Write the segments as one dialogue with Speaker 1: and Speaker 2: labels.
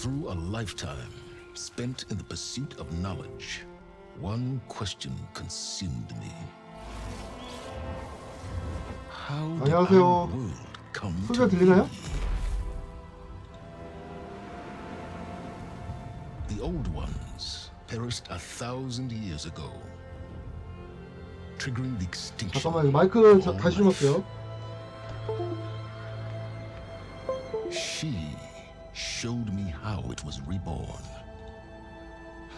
Speaker 1: Through a lifetime spent in the pursuit of knowledge, one question consumed me. How did our
Speaker 2: 안녕하세요.
Speaker 1: world come
Speaker 2: 소리가
Speaker 1: to
Speaker 2: 들리나요?
Speaker 1: be? The old ones perished 1,000 years ago, triggering the extinction.
Speaker 2: 잠깐만요. 마이크 다시 좀 할게요.
Speaker 1: She showed me how it was reborn.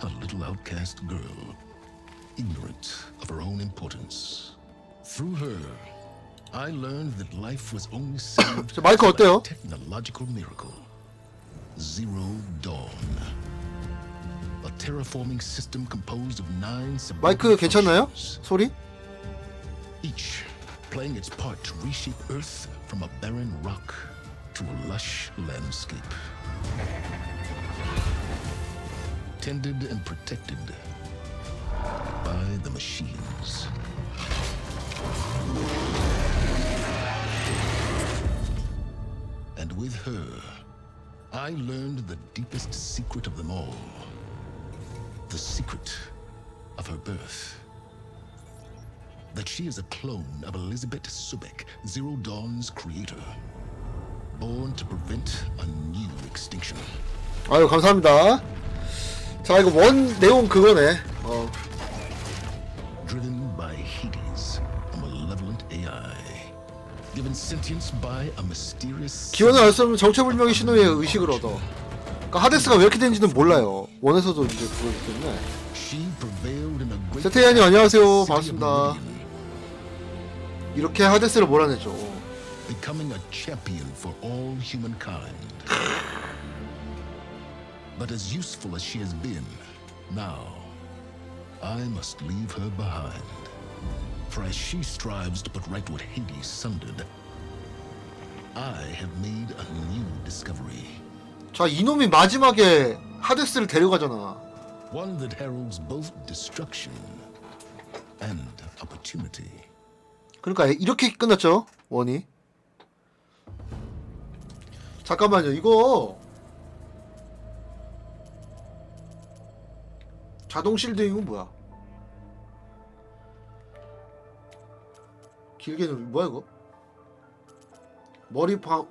Speaker 1: A little outcast girl, ignorant of her own importance. Through her, I learned that life was only saved
Speaker 2: 마이크
Speaker 1: by a
Speaker 2: 어때요?
Speaker 1: technological miracle. Zero Dawn. A terraforming system composed of 9
Speaker 2: 마이크
Speaker 1: subordinate
Speaker 2: 괜찮나요?
Speaker 1: functions,
Speaker 2: 소리?
Speaker 1: each playing its part to reshape Earth from a barren rock to a lush landscape. Tended and protected by the machines. And with her, I learned the deepest secret of them all. The secret of her birth. That she is a clone of Elizabeth Subek, Zero Dawn's creator. Born to prevent a new extinction.
Speaker 2: 아유 감사합니다. 자 이거 원 내용 그거네.
Speaker 1: Driven by Hades, a malevolent AI. Given sentience by a mysterious.
Speaker 2: 기원을 알 수 없는 정체불명의 신호의 의식을 얻어. 그러니까 하데스가 왜 이렇게 되는지는 몰라요. 원에서도 이제 그거기 때문에.
Speaker 1: She prevailed in a great.
Speaker 2: 세태야님 안녕하세요.
Speaker 1: city of
Speaker 2: 반갑습니다.
Speaker 1: Meridian,
Speaker 2: 이렇게 하데스를 몰아내죠.
Speaker 1: becoming a champion for all humankind. But as useful as she has been, now I must leave her behind. For as she strives to put right what Hades sundered, I have made a new discovery.
Speaker 2: 자 이놈이 마지막에 하데스를 데려가잖아.
Speaker 1: One that heralds both destruction and opportunity.
Speaker 2: 그러니까 이렇게 끝났죠. 원이. 잠깐만요. 이거 자동 실드잉은 뭐야? 길게 누르 뭐야 이거? 머리 방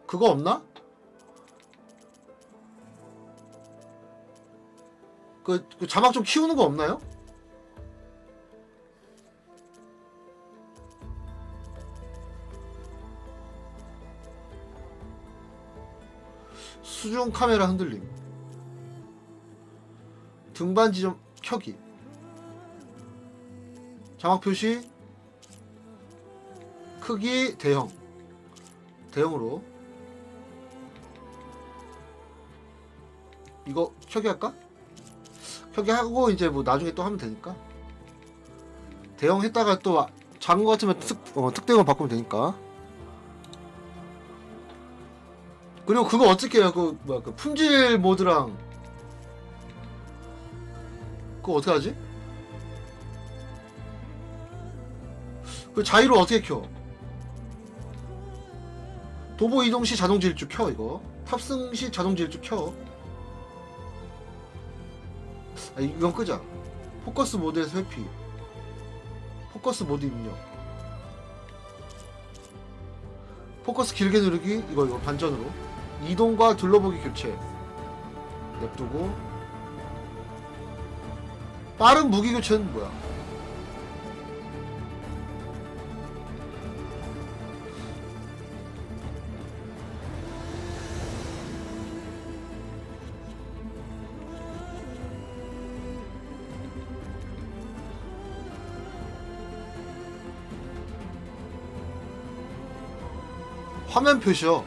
Speaker 2: 그거 없나? 그 자막 좀 키우는 거 없나요? 수중 카메라 흔들림. 등반 지점 켜기. 자막 표시. 크기 대형. 대형으로. 이거 켜기 할까? 켜기 하고 이제 뭐 나중에 또 하면 되니까. 대형 했다가 또 작은 거 같으면 특대형 바꾸면 되니까. 그리고 그거 어떻게 해요? 그 뭐야 그 품질 모드랑 그거 어떻게 하지? 그 자이로 어떻게 켜? 도보 이동 시 자동 질주 켜 이거. 탑승 시 자동 질주 켜. 아 이건 끄자. 포커스 모드에서 회피. 포커스 모드 입력. 포커스 길게 누르기 이거 반전으로. 이동과 둘러보기 교체 냅두고. 빠른 무기 교체는 뭐야? 화면 표시요.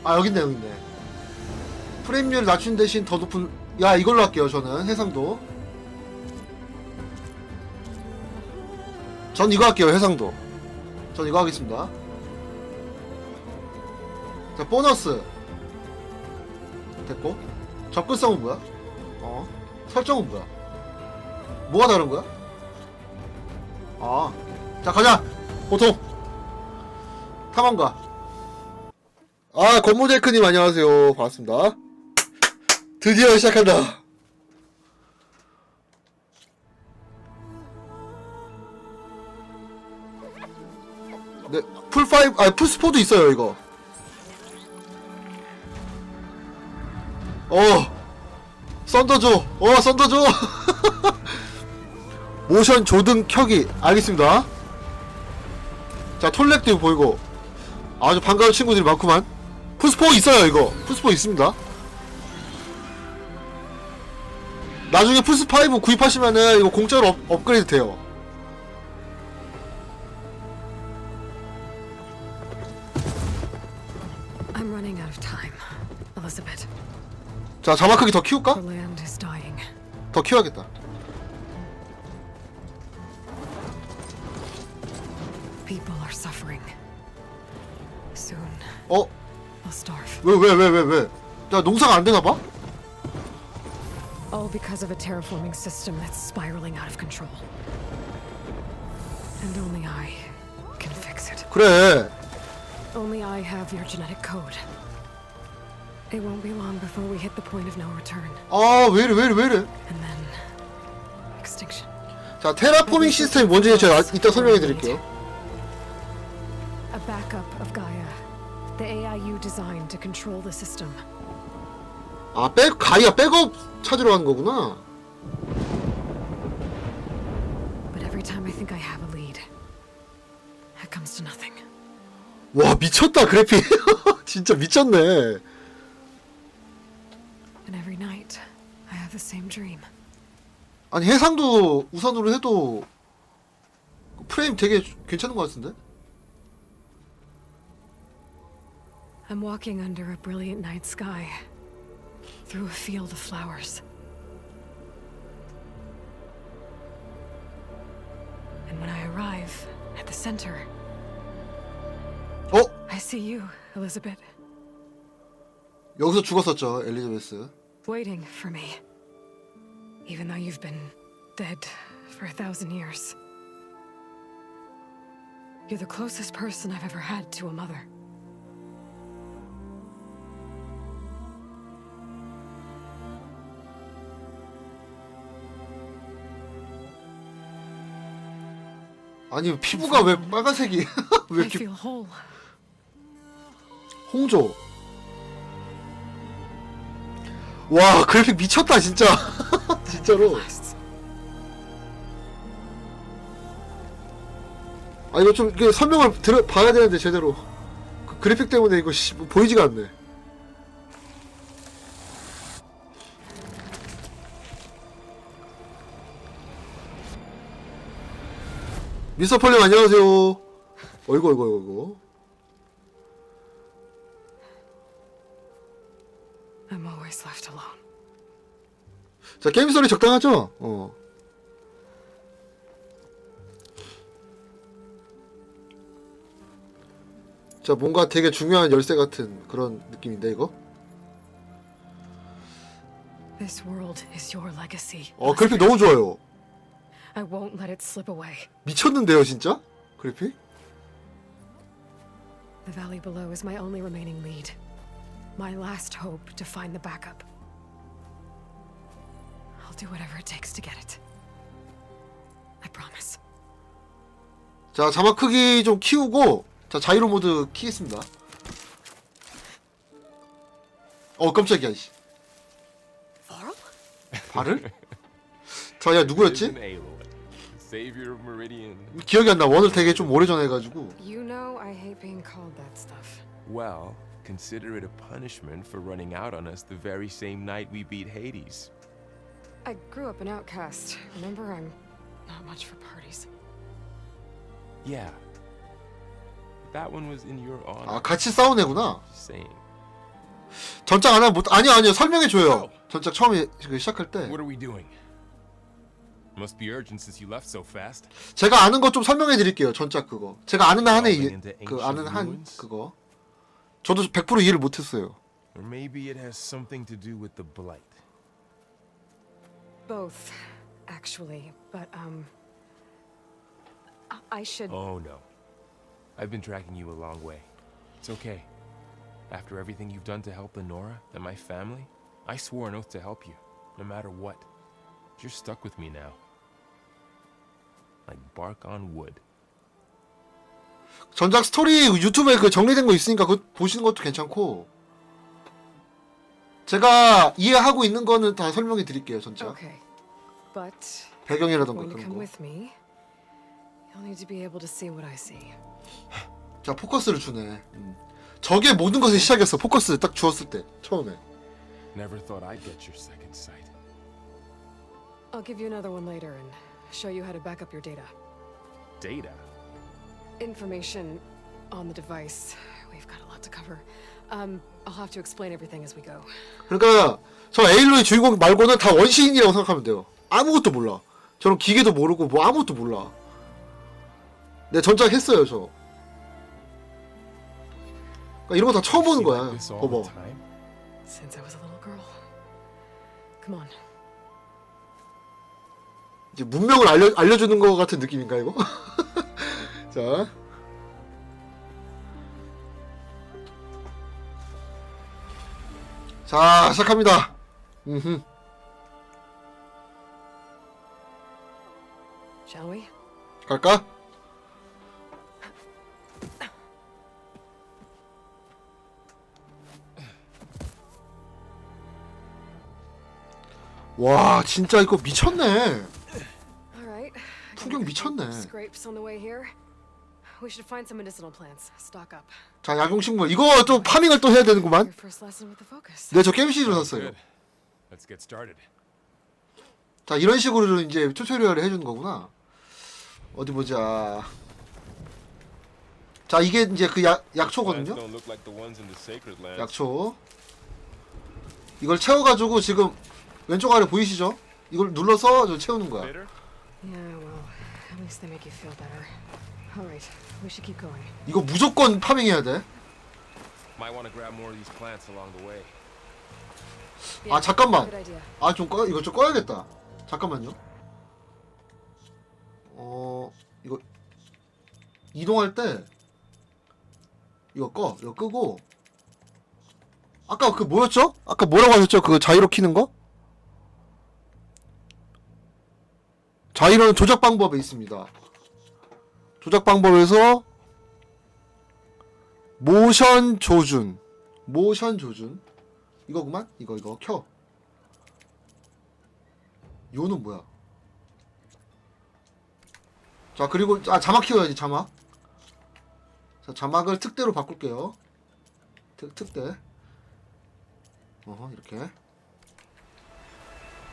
Speaker 2: 아 여기 있네 여기 있네. 프레임률 낮춘 대신 더 높은. 야 이걸로 할게요 저는. 해상도 전 이거 할게요. 해상도 전 이거 하겠습니다. 자 보너스 됐고. 접근성은 뭐야? 설정은 뭐야? 뭐가 다른 거야? 자 가자. 보통 탐험가. 아, 권모제크님 안녕하세요. 반갑습니다. 드디어 시작한다. 네, 풀5, 아, 풀스포도 있어요, 이거. 썬더조. 썬더조. 모션 조등 켜기. 알겠습니다. 자, 톨렉도 보이고. 아주 반가운 친구들이 많구만. 풀스포 있어요, 이거. 풀스포 있습니다. 나중에 플스5 구입하시면은 이거 공짜로 업그레이드 돼요.
Speaker 3: I'm running out of time, Elizabeth.
Speaker 2: 자, 자막 크기 더 키울까?
Speaker 3: The land is dying.
Speaker 2: 더 키워야겠다.
Speaker 3: People are suffering. Soon,
Speaker 2: 어?
Speaker 3: they'll starve.
Speaker 2: 왜? 야, 농사가 안 되나 봐?
Speaker 3: All because of a terraforming system that's spiraling out of control. And only I can fix it.
Speaker 2: 그래.
Speaker 3: Only I have your genetic code. It won't be long before we hit the point of no return.
Speaker 2: 아, 왜 이래?
Speaker 3: And then extinction.
Speaker 2: 자, 테라포밍 시스템이 뭔지 제가 이따 설명해 드릴게요.
Speaker 3: A backup of Gaia, the AI you designed to control the system.
Speaker 2: 아, 가이아 백업 찾으러 가는 거구나.
Speaker 3: But every time I think I have a lead, it comes to nothing.
Speaker 2: 와, 미쳤다, 그래픽. 진짜 미쳤네.
Speaker 3: And every night, I have the same dream.
Speaker 2: 아니, 해상도 우선으로 해도 프레임 되게 괜찮은 것 같은데?
Speaker 3: I'm walking under a brilliant night sky, through a field of flowers. And when I arrive at the center, I see you, Elizabeth,
Speaker 2: 여기서 죽었었죠, 엘리자베스.
Speaker 3: waiting for me. Even though you've been dead for 1,000 years. You're the closest person I've ever had to a mother.
Speaker 2: 아니, 피부가 왜 빨간색이? 왜
Speaker 3: I
Speaker 2: 이렇게
Speaker 3: feel whole.
Speaker 2: 홍조. 와, 그래픽 미쳤다, 진짜. 진짜로. 아, 이거 좀 이게 설명을 봐야 되는데 제대로. 그 그래픽 때문에 이거 보이지가 않네. 미스터 폴님 안녕하세요. 어이구.
Speaker 3: I'm always left alone.
Speaker 2: 자, 게임 소리 적당하죠? 자, 뭔가 되게 중요한 열쇠 같은 그런 느낌인데, 이거?
Speaker 3: This world is your legacy.
Speaker 2: 그래픽 너무 좋아요.
Speaker 3: I won't let it slip away.
Speaker 2: 미쳤는데요, 진짜? 그래픽?
Speaker 3: The valley below is my only remaining lead. My last hope to find the backup. I'll do whatever it takes to get it. I promise.
Speaker 2: 자, 자막 크기 좀 키우고, 자, 자이로 모드 키겠습니다. 깜짝이야, 이씨. 발을? 자, 야, 누구였지? 기억이 안 나. 원을 되게 좀 오래전에 해가지고.
Speaker 3: You know I hate being called that stuff.
Speaker 4: Well, consider it a punishment for running out on us the very same night we beat Hades.
Speaker 3: I grew up an outcast. Remember, I'm not much for parties.
Speaker 4: Yeah. That one was in your honor.
Speaker 2: 아, 같이 싸운 애구나.
Speaker 4: Saying.
Speaker 2: 전작 안 하면 못. 아니요, 설명해줘요. 전작 처음에 시작할 때.
Speaker 4: What are we doing? Must be urgent since you left so fast.
Speaker 2: 제가 아는 거 좀 설명해 드릴게요. 전작 그거. 제가 아는 한에 아는 한 그거. 저도 100% 이해를 못했어요.
Speaker 4: Or maybe it has something to do with the blight.
Speaker 3: Both, actually. But I should.
Speaker 4: Oh no. I've been dragging you a long way. It's okay. After everything you've done to help Lenora and my family, I swore an oath to help you, no matter what. You're stuck with me now. Like bark on wood.
Speaker 2: 전작 스토리 유튜브에 그 정리된 거 있으니까 그거 보시는 것도 괜찮고, 제가 이해하고 있는 거는 다 설명해 드릴게요. 전작
Speaker 3: Okay, but
Speaker 2: 배경이라던가
Speaker 3: when you
Speaker 2: 그런
Speaker 3: come
Speaker 2: 거.
Speaker 3: with me, you'll need to be able to see what I see.
Speaker 2: 자, 포커스를 주네. 저게 모든 것의 시작이었어. 포커스 딱 주었을 때 처음에.
Speaker 4: Never thought I'd get your second sight.
Speaker 3: I'll give you another one later and show you how to back up your data.
Speaker 4: Data?
Speaker 3: Information on the device. We've got a lot to cover. I'll have to explain everything as we go.
Speaker 2: 그러니까 저 에일로의 주인공 말고는 다 원시인이라고 생각하면 돼요. 아무것도 몰라. 저는 기계도 모르고 뭐 아무것도 몰라. 네, 전작 했어요 저. 그러니까 이런 거 다 처음 보는 거야. 봐봐.
Speaker 3: Since I was a little girl. Come on.
Speaker 2: 이제 문명을 알려주는 거 같은 느낌인가 이거? 자. 자, 시작합니다.
Speaker 3: Shall we?
Speaker 2: 갈까? 와, 진짜 이거 미쳤네.
Speaker 3: All right.
Speaker 2: 풍경 미쳤네.
Speaker 3: Scrapes on the way here. We should find some medicinal plants. Stock up.
Speaker 2: 자, 약용식물. 이거 좀 파밍을 또 해야 되는구만.
Speaker 3: Your first lesson with the focus.
Speaker 2: 네, 저 게임 CD로 샀어요.
Speaker 4: Good. Let's get started.
Speaker 2: 자, 이런 식으로 이제 튜토리얼을 해주는 거구나. 어디 보자. 자, 이게 이제 그 약초거든요.
Speaker 4: Don't look like the ones in the sacred lands.
Speaker 2: 약초. 이걸 채워가지고 지금 왼쪽 아래 보이시죠? 이걸 눌러서 저 채우는 거야.
Speaker 4: Bitter?
Speaker 3: Yeah, well, at least they make you feel better. All right, we should keep going.
Speaker 2: 이거 무조건 파밍해야 돼.
Speaker 4: Might want to grab more of these plants along the way.
Speaker 2: 아, 잠깐만.
Speaker 3: Good idea.
Speaker 2: 아, 좀 이거 좀 꺼야겠다. 잠깐만요. 이거 이동할 때 이거 끄고. 아까 그 뭐였죠? 아까 뭐라고 하셨죠? 그 자이로 키는 거? 자이로는 조작 방법에 있습니다. 조작 방법에서 모션 조준 이거구만. 이거 켜. 요는 뭐야? 자, 그리고 자막 키워야지. 자막. 자, 자막을 특대로 바꿀게요. 특대. 이렇게.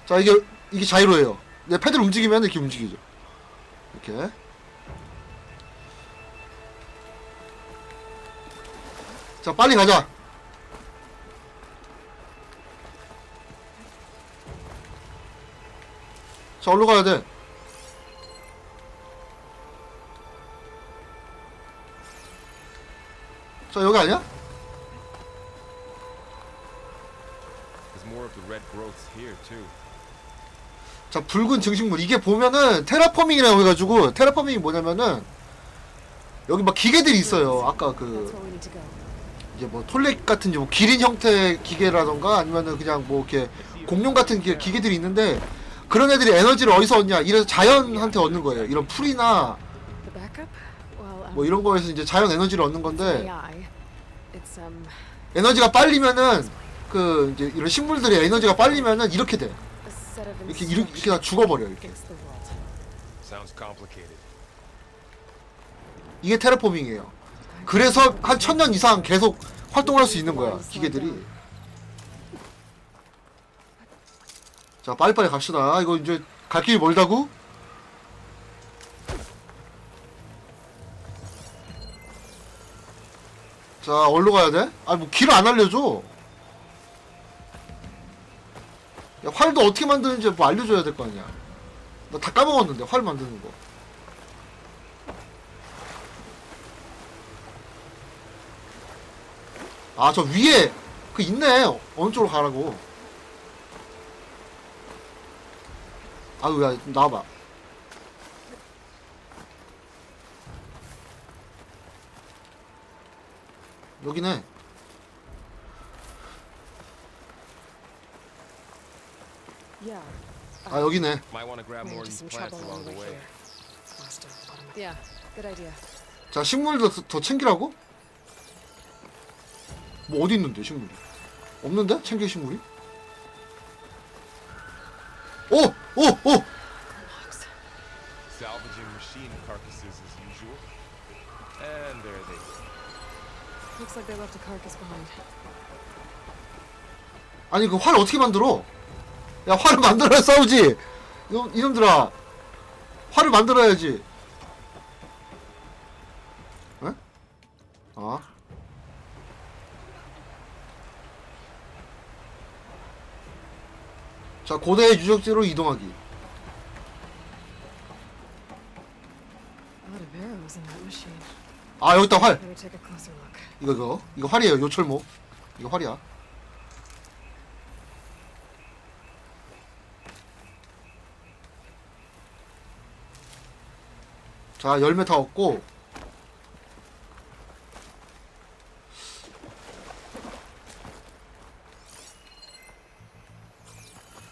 Speaker 2: 자, 이게 자이로예요. 내 패드를 움직이면 이렇게 움직이죠. 이렇게. 자, 빨리 가자. 자, 어디로 가야 돼? 자, 여기 아니야?
Speaker 4: There's more of the red growths here too.
Speaker 2: 자, 붉은 증식물. 이게 보면은 테라포밍이라고 해가지고, 테라포밍이 뭐냐면은 여기 막 기계들이 있어요. 아까
Speaker 3: That's where we need to go.
Speaker 2: 이제 뭐 톨렉 같은 뭐 기린 형태의 기계라던가 아니면은 그냥 뭐 이렇게 공룡 같은 기계들이 있는데, 그런 애들이 에너지를 어디서 얻냐? 이래서 자연한테 얻는 거예요. 이런 풀이나
Speaker 3: The backup? Well,
Speaker 2: 뭐 이런 거에서 이제 자연 에너지를 얻는 건데,
Speaker 3: AI. It's
Speaker 2: 에너지가 빨리면은 그 이제 이런 식물들의 에너지가 빨리면은 이렇게 돼.
Speaker 3: a set of
Speaker 2: 이렇게 다 죽어버려. 이렇게.
Speaker 3: against the world.
Speaker 4: Sounds complicated.
Speaker 2: 이게 테라포밍이에요. 그래서 한 1000년 이상 계속 활동을 할 수 있는 거야, 기계들이. 자, 빨리빨리 갑시다. 이거 이제 갈 길이 멀다고? 자, 어디로 가야 돼? 아, 뭐 길을 안 알려줘. 야, 활도 어떻게 만드는지 뭐 알려줘야 될 거 아니야. 나 다 까먹었는데, 활 만드는 거. 아, 저 위에 그 있네. 어느 쪽으로 가라고. 아유, 야, 나와봐. 여기네.
Speaker 3: Yeah.
Speaker 2: 아 여기네.
Speaker 4: Might want to grab
Speaker 3: Ran
Speaker 4: more of
Speaker 3: into
Speaker 4: these
Speaker 3: some
Speaker 4: plants
Speaker 3: trouble
Speaker 4: along
Speaker 3: on the
Speaker 4: the
Speaker 3: way
Speaker 4: way.
Speaker 3: here. Lost a lot of- Yeah, good idea.
Speaker 2: 자 식물도 더 챙기라고? 뭐 어디 있는데 식물이? 없는데? 챙길 식물이? 오! 오! 오!
Speaker 3: Logs.
Speaker 4: Salvaging machine carcasses as usual. And there they go.
Speaker 3: Looks like they left a carcass behind.
Speaker 2: 아니 그 활 어떻게 만들어? 야 활을 만들어야 싸우지. 이놈들아 활을 만들어야지. 에? 아 자 고대의 유적지로 이동하기.
Speaker 3: A lot of arrows in that machine.
Speaker 2: 아 여기 있다 활.
Speaker 3: Better take a closer look.
Speaker 2: 이거 활이에요. 요철목. 이거 활이야. 자 열매 다 얻고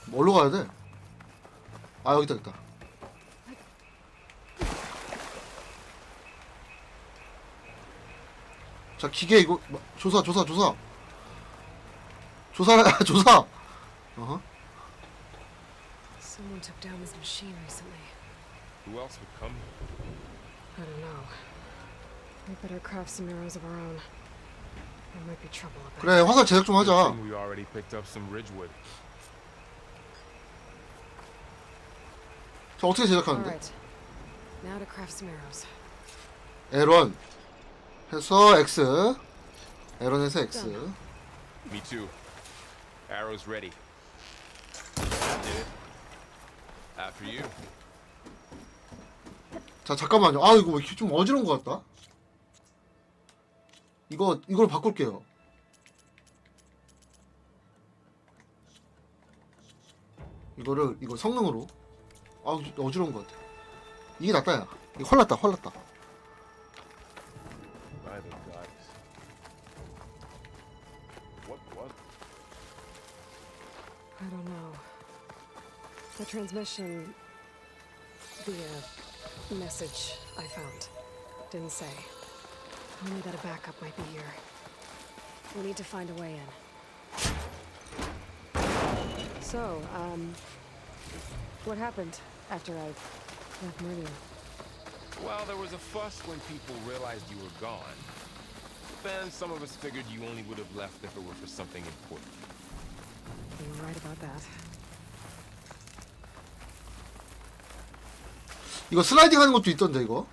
Speaker 2: 뭘로 가야 돼? 아 여기다 있다. 자 기계 이거 조사 조사 조사 어허.
Speaker 3: Someone took down this machine recently.
Speaker 4: Who else would come here?
Speaker 3: I don't know. We better craft some arrows of our own. There might be trouble up
Speaker 2: 그래 화살 제작 좀
Speaker 4: Good
Speaker 2: 하자.
Speaker 4: thing we already picked up some ridgewood.
Speaker 2: 자 어떻게 제작하는데?
Speaker 3: Alright. Now to craft some arrows.
Speaker 2: L1 해서 X L1에서 X.
Speaker 4: Me too. Arrows ready. Did it. After you.
Speaker 2: 자 잠깐만요. 아 이거 왜 이렇게 좀 어지러운 것 같다. 이걸 바꿀게요. 이거 성능으로. 아 어지러운 것 같아. 이게 낫다 야. 이거 헐났다.
Speaker 4: By the gods. What was it?
Speaker 3: I don't know. The transmission. The message I found didn't say. Only that a backup might be here. We need to find a way in. So, what happened after I left Meridian?
Speaker 4: Well, there was a fuss when people realized you were gone. Then some of us figured you only would have left if it were for something important.
Speaker 3: You were right about that.
Speaker 2: 이거 슬라이딩 하는 것도 있던데 이거.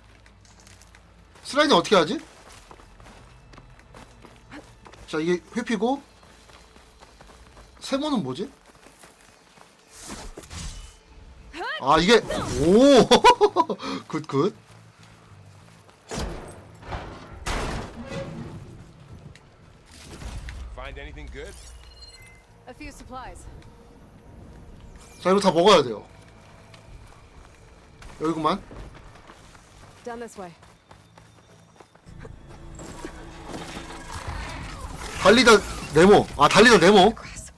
Speaker 2: 슬라이딩 어떻게 하지? 자 이게 회피고 세모는 뭐지? 아 이게 오 굿굿.
Speaker 4: Find anything good?
Speaker 3: A few supplies.
Speaker 2: 자 이거 다 먹어야 돼요. 여기구만.
Speaker 3: Down this way.
Speaker 2: 달리다 네모. 아 달리다 네모.
Speaker 3: Grass.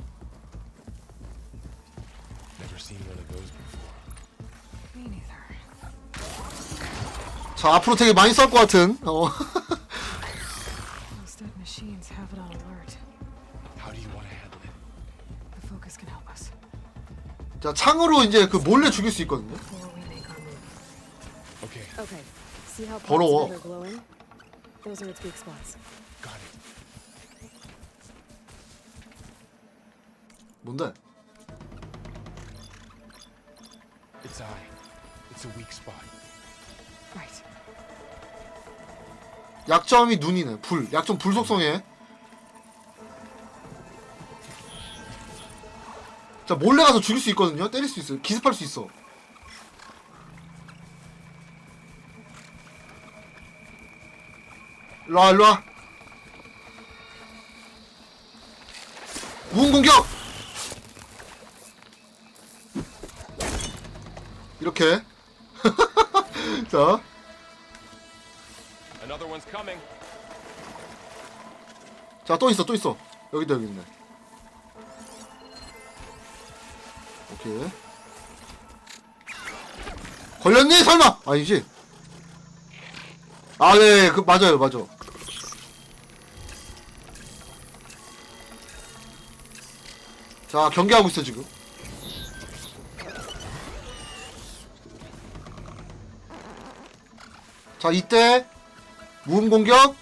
Speaker 4: Never seen one of those before.
Speaker 3: Me neither.
Speaker 2: 자 앞으로 되게 많이 쌀 것 같은.
Speaker 3: Those dead machines have it on alert.
Speaker 4: How do you want to handle it?
Speaker 3: The focus can help us.
Speaker 2: 자 창으로 이제 그 몰래 죽일 수 있거든요.
Speaker 3: Before we make our move.
Speaker 4: Okay,
Speaker 3: Okay. See how
Speaker 2: 더러워.
Speaker 3: parts of it are glowing? Those are its weak spots.
Speaker 4: got it.
Speaker 2: 뭔데?
Speaker 4: It's eye. It's a weak spot.
Speaker 3: Right.
Speaker 2: 약점이 눈이네. 불. 약점 불 속성에. 자 몰래 가서 죽일 수 있거든요. 때릴 수 있어요. 기습할 수 있어. 일로와 일로와. 무은 공격. 이렇게. 자
Speaker 4: Another one's coming.
Speaker 2: 자, 또 있어, 또 있어. 여기다, 여기 있네. 오케이. 걸렸니? 설마! 아니지? 아, 네, 그, 맞아요, 맞아. 자, 경기하고 있어, 지금. 자, 이때, 무음 공격.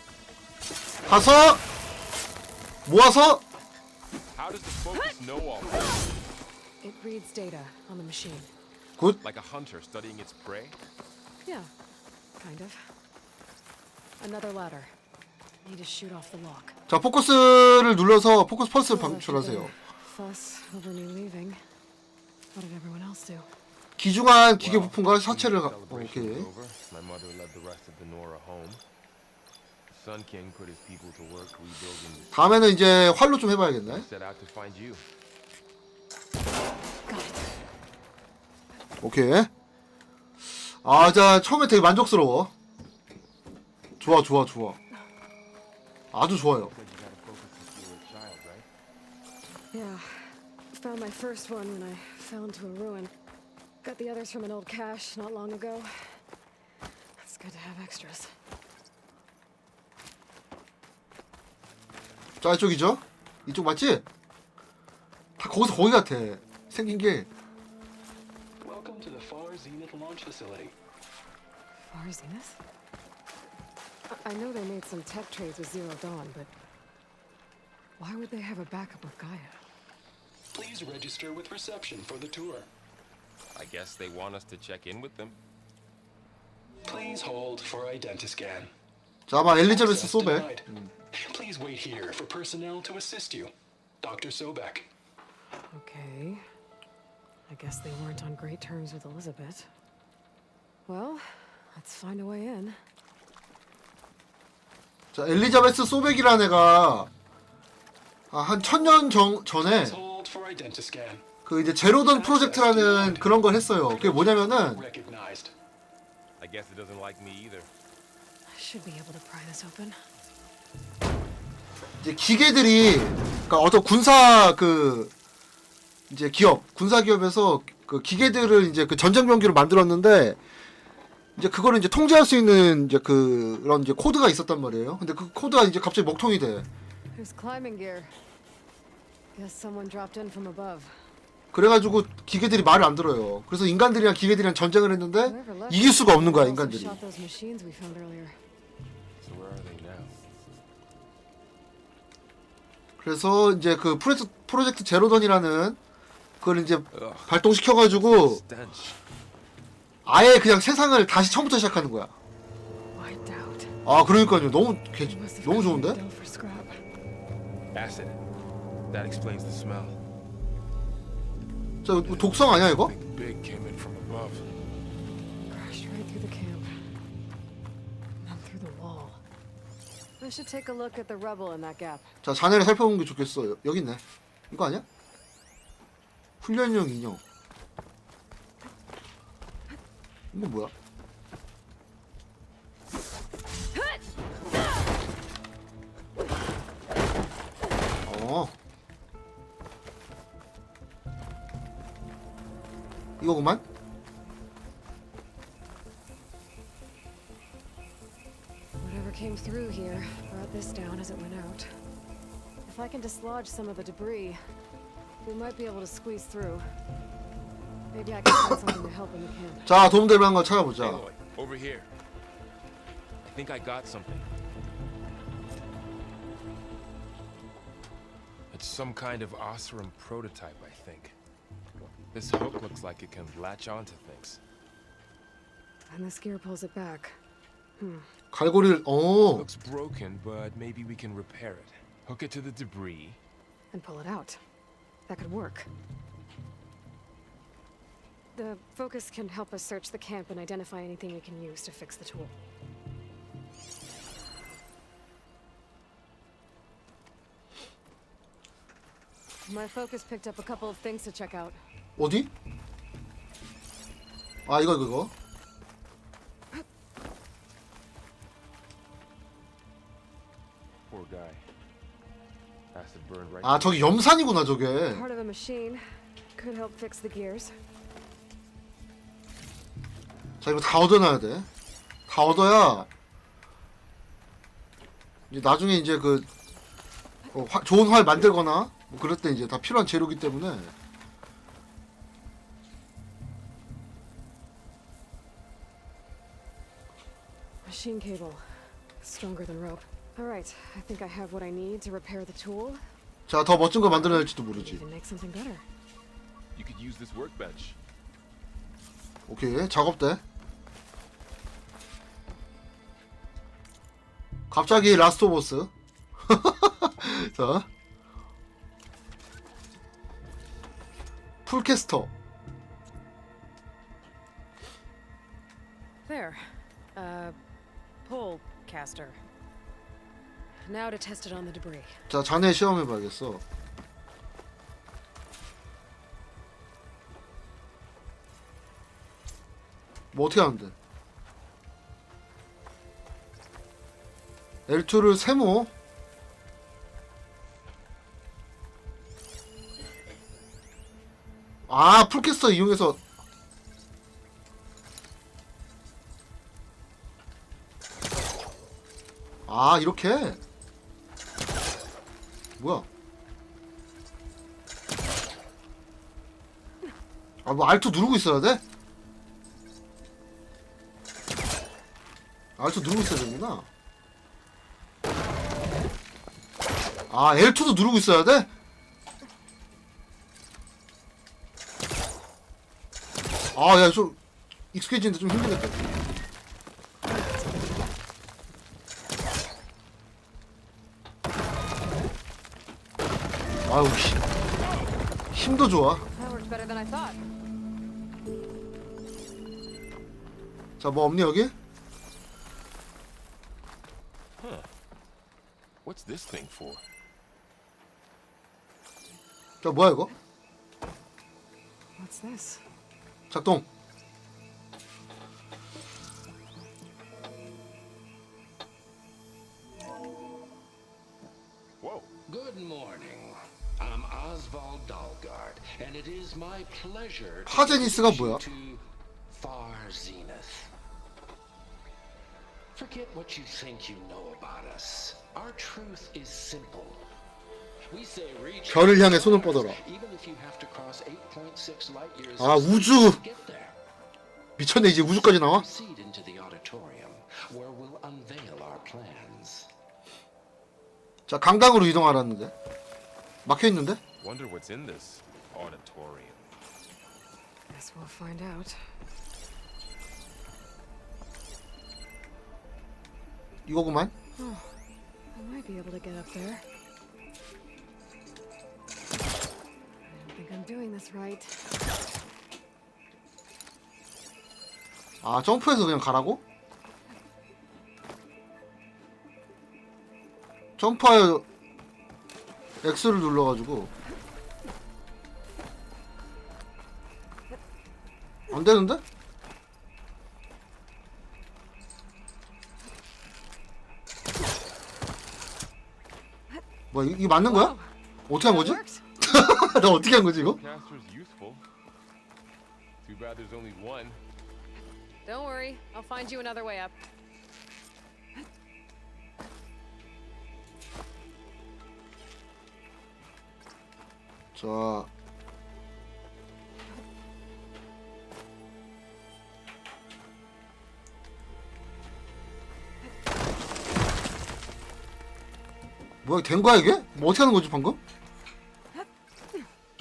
Speaker 2: 가서, 모아서,
Speaker 4: How does the focus know all this?
Speaker 3: It reads data on the machine.
Speaker 2: 굿.
Speaker 4: Like a hunter studying its prey?
Speaker 3: Yeah, kind of. Another ladder. Need to shoot off the lock.
Speaker 2: 자, 포커스를 눌러서 포커스 펄스를
Speaker 3: Well, after
Speaker 2: 방출하세요.
Speaker 3: the fuss over me leaving. What did everyone else do?
Speaker 2: 기중한 기계 부품과 사체를 가...
Speaker 4: Celebration
Speaker 2: 오케이.
Speaker 4: was over. My mother led the rest of the Nora home. The Sun King put his people to work rebuilding the
Speaker 2: 다음에는 이제 활로 좀 해봐야겠네.
Speaker 4: set out to find you.
Speaker 3: Got it.
Speaker 2: 오케이. 아, 자, 처음에 되게 만족스러워. 좋아, 좋아, 좋아. 아주 좋아요.
Speaker 4: Said you gotta focus since you were a child, right?
Speaker 3: Yeah. Found my first one when I fell into a ruin. Got the others from an old cache not long ago. It's good to have extras.
Speaker 2: 자, 이쪽이죠? 이쪽 맞지? 다 거기서 거기 같아. 생긴 게.
Speaker 5: Welcome to the Far Zenith launch facility.
Speaker 3: Far Zenith? I know they made some tech trades with Zero Dawn, but why would they have a backup of Gaia?
Speaker 5: Please register with reception for the tour.
Speaker 4: I guess they want us to check in with them.
Speaker 5: Please hold for identiscan.
Speaker 2: 자, 아마 엘리자베스
Speaker 5: Access
Speaker 2: 소백.
Speaker 5: denied. Please wait here for personnel to assist you. Dr. Sobek.
Speaker 3: Okay. I guess they weren't on great terms with Elizabeth. Well, let's find a way in.
Speaker 2: 자, 엘리자베스 소백이라는 애가 한 1000년 전에
Speaker 5: Please hold for identiscan.
Speaker 2: 그 이제 제로던 프로젝트라는 그런 걸 했어요. 그게 뭐냐면은
Speaker 5: Recognized.
Speaker 4: I guess it doesn't like me either.
Speaker 3: I should be able to pry this open.
Speaker 2: 이제 기계들이 그러니까 어떤 군사 그 이제 기업 군사 기업에서 그 기계들을 이제 그 전쟁 병기로 만들었는데 이제 그거를 이제 통제할 수 있는 이제 그런 이제 코드가 있었단 말이에요. 근데 그 코드가 이제 갑자기 먹통이 돼.
Speaker 3: There's climbing gear. Guess someone dropped in from above.
Speaker 2: 그래가지고 기계들이 말을 안 들어요. 그래서 인간들이랑 기계들이랑 전쟁을 했는데
Speaker 3: Whoever left
Speaker 2: 이길 수가 없는 거야
Speaker 3: also
Speaker 2: 인간들이.
Speaker 3: shot those machines we found earlier.
Speaker 4: So where are they now?
Speaker 2: 그래서 이제 그 프로젝트 제로던이라는 그걸 이제
Speaker 4: Ugh,
Speaker 2: 발동시켜가지고
Speaker 4: stench.
Speaker 2: 아예 그냥 세상을 다시 처음부터 시작하는 거야.
Speaker 3: Wiped out.
Speaker 2: 아 그러니까요. 너무
Speaker 3: Must have
Speaker 2: 너무
Speaker 3: come
Speaker 2: 좋은데?
Speaker 3: down for scrap.
Speaker 4: Acid. That explains the smell.
Speaker 2: 자 이거 독성 아니야 이거?
Speaker 4: Something big came in from above.
Speaker 3: Crashed right through the camp. And through the wall. I should take a look at the rubble in that gap.
Speaker 2: 자 자네를 살펴보는 게 좋겠어. 여기 있네. 이거 아니야? 훈련용 인형. 이건 뭐야? 어. 이거구만?
Speaker 3: Whatever came through here brought this down as it went out. If I can dislodge some of the debris, we might be able to squeeze through. Maybe I can find something to help in the camp.
Speaker 2: 자 도움될 만한 거 찾아보자.
Speaker 4: Aloy, over here. I think I got something. It's some kind of Osram prototype, I think. This hook looks like it can latch onto things.
Speaker 3: And this gear pulls it back.
Speaker 2: 갈고리를
Speaker 4: Looks broken, but maybe we can repair it. Hook it to the debris.
Speaker 3: And pull it out. That could work. The focus can help us search the camp and identify anything we can use to fix the tool. My focus picked up a couple of things to check out.
Speaker 2: 어디? 아 이거.
Speaker 4: Poor guy.
Speaker 2: 아 저기 염산이구나 저게.
Speaker 3: Part of a machine could help fix the gears.
Speaker 2: 자 이거 다 얻어놔야 돼. 다 얻어야 이제 나중에 이제 그 좋은 활 만들거나 뭐 그럴 때 이제 다 필요한 재료기 때문에.
Speaker 3: Machine cable, stronger than rope. All right, I think I have what I need to repair the tool.
Speaker 2: 자 더 멋진 거 만들어낼지도 모르지.
Speaker 3: Even make something better.
Speaker 4: You could use this workbench.
Speaker 2: 오케이 작업대. 갑자기 라스트 오브 어스. 자 풀캐스터.
Speaker 3: There. Pole caster. Now to test it on the debris.
Speaker 2: 자 자네 시험해봐야겠어. 뭐 어떻게 하는데? L2를 세모. 아 풀캐스터 이용해서. 아 이렇게. 뭐야? 아 뭐 R2 누르고 있어야 돼? R2 누르고 있어야 되는구나. 아 L2도 누르고 있어야 돼? 아 야 좀 익숙해지는데 좀 힘들겠다. 아우 힘도 좋아.
Speaker 3: That worked better than I thought.
Speaker 2: 자 뭐 없니 여기?
Speaker 4: What's this thing for?
Speaker 2: 자 뭐야 이거?
Speaker 3: What's this?
Speaker 2: 작동.
Speaker 4: Whoa.
Speaker 5: Good morning. I'm Oswald Dalgard, and it is my pleasure to
Speaker 2: 파제니스가
Speaker 5: introduce
Speaker 2: 뭐야?
Speaker 5: you to Far Zenith. Forget what you think you know about us. Our truth is simple. We say reach
Speaker 2: 별을 향해 손을 뻗어라.
Speaker 5: even if you have to cross 8.6 light years
Speaker 2: 아
Speaker 5: of space
Speaker 2: 우주.
Speaker 5: to get there.
Speaker 2: 미쳤네 이제 우주까지 나와?
Speaker 5: Proceed into the auditorium where we'll unveil our plans.
Speaker 2: 자 강당으로 이동하라는데 막혀있는데?
Speaker 4: Wonder what's in this auditorium.
Speaker 3: Guess we'll find out.
Speaker 2: 이거구만.
Speaker 3: I might be able to get up there. I don't think I'm doing this right.
Speaker 2: 아 점프해서 그냥 가라고? 점프하여 X를 눌러가지고 안 되는데? 뭐야 이게 맞는 거야? 어떻게 한 거지?
Speaker 3: Worked.
Speaker 2: 나 어떻게 한 거지 이거?
Speaker 4: Caster's useful. Too bad there's only one.
Speaker 3: Don't worry, I'll find you another way up.
Speaker 2: 자 뭐야 된 거야 이게? 뭐 어떻게 하는 거지 방금?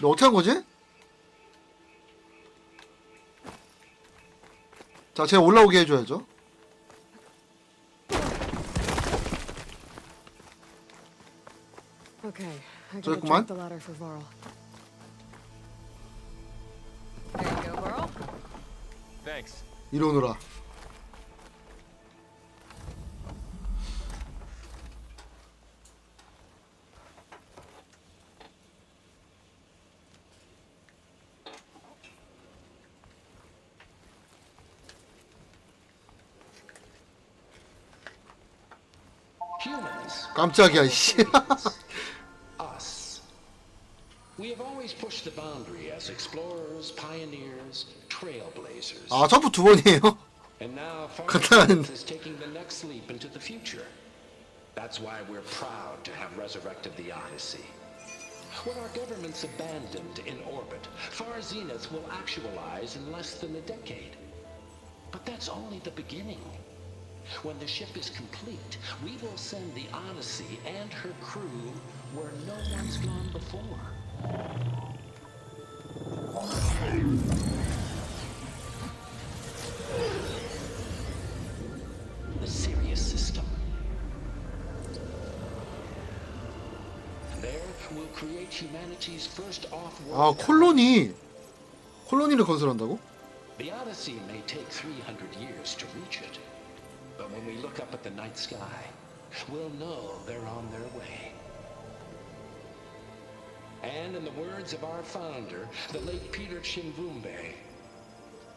Speaker 2: 너 어떻게 한 거지? 자 제가 올라오게 해줘야죠.
Speaker 3: Okay, I
Speaker 2: 저기
Speaker 3: gotta
Speaker 2: 그만.
Speaker 3: drop the ladder for Varl. There you go, Varl.
Speaker 4: Thanks.
Speaker 2: 이리 오너라.
Speaker 5: Humans.
Speaker 2: 깜짝이야 씨.
Speaker 5: Us. always pushed the boundary as explorers, pioneers, trailblazers.
Speaker 2: 아 점프 두 번이에요?
Speaker 5: And now
Speaker 2: 간단한.
Speaker 5: Far is taking the next leap into the future. That's why we're proud to have resurrected the Odyssey. When our government's abandoned in orbit, Far Zenith will actualize in less than a decade. But that's only the beginning. When the ship is complete, we will send the Odyssey and her crew where no one's gone before. The Sirius system. There we'll create humanity's first off-world.
Speaker 2: 아 콜로니를 건설한다고?
Speaker 5: The Odyssey may take 300 years to reach it, but when we look up at the night sky, we'll know they're on their way. And in the words of our founder, the late Peter Chimvumbe,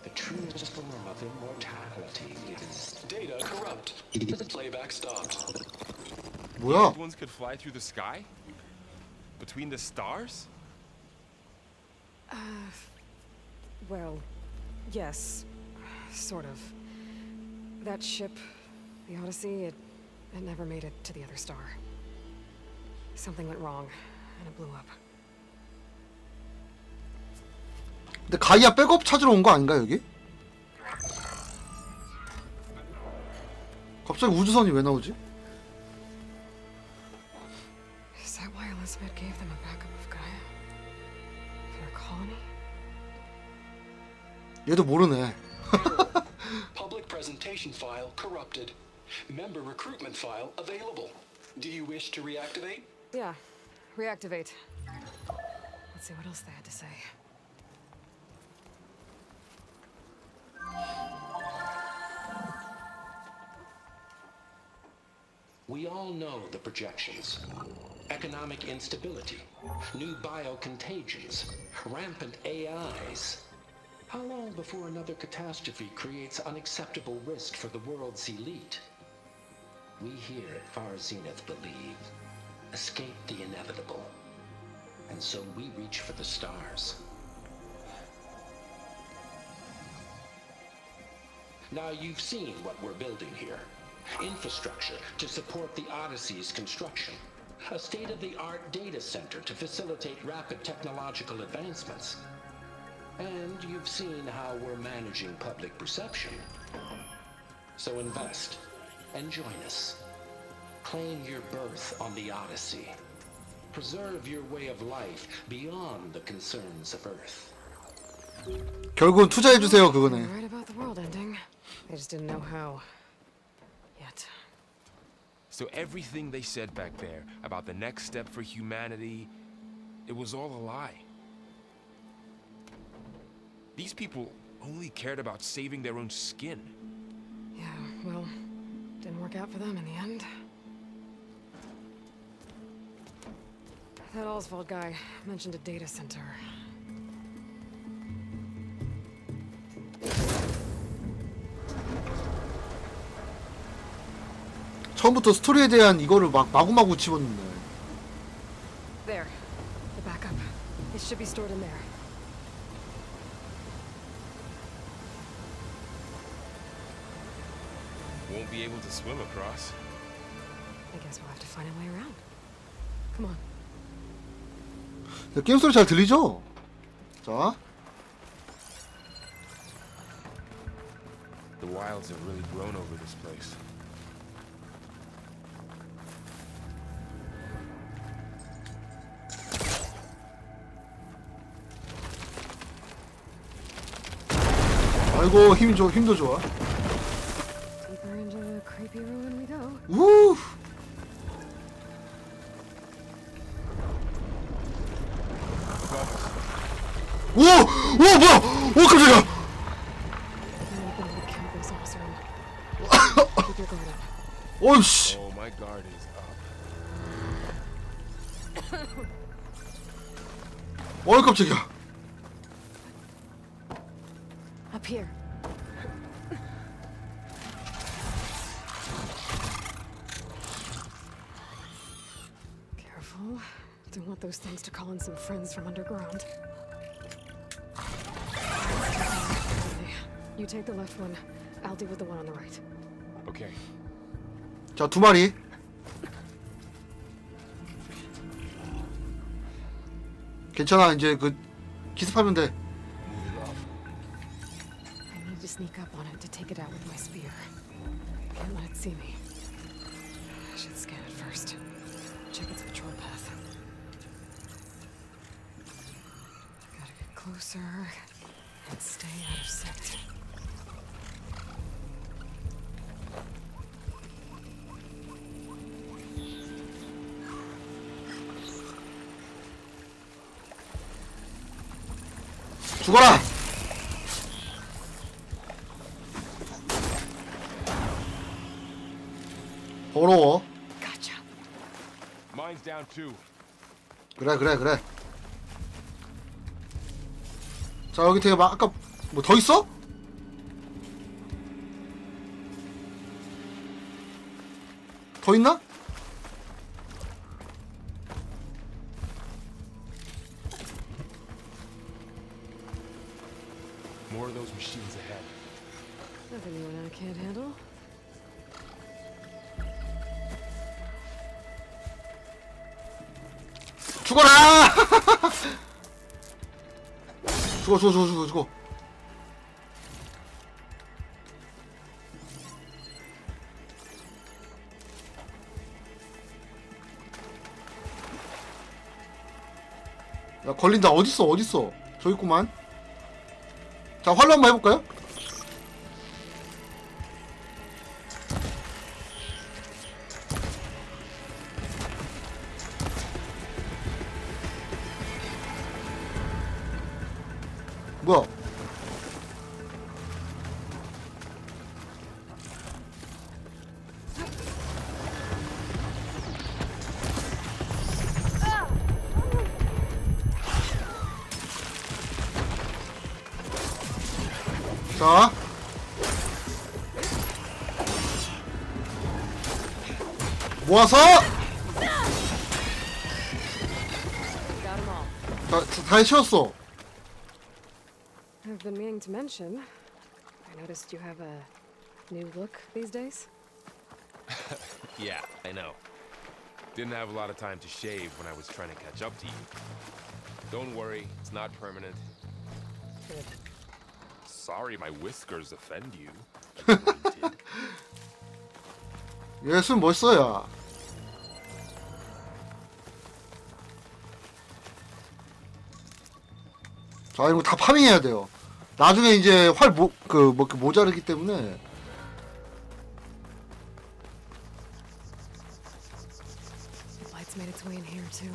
Speaker 5: the truest form of immortality is data corrupt. Playback stopped.
Speaker 2: 뭐야?
Speaker 4: Ones could fly through the sky? Between the stars?
Speaker 3: Well, yes, sort of. That ship, the Odyssey, it never made it to the other star. Something went wrong, and it blew up.
Speaker 2: 근데 가이아 백업 찾으러 온 거 아닌가 여기? 갑자기 우주선이 왜 나오지?
Speaker 3: Is that why Elizabeth gave them a backup of Gaia? For their colony?
Speaker 2: 얘도 모르네.
Speaker 6: Public presentation file corrupted. Member recruitment file available. Do you wish to reactivate?
Speaker 3: Yeah, reactivate. Let's see what else they had to say.
Speaker 5: We all know the projections. Economic instability, new biocontagions, rampant AIs. How long before another catastrophe creates unacceptable risk for the world's elite? We here at Far Zenith believe, escape the inevitable. And so we reach for the stars. Now you've seen what we're building here. Infrastructure to support the Odyssey's construction. A state-of-the-art data center to facilitate rapid technological advancements. And you've seen how we're managing public perception. So invest and join us. Claim your berth on the Odyssey. Preserve your way of life beyond the concerns of Earth.
Speaker 2: 결국은 투자해주세요 그거네.
Speaker 3: They're right about the world ending. They just didn't know how. Yet.
Speaker 4: So everything they said back there about the next step for humanity, it was all a lie. These people only cared about saving their own skin.
Speaker 3: Yeah, well, didn't work out for them in the end. That Oswald guy mentioned a data center.
Speaker 2: 처음부터 스토리에 대한 이거를 막 마구마구 집었는데.
Speaker 3: There, the backup. It should be stored in there.
Speaker 4: Won't be able to swim across.
Speaker 3: I guess we'll have to find a way around. Come on.
Speaker 2: 게임 소리 잘 들리죠? 자,
Speaker 4: The wilds have really grown over this place.
Speaker 2: 아이고 힘도 좋아.
Speaker 3: Deeper into the creepy ruin we go.
Speaker 2: 우. 오, 뭐야? 오 깜짝이야.
Speaker 3: You've been able to kill those officer. Keep your guard up.
Speaker 2: 어이씨.
Speaker 4: Oh, my guard is up.
Speaker 2: 어이 깜짝이야.
Speaker 3: Up here. Careful. Don't want those things to call in some friends from underground. You take the left one. I'll deal with the one on the right.
Speaker 4: Okay.
Speaker 2: 자, 2마리. 괜찮아. 이제 그 기습하면 돼.
Speaker 3: I need to sneak up on it to take it out with my spear. Can't let it see me. I should scan it first. Check its patrol path. Gotta get closer and stay out of sight.
Speaker 2: 죽어라! 더러워.
Speaker 3: Gotcha.
Speaker 4: Mine's down too.
Speaker 2: 그래. 자, 여기 되게 막 아까 뭐 더 있어? 더 있나?
Speaker 4: More of those machines ahead.
Speaker 3: Nothing you and I can't handle.
Speaker 2: 죽어라! 죽어. 야, 걸린다. 어딨어? 저기 있구만. 자, 활로 한번 해볼까요? 뭐야? 자, 모아서.
Speaker 3: Got 'em all.
Speaker 2: 다 채웠어.
Speaker 3: I've been meaning to mention. I noticed you have a new look these days.
Speaker 4: Yeah, I know. Didn't have a lot of time to shave when I was trying to catch up to you. Don't worry, it's not permanent.
Speaker 3: Good.
Speaker 4: Sorry my whiskers offend you. I didn't.
Speaker 2: 얘술 멋있어야. 자, 이거 다 파밍해야 돼요. 나중에 이제 활 모자르기 때문에.
Speaker 3: The light's made its way in here too.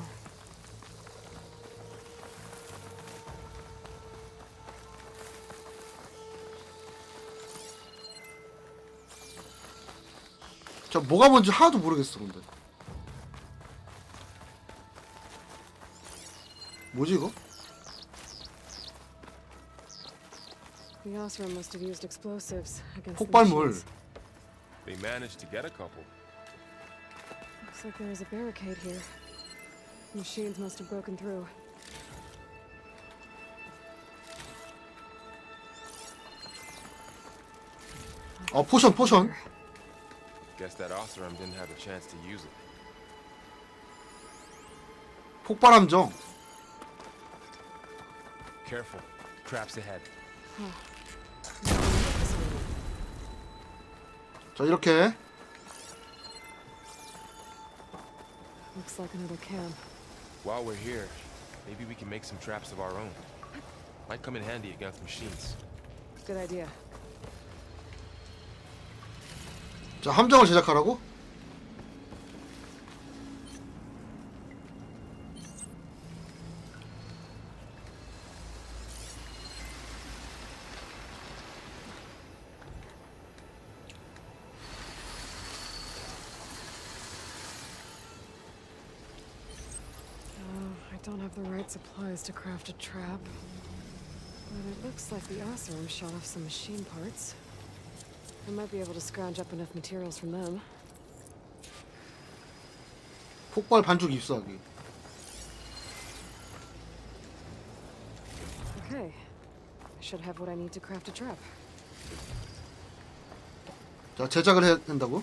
Speaker 2: 자, 뭐가 뭔지 하나도 모르겠어, 근데. 뭐지 이거?
Speaker 3: The Osram must have used explosives against the
Speaker 2: 폭발물.
Speaker 3: machines.
Speaker 4: They managed to get a couple.
Speaker 3: Looks like there is a barricade here. Machines must have broken through.
Speaker 2: 포션.
Speaker 4: Guess that Osram didn't have a chance to use it.
Speaker 2: 폭발 함정.
Speaker 4: Careful. Traps ahead.
Speaker 2: 자, 이렇게.
Speaker 3: Looks like another camp.
Speaker 4: While we're here, maybe we can make some traps of our own. Might come in handy against machines.
Speaker 3: Good idea.
Speaker 2: 자, 함정을 제작하라고?
Speaker 3: I don't have the right supplies to craft a trap. But it looks like the Osram shot off some machine parts. I might be able to scrounge up enough materials from them.
Speaker 2: 폭발 반죽 입수하기.
Speaker 3: Okay. I should have what I need to craft a trap.
Speaker 2: 자, 제작을 해야 된다고?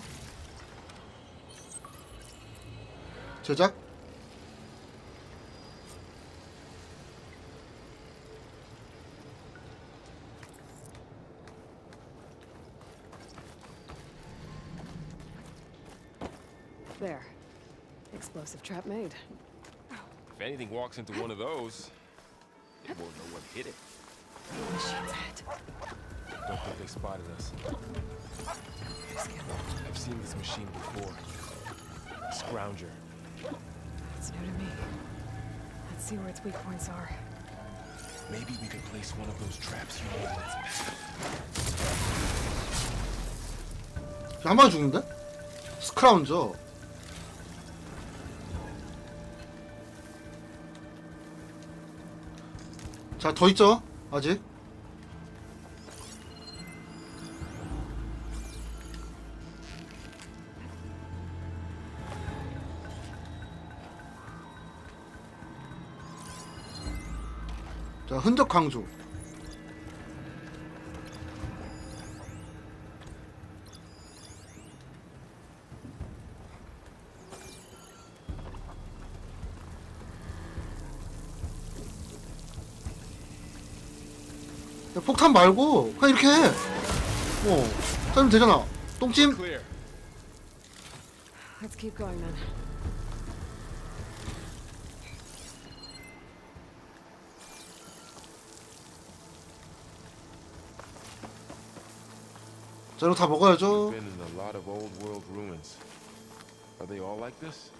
Speaker 2: 제작?
Speaker 3: There. Explosive trap made.
Speaker 4: If anything walks into one of those, it won't know what hit it.
Speaker 3: Machine's head.
Speaker 4: Don't think they spotted us. I've seen this machine before. Scrounger.
Speaker 3: It's new to me. Let's see where its weak points are.
Speaker 4: Maybe we could place one of those traps here in its path.
Speaker 2: 한 방에 죽는데? 스크라운저. 자, 더 있죠? 아직. 자, 흔적 강조. 야, 폭탄 말고 그냥 이렇게 해. 짜면 되잖아. 똥찜.
Speaker 4: Clear.
Speaker 3: Let's keep going then.
Speaker 2: 자, 이거 다 먹어야죠.
Speaker 4: Been in a lot of old world ruins. Are they all like this?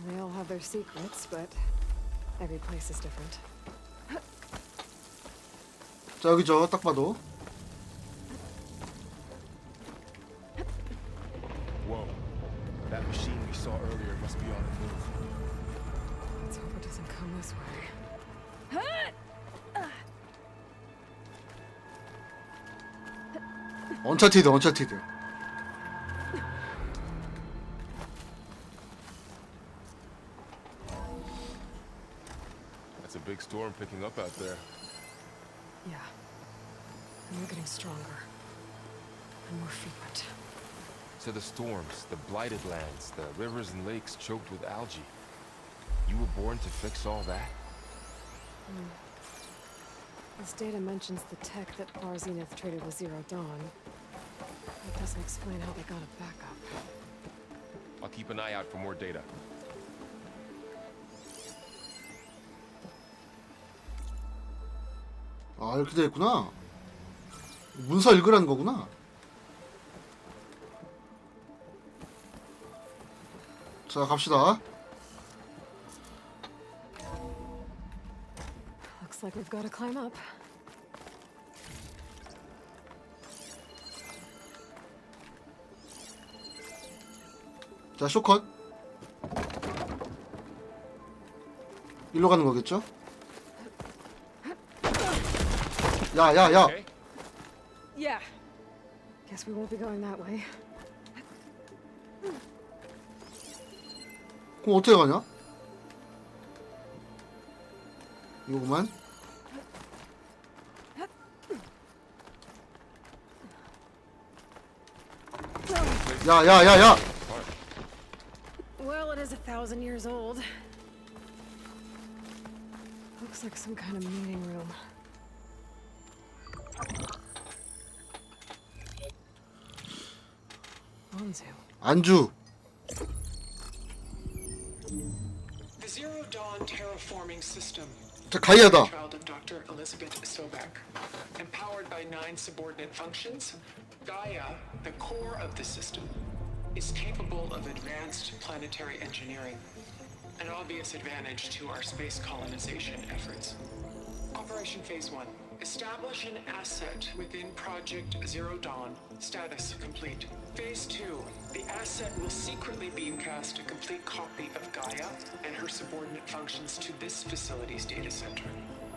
Speaker 3: They all have their secrets, but every place is different.
Speaker 2: 자, 여기죠. 딱 봐도.
Speaker 4: Whoa. That machine we saw earlier must be on the move.
Speaker 3: Let's hope it doesn't come this way.
Speaker 2: 언차티드, 언차티드.
Speaker 4: That's a big storm picking up out there.
Speaker 3: Yeah. And they're getting stronger. And more frequent.
Speaker 4: So the storms, the blighted lands, the rivers and lakes choked with algae. You were born to fix all that?
Speaker 3: This data mentions the tech that Bar Zenith traded with Zero Dawn. It doesn't explain how they got a backup.
Speaker 4: I'll keep an eye out for more data.
Speaker 2: 아, 이렇게 돼 있구나. 문서 읽으라는 거구나. 자, 갑시다.
Speaker 3: Looks like we've got to climb up.
Speaker 2: 자, 쇼컷. 일로 가는 거겠죠? 야, 야, 야.
Speaker 4: Okay?
Speaker 3: Yeah. Guess we won't be going that way.
Speaker 2: 그럼 어떻게 가냐? 이거구만. 야, 야, 야, 야.
Speaker 3: Well, it is 1,000 years old. Looks like some kind of meeting room. Onzu.
Speaker 2: 안주.
Speaker 6: The Zero Dawn terraforming system,
Speaker 2: 자, 가이아다.
Speaker 6: child of Dr. Elizabeth Sobek, empowered by 9 subordinate functions, Gaia, the core of the system, is capable of advanced planetary engineering, an obvious advantage to our space colonization efforts. Operation Phase 1. Establish an asset within Project Zero Dawn. Status complete. Phase 2. The asset will secretly beamcast a complete copy of Gaia and her subordinate functions to this facility's data center.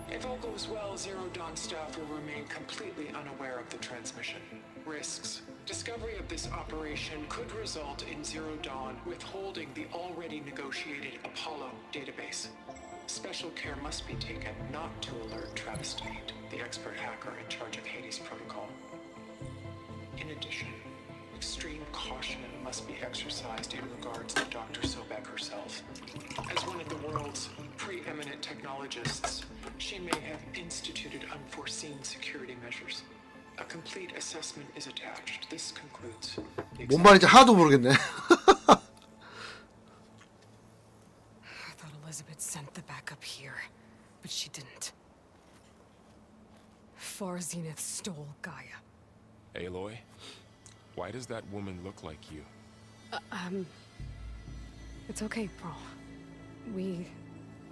Speaker 6: If all goes well, Zero Dawn staff will remain completely unaware of the transmission. Risks. Discovery of this operation could result in Zero Dawn withholding the already negotiated Apollo database. Special care must be taken not to alert Travis Tate, the expert hacker in charge of Hades Protocol. In addition, extreme caution must be exercised in regards to Dr. Sobek herself. As one of the world's preeminent technologists, she may have instituted unforeseen security measures. A complete assessment is attached. This concludes the
Speaker 2: 뭔 말인지 하나도 모르겠네.
Speaker 3: I thought Elizabeth sent the backup here, but she didn't. Far Zenith stole Gaia.
Speaker 4: Aloy, why does that woman look like you?
Speaker 3: It's okay, Pearl. We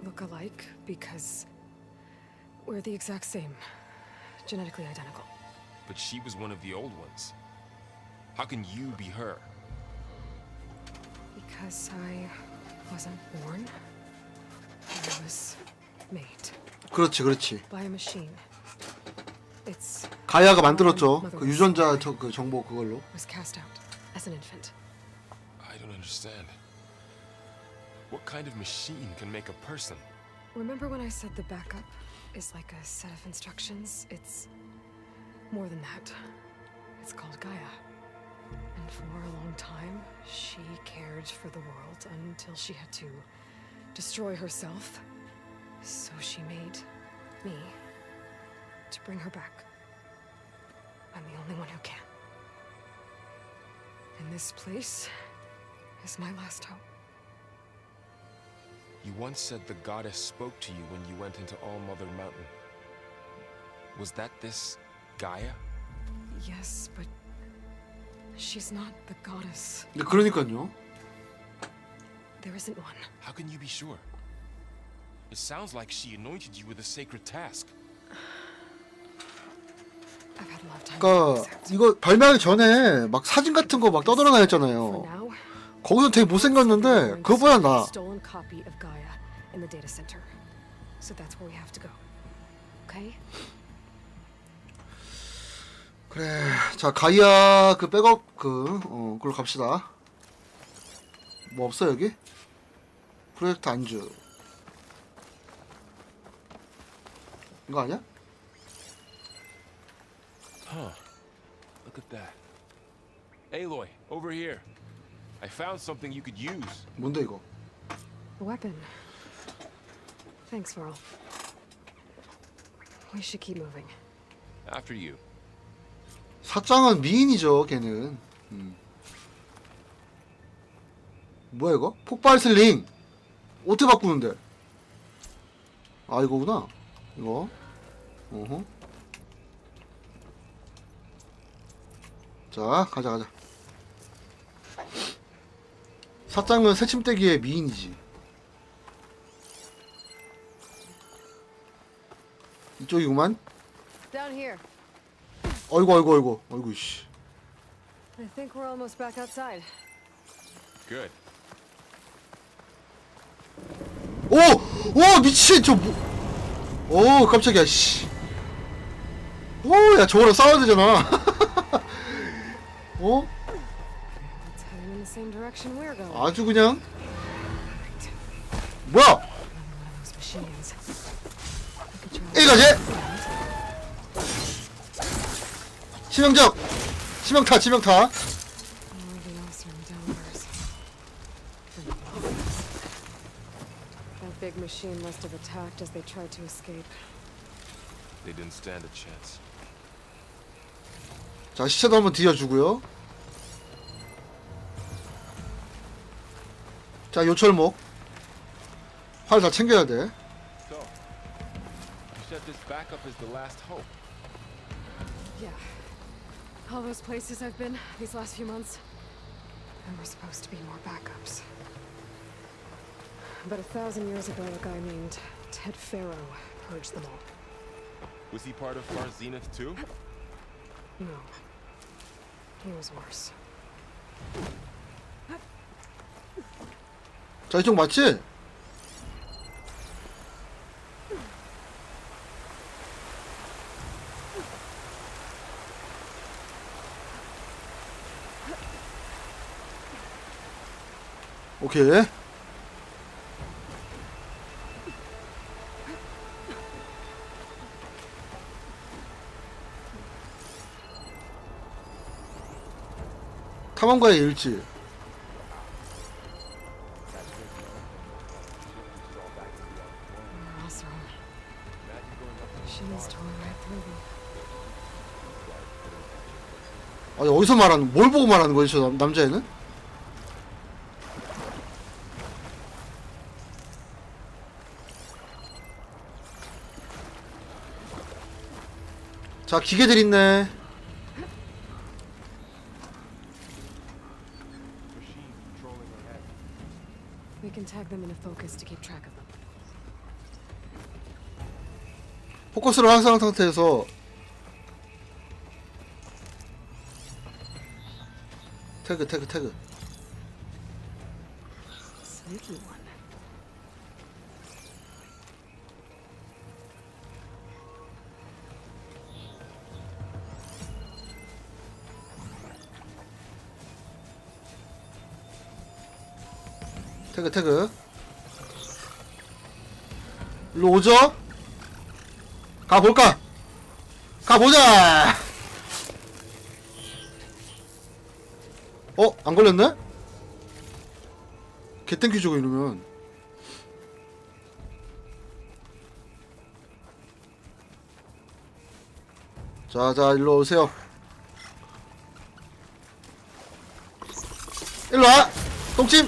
Speaker 3: look alike because we're the exact same. Genetically identical.
Speaker 4: But she was one of the old ones. How can you be her?
Speaker 3: Because I wasn't born. I was made
Speaker 2: 그렇지, 그렇지.
Speaker 3: by a machine. It's
Speaker 2: 가야가 만들었죠. 그 유전자 그 정보 그걸로.
Speaker 3: was cast out as an infant.
Speaker 4: I don't understand. What kind of machine can make a person?
Speaker 3: Remember when I said the backup is like a set of instructions? It's more than that. It's called Gaia. And for a long time, she cared for the world until she had to destroy herself. So she made me to bring her back. I'm the only one who can. And this place is my last hope.
Speaker 4: You once said the goddess spoke to you when you went into All Mother Mountain. Was that this Gaia?
Speaker 3: Yes, but she's not the goddess.
Speaker 2: 그러니까요.
Speaker 3: There isn't one.
Speaker 4: How can you be sure? It sounds like she anointed you with a sacred task.
Speaker 3: I've had a lot of time to
Speaker 2: 그러니까
Speaker 3: accept.
Speaker 2: 이거 발매하기 전에 막 사진 같은 거 막
Speaker 3: For
Speaker 2: 떠돌아다녔잖아요.
Speaker 3: now,
Speaker 2: 거기서 되게 못생겼는데 그거보다 나.
Speaker 3: stolen copy of Gaia in the data center. So that's where we have to go. Okay?
Speaker 2: 그래, 자 가이아 그 백업 그걸로 갑시다. 뭐 없어 여기? 프로젝트 안주. 이거 아니야?
Speaker 4: Huh. Look at that. Aloy, over here. I found something you could use.
Speaker 2: 뭔데 이거?
Speaker 3: A weapon. Thanks, Varl. We should keep moving.
Speaker 4: After you.
Speaker 2: 사장은 미인이죠, 걔는. 뭐야 이거? 폭발 슬링. 어떻게 바꾸는데? 아 이거구나. 이거. 어허. 자, 가자. 사장은 새침대기의 미인이지. 이쪽이구만.
Speaker 3: Down here.
Speaker 2: 어이구 씨.
Speaker 3: I think we're almost back outside.
Speaker 4: Good.
Speaker 2: 오 미친 저 뭐? 오 깜짝이야 씨. 오야 저거랑 싸워야 되잖아. 어?
Speaker 3: It's heading in the same direction we're going.
Speaker 2: 아주 그냥. 뭐야?
Speaker 3: Another one of those machines. I could try.
Speaker 2: 이거지? 치명타.
Speaker 3: Everything else are downwards. That big machine must have attacked as they tried to escape.
Speaker 4: They didn't stand a chance.
Speaker 2: 자 시체도 한번 뒤져주고요. 자 요철목. 활 다 챙겨야 돼.
Speaker 4: So, you said this backup is the last hope.
Speaker 3: Yeah. All those places I've been these last few months. There were supposed to be more backups. But 1,000 years ago, a guy named Ted Pharaoh purged them all.
Speaker 4: Was he part of Far Zenith too?
Speaker 3: No. He was worse.
Speaker 2: 자 이쪽 맞지? 오케이. 탐험가의 일지. 아니 어디서 말하는 뭘 보고 말하는 거지 저 남자애는? 자 기계들 있네.
Speaker 3: We can tag them in a focus to keep track of them.
Speaker 2: 포커스를 확산한 상태에서 태그
Speaker 3: Sneaky one.
Speaker 2: 태그 일로 오죠? 가볼까? 가보자! 안 걸렸네? 개땡큐 저거 이러면. 자 일로 오세요. 일로 와! 똥침!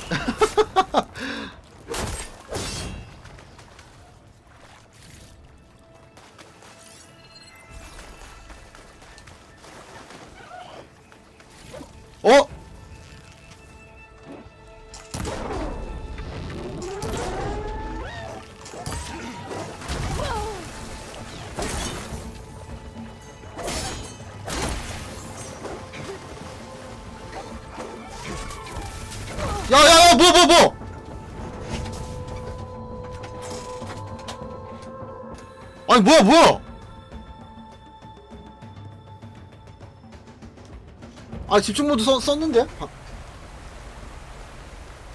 Speaker 2: 어? 야야야 뭐 아니 뭐야 아 집중 모드 썼는데?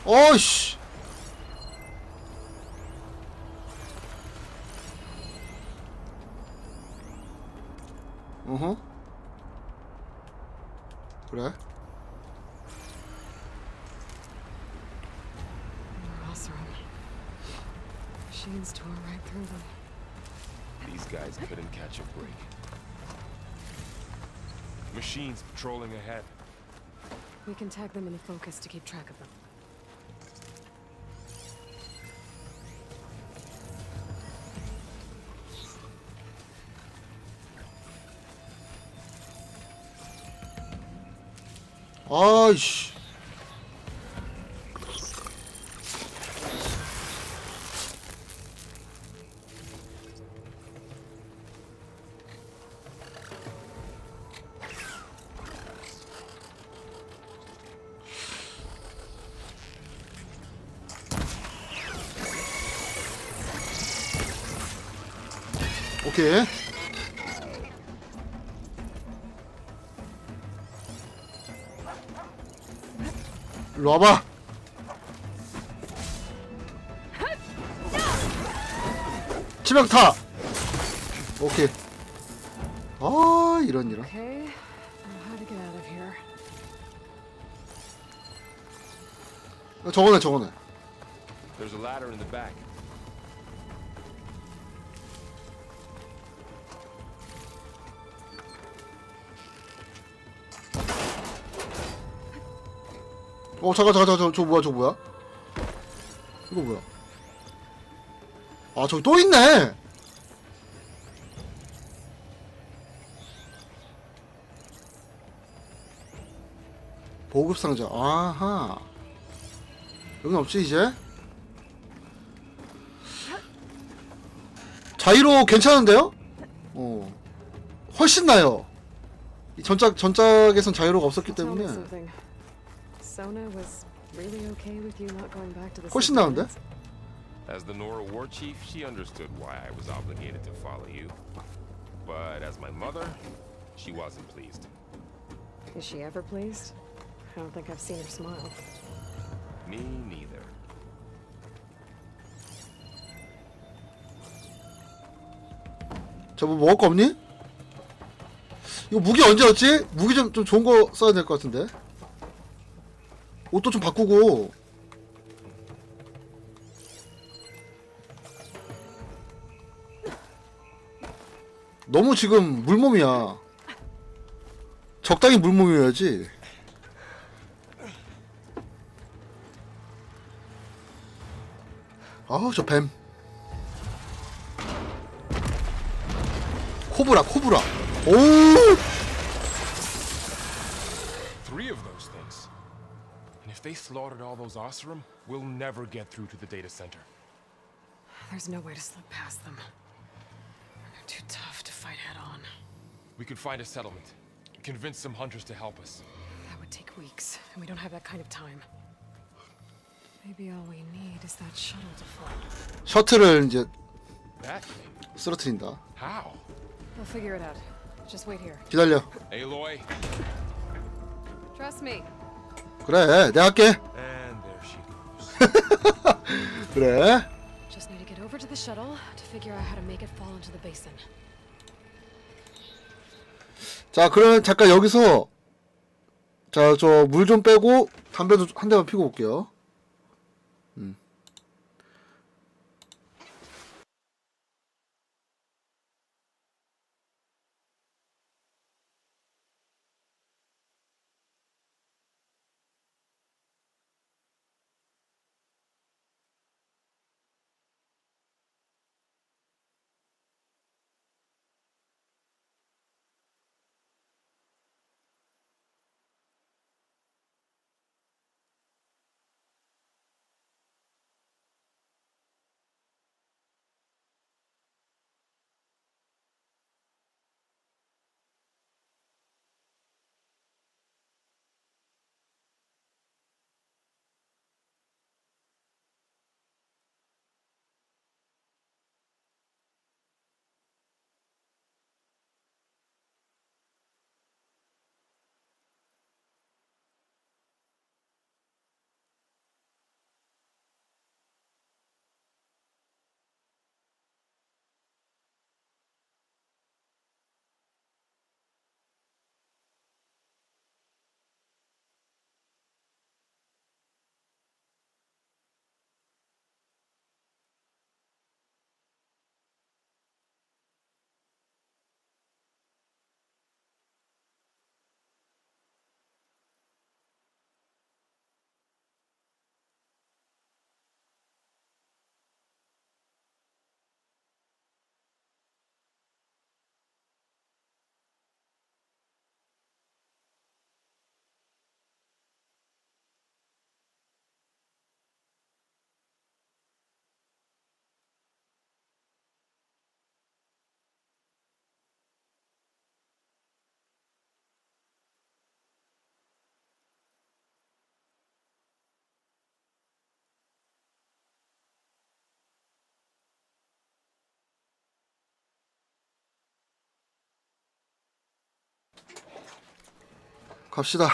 Speaker 2: 어이씨 그래?
Speaker 3: Machines tore right through them.
Speaker 4: These guys couldn't catch a break. Machines patrolling ahead.
Speaker 3: We can tag them in a focus to keep track of them.
Speaker 2: 아이씨 오케이 일로 와봐 치명타 오케이 아 이런
Speaker 3: Okay, now how to get out of here?
Speaker 2: 저거네
Speaker 4: There's a ladder in the back.
Speaker 2: 잠깐 저 뭐야 이거 뭐야 아 저기 또 있네 보급상자 아하 여긴 없지 이제 자이로 괜찮은데요? 훨씬 나요 이 전작에선 자이로가 없었기
Speaker 3: Tell me
Speaker 2: 때문에
Speaker 3: something. Sona was really okay with you not going back to the
Speaker 2: 훨씬 나은데?
Speaker 4: As the Nora war chief, she understood why I was obligated to follow you. But as my mother, she wasn't pleased.
Speaker 3: Is she ever pleased? I don't think I've seen her smile.
Speaker 4: Me neither.
Speaker 2: 저 뭐 먹을 거 없니? 이거 무기 언제 얻지? 무기 좀 좋은 거 써야 될 것 같은데 옷도 좀 바꾸고. 너무 지금 물몸이야. 적당히 물몸이어야지. 아우 저 뱀. 코브라. 오!
Speaker 4: 3 of those things. And if they slaughtered all those Oseram, we'll never get through to the data center.
Speaker 3: There's no way to slip past them. They're too tough to fight head on.
Speaker 4: We could find a settlement. Convince some hunters to help us.
Speaker 3: That would take weeks, and we don't have that kind of time. Maybe all we need is that shuttle to fly.
Speaker 2: 셔틀을 이제
Speaker 4: That thing?
Speaker 2: 쓰러뜨린다.
Speaker 4: How?
Speaker 3: We'll figure it out. Just wait here.
Speaker 2: 기다려.
Speaker 4: Aloy.
Speaker 3: Trust me.
Speaker 2: 그래, 내가 할게.
Speaker 4: And there she goes.
Speaker 2: 그래.
Speaker 3: Just need to get over to the shuttle to figure out how to make it fall into the basin.
Speaker 2: 자, 그러면 잠깐 여기서 자, 저 물 좀 빼고 담배도 한 대만 피고 올게요. 갑시다.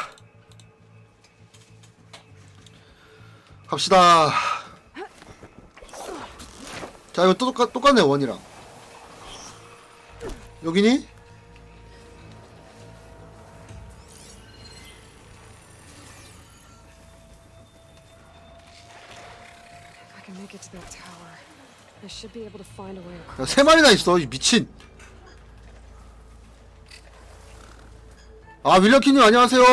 Speaker 2: 자, 이거 또 똑같네, 원이랑. 여기니?
Speaker 3: If I can make it to that tower, I should be able to find a way across.
Speaker 2: 야, 3마리나 있어, 이 미친. 아, 윌리엄키님 안녕하세요.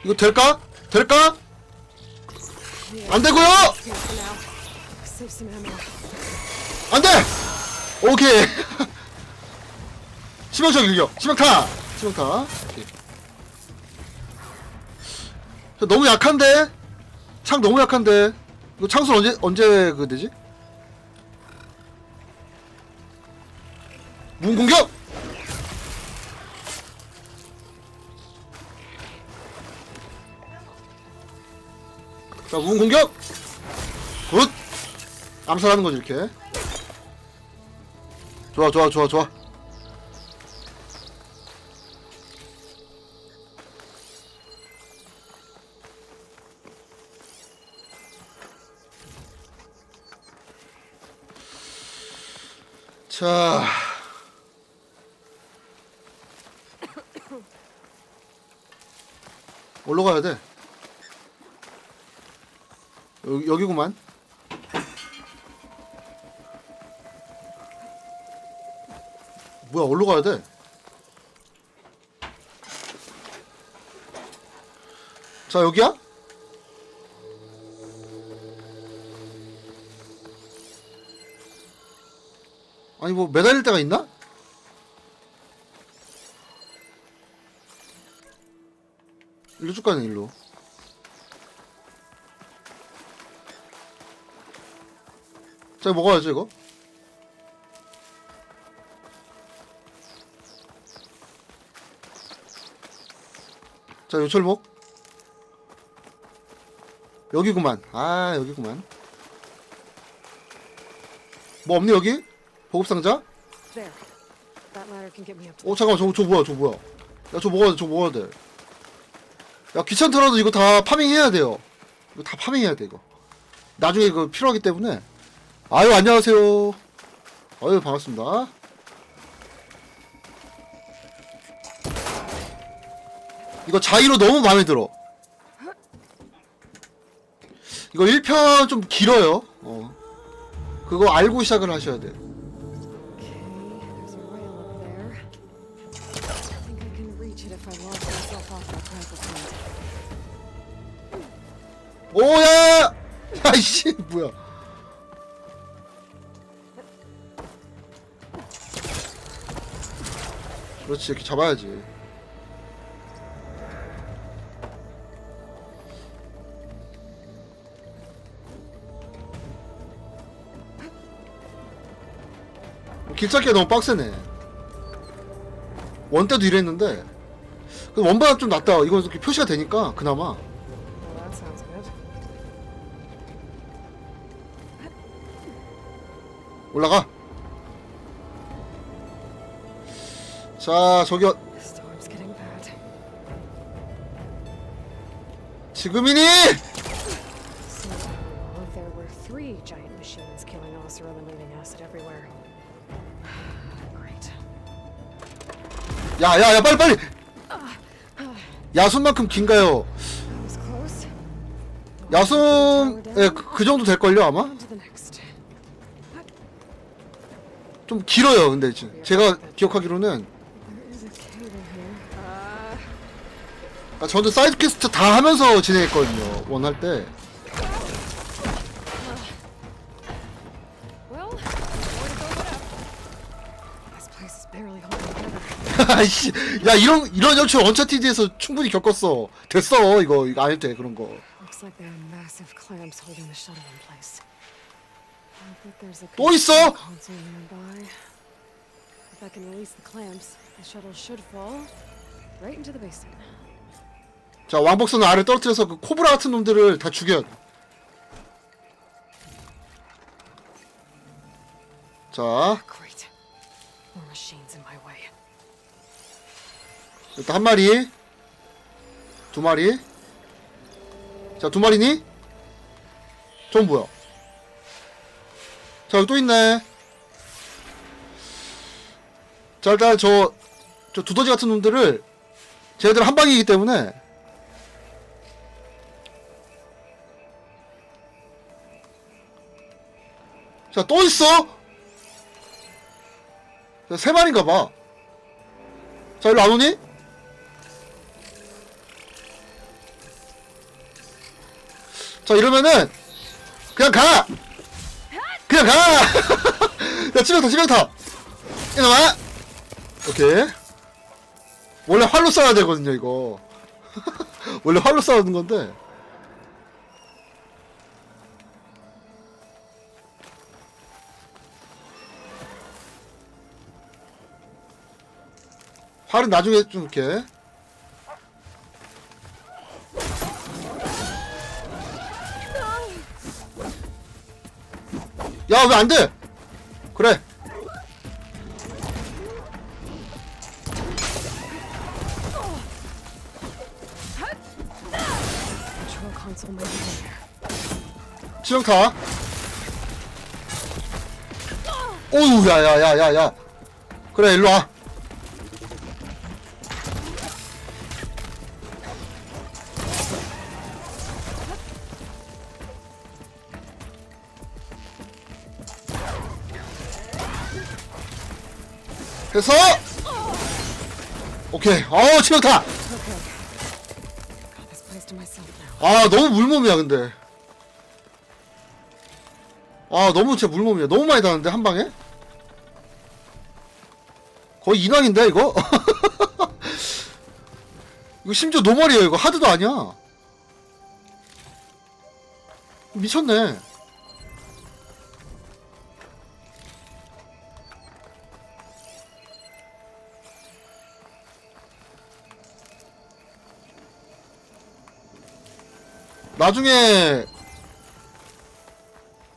Speaker 2: 이거 될까? 안 되고요.
Speaker 3: Here for now. Save some ammo.
Speaker 2: 안 돼. 오케이. 치명적 일격. 치명타. 오케이. 너무 약한데? 창 너무 약한데? 이거 창술 언제 그 되지? 문 공격! 자, 문 공격! 굿! 암살하는 거지, 이렇게. 좋아. 자. 올라가야 돼. 여기구만. 뭐야, 올라가야 돼. 자, 여기야? 아니, 뭐 매달릴 데가 있나? 일로 쭉 가네, 일로. 자, 이거 먹어야지, 이거. 자, 요철목. 여기구만. 아, 여기구만. 뭐 없니, 여기? 보급상자?
Speaker 3: There. That ladder can get me up to.
Speaker 2: 어, 잠깐만, 저거 뭐야, 저거 뭐야. 야, 저거 먹어야 돼, 저거 먹어야 돼. 야, 귀찮더라도 이거 다 파밍해야 돼요. 이거 다 파밍해야 돼, 이거. 나중에 이거 필요하기 때문에. 아유, 안녕하세요. 아유, 반갑습니다. 이거 자이로 너무 마음에 들어. 이거 1편 좀 길어요. 그거 알고 시작을 하셔야 돼.
Speaker 3: Okay, there's a rail up there. I think I can reach it if I launch myself off that grapple point.
Speaker 2: 오야! 아이씨, 뭐야. 그렇지, 이렇게 잡아야지. 길 찾기가 너무 빡세네. 원 때도 이랬는데 원보다 좀 낫다. 이거 이렇게 표시가 되니까 그나마.
Speaker 3: Well, that sounds good.
Speaker 2: 올라가. 자, 저기
Speaker 3: Storm's getting bad.
Speaker 2: 지금이니?
Speaker 3: So, there were 3 giant machines killing us or eliminating acid everywhere. Great.
Speaker 2: 야, 빨리. 야숨만큼 긴가요?
Speaker 3: That was close.
Speaker 2: 야숨, 예, 그 정도 될걸요 아마?
Speaker 3: On to the next.
Speaker 2: 좀 길어요. 근데 제가 기억하기로는
Speaker 3: There is a cable here.
Speaker 2: 저도 사이드 퀘스트 다 하면서 진행했거든요. 원할 때.
Speaker 3: Well, more to go but up. This place is barely holding together.
Speaker 2: 아이씨, 야, 이런 연출 언차티드에서 충분히 겪었어. 됐어. 이거 안 해도 돼, 그런 거.
Speaker 3: Looks like there are massive clamps holding the shuttle in place. I bet there's a
Speaker 2: 또 있어?
Speaker 3: console nearby. If I can release the clamps, the shuttle should fall right into the basin.
Speaker 2: 자, 왕복선을 아래 떨어뜨려서 그 코브라 같은 놈들을 다 죽여. 자,
Speaker 3: Great. More machines in my way.
Speaker 2: 일단 한 마리, 2마리. 자, 2마리니? 저건 뭐야? 자, 여기 또 있네. 자, 일단 저 두더지 같은 놈들을 쟤네들 한 방이기 때문에 자, 또 있어? 자, 3마리인가 봐. 자, 일로 안 오니? 자, 이러면은 그냥 가! 그냥 가! 야, 치명타! 이놈아! 오케이. 원래 활로 쏴야 되거든요, 이거. 원래 활로 쏴는 건데. 활은 나중에 좀 이렇게. 야, 왜 안 돼? 그래.
Speaker 3: Control console might be there.
Speaker 2: 치명타. 오우, 야. 그래, 일로 와. 해서 오케이. 치명타.
Speaker 3: Okay. Got this place to myself now.
Speaker 2: 아 너무 물몸이야 근데. 너무 진짜 물몸이야. 너무 많이 다는데 한 방에? 거의 인왕인데 이거? 이거 심지어 노멀이에요. 이거 하드도 아니야. 미쳤네. 나중에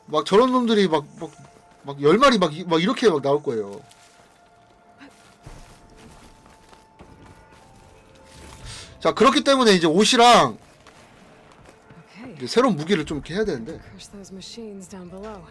Speaker 2: 막 저런 놈들이 막 10마리 막 이렇게 막 나올 거예요. 자, 그렇기 때문에 이제 옷이랑
Speaker 3: Okay.
Speaker 2: 이제 새로운 무기를 좀 이렇게 해야 되는데.
Speaker 3: Crush those machines down below.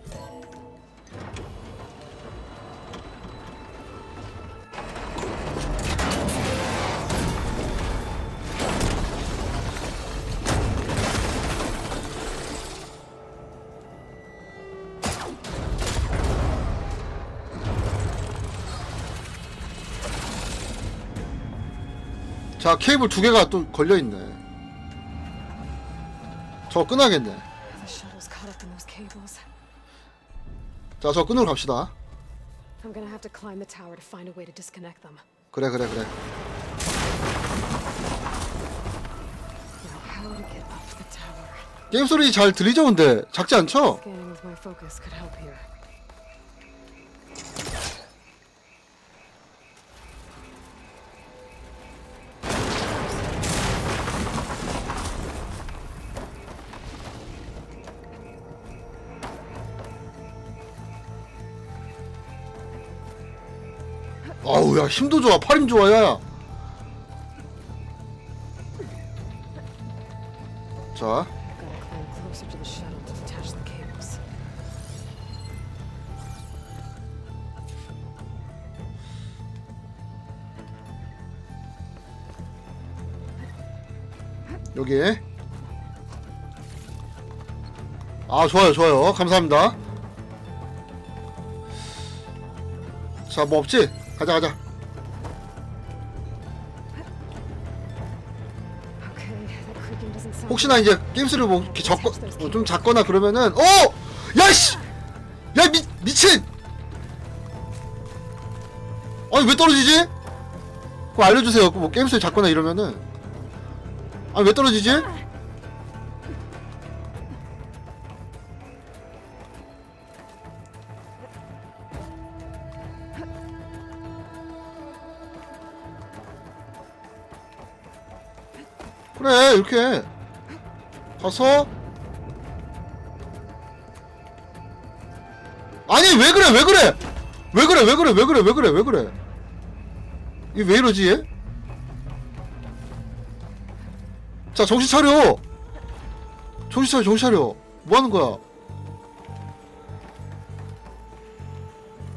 Speaker 2: 자, 케이블 2개가 또 걸려있네. 저 끊어야겠네.
Speaker 3: The shuttle's caught up in those cables.
Speaker 2: 자, 저 끊으러 갑시다.
Speaker 3: I'm gonna have to climb the tower to find a way to disconnect them.
Speaker 2: 그래.
Speaker 3: Now, how to get up the tower?
Speaker 2: 게임 소리 잘 들리죠 근데? 작지 않죠?
Speaker 3: Scanning with my focus could help here.
Speaker 2: 아우, 야, 힘도 좋아. 팔힘 좋아, 야. 자,
Speaker 3: Gotta climb closer to the shuttle to detach the cables.
Speaker 2: 여기. 좋아요. 감사합니다. 자, 뭐 없지? 가자.
Speaker 3: Okay, that creaking doesn't sound.
Speaker 2: 혹시나 이제 게임 소리 뭐 이렇게 좀 작거나 그러면은 야씨! 야, 미친! 아니, 왜 떨어지지? 그거 알려주세요. 뭐 게임 소리 작거나 이러면은. 아니, 왜 떨어지지? 그래, 이렇게 가서. 아니, 왜 그래? 이 왜 이러지 얘? 자, 정신 차려. 뭐 하는 거야?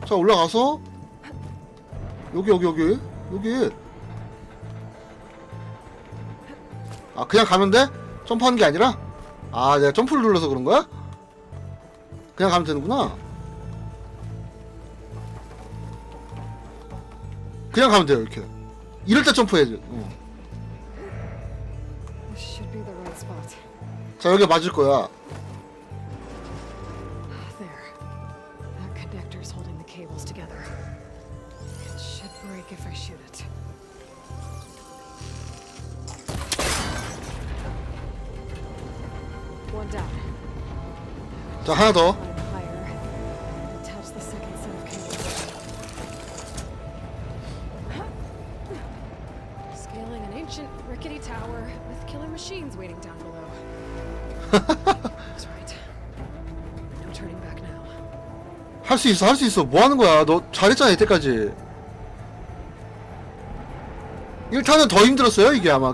Speaker 2: 자, 올라가서 여기. 그냥 가면 돼? 점프하는 게 아니라? 내가 점프를 눌러서 그런 거야? 그냥 가면 되는구나. 그냥 가면 돼요, 이렇게. 이럴 때 점프해야지.
Speaker 3: This should be the right spot.
Speaker 2: 자, 여기 맞을 거야.
Speaker 3: There. That connector's holding the cables together. It should break if I shoot it. One down.
Speaker 2: 자, 하나 더.
Speaker 3: Climb higher. Attach the second set of cables. Scaling an ancient rickety tower with killer machines waiting down below. That's right. No turning back now.
Speaker 2: 할 수 있어. 뭐 하는 거야? 너 잘했잖아, 이때까지. 1탄은 더 힘들었어요, 이게 아마.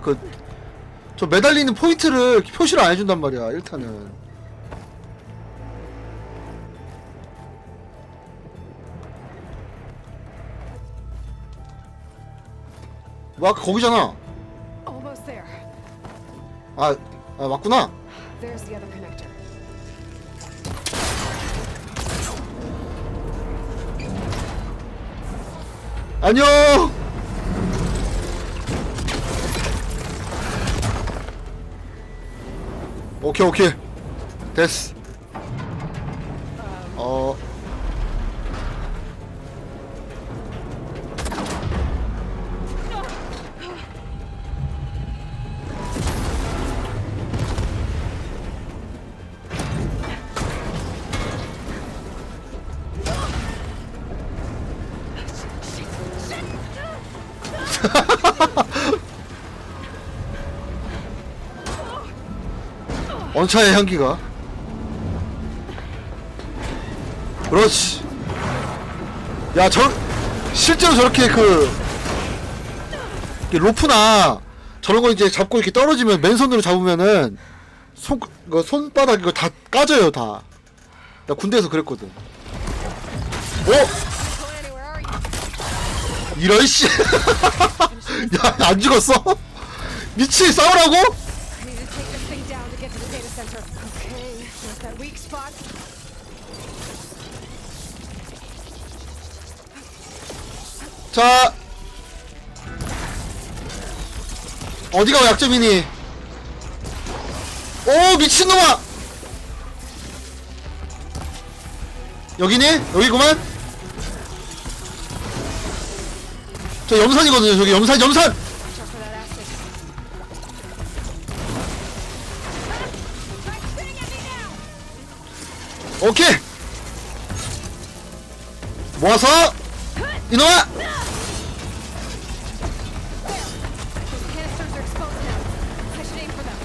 Speaker 2: 저 매달리는 포인트를 표시를 안 해준단 말이야, 1탄은. 뭐 아까 거기잖아.
Speaker 3: Almost there.
Speaker 2: 맞구나.
Speaker 3: There's the other connector.
Speaker 2: 안녕. 오케이 오케이 됐어. 원차의 향기가. 그렇지. 야, 실제로 저렇게 이렇게 로프나 저런 거 이제 잡고 이렇게 떨어지면 맨손으로 잡으면은 손바닥 이거 다 까져요, 다. 나 군대에서 그랬거든. 이런 씨. 야, 안 죽었어? 미치 싸우라고?
Speaker 3: I need to take this thing down to get to the data center. Okay, there's that weak spot.
Speaker 2: 자, 어디가 약점이니? 오, 미친놈아! 여기니? 여기구만? 저 염산이거든요. 저기 염산!
Speaker 3: Watch out for that acid. Try spitting at me now.
Speaker 2: 오케이! 모아서! 이놈아!
Speaker 3: Those canisters are exposed now. I should aim for them.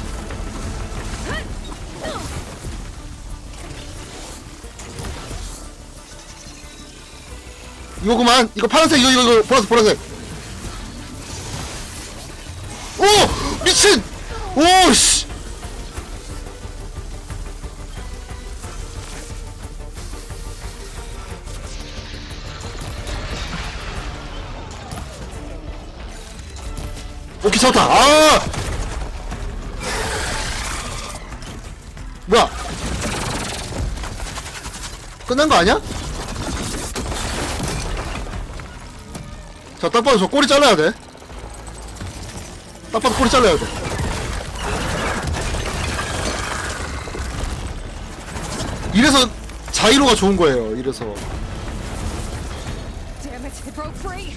Speaker 2: 이거구만. 이거 파란색, 이거 보라색. 오! 미친! 오, 씨! 오케이, 잡았다. 아! 뭐야? 끝난 거 아니야? 자, 딱 봐도 저 꼬리 잘라야 돼. 딱 봐도 꼬리 잘라야 돼. 이래서 자이로가 좋은 거예요. 이래서.
Speaker 3: Damn it, it broke free.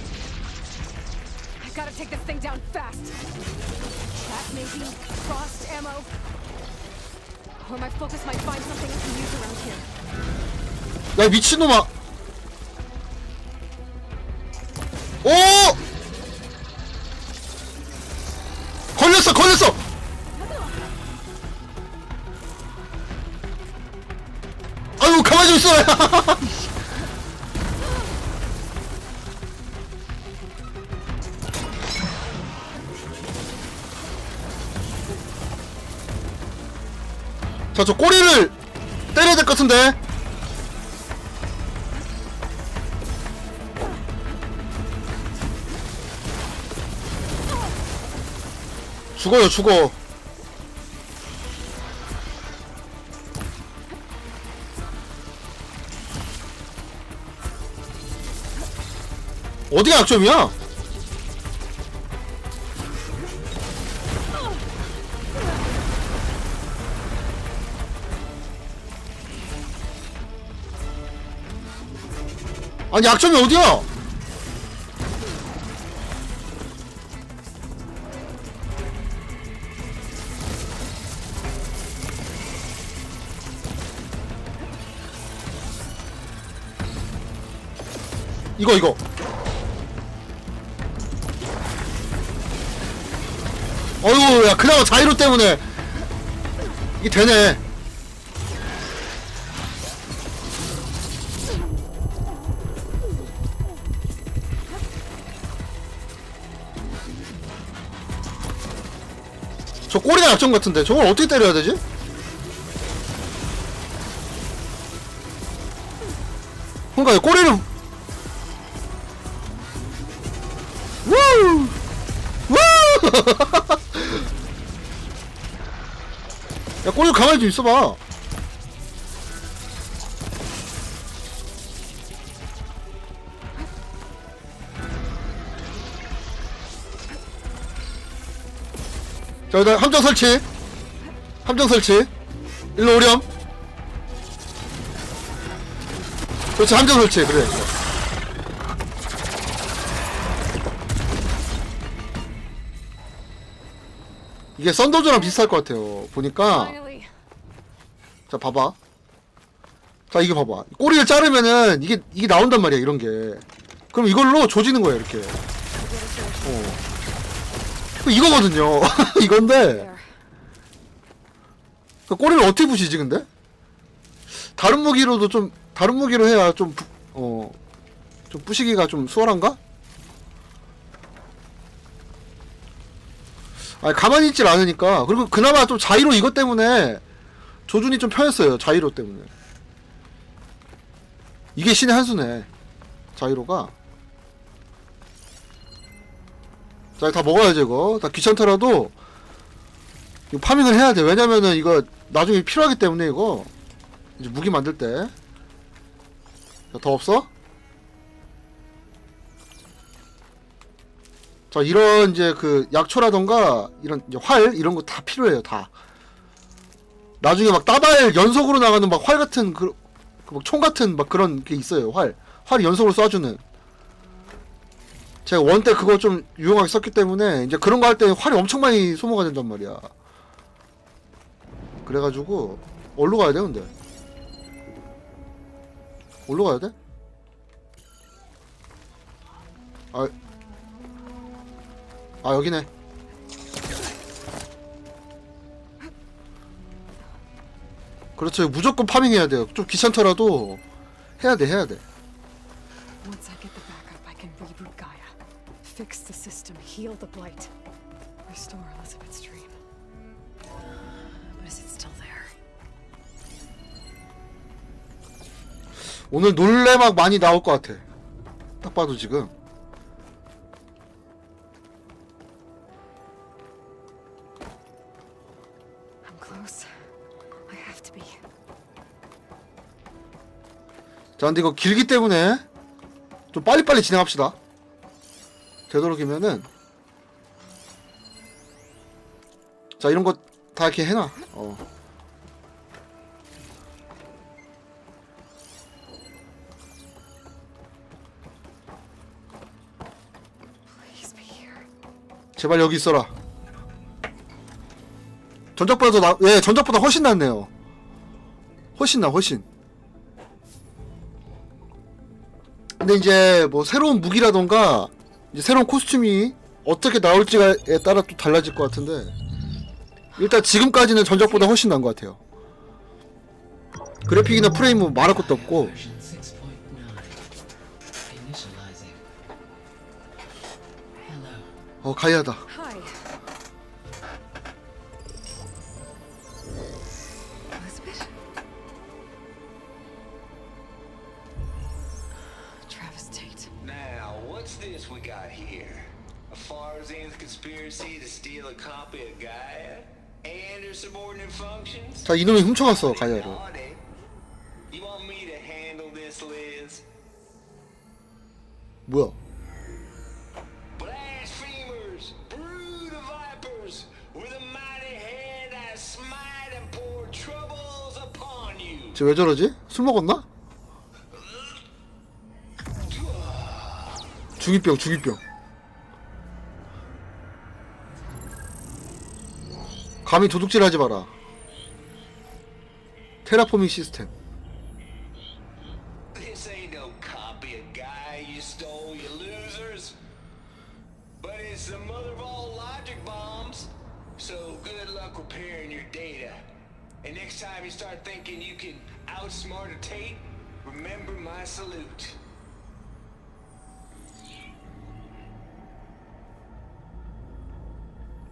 Speaker 3: I gotta take this thing down fast. That maybe frost ammo. Or my focus might find something I can use around here.
Speaker 2: 야, 미친놈아. 오! 걸렸어! 아유, 가만히 좀 있어! 자, 저 꼬리를 때려야 될 것 같은데. 죽어. 어디가 약점이야? 아니, 약점이 어디야? 이거. 어휴, 야, 그나마 자이로 때문에 이게 되네. 저 꼬리가 약점 같은데 저걸 어떻게 때려야 되지? 그러니까 꼬리를 우! 야, 꼬리 가만히 좀 있어봐. 자, 일단 함정 설치. 함정 설치. 일로 오렴. 그렇지, 함정 설치. 그래. 이게 썬더즈랑 비슷할 것 같아요. 보니까.
Speaker 3: Finally.
Speaker 2: 자, 봐봐. 자, 이게 봐봐. 꼬리를 자르면은 이게 나온단 말이야, 이런 게. 그럼 이걸로 조지는 거야, 이렇게. 이거거든요. 이건데.
Speaker 3: There.
Speaker 2: 그 꼬리를 어떻게 부시지, 근데? 다른 무기로도 좀, 다른 무기로 해야 좀, 좀 부시기가 좀 수월한가? 아니, 가만히 있질 않으니까. 그리고 그나마 좀 자이로 이것 때문에 조준이 좀 편했어요, 자이로 때문에. 이게 신의 한 수네, 자이로가. 자, 다 먹어야지, 이거. 다 귀찮더라도 이거 파밍을 해야 돼. 왜냐면은 이거 나중에 필요하기 때문에, 이거 이제 무기 만들 때. 자, 더 없어? 자, 이런 이제 그 약초라던가 이런 이제 활 이런 거 다 필요해요, 다. 나중에 막 따발 연속으로 나가는 막 활 같은 그 막 총 같은 막 그런 게 있어요. 활이 연속으로 쏴주는. 제가 원 때 그거 좀 유용하게 썼기 때문에 이제 그런 거 할 때 활이 엄청 많이 소모가 된단 말이야. 그래가지고 어디로 가야 돼, 근데? 어디로 가야 돼? 아, 여기네. 그렇죠. 무조건 파밍해야 돼요. 좀 귀찮더라도 해야 돼.
Speaker 3: Once I get the backup, I can reboot Gaia, fix the system, heal the blight, restore Elizabeth's dream. But is it still there?
Speaker 2: 오늘 놀래막 많이 나올 것 같아. 딱 봐도 지금.
Speaker 3: I'm close. I have to be.
Speaker 2: 자, 근데 이거 길기 때문에 좀 빨리빨리 진행합시다. 되도록이면은. 자, 이런 거 다 이렇게 해놔.
Speaker 3: Please be here.
Speaker 2: 제발 여기 있어라. 전작보다 전작보다 훨씬 낫네요. 훨씬. 근데 이제 뭐 새로운 무기라던가 이제 새로운 코스튬이 어떻게 나올지에 따라 또 달라질 것 같은데, 일단 지금까지는 전작보다 훨씬 나은 것 같아요. 그래픽이나 프레임은 말할 것도 없고.
Speaker 7: Version 6.9. Initializing. Hello.
Speaker 2: 가야하다.
Speaker 3: Hi. Elizabeth? Travis Tate.
Speaker 8: Now, what's this we got here? A Farzan's conspiracy to steal a copy of Gaia? And her subordinate functions?
Speaker 2: 자, 이놈이 훔쳐갔어, 가야를.
Speaker 8: On it. You want me to handle this, Liz?
Speaker 2: 뭐야?
Speaker 8: Blasphemers! Brood of vipers! With a mighty hand I smite and pour troubles upon you!
Speaker 2: 쟤 왜 저러지? 술 먹었나? 중이병. 감히 도둑질하지 마라. 테라포밍 시스템.
Speaker 8: This ain't no copy of Gaia you stole, you losers. But it's the mother of all logic bombs. So good luck repairing your data. And next time you start thinking you can outsmart a Tate, remember my salute.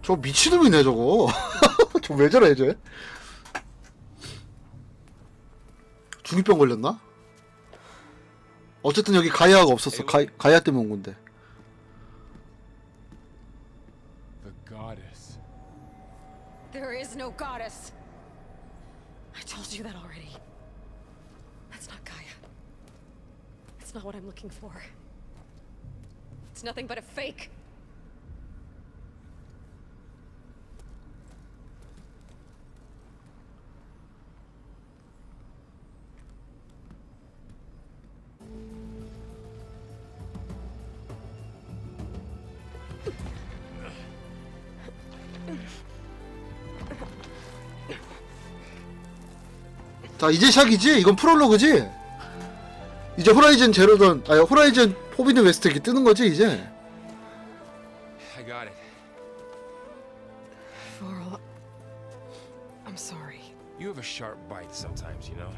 Speaker 2: 저 미친놈이네, 저거. 저 왜 저래, 쟤? 중이병 걸렸나? 어쨌든 여기 가야가 없었어. 가야 때문에 온 건데.
Speaker 4: The goddess.
Speaker 3: There is no goddess. I told you that already. That's not Gaia. It's not what I'm looking for. It's nothing but a fake.
Speaker 2: 자, 이제 시작이지? 이건 프롤로그지? 이제 호라이즌 제로던, 아니, 호라이즌 포비든 웨스트 이렇게 뜨는 거지, 이제?
Speaker 4: I got it.
Speaker 3: Varl, I'm sorry.
Speaker 4: You have a sharp bite sometimes, you know?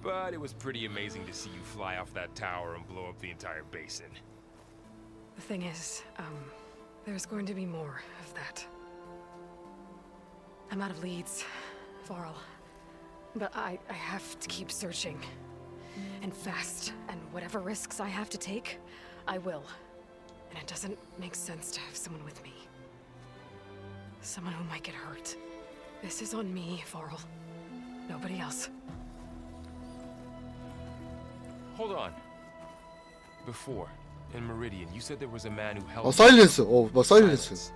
Speaker 4: But it was pretty amazing to see you fly off that tower and blow up the entire basin.
Speaker 3: The thing is, there's going to be more of that. I'm out of leads, Varl. But I have to keep searching. And fast. And whatever risks I have to take, I will. And it doesn't make sense to have someone with me. Someone who might get hurt. This is on me, Varl. Nobody else.
Speaker 4: Hold on. Before, in Meridian, you said there was a man who helped.
Speaker 2: 사일렌스. 사일렌스.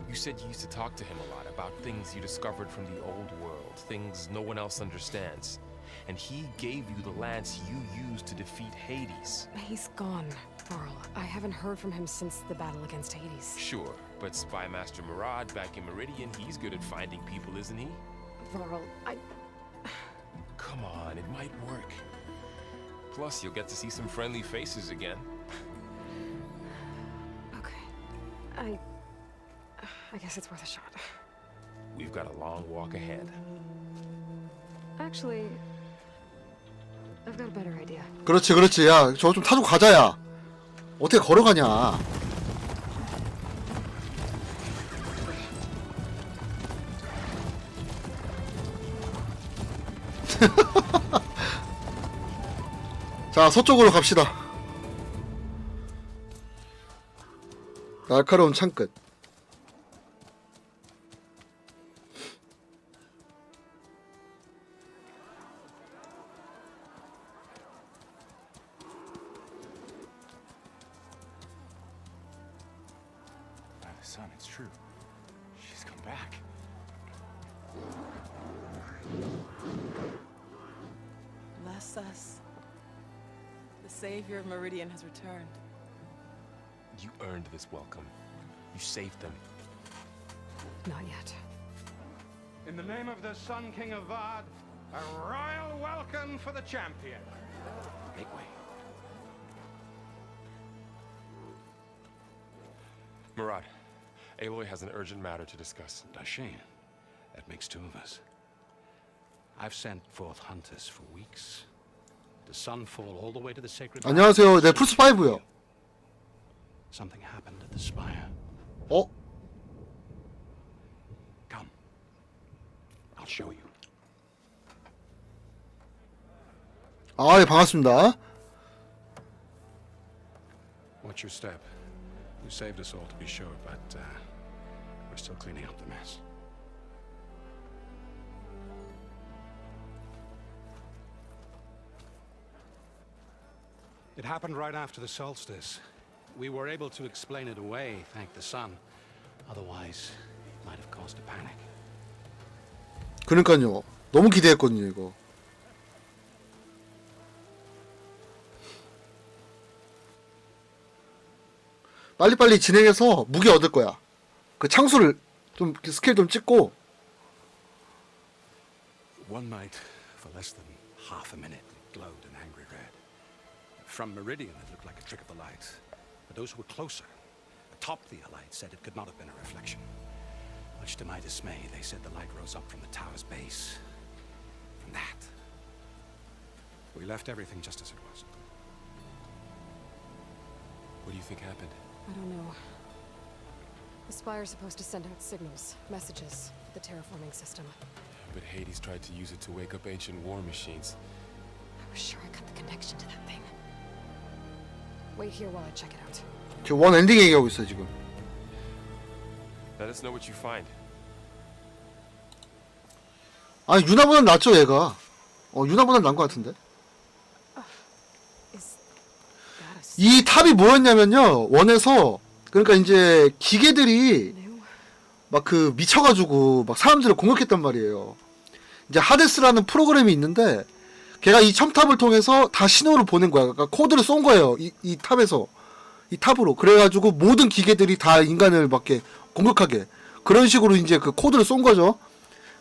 Speaker 4: You said you used to talk to him a lot about things you discovered from the old world, things no one else understands. And he gave you the lance you used to defeat Hades.
Speaker 3: He's gone, Varl. I haven't heard from him since the battle against Hades.
Speaker 4: Sure, but Spy Master Murad back in Meridian, he's good at finding people, isn't he?
Speaker 3: Varl,
Speaker 4: Come on, it might work. Plus, you'll get to see some friendly faces again.
Speaker 3: Okay. I guess it's worth a shot.
Speaker 4: We've got a long walk ahead.
Speaker 3: Actually, I've got a better idea.
Speaker 2: 그렇지, 그렇지. 야, 저거 좀 타고 가자, 야. 어떻게 걸어가냐. 자, 서쪽으로 갑시다. 날카로운 창끝.
Speaker 7: Son, it's true. She's come back.
Speaker 9: Bless us. The savior of Meridian has returned.
Speaker 4: You earned this welcome. You saved them.
Speaker 3: Not yet.
Speaker 10: In the name of the Sun King of Vard, a royal welcome for the champion.
Speaker 4: Make way. Murad, Aloy has an urgent matter to discuss.
Speaker 7: Dashane, that makes two of us. I've sent forth hunters for weeks. The sun fall all the way to the sacred.
Speaker 2: 안녕하세요. 네, 플스 5요.
Speaker 7: Something happened at the spire.
Speaker 2: 어?
Speaker 7: Come. I'll show you.
Speaker 2: 아, 예, 반갑습니다.
Speaker 7: What's your step? You saved us all, to be sure, but we're still cleaning up the mess. It happened right after the solstice. We were able to explain it away, thank the sun. Otherwise, it might have caused a panic.
Speaker 2: 그러니까요. 너무 기대했거든요, 이거. 빨리빨리 진행해서 무기 얻을 거야. 그 창수를 좀 스킬 좀 찍고.
Speaker 7: One night, for less than half a minute, it glowed an angry red. From Meridian, it looked like a trick of the light. But those who were closer, atop the light, said it could not have been a reflection. Much to my dismay, they said the light rose up from the tower's base. From that. We left everything just as it was.
Speaker 4: What do you think happened?
Speaker 3: I don't know. The Spire's supposed to send out signals, messages, the terraforming system.
Speaker 4: But Hades tried to use it to wake up ancient war machines.
Speaker 3: I was sure I cut the connection to that thing. Wait here while I check it out.
Speaker 2: 저 원 엔딩 얘기하고 있어 지금.
Speaker 4: Let us know what you find.
Speaker 2: 아니 유나보단 낫죠 얘가. 유나보단 나은 것 같은데.
Speaker 3: Is that a
Speaker 2: 이 탑이 뭐였냐면요. 원에서 그러니까 이제 기계들이
Speaker 3: new?
Speaker 2: 막 그 미쳐가지고 막 사람들을 공격했단 말이에요. 이제 하데스라는 프로그램이 있는데 걔가 이 첨탑을 통해서 다 신호를 보낸 거야. 그러니까 코드를 쏜 거예요. 이 탑에서 이 탑으로 그래가지고 모든 기계들이 다 인간을 막 이렇게 공격하게 그런 식으로 이제 그 코드를 쏜 거죠.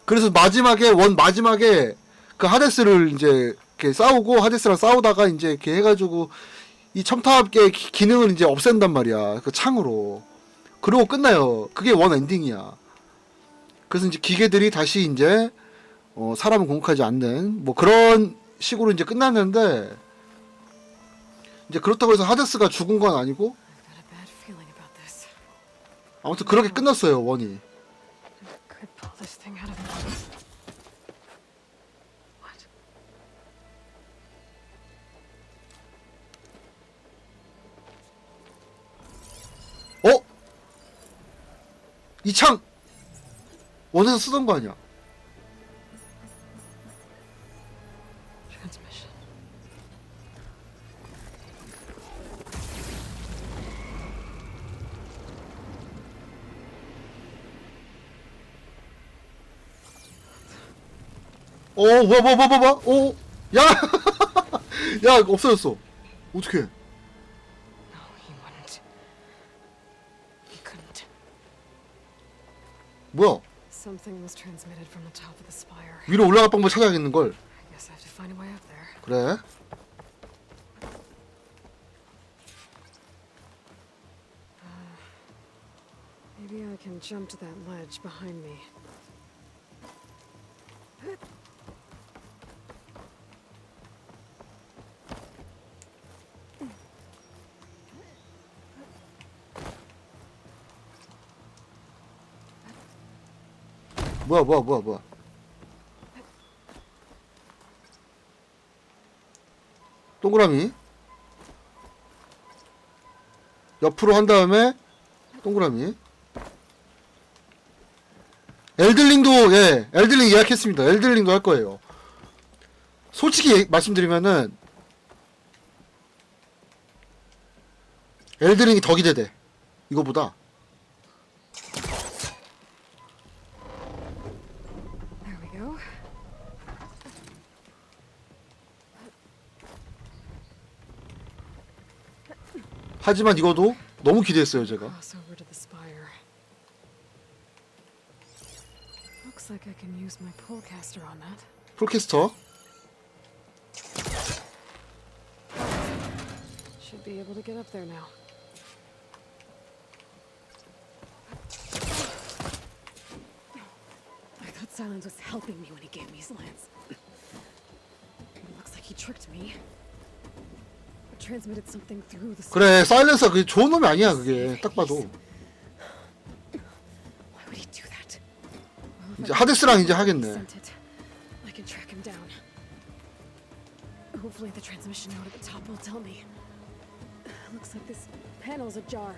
Speaker 2: 그래서 마지막에 그 하데스를 이제 이렇게 싸우고 하데스랑 싸우다가 이제 이렇게 해가지고 이 첨탑의 기능을 이제 없앤단 말이야. 그 창으로. 그러고 끝나요. 그게 원 엔딩이야. 그래서 이제 기계들이 다시 이제 사람을 공격하지 않는 뭐 그런 식으로 이제 끝났는데 이제 그렇다고 해서 하데스가 죽은 건 아니고 아무튼 그렇게 끝났어요. 원이. 이 창 원에서 쓰던 거 아니야? 뭐야? 야, 야, 없어졌어. 어떡해? 뭐야? 위로 올라갈 방법 찾아야겠는 걸. 그래.
Speaker 3: Maybe I can jump to that ledge behind me.
Speaker 2: 뭐야. 동그라미. 옆으로 한 다음에 동그라미. 엘들링도 엘들링 예약했습니다. 엘들링도 할 거예요. 솔직히 말씀드리면은 엘들링이 더 기대돼. 이거보다. 하지만 이거도 너무 기대했어요, 제가. 폴캐스터.
Speaker 3: Should be able to get up there now. I thought Silence was helping me when he gave me his lance. It looks like he tricked me. Transmitted something through the.
Speaker 2: 그래, 사일렌서가 그게 좋은 놈이 아니야, 그게 딱 봐도.
Speaker 3: Why would he do that?
Speaker 2: 이제 하데스랑 이제 하겠네.
Speaker 3: I can track him down. Hopefully the transmission node at the top will tell me. Looks like this panel's ajar.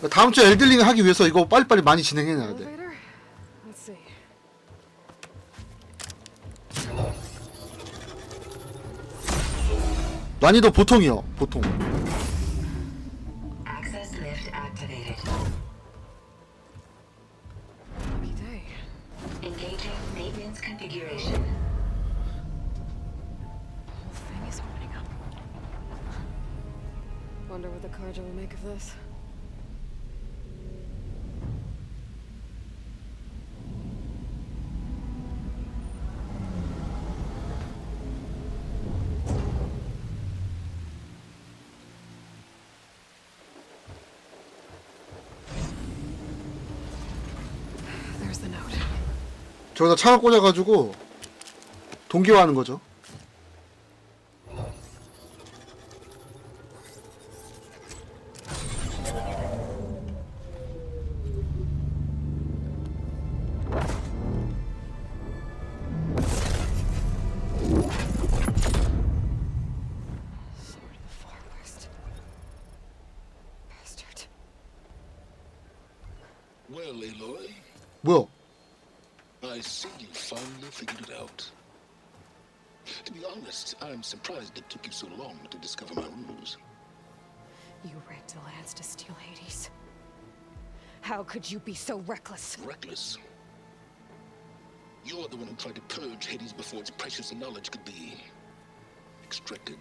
Speaker 2: 다음 주 엘들링 하기 위해서 이거 빨리빨리 많이 진행해놔야 돼.
Speaker 3: Let's see.
Speaker 2: 난이도 보통이요. 보통.
Speaker 11: Access lift activated.
Speaker 3: Lucky day.
Speaker 11: Engaging maintenance configuration.
Speaker 3: The whole thing is opening up. Wonder what the Carja will make of this.
Speaker 2: 저기다 창을 꽂아가지고 동기화하는 거죠.
Speaker 1: Well, Aloy,
Speaker 2: 뭐야?
Speaker 1: I see you finally figured it out. To be honest, I'm surprised it took you so long to discover my rules.
Speaker 3: You rigged the lance to steal Hades. How could you be so reckless?
Speaker 1: Reckless. You're the one who tried to purge Hades before its precious knowledge could be extracted.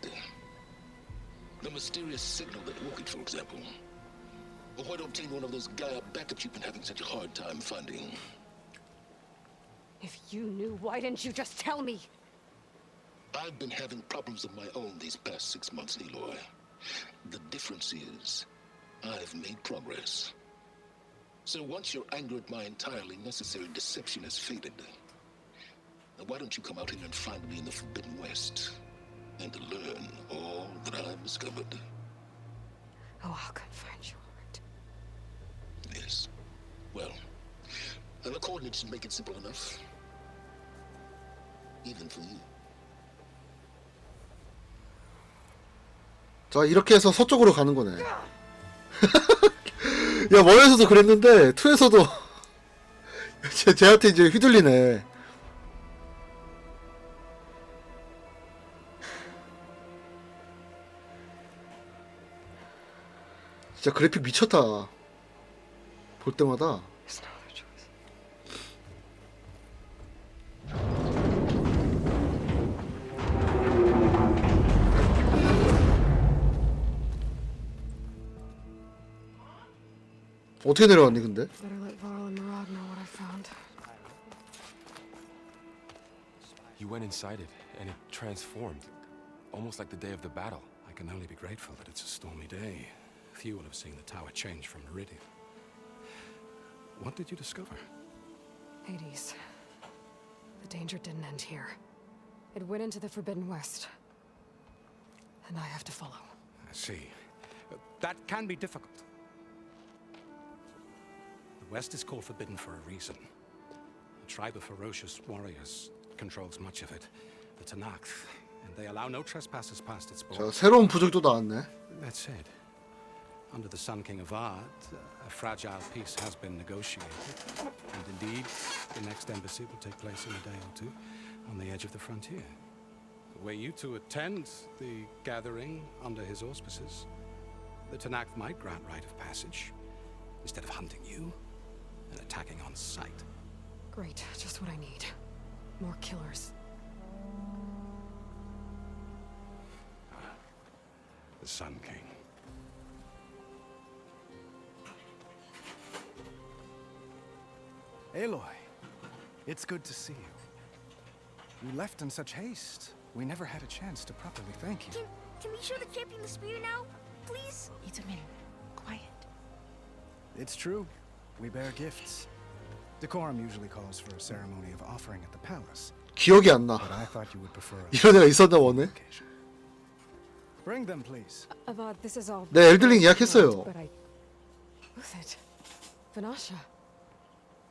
Speaker 1: The mysterious signal that woke it, for example. Or why don't obtain one of those Gaia backups you've been having such a hard time finding?
Speaker 3: If you knew, why didn't you just tell me?
Speaker 1: I've been having problems of my own these past 6 months, Aloy. The difference is, I've made progress. So once your anger at my entirely necessary deception has faded, why don't you come out here and find me in the Forbidden West and learn all that I've discovered?
Speaker 3: Oh, I'll come find you, all right.
Speaker 1: Yes. Well, the coordinates should make it simple enough. Even for you.
Speaker 2: 자, 이렇게 해서 서쪽으로 가는 거네. 야, 원에서도 그랬는데 2에서도 쟤한테 이제 휘둘리네. 진짜 그래픽 미쳤다. 볼 때마다. 어떻게 내려왔니 근데?
Speaker 3: Better let Varl and Murad know what I found.
Speaker 4: You went inside it, and it transformed, almost like the day of the battle.
Speaker 7: I can only be grateful that it's a stormy day. Few will have seen the tower change from Meridian. What did you discover?
Speaker 3: Hades. The danger didn't end here. It went into the Forbidden West. And I have to follow.
Speaker 7: I see. That can be difficult. The West is called Forbidden for a reason. A tribe of ferocious warriors controls much of it. The Tanakh. And they allow no trespassers past its
Speaker 2: 자,
Speaker 7: borders.
Speaker 2: 새로운 부족도 나왔네.
Speaker 7: That said, under the Sun King of Ard, a fragile peace has been negotiated. And indeed, the next embassy will take place in a day or two on the edge of the frontier. Were you to attend the gathering under his auspices, the Tanakh might grant right of passage instead of hunting you and attacking on sight.
Speaker 3: Great, just what I need. More killers.
Speaker 7: The Sun King.
Speaker 12: Aloy, it's good to see you. You left in such haste. We never had a chance to properly thank you.
Speaker 13: Can we show the champion the spear now? Please?
Speaker 9: Itamin, quiet.
Speaker 12: It's true. We bear gifts. Decorum usually calls for a ceremony of offering at the palace.
Speaker 2: 기억이 안 나.
Speaker 12: But I thought you would prefer a
Speaker 2: 이런 애가 있었나 보네.
Speaker 12: occasion. Bring them, please.
Speaker 3: Avad, this is all.
Speaker 2: 네, 엘들링 예약했어요.
Speaker 3: But I lose it. Vanasha.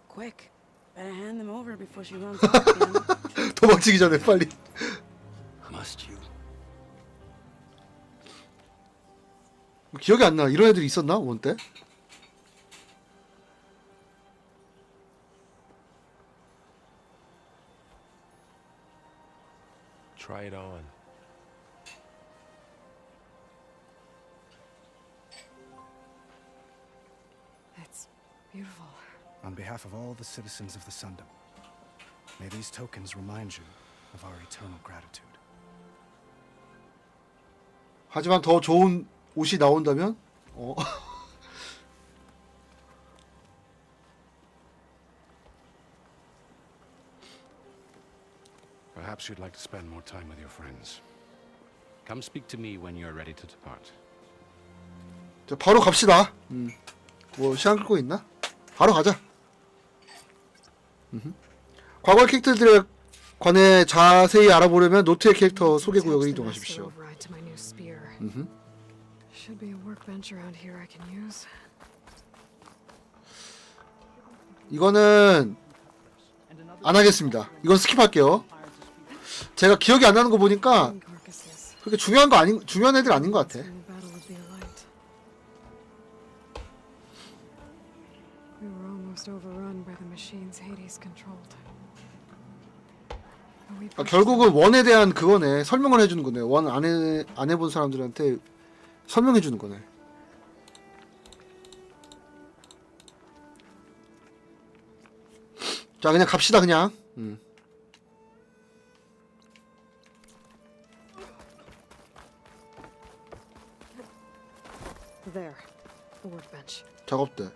Speaker 9: Quick. Better hand them over before she runs off again.
Speaker 2: 도망치기 전에 빨리.
Speaker 7: Must you?
Speaker 2: 기억이 안 나. 이런 애들이 있었나? 원 때?
Speaker 4: Try it on.
Speaker 3: It's beautiful.
Speaker 12: On behalf of all the citizens of the Sundom, may these tokens remind you of our eternal gratitude.
Speaker 2: 하지만 더 좋은 옷이 나온다면?
Speaker 7: Perhaps you'd like to spend more time with your friends. Come speak to me when you're ready to depart.
Speaker 2: 자, 바로 갑시다. 뭐 시간 끌고 있나? 바로 가자. 과거 캐릭터들에 관해 자세히 알아보려면 노트의 캐릭터 소개 구역을 이동하십시오.
Speaker 3: Should be a workbench around here I can use.
Speaker 2: 이거는 안 하겠습니다. 이건 스킵할게요. 제가 기억이 안 나는 거 보니까 그렇게 중요한 거 아닌 중요한 애들 아닌 것 같아.
Speaker 3: We were almost overrun by the machines Hades controlled.
Speaker 2: 결국은 원에 대한 그거네. 설명을 해주는 거네. 원 안 해본 사람들한테 설명해 주는 거네. 자, 그냥 갑시다 그냥.
Speaker 3: There. A workbench.
Speaker 2: 작업대.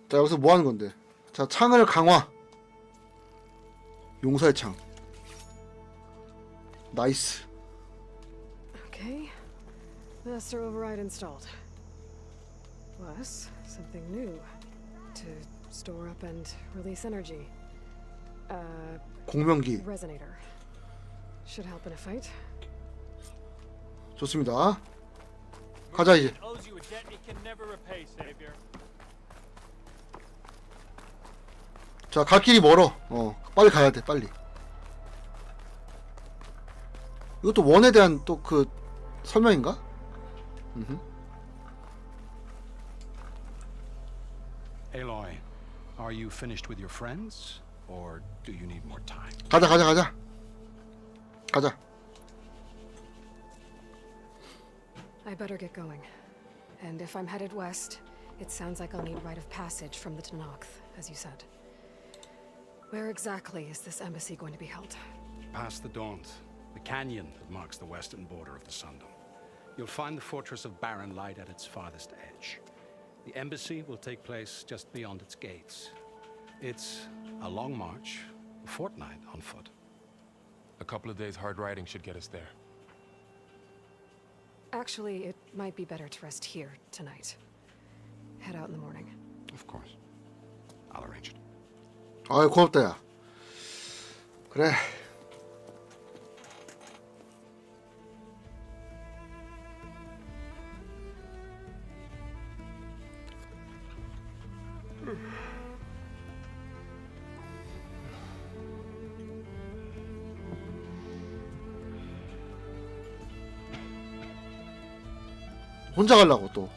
Speaker 2: 자, 여기서 뭐 하는 건데? 자, 창을 강화. 용사의 창. 나이스.
Speaker 3: Okay. Master override installed. Plus, something new. To store up and release energy.
Speaker 2: 공명기.
Speaker 3: Resonator. Should help in a fight.
Speaker 2: 좋습니다. 가자 이제. 자, 갈 길이 멀어. 빨리 가야 돼, 빨리. 이것도 원에 대한 또 그 설명인가?
Speaker 7: Aloy, are you finished with your friends, or do you need more time?
Speaker 2: 가자. 가자.
Speaker 3: I better get going. And if I'm headed west, it sounds like I'll need rite of passage from the Tenakth, as you said. Where exactly is this embassy going to be held?
Speaker 7: Past the Daunt, the canyon that marks the western border of the Sundom. You'll find the fortress of Barren Light at its farthest edge. The embassy will take place just beyond its gates. It's a long march, a fortnight on foot.
Speaker 4: A couple of days hard riding should get us there.
Speaker 3: Actually, it might be better to rest here tonight. Head out in the morning.
Speaker 7: Of course. I'll arrange it.
Speaker 2: 아이, 고맙다, 야. 그래. 혼자 가려고 또.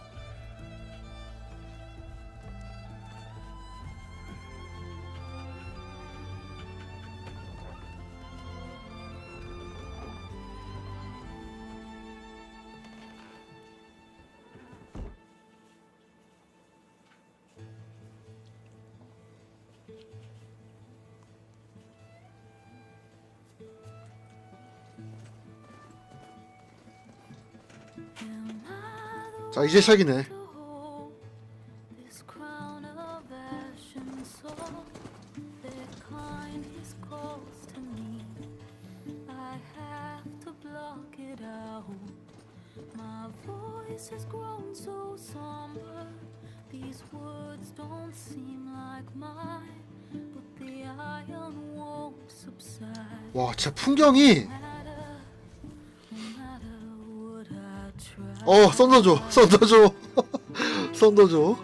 Speaker 2: 자, 이제 시작이네. 와, 진짜 풍경이. 썬더줘.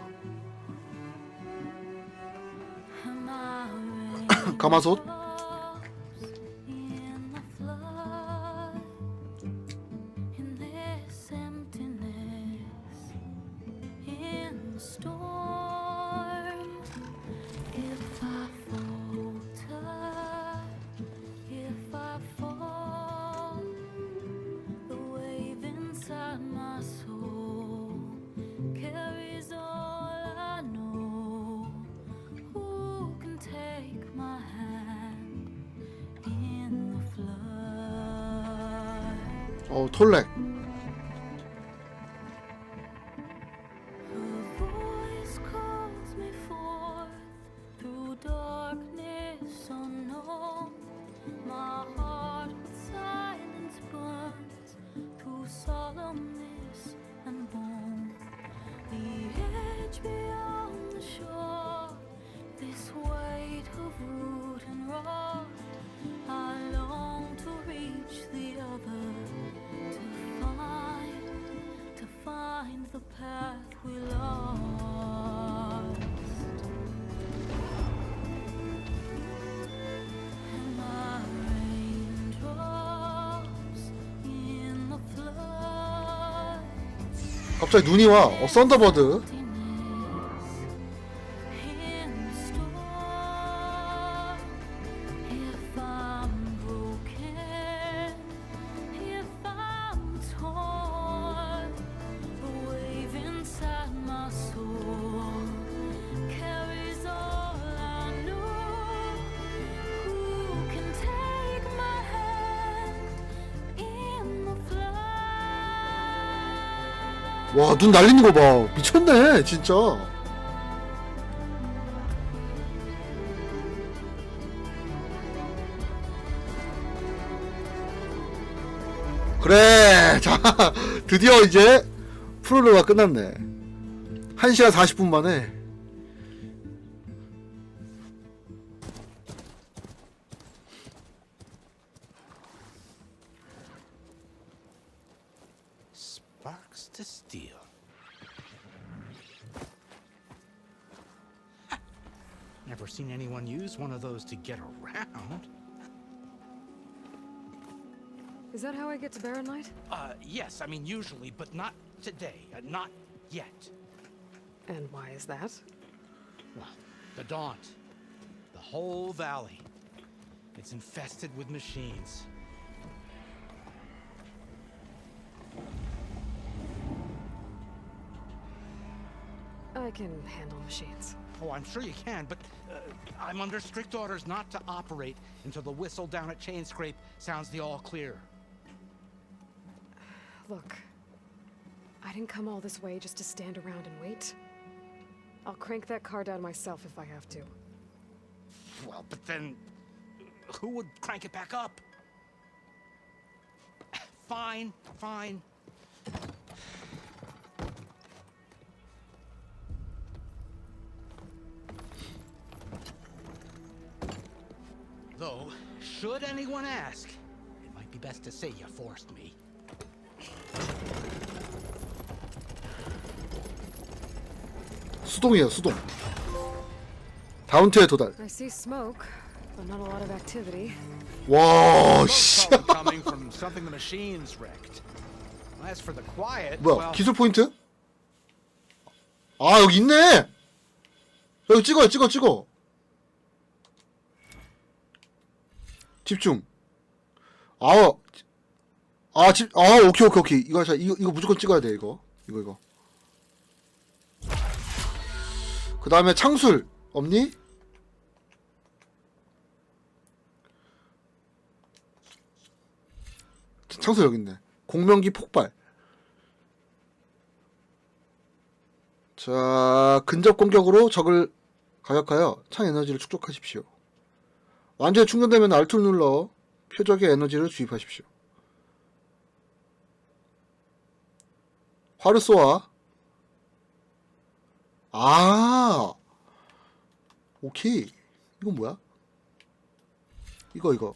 Speaker 2: 가마솥. 톨렉. 갑자기 눈이 와. 썬더버드. 와, 눈 날리는 거 봐. 미쳤네, 진짜. 그래. 자, 드디어 이제 프롤로그가 끝났네. 1시간 40분 만에.
Speaker 7: Sparks to steel. Never seen anyone use one of those to get around.
Speaker 3: Is that how I get to Barren Light?
Speaker 7: Yes, I mean usually, but not today. Not yet.
Speaker 3: And why is that?
Speaker 7: Well, the Daunt. The whole valley. It's infested with machines.
Speaker 3: I can handle machines.
Speaker 7: Oh, I'm sure you can, but I'm under strict orders not to operate until the whistle down at Chain Scrape sounds the all clear.
Speaker 3: Look, I didn't come all this way just to stand around and wait. I'll crank that car down myself if I have to.
Speaker 7: Well, but then who would crank it back up? Fine, fine. Though, should anyone ask, it might be best to say you forced me.
Speaker 2: 수동이야, 수동. 다운트에 도달.
Speaker 3: I see smoke, but not a lot of activity.
Speaker 2: 와, 씨.
Speaker 7: Coming from something the machines wrecked. As for the quiet,
Speaker 2: 뭐야,
Speaker 7: well,
Speaker 2: 기술 포인트? 아, 여기 있네. 여기 찍어요, 찍어. 집중. 오케이. 이거 무조건 찍어야 돼, 이거. 그 다음에 창술 없니? 창술 여기 있네. 공명기 폭발. 자, 근접 공격으로 적을 가격하여 창 에너지를 축적하십시오. 완전히 충전되면 R를 눌러 표적의 에너지를 주입하십시오. 화를 쏘아. 오케이. 이건 뭐야? 이거.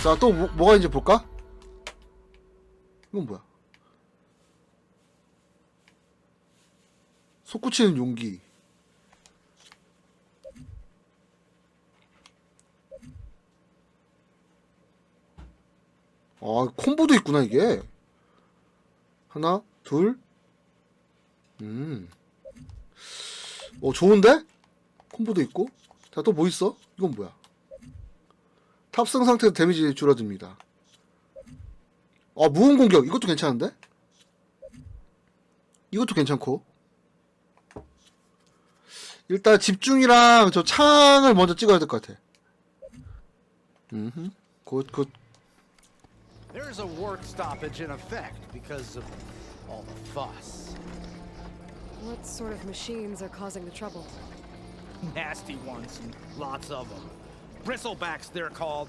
Speaker 2: 자, 또 뭐가 있는지 볼까? 이건 뭐야? 솟구치는 용기. 콤보도 있구나, 이게. 하나, 둘. 좋은데? 콤보도 있고. 자, 또 뭐 있어? 이건 뭐야? 탑승 상태에서 데미지 줄어듭니다. 무음 공격. 이것도 괜찮은데? 이것도 괜찮고. 일단 집중이랑 저 창을 먼저 찍어야 될 것 같아. 굿.
Speaker 7: There's a work stoppage in effect because of all the fuss.
Speaker 3: What sort of machines are causing the trouble?
Speaker 7: Nasty ones and lots of them. Bristlebacks, they're called.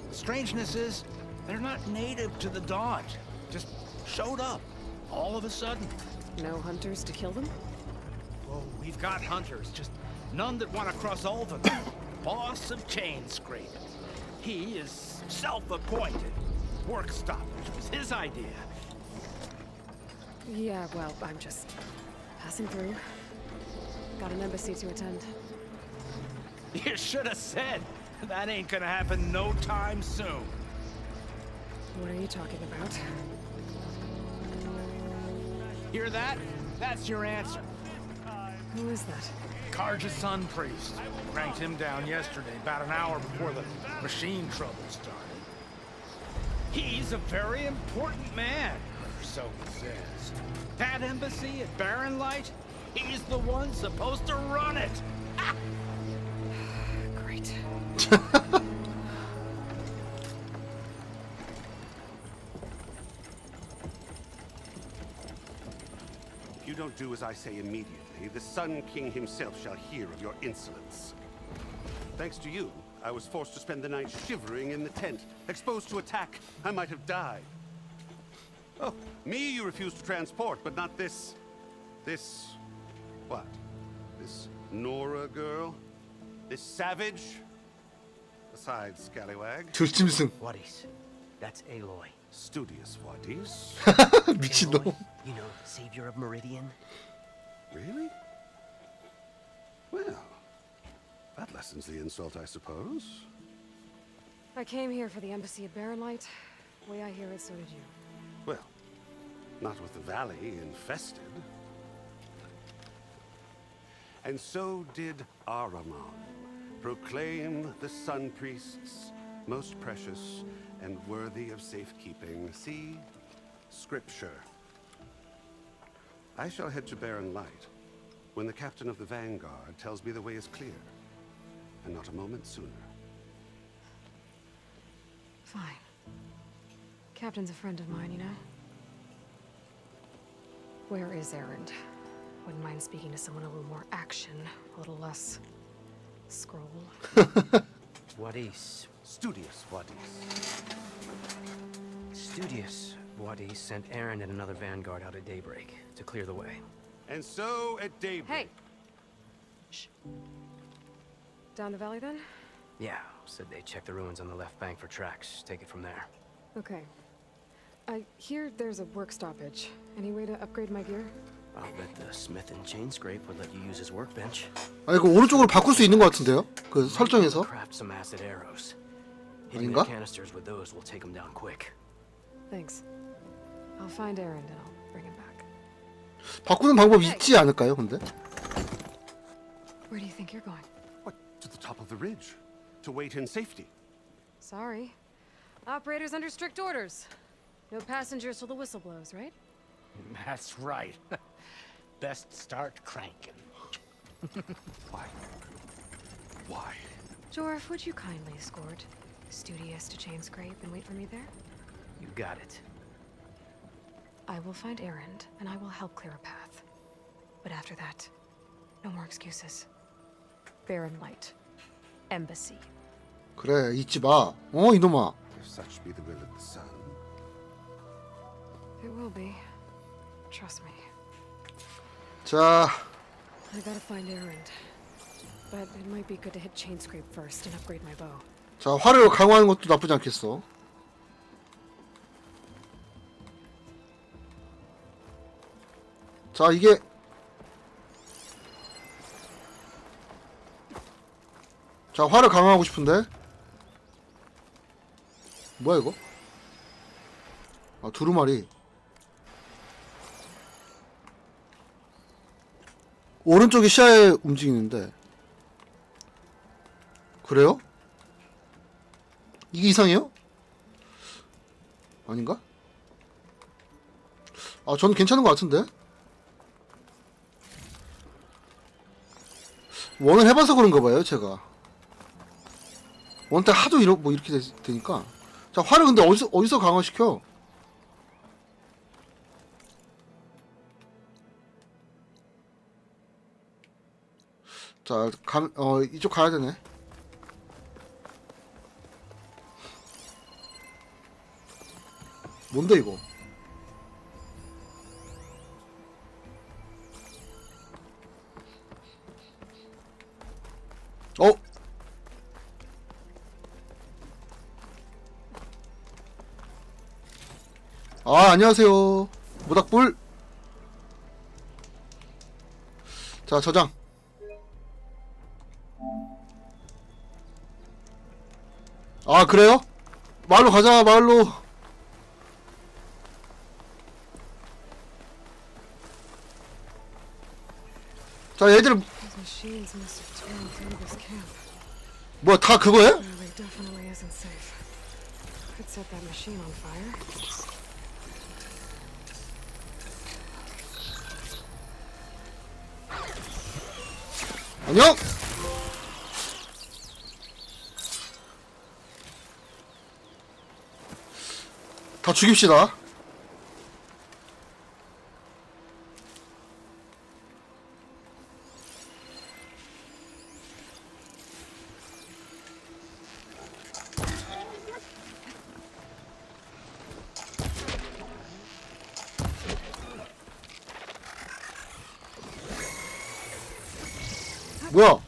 Speaker 7: The strangeness is, they're not native to the Daunt. Just showed up, all of a sudden.
Speaker 3: No hunters to kill them?
Speaker 7: Oh, we've got hunters, just none that want to cross over. Boss of Chain Scrape. He is self-appointed. Work stoppage was his idea.
Speaker 3: Yeah, well, I'm just passing through. Got an embassy to attend.
Speaker 7: You should have said. That ain't gonna happen no time soon.
Speaker 3: What are you talking about?
Speaker 7: Hear that? That's your answer.
Speaker 3: Who is that?
Speaker 7: Karja's son priest. Cranked him down yesterday, about an hour before the machine trouble started. He's a very important man, or so he says. That embassy at Barren Light, he's the one supposed to run it.
Speaker 3: Great.
Speaker 7: do as I say immediately, the Sun King himself shall hear of your insolence. Thanks to you, I was forced to spend the night shivering in the tent, exposed to attack. I might have died. Oh, me you refuse to transport, but not this... what? This Nora girl? This savage? Besides, scallywag.
Speaker 2: 들짐승.
Speaker 14: Wadis. That's Aloy.
Speaker 7: Studious Wadis.
Speaker 2: 미친놈.
Speaker 14: You know, savior of Meridian.
Speaker 7: Really? Well, that lessens the insult, I suppose.
Speaker 3: I came here for the embassy at Barren Light. Way I hear it, so did you.
Speaker 7: Well, not with the valley infested. And so did Ahriman. Proclaim the Sun Priests most precious and worthy of safekeeping. See? Scripture. I shall head to Barren Light when the captain of the Vanguard tells me the way is clear, and not a moment sooner.
Speaker 3: Fine. Captain's a friend of mine, you know? Where is Erend? Wouldn't mind speaking to someone a little more action, a little less scroll.
Speaker 14: Wadis.
Speaker 7: Studious Wadis.
Speaker 14: Studious Wadis sent Aaron and another vanguard out at daybreak to clear the way.
Speaker 7: And so at daybreak...
Speaker 3: Hey! Shh. Down the valley, then?
Speaker 14: Yeah, said they checked the ruins on the left bank for tracks. Take it from there.
Speaker 3: Okay. I hear there's a work stoppage. Any way to upgrade my gear?
Speaker 14: I'll bet the smith and chain scrape would let you use his workbench.
Speaker 2: 아 이거 오른쪽으로 바꿀 수 있는 것 같은데요? 그 설정에서.
Speaker 14: Craft some acid arrows. Hitting the
Speaker 2: 아닌가?
Speaker 14: canisters with those will take them down quick.
Speaker 3: Thanks. I'll find Erend and I'll bring him back.
Speaker 2: 바꾸는 방법 있지 않을까요, 근데?
Speaker 3: Where do you think you're going?
Speaker 7: What? To the top of the ridge. To wait in safety.
Speaker 3: Sorry. Operator's under strict orders. No passengers till the whistle blows, right?
Speaker 14: That's right. Best start cranking.
Speaker 7: Why? Why?
Speaker 3: Jorf, would you kindly escort Studious to Chain Scrape and wait for me there?
Speaker 14: You got it.
Speaker 3: I will find Erend, and I will help clear a path. But after that, no more excuses. Barren Light. Embassy.
Speaker 2: 그래, 잊지 마. 이놈아.
Speaker 7: If such be the will of the sun.
Speaker 3: It will be. Trust me.
Speaker 2: 자,
Speaker 3: I gotta find Erend. But it might be good to hit Chain Scrape first and upgrade my bow.
Speaker 2: 자, 화를 강화하는 것도 나쁘지 않겠어. 자, 이게 자, 화를 강화하고 싶은데. 뭐야 이거? 아, 두루마리. 오른쪽이 시야에 움직이는데. 그래요? 이게 이상해요? 아닌가? 아, 저는 괜찮은 것 같은데? 원을 해봐서 그런가 봐요, 제가. 원 때 하도 이렇게 되니까. 자, 화를 근데 어디서 강화시켜? 자, 이쪽 가야 되네. 뭔데 이거? 아, 안녕하세요. 모닥불. 자, 저장. 아, 그래요? 마을로 가자, 마을로. 자, 얘들 뭐야, 다 그거야? 안녕. 다 죽입시다. 뭐야?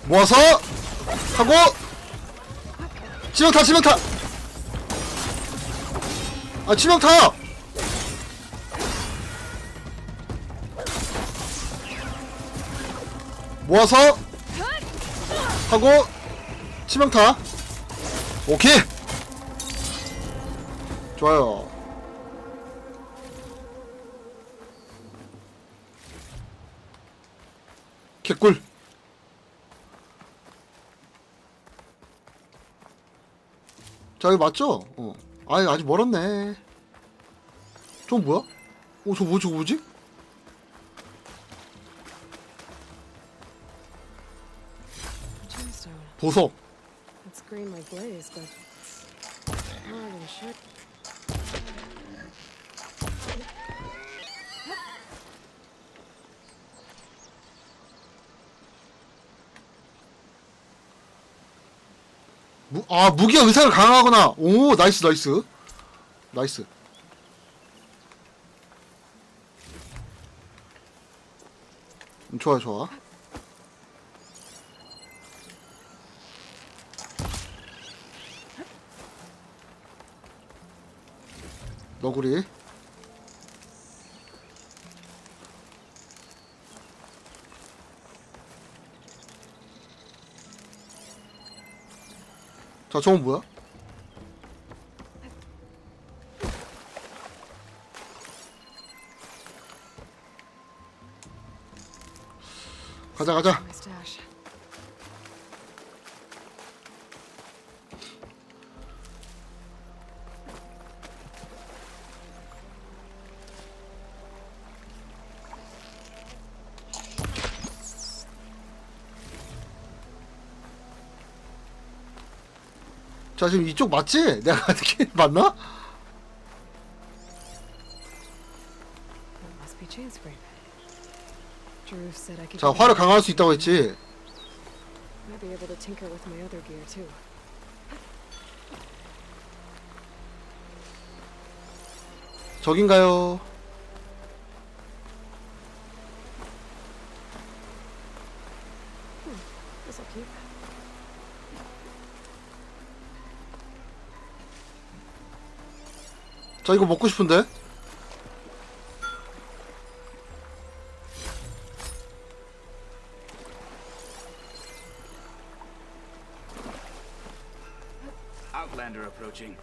Speaker 2: 모아서 하고 치명타 치명타. 아 치명타. 모아서 하고 치명타. 오케이 좋아요. 개꿀. 자 이거 맞죠? 아니 아직 멀었네. 저건 뭐야? 저 뭐지 저거 뭐지? 보석.
Speaker 3: It's green like blaze, but more than shit.
Speaker 2: 무기와 의사를 강화하거나. 오 나이스 나이스 나이스. 좋아 좋아. 너구리. 자 저건 뭐야? 가자 가자.
Speaker 3: My stash.
Speaker 2: 자 지금 이쪽 맞지? 내가 어떻게 맞나?
Speaker 3: It must be chain scrape. Drew said I could.
Speaker 2: 자 활을 강화할 수 있다고 했지.
Speaker 3: Might be able to tinker with my other gear too.
Speaker 2: 저긴가요?
Speaker 3: This'll keep.
Speaker 2: 자 이거 먹고 싶은데?
Speaker 15: Outlander approaching.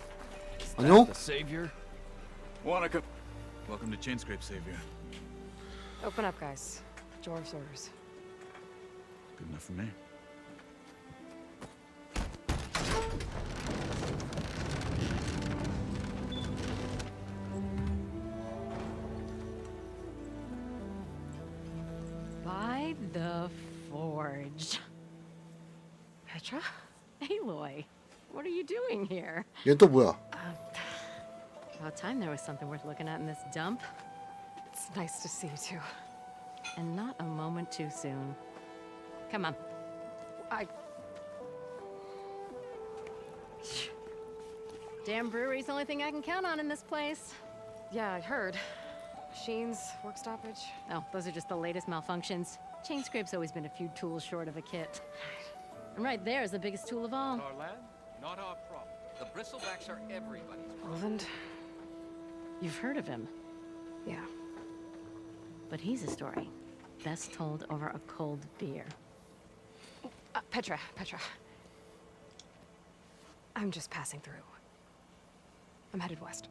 Speaker 2: 안녕?
Speaker 15: The savior? Wanna welcome to Chainscrape, Savior.
Speaker 3: Open up, guys. Dwarves orders.
Speaker 15: Good enough for me.
Speaker 16: By the forge.
Speaker 3: Petra?
Speaker 16: Aloy, what are you doing here?
Speaker 2: 얘는 또 뭐야?
Speaker 16: About time there was something worth looking at in this dump.
Speaker 3: It's nice to see you too.
Speaker 16: And not a moment too soon. Come on. Damn brewery's the only thing I can count on in this place.
Speaker 3: Yeah, I heard. Machines, work stoppage.
Speaker 16: Oh, those are just the latest malfunctions. Chainscrape's always been a few tools short of a kit. And right there is the biggest tool of all.
Speaker 17: Our land, not our problem. The bristlebacks are everybody's problem.
Speaker 3: Roland?
Speaker 16: You've heard of him.
Speaker 3: Yeah.
Speaker 16: But he's a story best told over a cold beer.
Speaker 3: Petra. I'm just passing through. I'm headed west.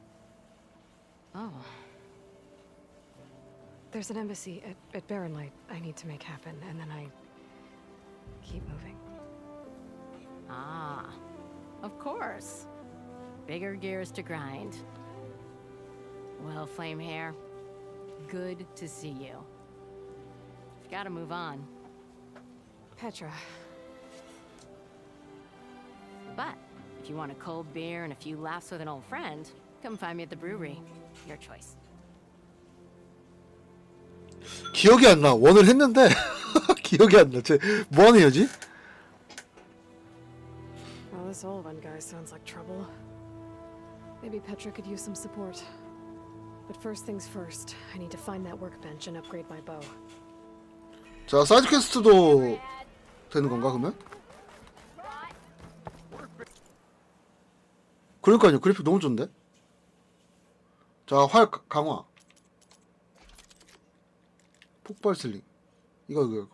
Speaker 16: Oh.
Speaker 3: There's an embassy at Barren Light I need to make happen, and then I keep moving.
Speaker 16: Ah. Of course. Bigger gears to grind. Well, Flamehair, good to see you. You've got to move on.
Speaker 3: Petra.
Speaker 16: But if you want a cold beer and a few laughs with an old friend, come find me at the brewery. Your choice.
Speaker 2: 기억이 안 나. 원을 했는데 기억이 안 나. 쟤 뭐 하는 여지?
Speaker 3: Well, this old one guy sounds like trouble. Maybe Petra could use some support. But first things first, I need to find that workbench and upgrade my bow.
Speaker 2: 자, 사이드 퀘스트도 되는 건가 그러면? 그러니까요. 그래픽 너무 좋은데? 자, 활 강화. 폭발 슬링. 이거.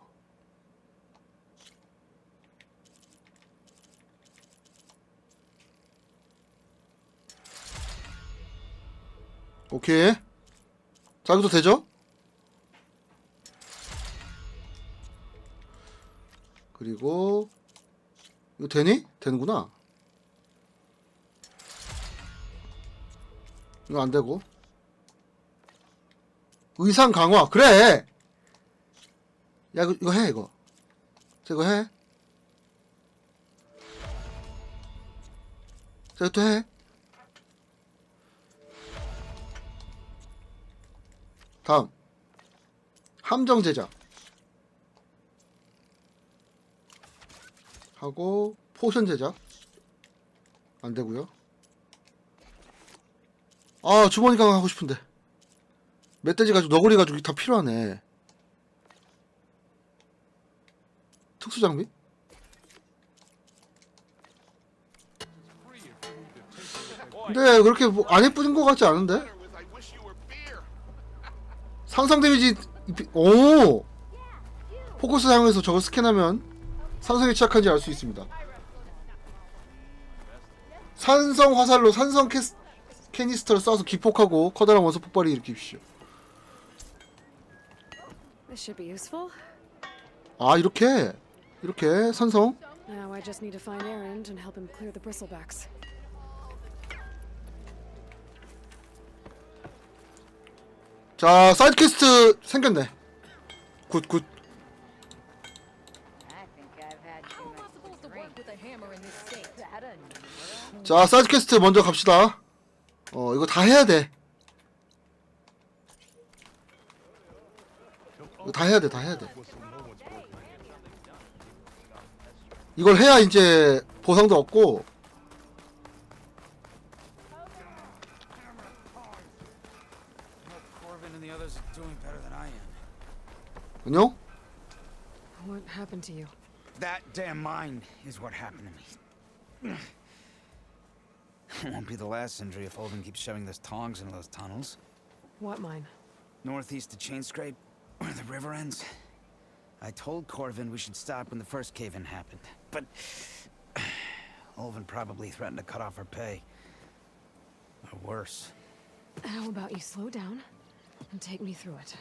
Speaker 2: 오케이. 자, 이것도 되죠? 그리고 이거 되니? 되는구나. 이거 안 되고. 의상 강화. 그래. 야, 이거 해, 이거. 자, 이거 해. 자, 이것도 해. 다음. 함정 제작. 하고, 포션 제작. 안 되고요. 아, 주머니 강화하고 싶은데. 멧돼지 가지고, 너구리 가지고 다 필요하네. 특수 장비? 근데 그렇게 뭐 안 예쁘진 것 같지 않은데? 상상 데미지 오! 포커스 사용해서 저걸 스캔하면 상성이 취약한지 알 수 있습니다. 산성 화살로 산성 캐니스터를 쏴서 기폭하고 커다란 원소 폭발을 일으키십시오.
Speaker 3: This should be useful.
Speaker 2: 아, 이렇게 산성.
Speaker 3: Now I just need to find Erend and help him clear the bristlebacks.
Speaker 2: 자, 사이드 퀘스트 생겼네. 굿. 자, 사이드 퀘스트 먼저 갑시다. 이거 다 해야 돼. 이거 다 해야 돼. 이걸 해야 이제 보상도 없고. 안녕?
Speaker 3: What happened to you?
Speaker 12: That damn mine is what happened to me. It won't be the last injury if Olden keeps shoving those tongs into those tunnels.
Speaker 3: What mine?
Speaker 12: Northeast of Chain Scrape, where the river ends. I told Corvin we should stop when the first cave-in happened, but Olven probably threatened to cut off our pay. Or worse.
Speaker 3: How about you slow down and take me through it?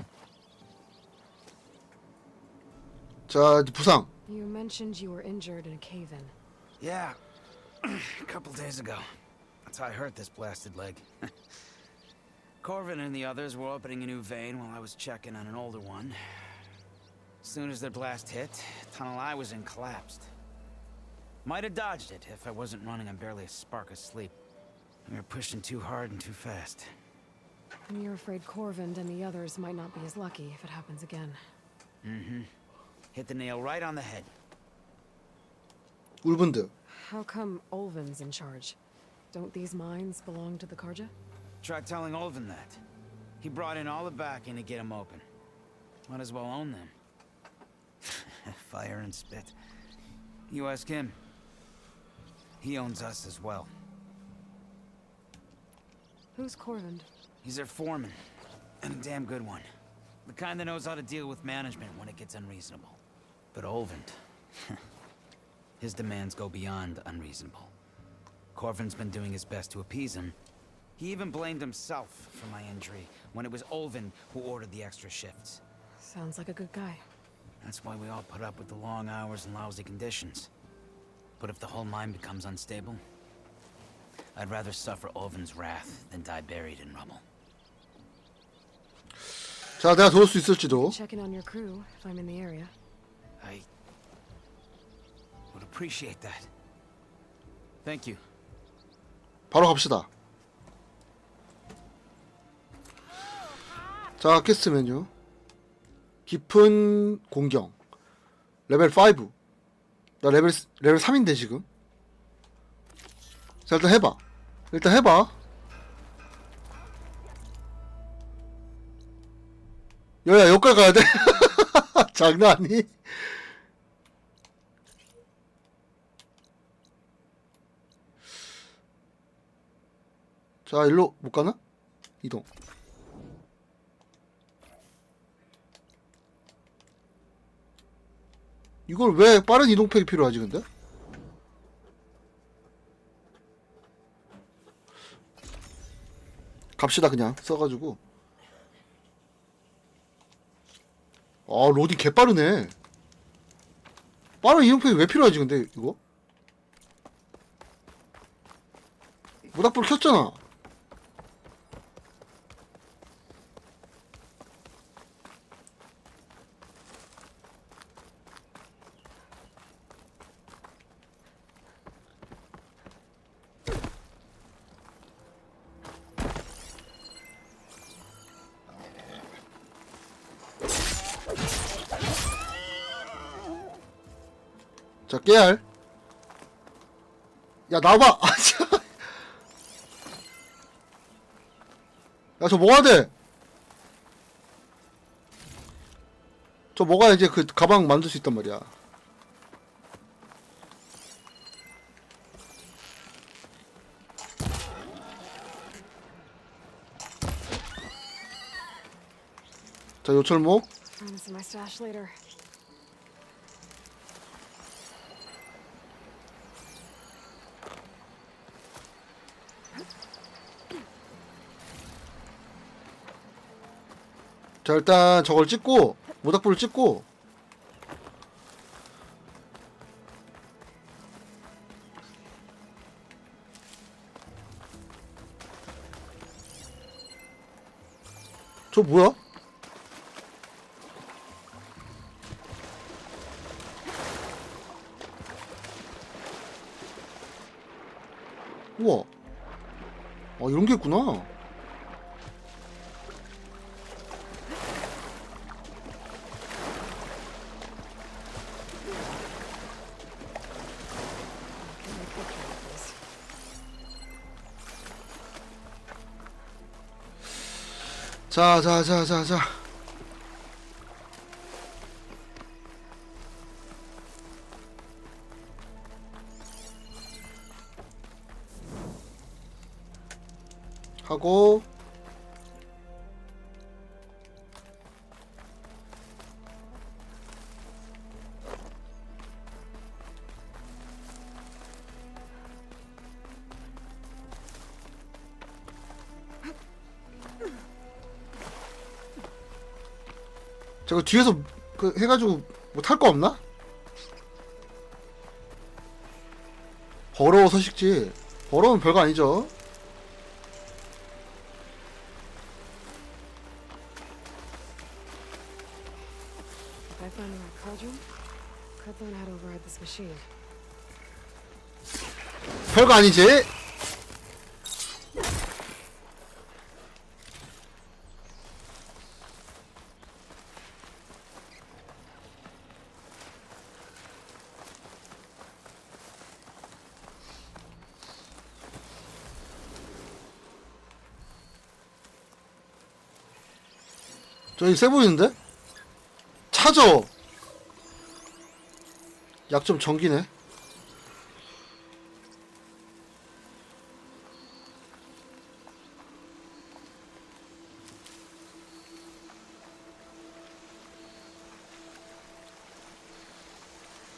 Speaker 2: 자, 부상.
Speaker 3: You mentioned you were injured in a cave-in.
Speaker 12: Yeah, a couple days ago. That's how I hurt this blasted leg. Corvin and the others were opening a new vein while I was checking on an older one. As soon as their blast hit, the tunnel I was in collapsed. Might have dodged it if I wasn't running on barely a spark of sleep. We were pushing too hard and too fast.
Speaker 3: And you're afraid Corvin and the others might not be as lucky if it happens again.
Speaker 12: Mm-hmm. Hit the nail right on the head.
Speaker 2: 울분드.
Speaker 3: How come Olven's in charge? Don't these mines belong to the Karja?
Speaker 12: Try telling Olven that. He brought in all the backing to get them open. Might as well own them. Fire and spit. You ask him. He owns us as well.
Speaker 3: Who's Corvin?
Speaker 12: He's their foreman. And a damn good one. The kind that knows how to deal with management when it gets unreasonable. But Olvent, his demands go beyond unreasonable. Corvin's been doing his best to appease him. He even blamed himself for my injury when it was Olven who ordered the extra shifts.
Speaker 3: Sounds like a good guy.
Speaker 12: That's why we all put up with the long hours and lousy conditions. But if the whole mine becomes unstable, I'd rather suffer Olven's wrath than die buried in rubble.
Speaker 2: 자, 내가 도울 수 있을지도.
Speaker 3: Checking on your crew if I'm in the area.
Speaker 12: I would appreciate that. Thank you.
Speaker 2: 바로 갑시다. 자, 퀘스트 메뉴. 깊은 공경. 레벨 5. 나 레벨 3인데 지금. 자, 일단 해봐. 여야 여기까지 가야 돼? 장난 아니? 자, 일로 못 가나? 이동. 이걸 왜 빠른 이동팩이 필요하지, 근데? 갑시다, 그냥. 써가지고. 아, 로딩 개빠르네. 빠른 이동팩이 왜 필요하지, 근데, 이거? 모닥불 켰잖아. 자, 깨알. 야, 나와봐! 야, 저 뭐가 돼? 저 뭐가 이제 그 가방 만들 수 있단 말이야. 자, 요철목.
Speaker 3: Find this in my stash later.
Speaker 2: 자, 일단 저걸 찍고 모닥불을 찍고 저 뭐야? 우와. 아, 이런 게 있구나. 자. 하고 저거 뒤에서 그 해가지고 뭐 탈 거 없나? 버러워 서식지. 버러우면 별거 아니죠.
Speaker 3: If I find the right cauldron, could learn how to override this machine.
Speaker 2: 별거 아니지. 저기 세 보이는데? 차저. 약점 전기네.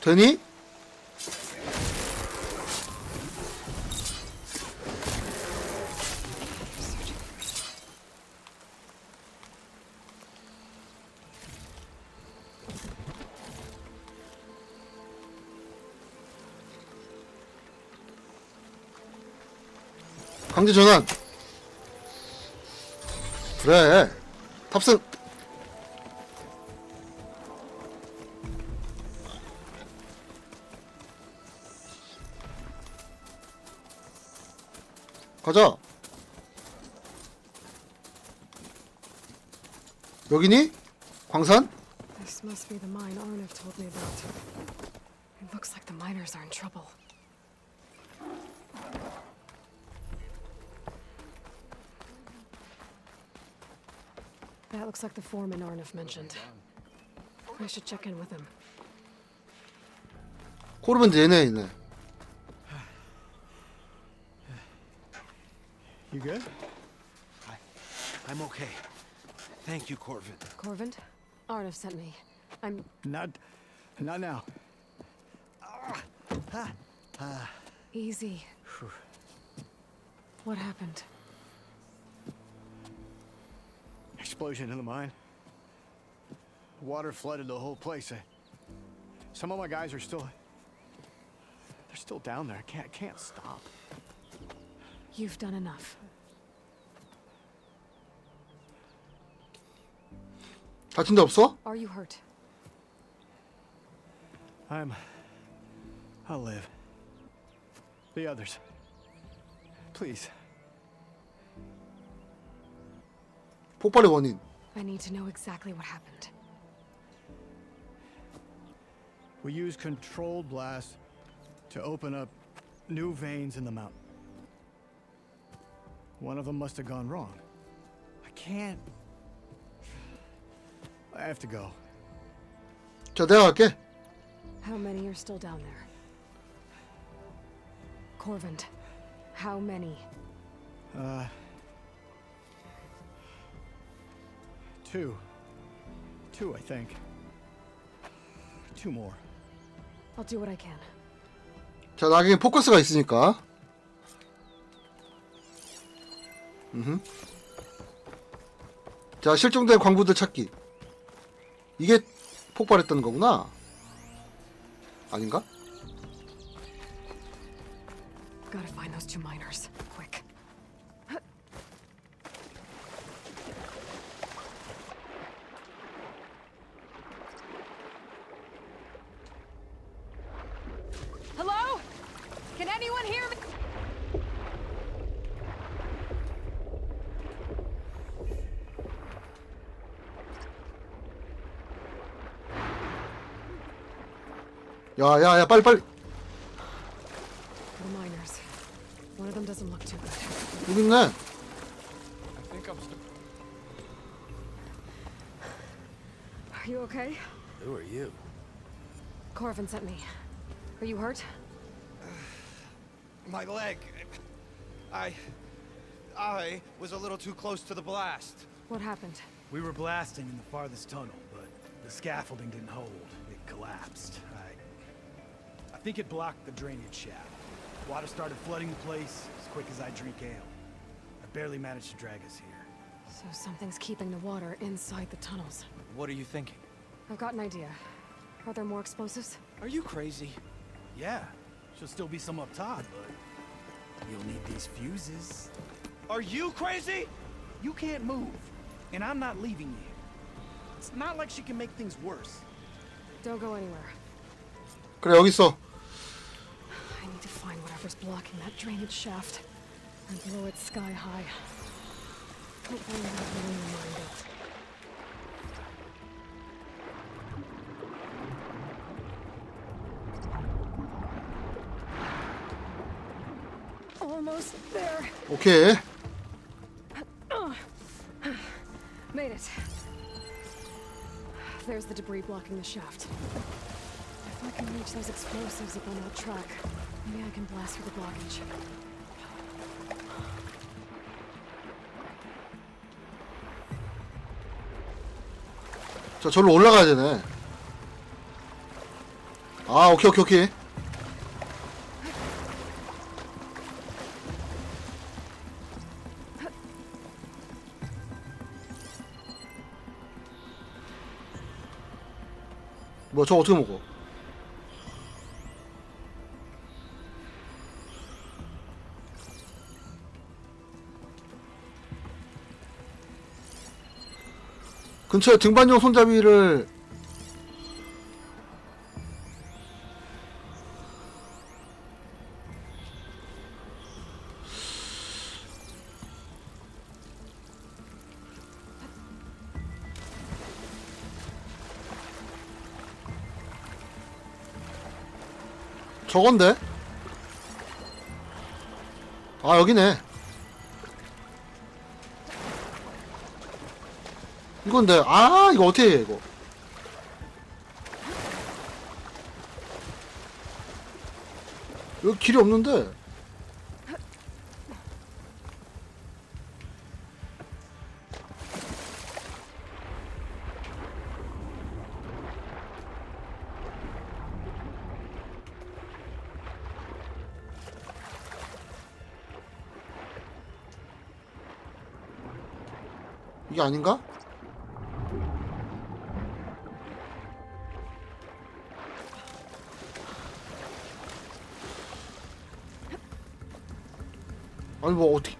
Speaker 2: 되니? 강제 전환. 그래. 탑승. 가자. 여기니? 광산?
Speaker 3: This must be the mine Arnav told me about. It looks like the miners are in trouble. That looks like the foreman Arnif mentioned. I should check in with him.
Speaker 2: 코르벤 얘네 있네.
Speaker 18: You good?
Speaker 12: I'm okay. Thank you, Corvin.
Speaker 3: Corvin? Arnif sent me. I'm...
Speaker 18: Not now.
Speaker 3: Easy. What happened?
Speaker 18: Explosion in the mine. Water flooded the whole place. Some of my guys are still... They're still down there. I can't stop.
Speaker 3: You've done enough.
Speaker 2: 다친 데 없어?
Speaker 3: Are you hurt?
Speaker 18: I'll live. The others. Please.
Speaker 2: 폭발의 원인.
Speaker 3: I need to know exactly what happened.
Speaker 18: We use controlled blasts to open up new veins in the mountain. One of them must have gone wrong. I can't. I have to go.
Speaker 2: 자, 내가 갈게.
Speaker 3: How many are still down there? Corvin, how many?
Speaker 18: Two, I think. Two more.
Speaker 3: I'll do what I can.
Speaker 2: 자, 나에게 포커스가 있으니까. 자, 실종된 광부들 찾기. 이게 폭발했던 거구나. 아닌가?
Speaker 3: Gotta find those two miners. Quick. Hello? Can anyone hear me?
Speaker 2: 야, 빨리.
Speaker 3: The miners. One of them doesn't look too good.
Speaker 2: 여기 있네.
Speaker 4: I think I'm still...
Speaker 3: Are you okay?
Speaker 12: Who are you?
Speaker 3: Corvin sent me. Are you hurt?
Speaker 19: My leg. I was a little too close to the blast.
Speaker 3: What happened?
Speaker 20: We were blasting in the farthest tunnel, but the scaffolding didn't hold. It collapsed. I think it blocked the drainage shaft. Water started flooding the place as quick as I drink ale. I barely managed to drag us here.
Speaker 3: So something's keeping the water inside the tunnels.
Speaker 19: What are you thinking?
Speaker 3: I've got an idea. Are there more explosives?
Speaker 19: Are you crazy?
Speaker 20: Yeah, should still be some up top, but you'll need these fuses.
Speaker 19: Are you crazy?
Speaker 20: You can't move, and I'm not leaving you. It's not like she can make things worse.
Speaker 3: Don't go anywhere.
Speaker 2: 그래, 여기 있어.
Speaker 3: I need to find whatever's blocking that drainage shaft and blow it sky high. Hopefully that'll bring your mind up. Almost there.
Speaker 2: 오케이.
Speaker 3: Made it. There's the debris blocking the shaft. If I can reach those explosives up on that track, maybe I can blast through the blockage.
Speaker 2: 자, 저로 올라가야 되네. 아, 오케이. 뭐, 저거 어떻게 먹어? 근처에 등반용 손잡이를 저건데? 아, 여기네. 이건데, 아, 이거 어떻게 해, 이거. 여기 길이 없는데. 이게 아닌가? 아니 뭐 어떻게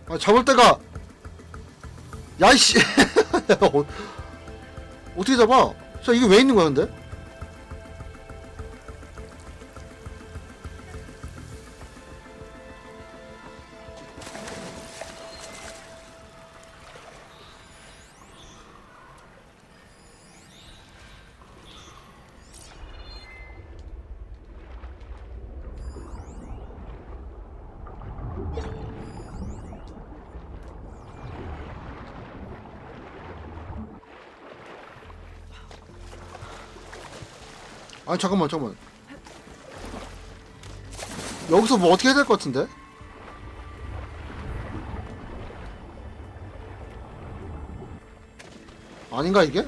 Speaker 2: 아 잡을 때가 야이씨 어떻게 잡아? 자 이게 왜 있는 거야 근데? 아니 잠깐만 여기서 뭐 어떻게 해야 될 것 같은데? 아닌가 이게?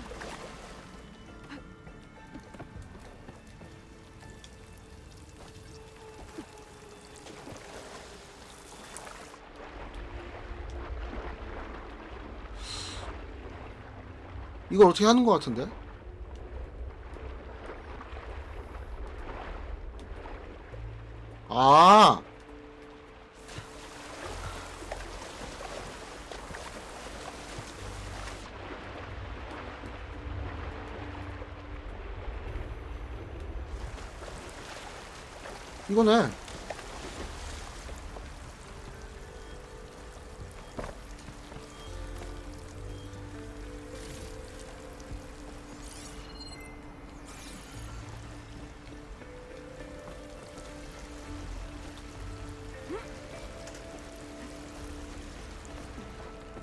Speaker 2: 이걸 어떻게 하는 것 같은데? 아 이거네.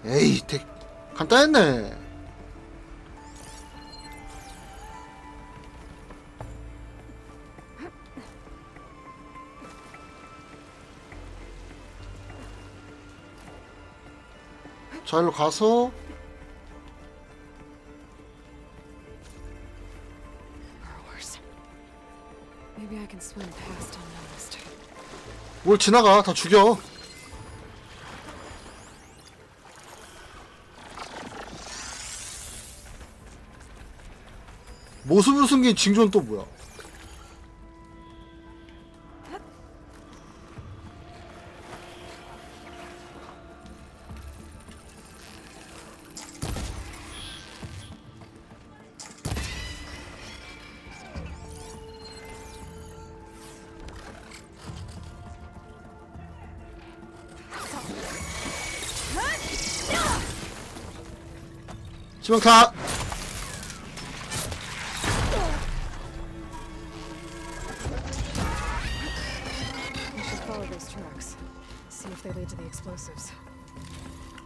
Speaker 2: 에이, 간단했네. 자, 일로 가서
Speaker 3: Maybe I can swim past unnoticed.
Speaker 2: 뭘 지나가, 다 죽여. 모습을 숨긴 징조는 또 뭐야? 지명타!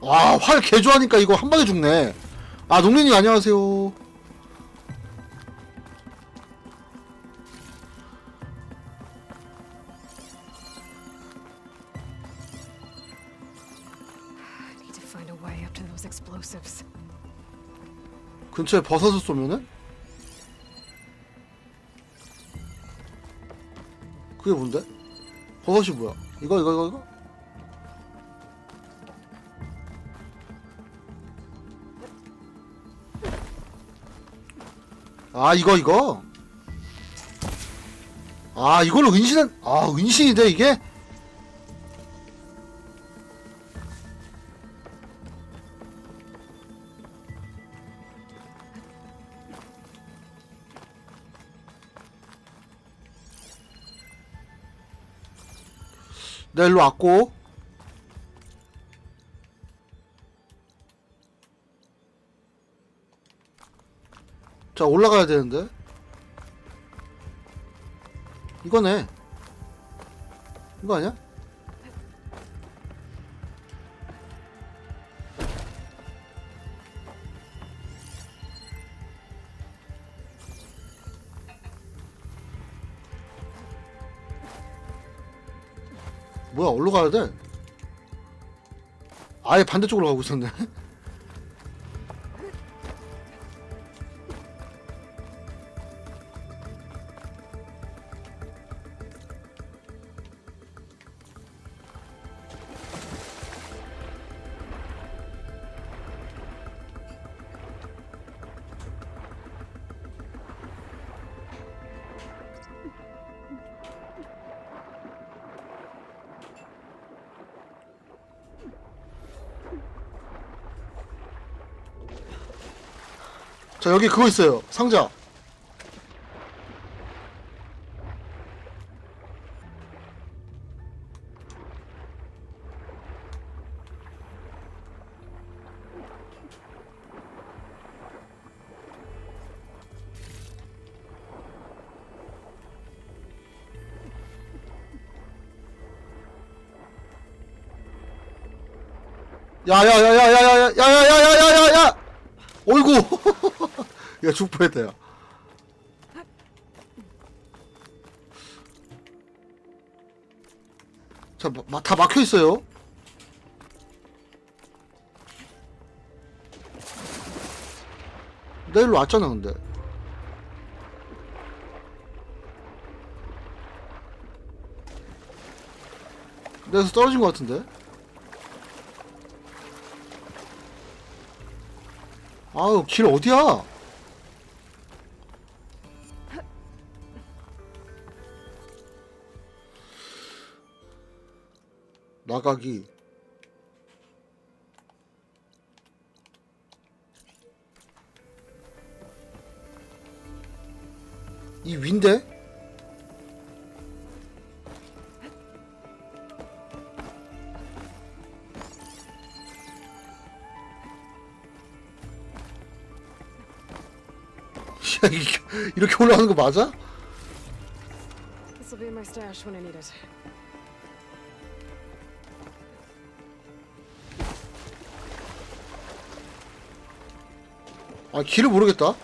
Speaker 2: 와, 활 개좋아하니까 이거 한 방에 죽네. 아, 농린이 안녕하세요. 근처에 버섯을 쏘면은? 그게 뭔데? 버섯이 뭐야? 이거? 아, 이거? 아, 이걸로 은신이 돼, 이게? 네, 일로 왔고. 자, 올라가야 되는데. 이거네. 이거 아니야? 뭐야, 어디로 가야 돼? 아예 반대쪽으로 가고 있었네. 자, 여기 그거 있어요. 상자. 야야야야야야야야야야야야야! 어이구. 야, 죽을 뻔했다, 야. 자, 다 막혀있어요. 나 일로 왔잖아, 근데. 내가서 떨어진 것 같은데? 아유, 길 어디야? 나가기. 이 위인데? 야, 이렇게 올라가는 거 맞아?
Speaker 3: This will be in my stash when I need it.
Speaker 2: 아, 길을 모르겠다.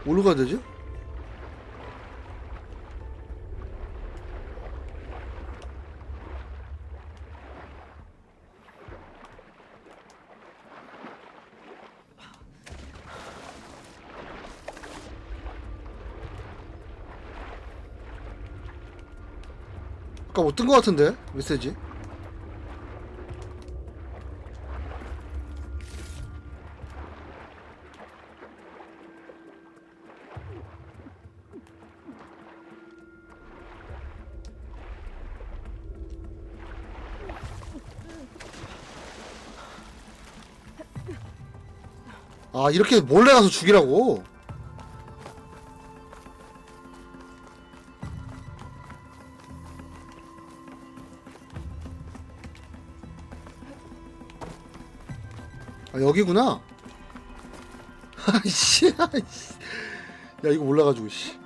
Speaker 2: 어디로 가야 되지? 아까 뭐 뜬 거 같은데? 메시지? 아, 이렇게 몰래 가서 죽이라고? 아, 여기구나. 아이씨, 아이씨. 야, 이거 몰라가지고, 씨.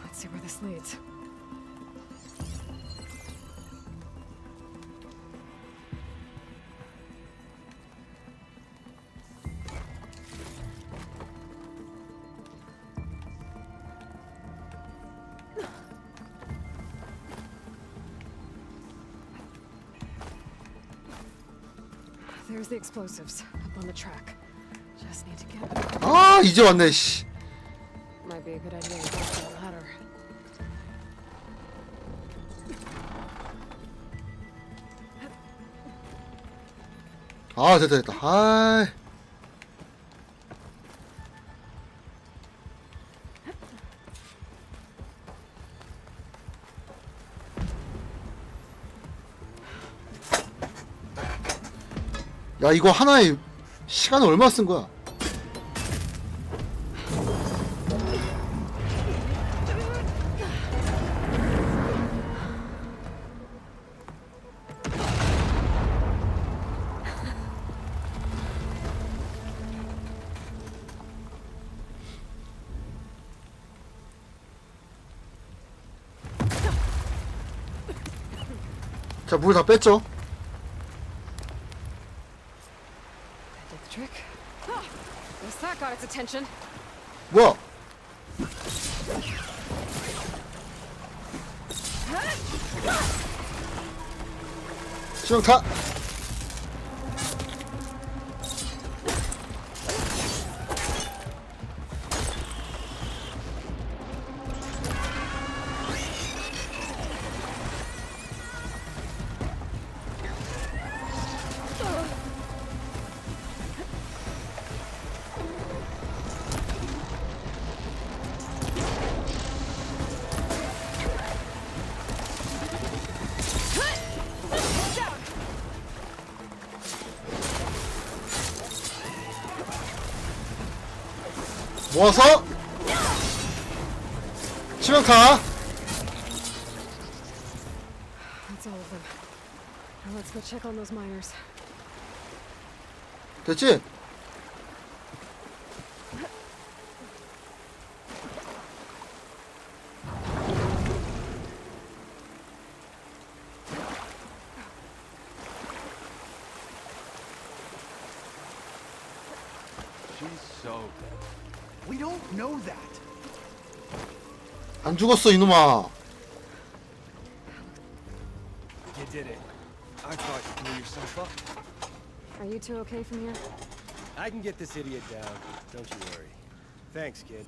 Speaker 3: Let's see where this leads. There's the explosives up on the track. Just need to get.
Speaker 2: 아, 이제 왔네, 씨.
Speaker 3: Might be a good idea to get that ladder.
Speaker 2: 아, 됐다, 됐다. 아. 야, 이거 하나에 시간을 얼마 쓴 거야? 자, 물 다 뺐죠?
Speaker 3: Trick. Guess that got its attention.
Speaker 2: 뭐야? 치명타. 모아서 치명타.
Speaker 3: That's all of them. Now let's go check on those miners.
Speaker 2: 됐지?
Speaker 20: She's so dead. We don't know that.
Speaker 2: 안 죽었어 이놈아.
Speaker 20: You did it. I thought you blew yourself up.
Speaker 3: Are you two okay from here?
Speaker 21: I can get this idiot down. Don't you worry. Thanks, kid.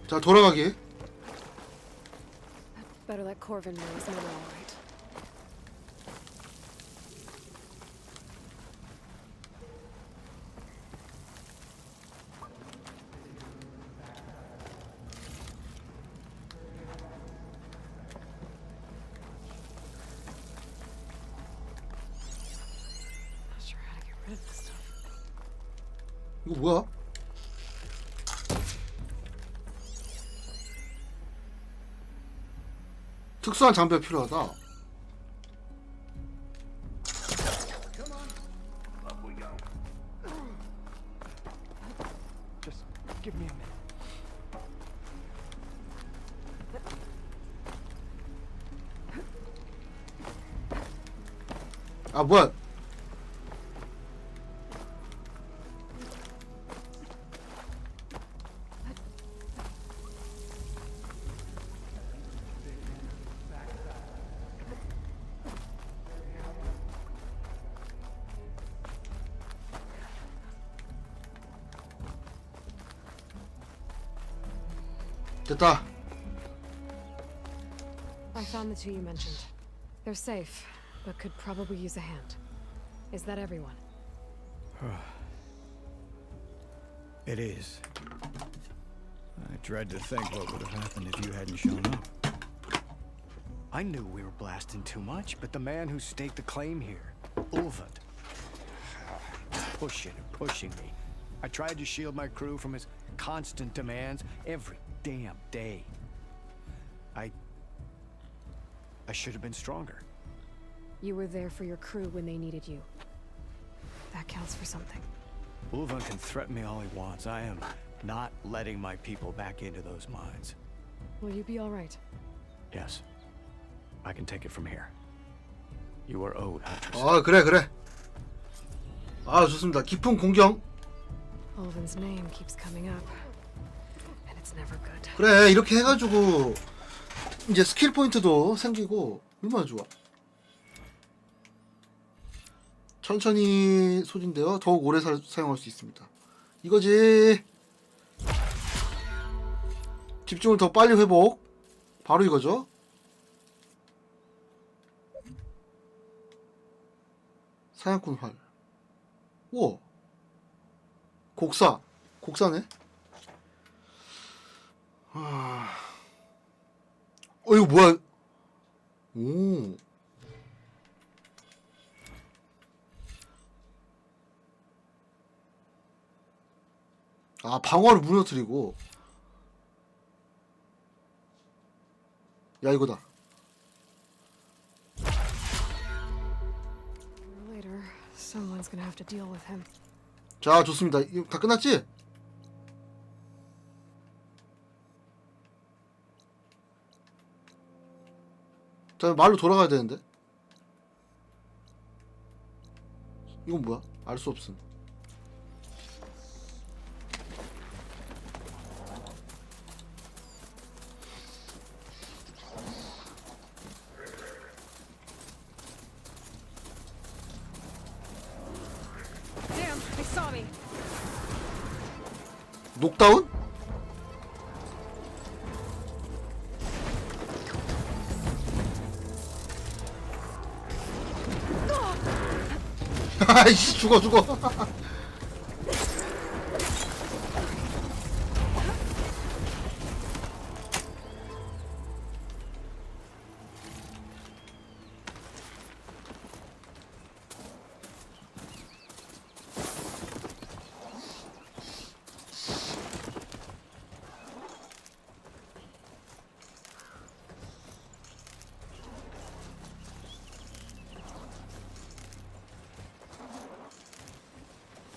Speaker 2: 자 돌아가기.
Speaker 3: Better let Corvin know his men are all right. Not sure how to get rid of this stuff.
Speaker 2: 이거 뭐야? 특수한 장비가 필요하다.
Speaker 20: Just give me a minute.
Speaker 2: 아 뭐야? 됐다.
Speaker 3: I found the two you mentioned. They're safe, but could probably use a hand. Is that everyone?
Speaker 18: It is. I dread to think what would have happened if you hadn't shown up. I knew we were blasting too much, but the man who staked the claim here, Ulvund, pushing and pushing me. I tried to shield my crew from his constant demands every damn day. I should have been stronger.
Speaker 3: You were there for your crew when they needed you. That counts for something.
Speaker 18: Ulvund can threaten me all he wants. I am not letting my people back into those mines.
Speaker 3: Will you be all right?
Speaker 18: Yes. I can take it from here. You are owed, Huntress.
Speaker 2: 아 그래. 아 좋습니다. 깊은 공경.
Speaker 3: Ulvund's name keeps coming up, and it's never good.
Speaker 2: 그래 이렇게 해가지고 이제 스킬 포인트도 생기고 얼마나 좋아. 천천히 소진되어 더욱 오래 사용할 수 있습니다. 이거지. 집중을 더 빨리 회복. 바로 이거죠. 사냥꾼 활. 우와. 곡사네. 이거 뭐야? 오. 아 방어를 무너뜨리고. 야 이거다.
Speaker 3: Later, someone's gonna have to deal with him.
Speaker 2: 자 좋습니다. 이거 다 끝났지? 자 말로 돌아가야 되는데. 이건 뭐야? 알 수 없음. 녹다운? 아이씨 죽어.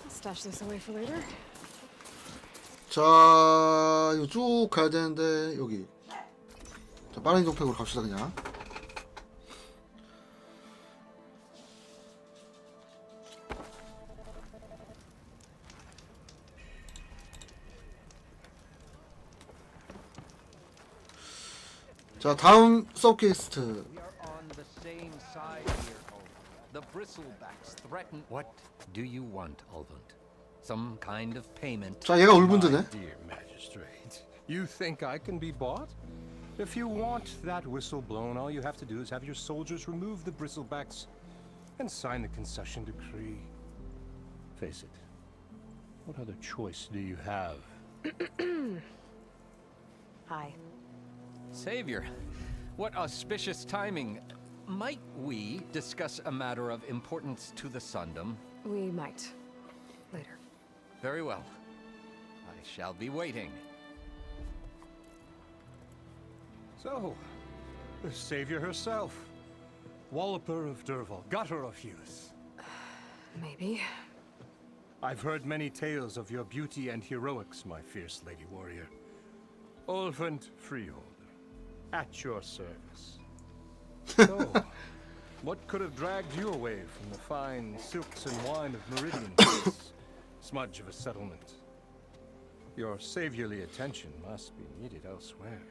Speaker 3: Stash this away for later.
Speaker 2: 자, 이거 쭉 가야 되는데 여기. 자, 빠른 이동팩으로 갑시다 그냥. 자, 다음 서브퀘스트.
Speaker 17: We are on the same side here, Olvent. The bristlebacks threaten.
Speaker 5: What do you want, Olvent? Some kind of payment?
Speaker 2: 자, 얘가 울분드네.
Speaker 15: Dear magistrate, you think I can be bought? If you want that whistle blown, all you have to do is have your soldiers remove the bristlebacks and sign the concession decree. Face it, what other choice do you have?
Speaker 3: Hi.
Speaker 5: Savior, what auspicious timing. Might we discuss a matter of importance to the Sundom?
Speaker 3: We might. Later.
Speaker 5: Very well. I shall be waiting.
Speaker 15: So, the savior herself. Walloper of Derval, gutter of youth.
Speaker 3: Maybe.
Speaker 15: I've heard many tales of your beauty and heroics, my fierce lady warrior. Olvent Freeholder, at your service. So, what could have dragged you away from the fine silks and wine of Meridian, this smudge of a settlement? Your saviorly attention must be needed elsewhere.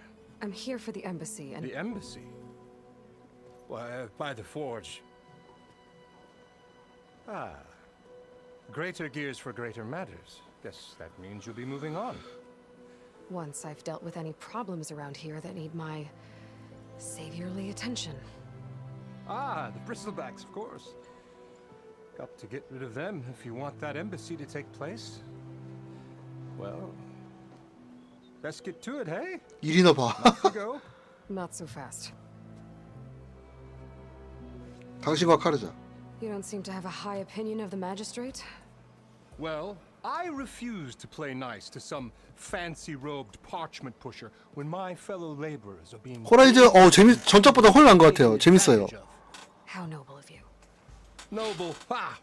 Speaker 3: I'm here for the embassy and...
Speaker 15: The embassy? Why, by the forge. Ah. Greater gears for greater matters. Guess that means you'll be moving on.
Speaker 3: Once I've dealt with any problems around here that need my saviorly attention.
Speaker 15: Ah, the bristlebacks, of course. Got to get rid of them if you want that embassy to take place. Well, let's get to it, hey?
Speaker 2: 일이나 봐.
Speaker 15: Off you go.
Speaker 3: Not so fast.
Speaker 2: 당신과 카르자.
Speaker 3: You don't seem to have a high opinion of the magistrate?
Speaker 15: Well, I refuse to play nice to some fancy-robed parchment pusher when my fellow laborers are being...
Speaker 2: 호라이즌 전작보다 훨씬 나은 것 같아요. 재밌어요.
Speaker 3: How noble of you.
Speaker 15: Noble, ha!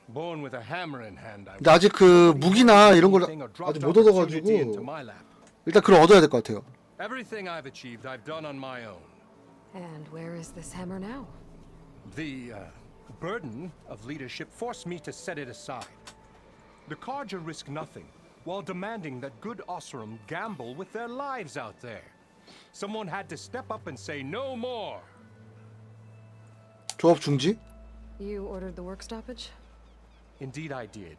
Speaker 15: Born with a hammer in hand.
Speaker 2: 근데 아직 그 무기나 이런 걸 아직 못 얻어가지고 일단 그걸 얻어야 될 것 같아요.
Speaker 15: Everything I've achieved, I've done on my own.
Speaker 3: And where is this hammer now?
Speaker 15: The burden of leadership forced me to set it aside. The Carja risk nothing, while demanding that good Osseram gamble with their lives out there. Someone had to step up and say no more.
Speaker 2: 조합 중지?
Speaker 3: You ordered the work stoppage?
Speaker 15: Indeed I did.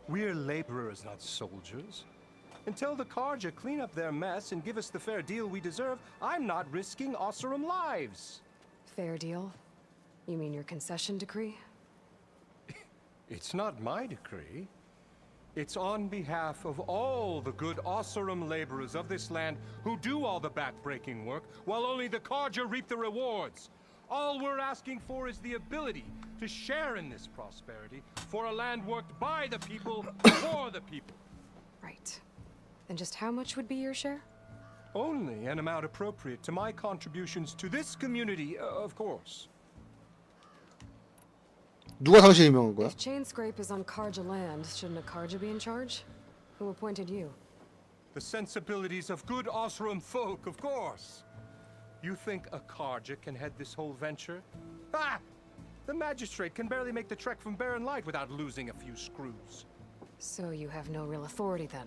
Speaker 15: We're laborers, not soldiers. Until the Carja clean up their mess and give us the fair deal we deserve, I'm not risking Osseram lives.
Speaker 3: Fair deal? You mean your concession decree?
Speaker 15: It's not my decree. It's on behalf of all the good Osseram laborers of this land who do all the back-breaking work, while only the Carja reap the rewards. All we're asking for is the ability to share in this prosperity for a land worked by the people, for the people.
Speaker 3: Right. And just how much would be your share?
Speaker 15: Only an amount appropriate to my contributions to this community, of course.
Speaker 2: 누가 당신 임명한 거야?
Speaker 3: If chain scrape is on Carja land, shouldn't a Carja be in charge? Who appointed you?
Speaker 15: The sensibilities of good Osseram folk, of course. You think a Carja can head this whole venture? Ah! The magistrate can barely make the trek from Barren Light without losing a few screws.
Speaker 3: So you have no real authority then?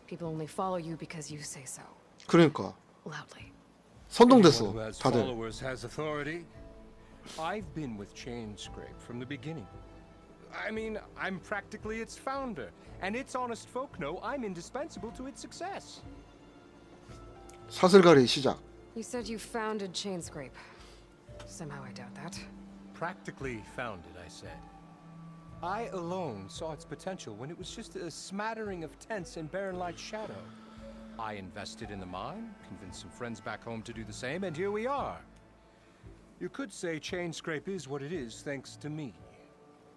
Speaker 3: People only follow you because you say so.
Speaker 2: 그러니까.
Speaker 3: Loudly.
Speaker 2: 선동됐어,
Speaker 15: Anyone who has
Speaker 2: 다들.
Speaker 15: followers has authority. I've been with Chain Scrape from the beginning. I mean, I'm practically its founder, and its honest folk know I'm indispensable to its success.
Speaker 2: 사슬가리 시작.
Speaker 3: You said you founded Chainscrape. Somehow I doubt that.
Speaker 15: Practically founded, I said. I alone saw its potential when it was just a smattering of tents in barren light shadow. I invested in the mine, convinced some friends back home to do the same, and here we are. You could say Chainscrape is what it is thanks to me.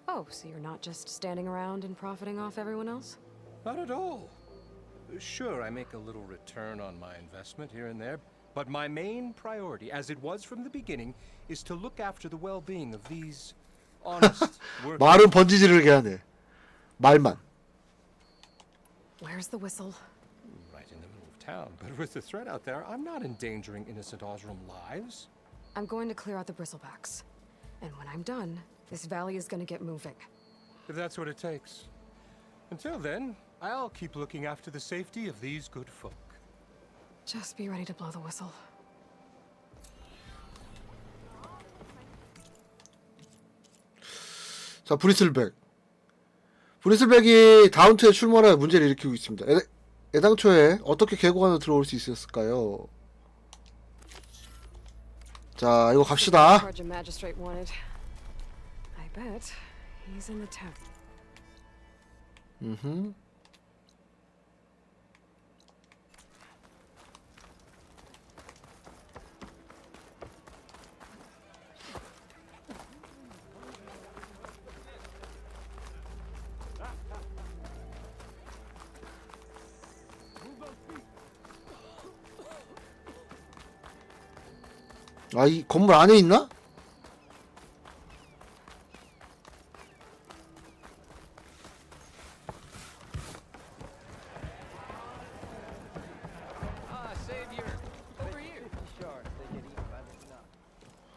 Speaker 3: Oh, so you're not just standing around and profiting off everyone else?
Speaker 15: Not at all. Sure, I make a little return on my investment here and there, but my main priority, as it was from the beginning, is to look after the well-being of these honest workers.
Speaker 2: 말은 번지르르게 하네. 말만.
Speaker 3: Where's the whistle?
Speaker 15: Right in the middle of town, but with the threat out there, I'm not endangering innocent Osram lives.
Speaker 3: I'm going to clear out the bristlebacks. And when I'm done, this valley is going to get moving.
Speaker 15: If that's what it takes. Until then, I'll keep looking after the safety of these good folk.
Speaker 3: Just be ready to blow the whistle.
Speaker 2: 자, 브리슬백. 브리슬백이 다운트에 출몰하여 문제를 일으키고 있습니다. 애당초에 어떻게 계곡 안으로 들어올 수 있었을까요? 자, 이거 갑시다. 아, 이 건물 안에 있나?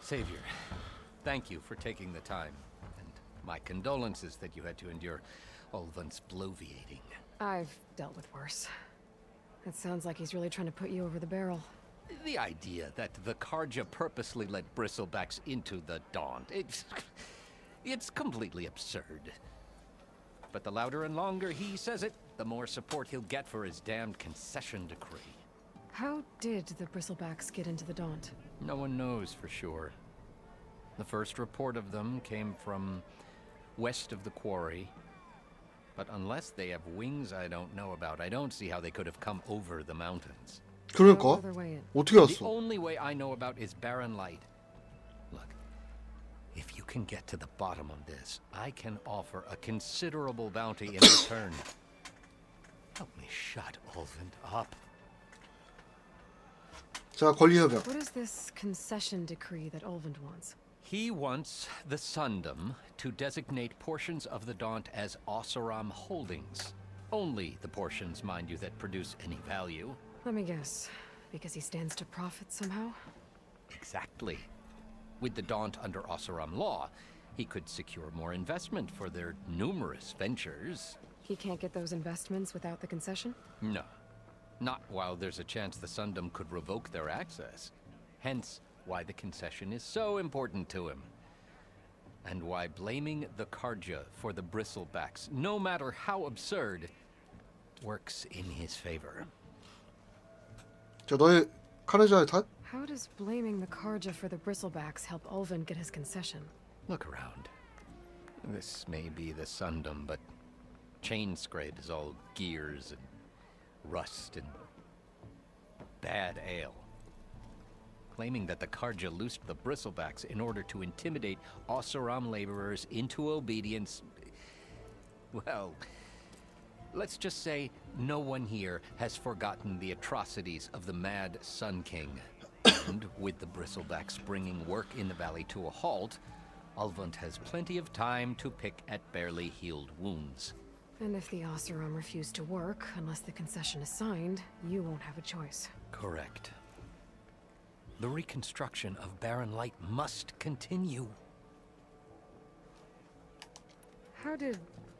Speaker 5: Savior, thank you for taking the time, and my condolences that you had to endure Ulvan's bloviating.
Speaker 3: I've dealt with worse. It sounds like he's really trying to put you over the barrel.
Speaker 5: The idea that the Karja purposely let bristlebacks into the Daunt, it's completely absurd. But the louder and longer he says it, the more support he'll get for his damned concession decree.
Speaker 3: How did the bristlebacks get into the Daunt?
Speaker 5: No one knows for sure. The first report of them came from west of the quarry. But unless they have wings I don't know about, I don't see how they could have come over the mountains.
Speaker 2: 그러니까 어떻게 왔어?
Speaker 5: The only way I know about is barren light. Look, if you can get to the bottom of this, I can offer a considerable bounty in return. Help me shut Ulvan up.
Speaker 2: 자, 권리협약.
Speaker 3: What is this concession decree that Ulvan wants?
Speaker 5: He wants the Sundom to designate portions of the Daunt as Oseram holdings. Only the portions, mind you, that produce any value.
Speaker 3: Let me guess. Because he stands to profit somehow?
Speaker 5: Exactly. With the Daunt under Oseram law, he could secure more investment for their numerous ventures.
Speaker 3: He can't get those investments without the concession?
Speaker 5: No. Not while there's a chance the Sundom could revoke their access. Hence, why the concession is so important to him. And why blaming the Karja for the bristlebacks, no matter how absurd, works in his favor.
Speaker 2: 자, 너의 카네자의 탓?
Speaker 3: How does blaming the Karja for the bristlebacks help Ulvan get his concession?
Speaker 5: Look around. This may be the Sundom, but Chainscrape is all gears and rust and bad ale. Claiming that the Karja loosed the bristlebacks in order to intimidate Oseram laborers into obedience. Well, let's just say no one here has forgotten the atrocities of the Mad Sun King. And with the bristlebacks bringing work in the valley to a halt, Ulvan has plenty of time to pick at barely healed wounds.
Speaker 3: And if the Oseram refuse to work, unless the concession is signed, you won't have a choice.
Speaker 5: Correct. The reconstruction of Barren Light must continue.
Speaker 3: How did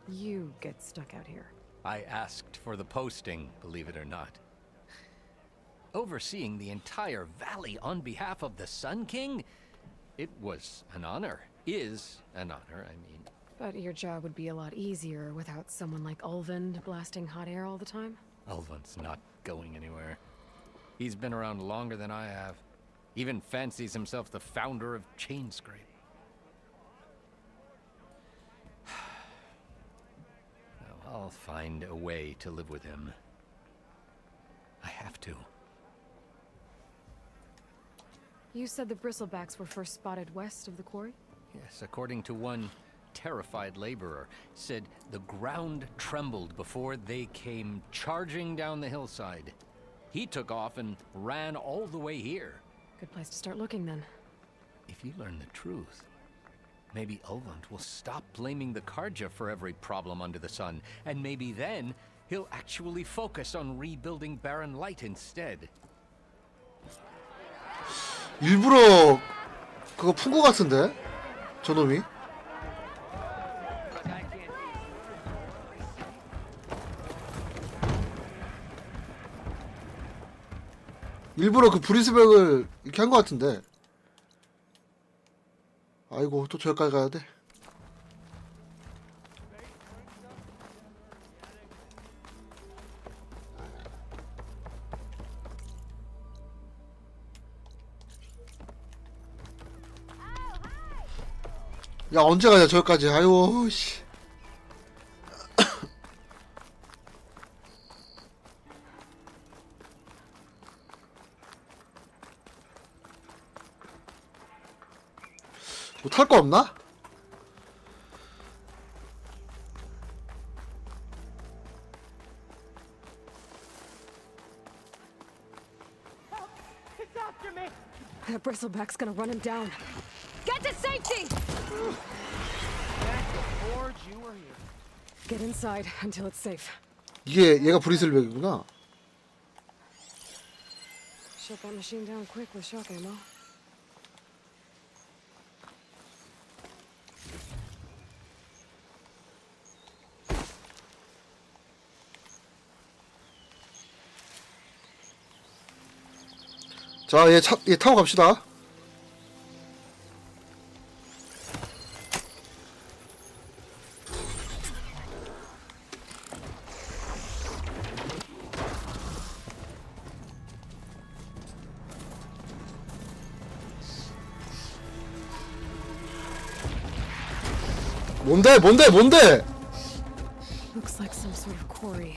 Speaker 3: you get stuck out here?
Speaker 5: I asked for the posting, believe it or not. Overseeing the entire valley on behalf of the Sun King? It was an honor. Is an honor, I mean.
Speaker 3: But your job would be a lot easier without someone like Ulvund blasting hot air all the time.
Speaker 5: Ulvund's not going anywhere. He's been around longer than I have. Even fancies himself the founder of Chainscrape. Well, I'll find a way to live with him. I have to.
Speaker 3: You said the bristlebacks were first spotted west of the quarry?
Speaker 5: Yes, according to one terrified laborer, said the ground trembled before they came charging down the hillside. He took off and ran all the way here.
Speaker 3: Good place to start looking then.
Speaker 5: If you learn the truth, maybe Ulvund will stop blaming the Karja for every problem under the sun, and maybe then he'll actually focus on rebuilding Barren Light instead.
Speaker 2: 일부러 그거 푼 거 같은데? 저놈이? 일부러 그 브리스백을 이렇게 한 거 같은데. 아이고 또 저기까지 가야 돼. 야 언제 가냐 저기까지. 아이고 씨. 뭐 탈 거 없나?
Speaker 3: That bristleback's gonna run him down. Get to safety! Get inside until it's safe.
Speaker 2: 이게 얘가 브리슬백이구나.
Speaker 3: Shut that machine down quick with shock ammo.
Speaker 2: 자, 얘 타고 갑시다. 뭔데?
Speaker 3: Looks like some sort of quarry.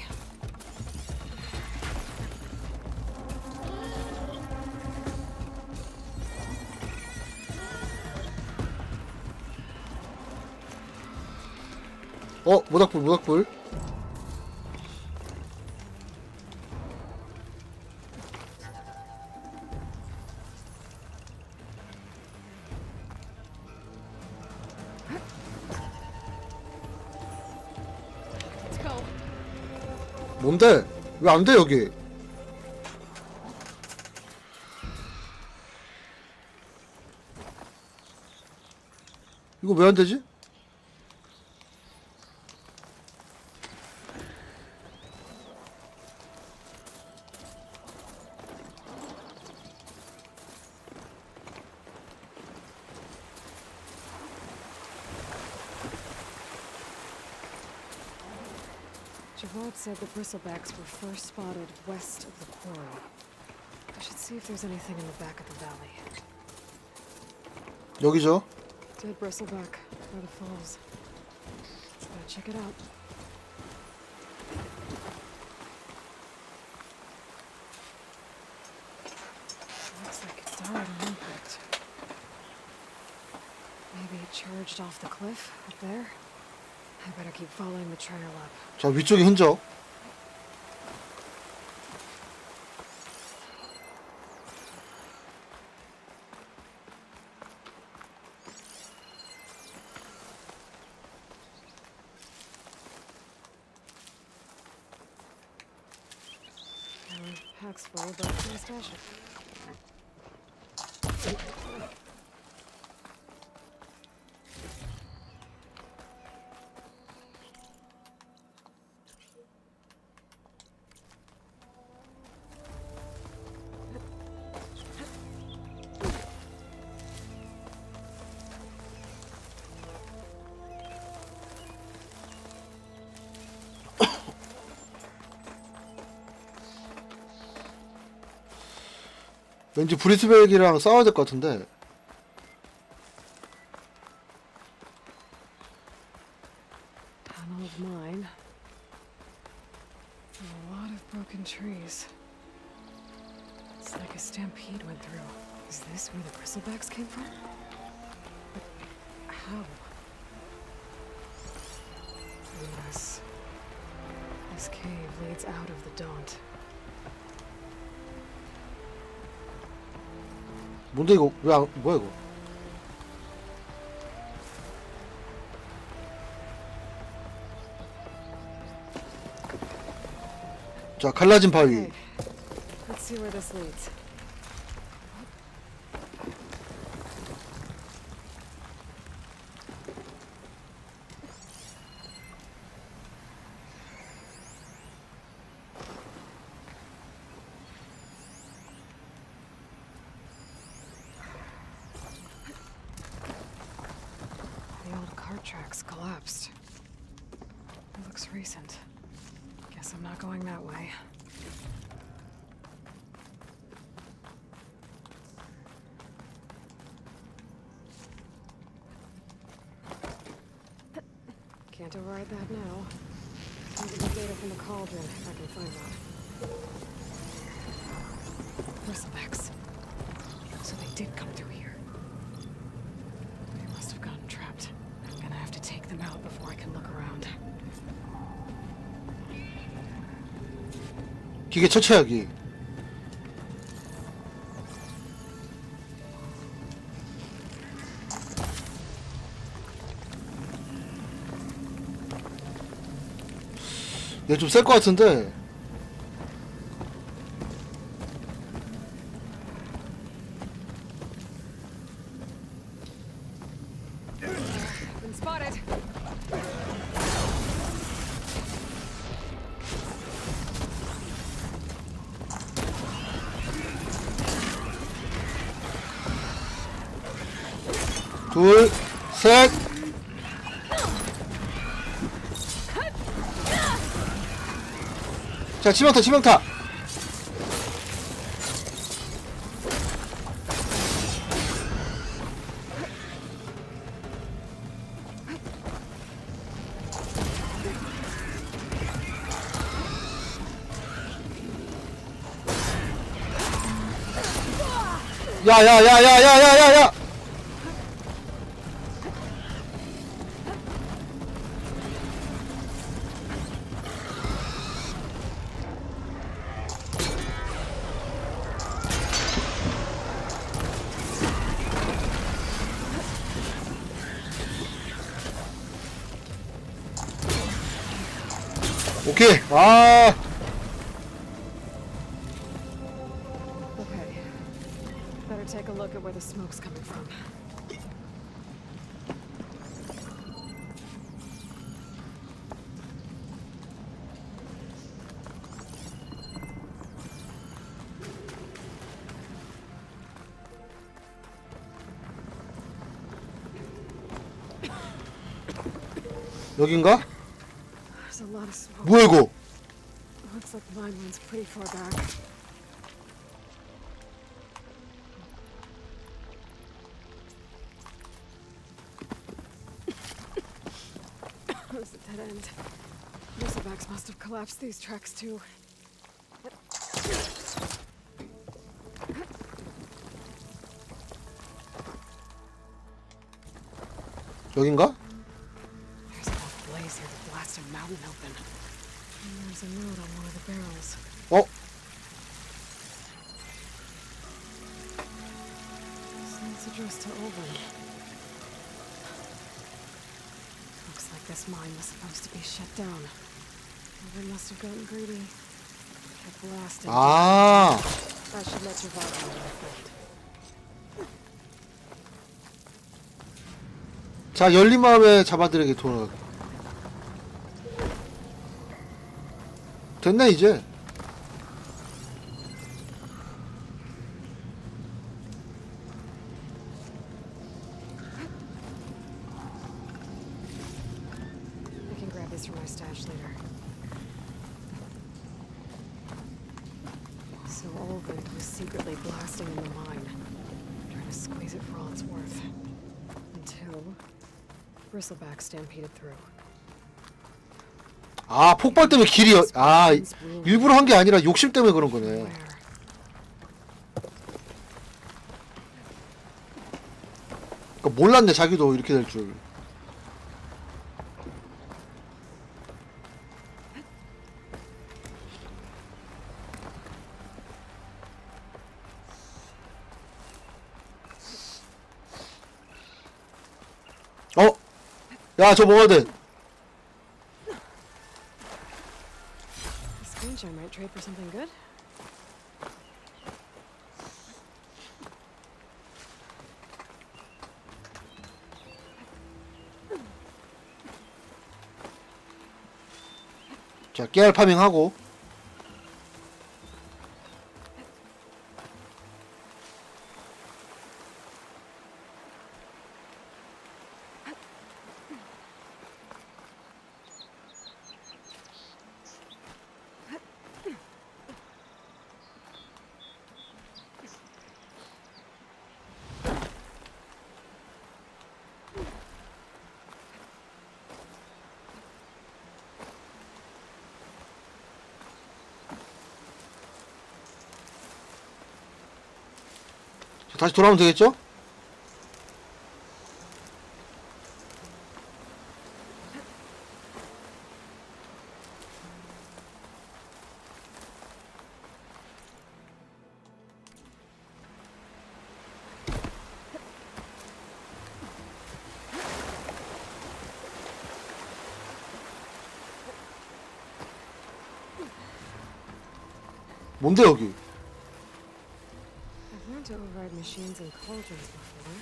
Speaker 2: 모닥불. 뭔데? 왜 안 돼 여기? 이거 왜 안 되지?
Speaker 3: Javod said the bristlebacks were first spotted west of the quarry. I should see if there's anything in the back of the valley.
Speaker 2: 여기죠.
Speaker 3: Dead bristleback by the falls. Gotta check it out. Looks like it died on impact. Maybe it charged off the cliff up there. I better keep following the trail up.
Speaker 2: 자, 위쪽에 흔적.
Speaker 3: Pack's full, but can't stash it.
Speaker 2: 왠지 브리스벨기랑 싸워야 될 것 같은데.
Speaker 3: Tunnel of mine. A lot of broken trees. It's like a stampede went through. Is this where the bristlebacks came from? But how? Yes. This cave leads out of the Daunt.
Speaker 2: 뭔데 이거? 왜 안, 뭐야 이거? 자, 갈라진 바위.
Speaker 3: Okay. Let's see where this leads. The old cart tracks collapsed. It looks recent. Guess I'm not going that way. Can't override that now. Need to get data from the cauldron if I can find that. Bristlebacks. So they did come through here. They must have gotten trapped. I'm gonna have to take them out before I can look around.
Speaker 2: 기계 처치하기. 얘 좀 셀 것 같은데.
Speaker 3: Been spotted.
Speaker 2: 둘, 셋. 자, 치명타, 치명타. 야야야야야야야야. 오케이. 아.
Speaker 3: Okay. Better take a look at where the smoke's coming from.
Speaker 2: 여긴가?
Speaker 3: There's a lot of smoke.
Speaker 2: 뭐야 이거?
Speaker 3: Looks like mine runs pretty far back. There's a dead end. Bristlebacks must have collapsed these tracks too.
Speaker 2: 여긴가?
Speaker 3: There's enough blaze here to blast a mountain open. And there's a note on one of the barrels.
Speaker 2: 어?
Speaker 3: This note's addressed to Olvin. Looks like this mine was supposed to be shut down. Olvin must have gotten greedy. Kept blasting.
Speaker 2: 아.
Speaker 3: That should let your vibe on your friend.
Speaker 2: 자, 열린 마음에 잡아들에게 돌아. 됐네 이제.
Speaker 3: I can grab this from my stash later. So Olvent was secretly blasting in the mine, trying to squeeze it for all it's worth. Until Bristleback stampeded through.
Speaker 2: 아, 폭발 때문에 길이 일부러 한 게 아니라 욕심 때문에 그런 거네. 그러니까 몰랐네, 자기도 이렇게 될 줄. 야, 저 먹어야 돼.
Speaker 3: Screenshot might trade for something good.
Speaker 2: 자, 깨알 파밍하고. 다시 돌아오면 되겠죠? 뭔데 여기?
Speaker 3: I've learned to override machines and cauldrons before.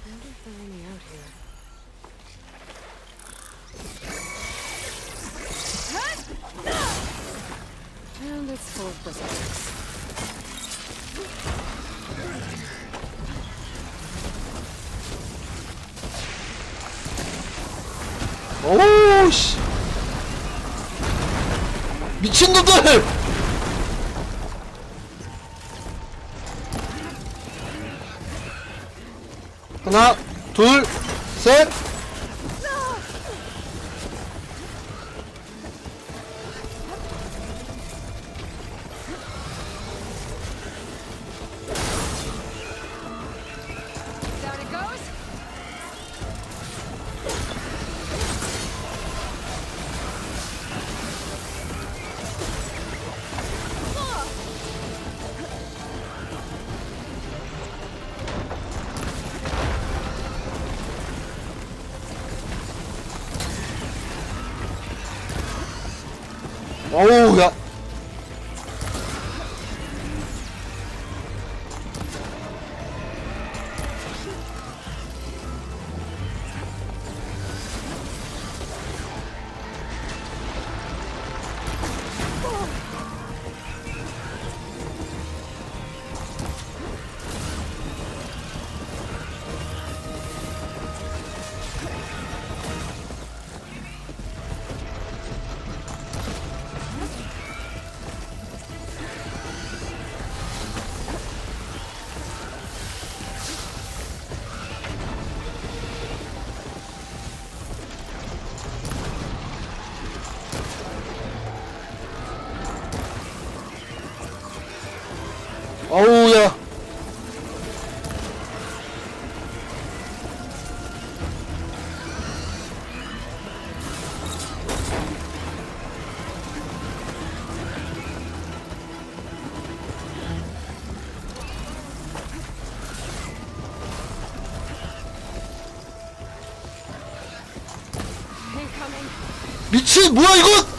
Speaker 3: I wonder if they're only out here. And it's full of bristlecocks.
Speaker 2: 오우 씨. 미친놈들! 하나, 둘, 셋.
Speaker 3: Down it goes.
Speaker 2: 어우, 야. 어우, 야. 미친, 뭐야 이거?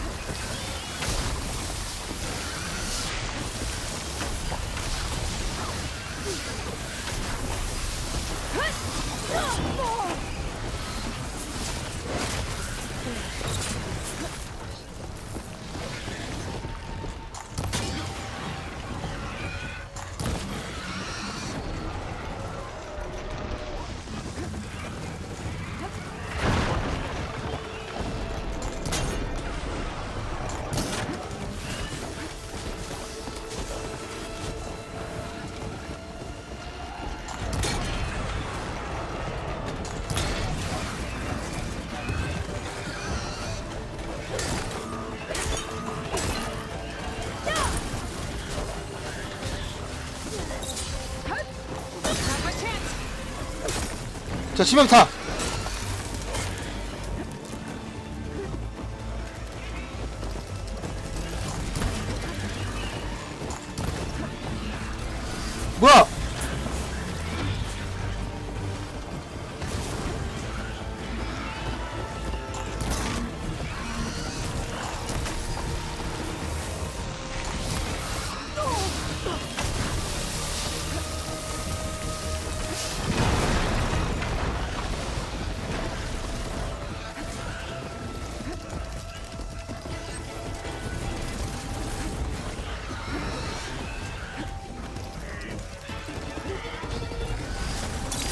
Speaker 2: 자, 치명타. 뭐야?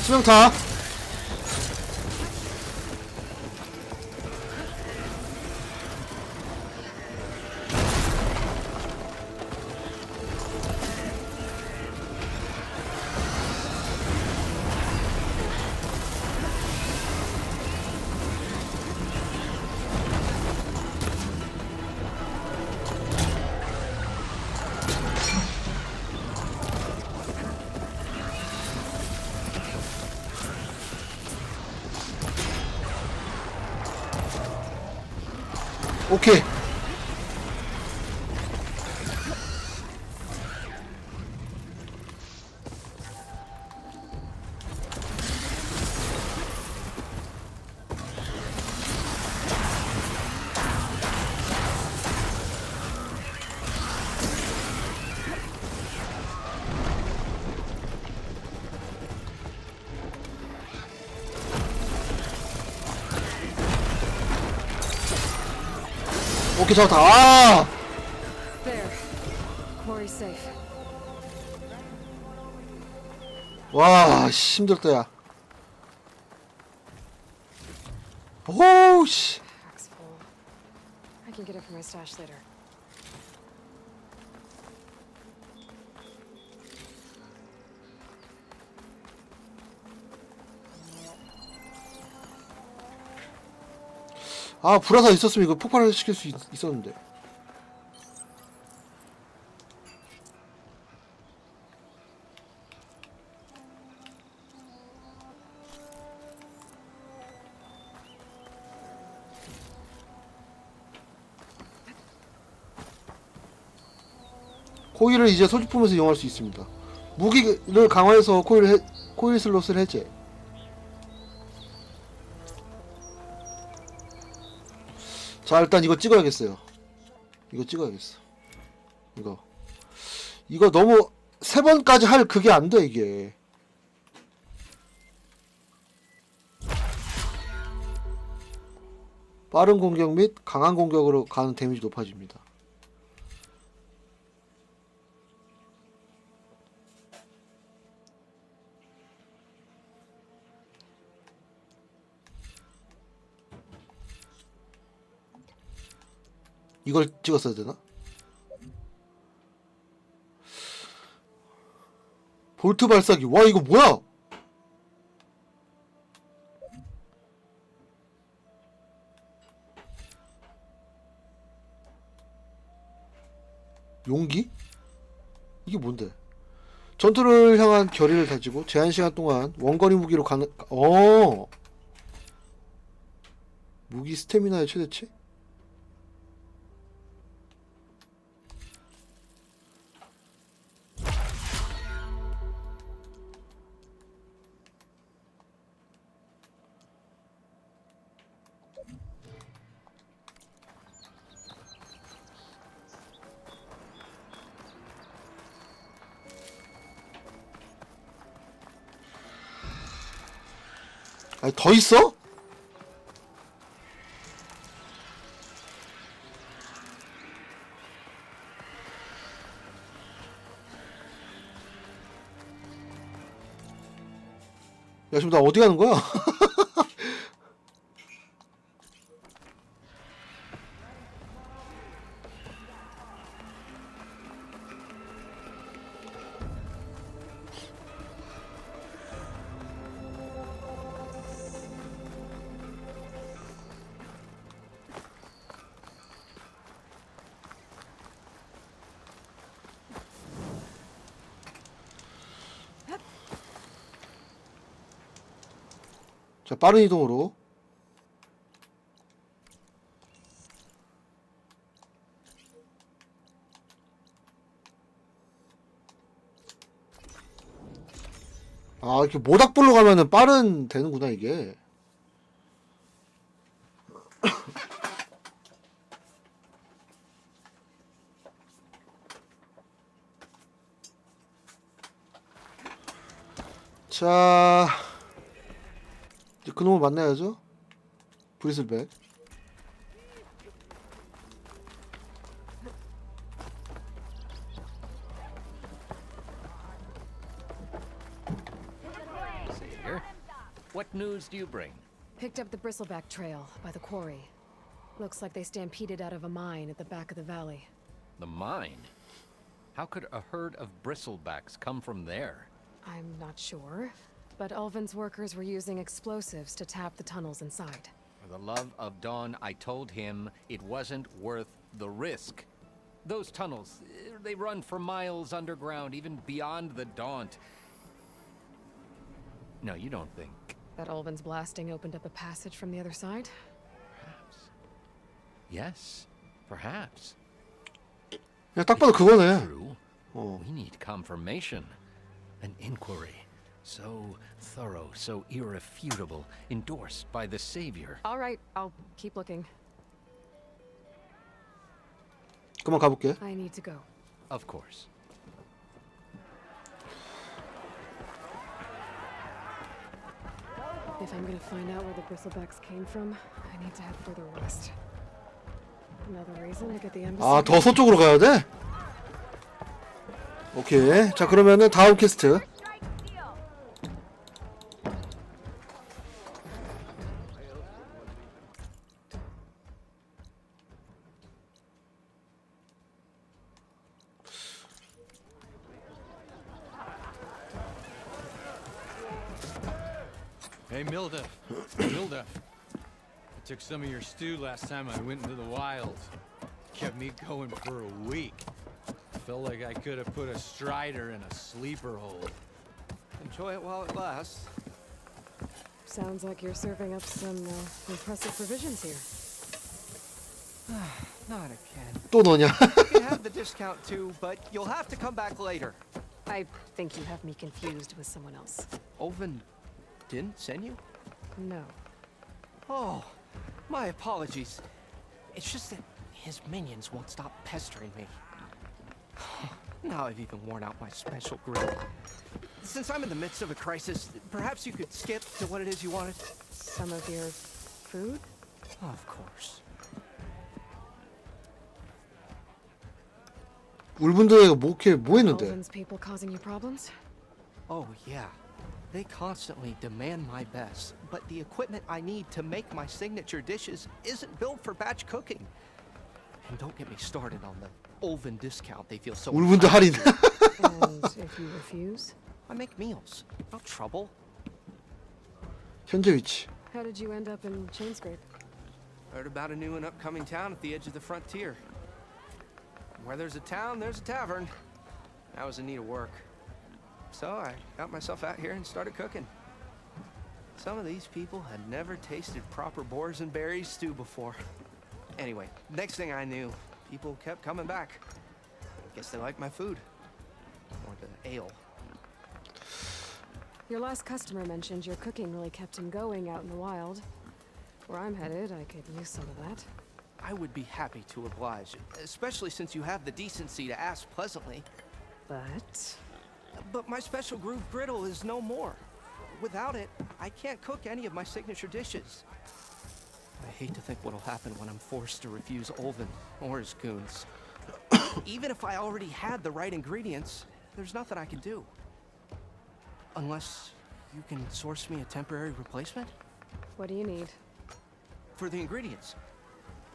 Speaker 2: 치명타. 오케이. 오케이, 잡았다. 아!
Speaker 3: There. Quarry's safe.
Speaker 2: 와, 씨, 힘들다, 야. 오우, 씨.
Speaker 3: Pack's full. I can get it from my stash later.
Speaker 2: 아, 불화사 있었으면 이거 폭발을 시킬 수 있었는데. 코일을 이제 소지품에서 이용할 수 있습니다. 무기를 강화해서 코일 슬롯을 해제. 자, 일단 이거 찍어야겠어요. 이거 찍어야겠어. 이거 너무 3번까지 할 그게 안 돼, 이게. 빠른 공격 및 강한 공격으로 가는 데미지 높아집니다. 이걸 찍었어야 되나? 볼트 발사기. 와, 이거 뭐야? 용기? 이게 뭔데? 전투를 향한 결의를 다지고 제한시간 동안 원거리 무기로 가는. 무기 스태미나의 최대치? 아니, 더 있어? 야, 지금 나 어디 가는 거야? 자, 빠른 이동으로. 아, 이렇게 모닥불로 가면은 빠른 되는구나, 이게. 자, 이제 그놈을 만나야죠. 브리슬백.
Speaker 5: Savior, what news do you bring?
Speaker 3: Picked up the bristleback trail by the quarry. Looks like they stampeded out of a mine at the back of the valley.
Speaker 5: The mine? How could a herd of bristlebacks come from there?
Speaker 3: I'm not sure, but Ulvin's workers were using explosives to tap the tunnels inside.
Speaker 5: For the love of Dawn, I told him it wasn't worth the risk. Those tunnels, they run for miles underground, even beyond the Daunt. No, you don't think.
Speaker 3: That Ulvin's blasting opened up a passage from the other side?
Speaker 5: Perhaps. Yes, perhaps.
Speaker 2: 야, 딱 봐도 그거네.
Speaker 5: True. We need confirmation. An inquiry. So thorough, so irrefutable, endorsed by the Savior.
Speaker 3: All right, I'll keep looking.
Speaker 2: 그만 가볼게.
Speaker 3: I need to go.
Speaker 5: Of course.
Speaker 3: If I'm gonna find out where the bristlebacks came from, I need to head further west. Another reason to get the embassy.
Speaker 2: 아, 더 서쪽으로 가야 돼? 오케이. 자, 그러면은 다음 퀘스트.
Speaker 6: Hey, Milda. Milda. I took some of your stew last time I went into the wild. Kept me going for a week. Felt like I could have put a strider in a sleeper hole.
Speaker 19: Enjoy it while it lasts.
Speaker 3: Sounds like you're serving up some impressive provisions here.
Speaker 19: Not again.
Speaker 2: 또 너냐?
Speaker 19: You can have the discount too, but you'll have to come back later.
Speaker 3: I think you have me confused with someone else.
Speaker 19: Ulvin didn't send you?
Speaker 3: No.
Speaker 19: Oh, my apologies. It's just that his minions won't stop pestering me. Now I've even worn out my special grill. Since I'm in the midst of a crisis, perhaps you could skip to what it is you wanted?
Speaker 3: Some of your food?
Speaker 19: Of course.
Speaker 2: 울분들에게 뭐 했는데?
Speaker 3: Ulvin's people causing you problems?
Speaker 19: Oh, yeah. They constantly demand my best, but the equipment I need to make my signature dishes isn't built for batch cooking. And don't get me started on the Ulvin discount they feel so
Speaker 2: 울분들 할인.
Speaker 3: And if you refuse?
Speaker 19: I make meals. No trouble.
Speaker 2: 현재 위치.
Speaker 3: How did you end up in Chainscrape?
Speaker 19: Heard about a new and upcoming town at the edge of the frontier. Where there's a town, there's a tavern. I was in need of work. So I got myself out here and started cooking. Some of these people had never tasted proper boars and berries stew before. Anyway, next thing I knew, people kept coming back. Guess they liked my food. Or the ale.
Speaker 3: Your last customer mentioned your cooking really kept him going out in the wild. Where I'm headed, I could use some of that.
Speaker 19: I would be happy to oblige, especially since you have the decency to ask pleasantly. But my special groove griddle is no more. Without it, I can't cook any of my signature dishes. I hate to think what'll happen when I'm forced to refuse Ulvin or his goons. Even if I already had the right ingredients, there's nothing I can do. Unless you can source me a temporary replacement?
Speaker 3: What do you need?
Speaker 19: For the ingredients,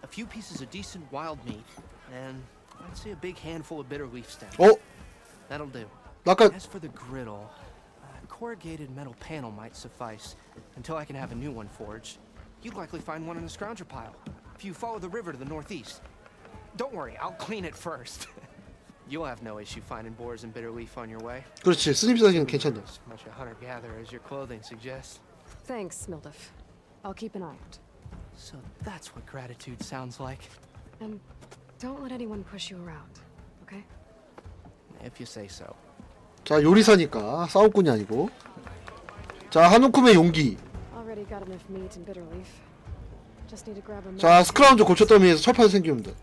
Speaker 19: a few pieces of decent wild meat, and I'd say a big handful of bitter leaf stems.
Speaker 2: Oh!
Speaker 19: That'll do.
Speaker 2: 아까
Speaker 19: As for the griddle, a corrugated metal panel might suffice until I can have a new one forged. You'd likely find one in the scrounger pile if you follow the river to the northeast. Don't worry, I'll clean it first. You'll have no issue finding boars and bitter leaf on your way.
Speaker 2: 그렇지. 스님 사기는 괜찮네.
Speaker 19: As much a hunter-gatherer as your clothing suggests.
Speaker 3: Thanks, Mildef. I'll keep an eye out.
Speaker 19: So that's what gratitude sounds like.
Speaker 3: And don't let anyone push you around, okay?
Speaker 19: If you say so.
Speaker 2: 자, 요리사니까 싸움꾼이 아니고. 자, 한우쿰의 용기.
Speaker 3: Already got enough meat and bitter leaf. Just need to grab a
Speaker 2: 자, 스크라운즈 고쳤더미에서 철판이 생기면 돼.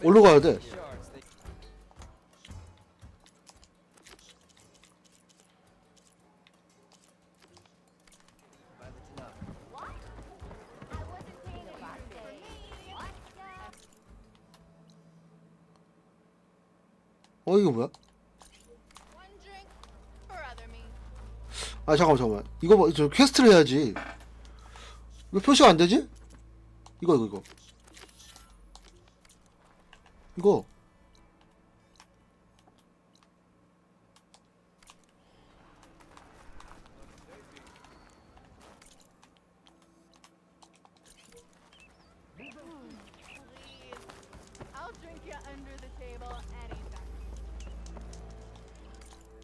Speaker 2: 올로 가야 돼. 이거 뭐야? 아, 잠깐만. 이거 뭐, 저 퀘스트를 해야지. 왜 표시가 안 되지? 이거.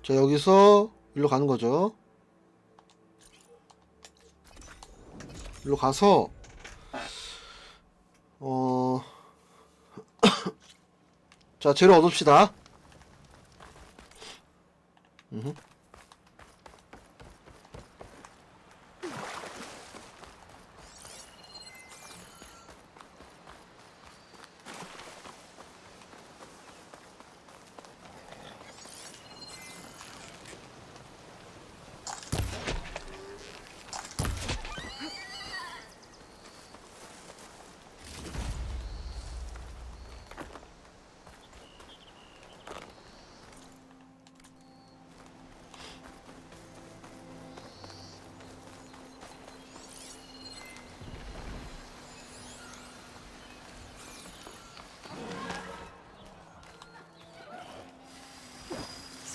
Speaker 2: 자, 여기서 일로 가는 거죠. 일로 가서 자, 재료 얻읍시다.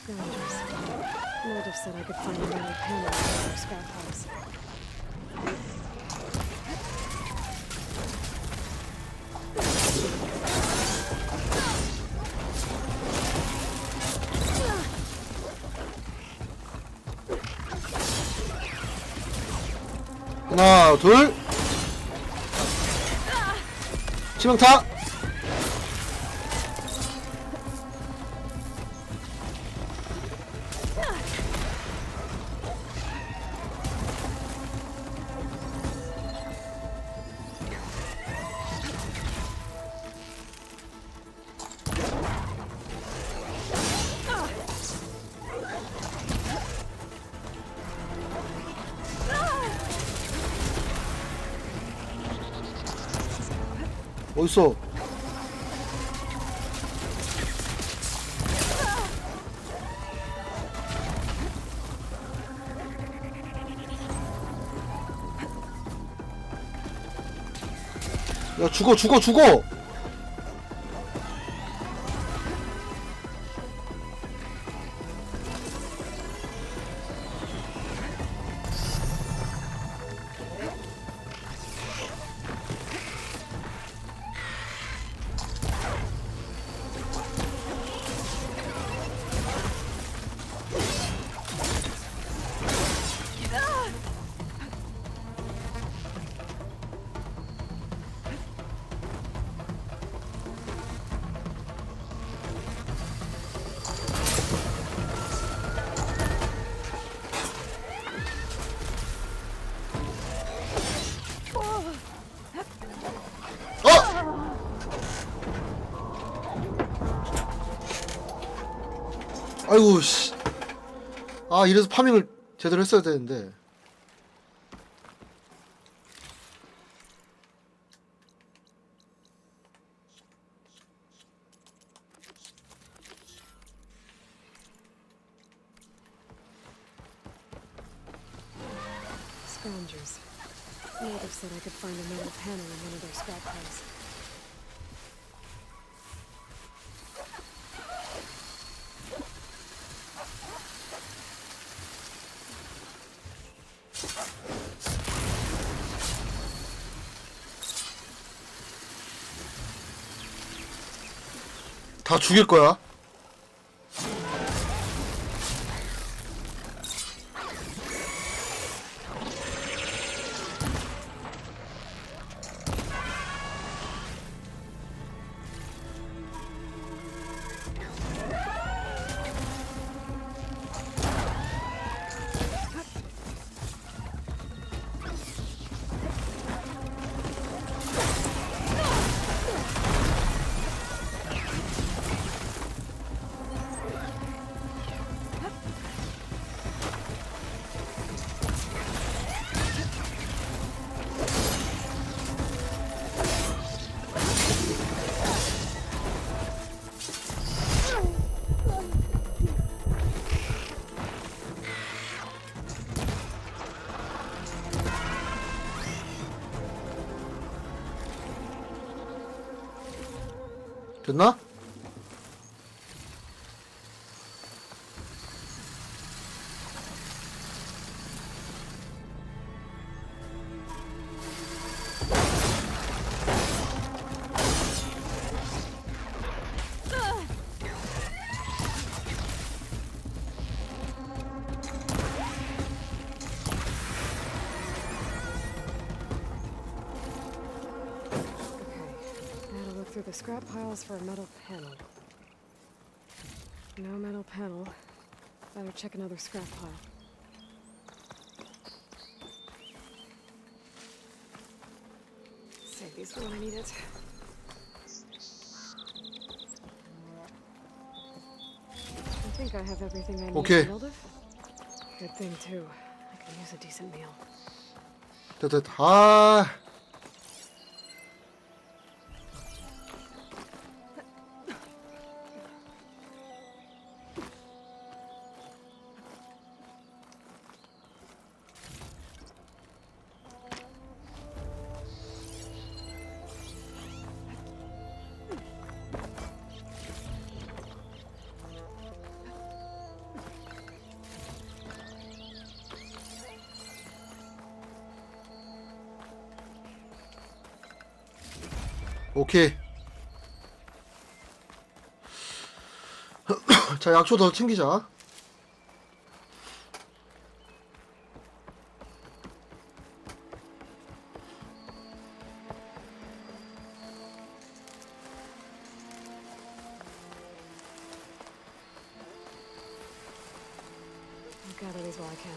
Speaker 3: Scroungers. Mildef said I could find another panel in their scrap house.
Speaker 2: 하나, 둘. 치명타. 어딨어? 야, 죽어! 아이고 씨. 아, 이래서 파밍을 제대로 했어야 되는데.
Speaker 3: Scroungers. Mildef said I could find a metal panel in one of their scrap piles.
Speaker 2: 다 죽일 거야. 됐나?
Speaker 3: Through the scrap piles for a metal panel. No metal panel. Better check another scrap pile. Save these for when I need it. I think I have everything I need
Speaker 2: Okay.
Speaker 3: to build it. Good thing too. I can use a decent meal.
Speaker 2: 됐다. 아. 오케이. 자, 약초 더 챙기자.
Speaker 3: I'll gather these while I can.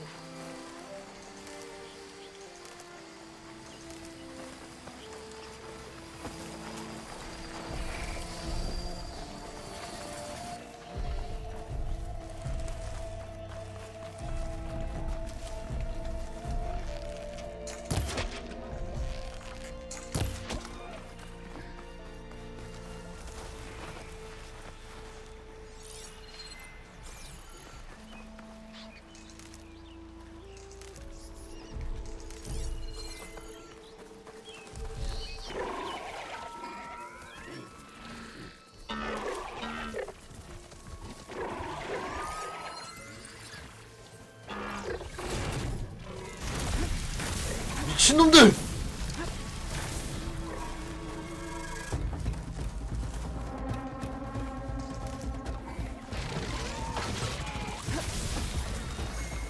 Speaker 2: 미친놈들!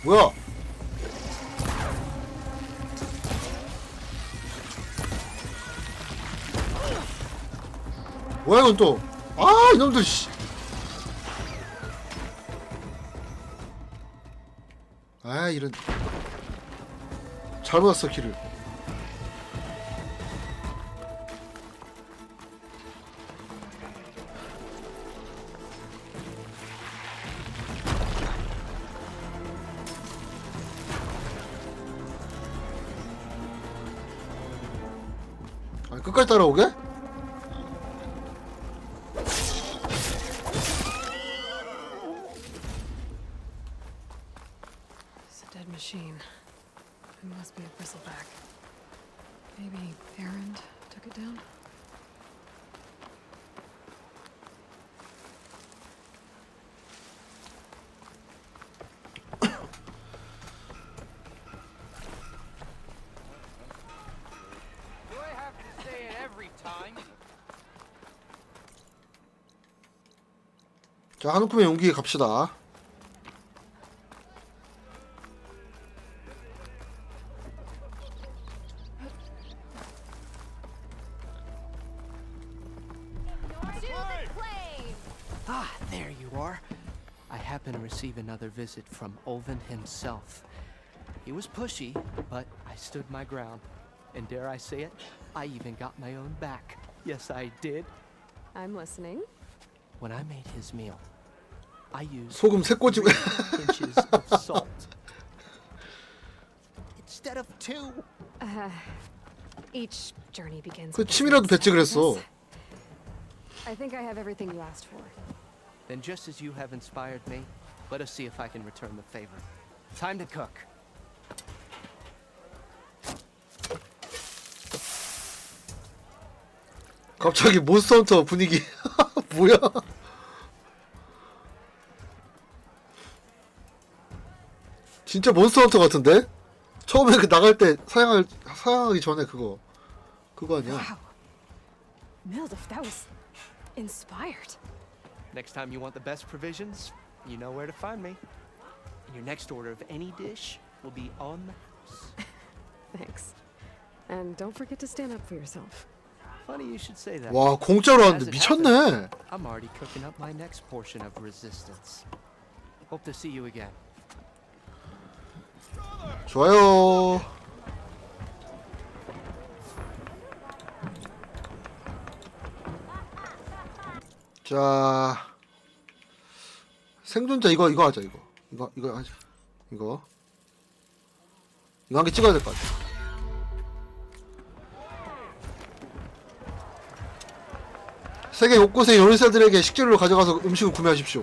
Speaker 2: 뭐야? 뭐야 이건 또? 아 이놈들 씨. 아 이런. 잘못 왔어 길을. 아 끝까지 따라오게?
Speaker 3: It's a dead machine. It must be a bristleback. Maybe Erend took it down?
Speaker 19: Do I have to say it every time?
Speaker 2: 자 한우큼의 용기에 갑시다.
Speaker 19: Ah, there you are. I happen to receive another visit from Olven himself. He was pushy, but I stood my ground. And dare I say it, I even got my own back. Yes, I did.
Speaker 3: I'm listening.
Speaker 19: When I made his meal, I used
Speaker 2: 소금 3꼬집.
Speaker 19: 3 inches of salt instead of 2.
Speaker 3: Each journey begins.
Speaker 2: 그
Speaker 3: with a
Speaker 2: 침이라도
Speaker 3: small
Speaker 2: 뱉지 그랬어.
Speaker 3: step. I think I have everything you asked for.
Speaker 19: Then just as you have inspired me, let us see if I can return the favor. Time to cook.
Speaker 2: 갑자기 몬스터 헌터 분위기. 뭐야? 진짜 몬스터 헌터 같은데? 처음에 그 나갈 때 사냥하기 전에 그거 아니야?
Speaker 3: Wow. Mildef, that was inspired.
Speaker 19: Next time you want the best provisions, you know where to find me. And your next order of any dish will be on the house.
Speaker 3: Thanks. And don't forget to stand up for yourself.
Speaker 19: Funny you should say that.
Speaker 2: 와, 공짜로
Speaker 19: As
Speaker 2: 하는데
Speaker 19: it
Speaker 2: 미쳤네.
Speaker 19: happens, I'm already cooking up my next portion of resistance. Hope to see you again.
Speaker 2: 좋아요. 자, 생존자 이거 하자. 이거 하자. 이거 한 개 찍어야 될 것 같아. 세계 곳곳의 요리사들에게 식재료를 가져가서 음식을 구매하십시오.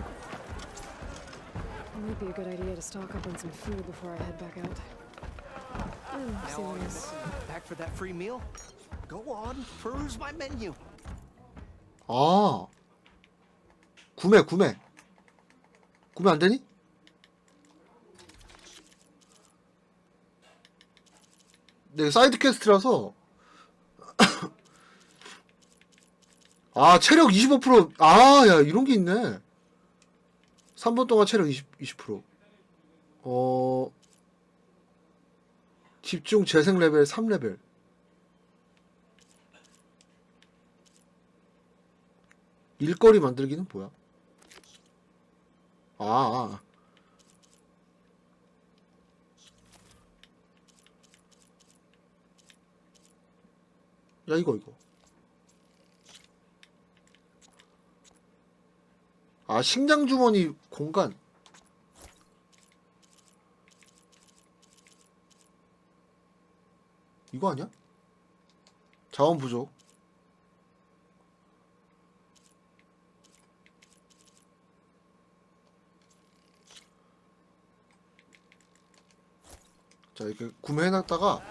Speaker 3: Might be a good idea to stock up on some food before I head back out.
Speaker 19: Now all you're missing back for that free meal? Go on, peruse my menu.
Speaker 2: 아, 구매 안 되니? 네, 사이드 퀘스트라서. 아, 체력 25%. 아, 야, 이런 게 있네. 3분 동안 체력 20%. 집중 재생 레벨 3레벨. 일거리 만들기는 뭐야? 야, 이거. 아, 식량 주머니 공간. 이거 아니야? 자원 부족. 자, 이렇게 구매해놨다가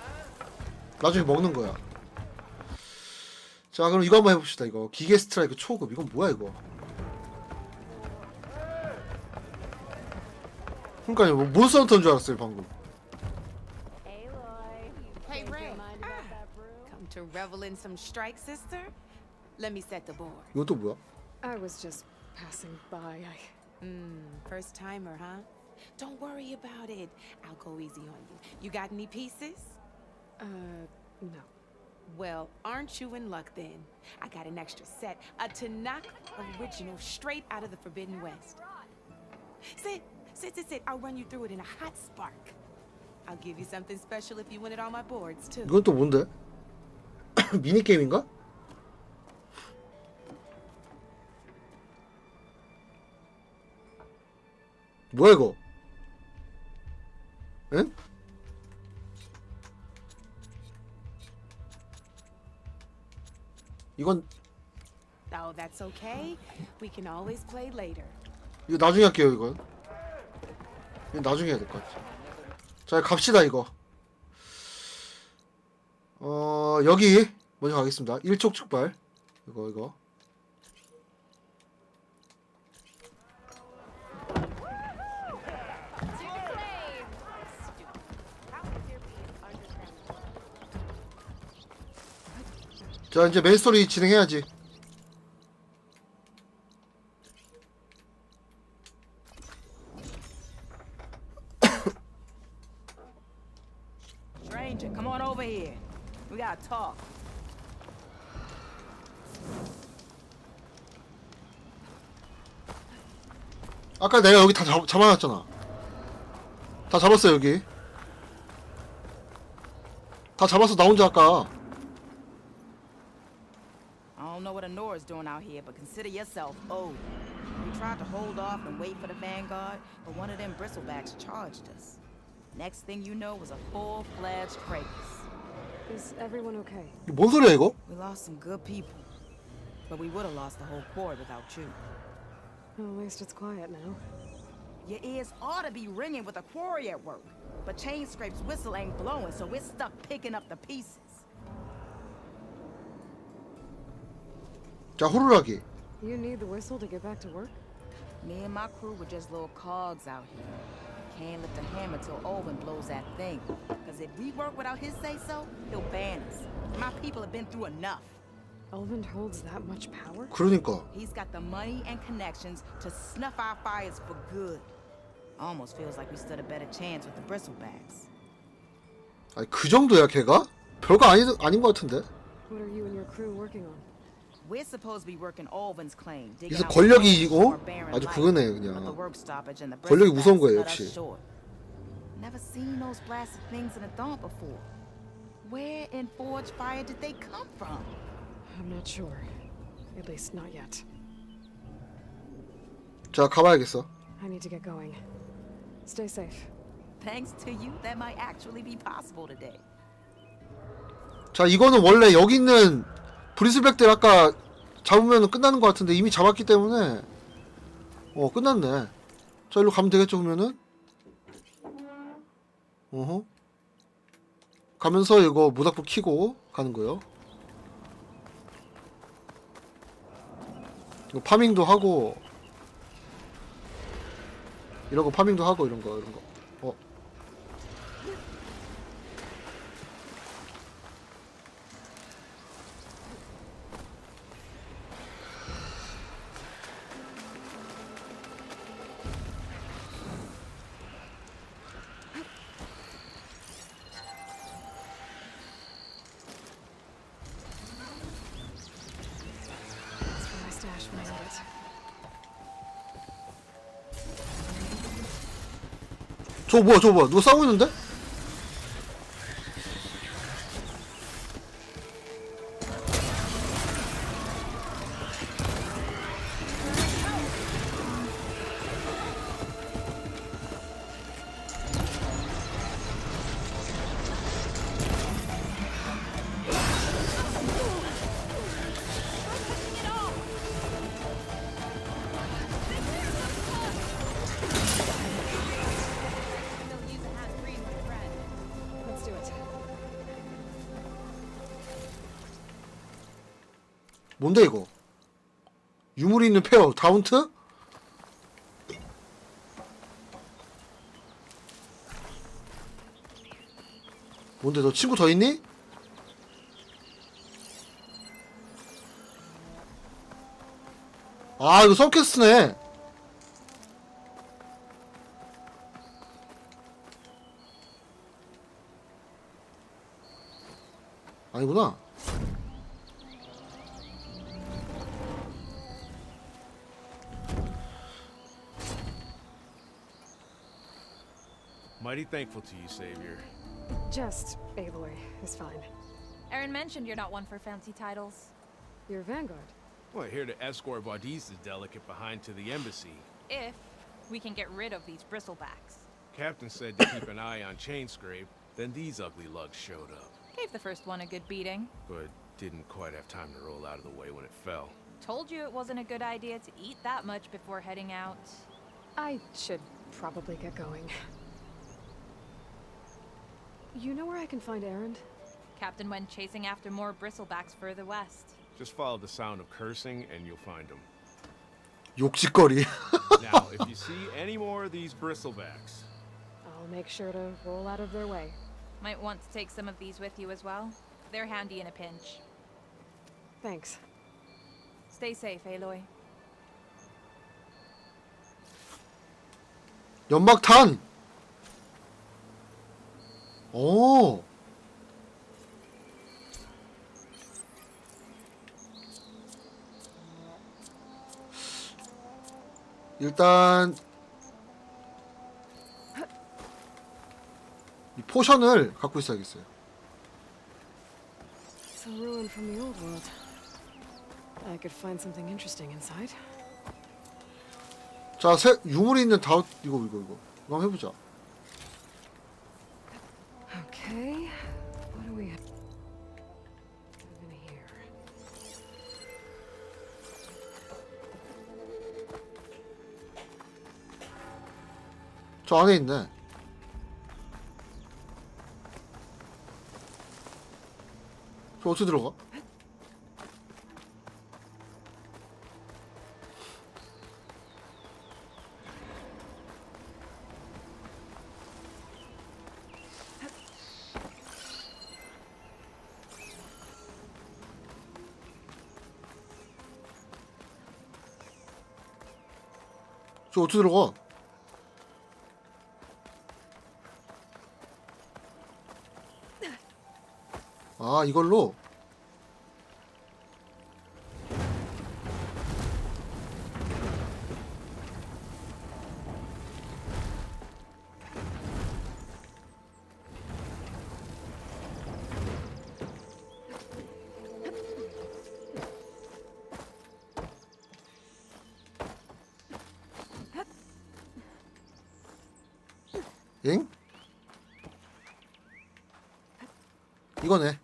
Speaker 2: 나중에 먹는 거야. 자, 그럼 이거 한번 해봅시다. 이거 기계 스트라이크 초급. 이건 뭐야 이거? 그러니까요, 뭐 몬스터 헌터인 줄 알았어요 방금.
Speaker 8: Hey, Ray. Come to revel in some strike, sister? Let me set the board.
Speaker 2: 이건 또 뭐야?
Speaker 3: I was just passing by.
Speaker 8: First timer, huh? Don't worry about it. I'll go easy on you. You got any pieces?
Speaker 3: No.
Speaker 8: Well, aren't you in luck then? I got an extra set, a Tanakh original straight out of the Forbidden West. Sit. I'll run you through it in a hot spark. I'll give you something special if you win it on my boards too.
Speaker 2: 이건 또 뭔데? 미니 게임인가? 뭐야 이거? 응? 이건
Speaker 8: Oh, that's okay. We can always play later.
Speaker 2: 이거 나중에 할게요. 이건 나중에 해야 될 것 같아. 자, 갑시다 이거. 여기 먼저 가겠습니다. 일촉즉발. 이거. 자, 이제 메인 스토리 진행해야지.
Speaker 9: Stranger, come on over here. We gotta talk.
Speaker 2: 아까 내가 여기 다 잡아놨잖아. 다 잡았어 여기. 다 잡았어 나 혼자 아까.
Speaker 9: I don't know what Honora's doing out here, but consider yourself owed. We tried to hold off and wait for the Vanguard, but one of them bristlebacks charged us. Next thing you know was a full-fledged fracas.
Speaker 3: Is everyone okay?
Speaker 2: 뭔 소리야 이거?
Speaker 9: We lost some good people, but we would have lost the whole corps without you.
Speaker 3: Well, at least it's quiet now.
Speaker 9: Your ears ought to be ringing with a quarry at work, but Chainscrape's whistle ain't blowing, so we're stuck picking up the pieces.
Speaker 2: 자, 호루라기.
Speaker 3: You need the whistle to get back to work?
Speaker 9: Me and my crew were just little cogs out here. Can't lift a hammer till Olvin blows that thing. Cause if we work without his say-so, he'll ban us. My people have been through enough.
Speaker 3: Olvin holds that much power?
Speaker 2: 그러니까.
Speaker 9: He's got the money and connections to snuff our fires for good. Almost feels like we stood a better chance with the bristlebacks.
Speaker 2: 아니 그 정도야 걔가? 별거 아닌 것 같은데.
Speaker 3: What are you and your crew working on?
Speaker 9: We're supposed to be working Olvin's claim.
Speaker 2: 그래서 권력이 아주 그거네 그냥. 권력이 무서운 거예요 역시.
Speaker 9: Never seen those blasted things in a thought before. Where in Forge Fire did they come from?
Speaker 3: I'm not sure. At least not yet.
Speaker 2: 자 가봐야겠어.
Speaker 3: I need to get going. Stay safe.
Speaker 9: Thanks to you, that might actually be possible today.
Speaker 2: 자 이거는 원래 여기 있는 브리슬백들 아까 잡으면 끝나는 것 같은데 이미 잡았기 때문에 끝났네. 자 일로 가면 되겠죠 그러면은. 가면서 이거 모닥불 켜고 가는 거요. 이거 파밍도 하고 이런 거 파밍도 하고 이런 거. 저거 뭐야 누가 싸우고 있는데? 뭔데 이거? 유물이 있는 페어 다운트? 뭔데 너 친구 더 있니? 아 이거 썬캐스트네. 아니구나.
Speaker 4: Mighty thankful to you, Savior.
Speaker 3: Just Aloy is fine.
Speaker 10: Aaron mentioned you're not one for fancy titles.
Speaker 3: You're Vanguard.
Speaker 4: Well, here to escort Vaudi's delegate behind to the embassy.
Speaker 10: If we can get rid of these bristlebacks.
Speaker 4: Captain said to keep an eye on Chainscrape, then these ugly lugs showed up.
Speaker 10: Gave the first one a good beating.
Speaker 4: But didn't quite have time to roll out of the way when it fell.
Speaker 10: Told you it wasn't a good idea to eat that much before heading out.
Speaker 3: I should probably get going. You know where I can find Erend?
Speaker 10: Captain went chasing after more bristlebacks further west.
Speaker 4: Just follow the sound of cursing and you'll find them.
Speaker 2: 욕짓거리.
Speaker 4: Now, if you see any more of these bristlebacks,
Speaker 3: I'll make sure to roll out of their way.
Speaker 10: Might want to take some of these with you as well. They're handy in a pinch.
Speaker 3: Thanks.
Speaker 10: Stay safe, Aloy.
Speaker 2: 연막탄. 오. 일단 이 포션을 갖고 있어야겠어요.
Speaker 3: It's a ruin from the old world. I could find something interesting inside.
Speaker 2: 자, 유물이 있는 이거 한번 해보자.
Speaker 3: Okay, what do we have in here?
Speaker 2: 저 안에 있네. 저 어떻게 들어가? 저 어떻게 들어가? 아, 이걸로? 엥? 이거네.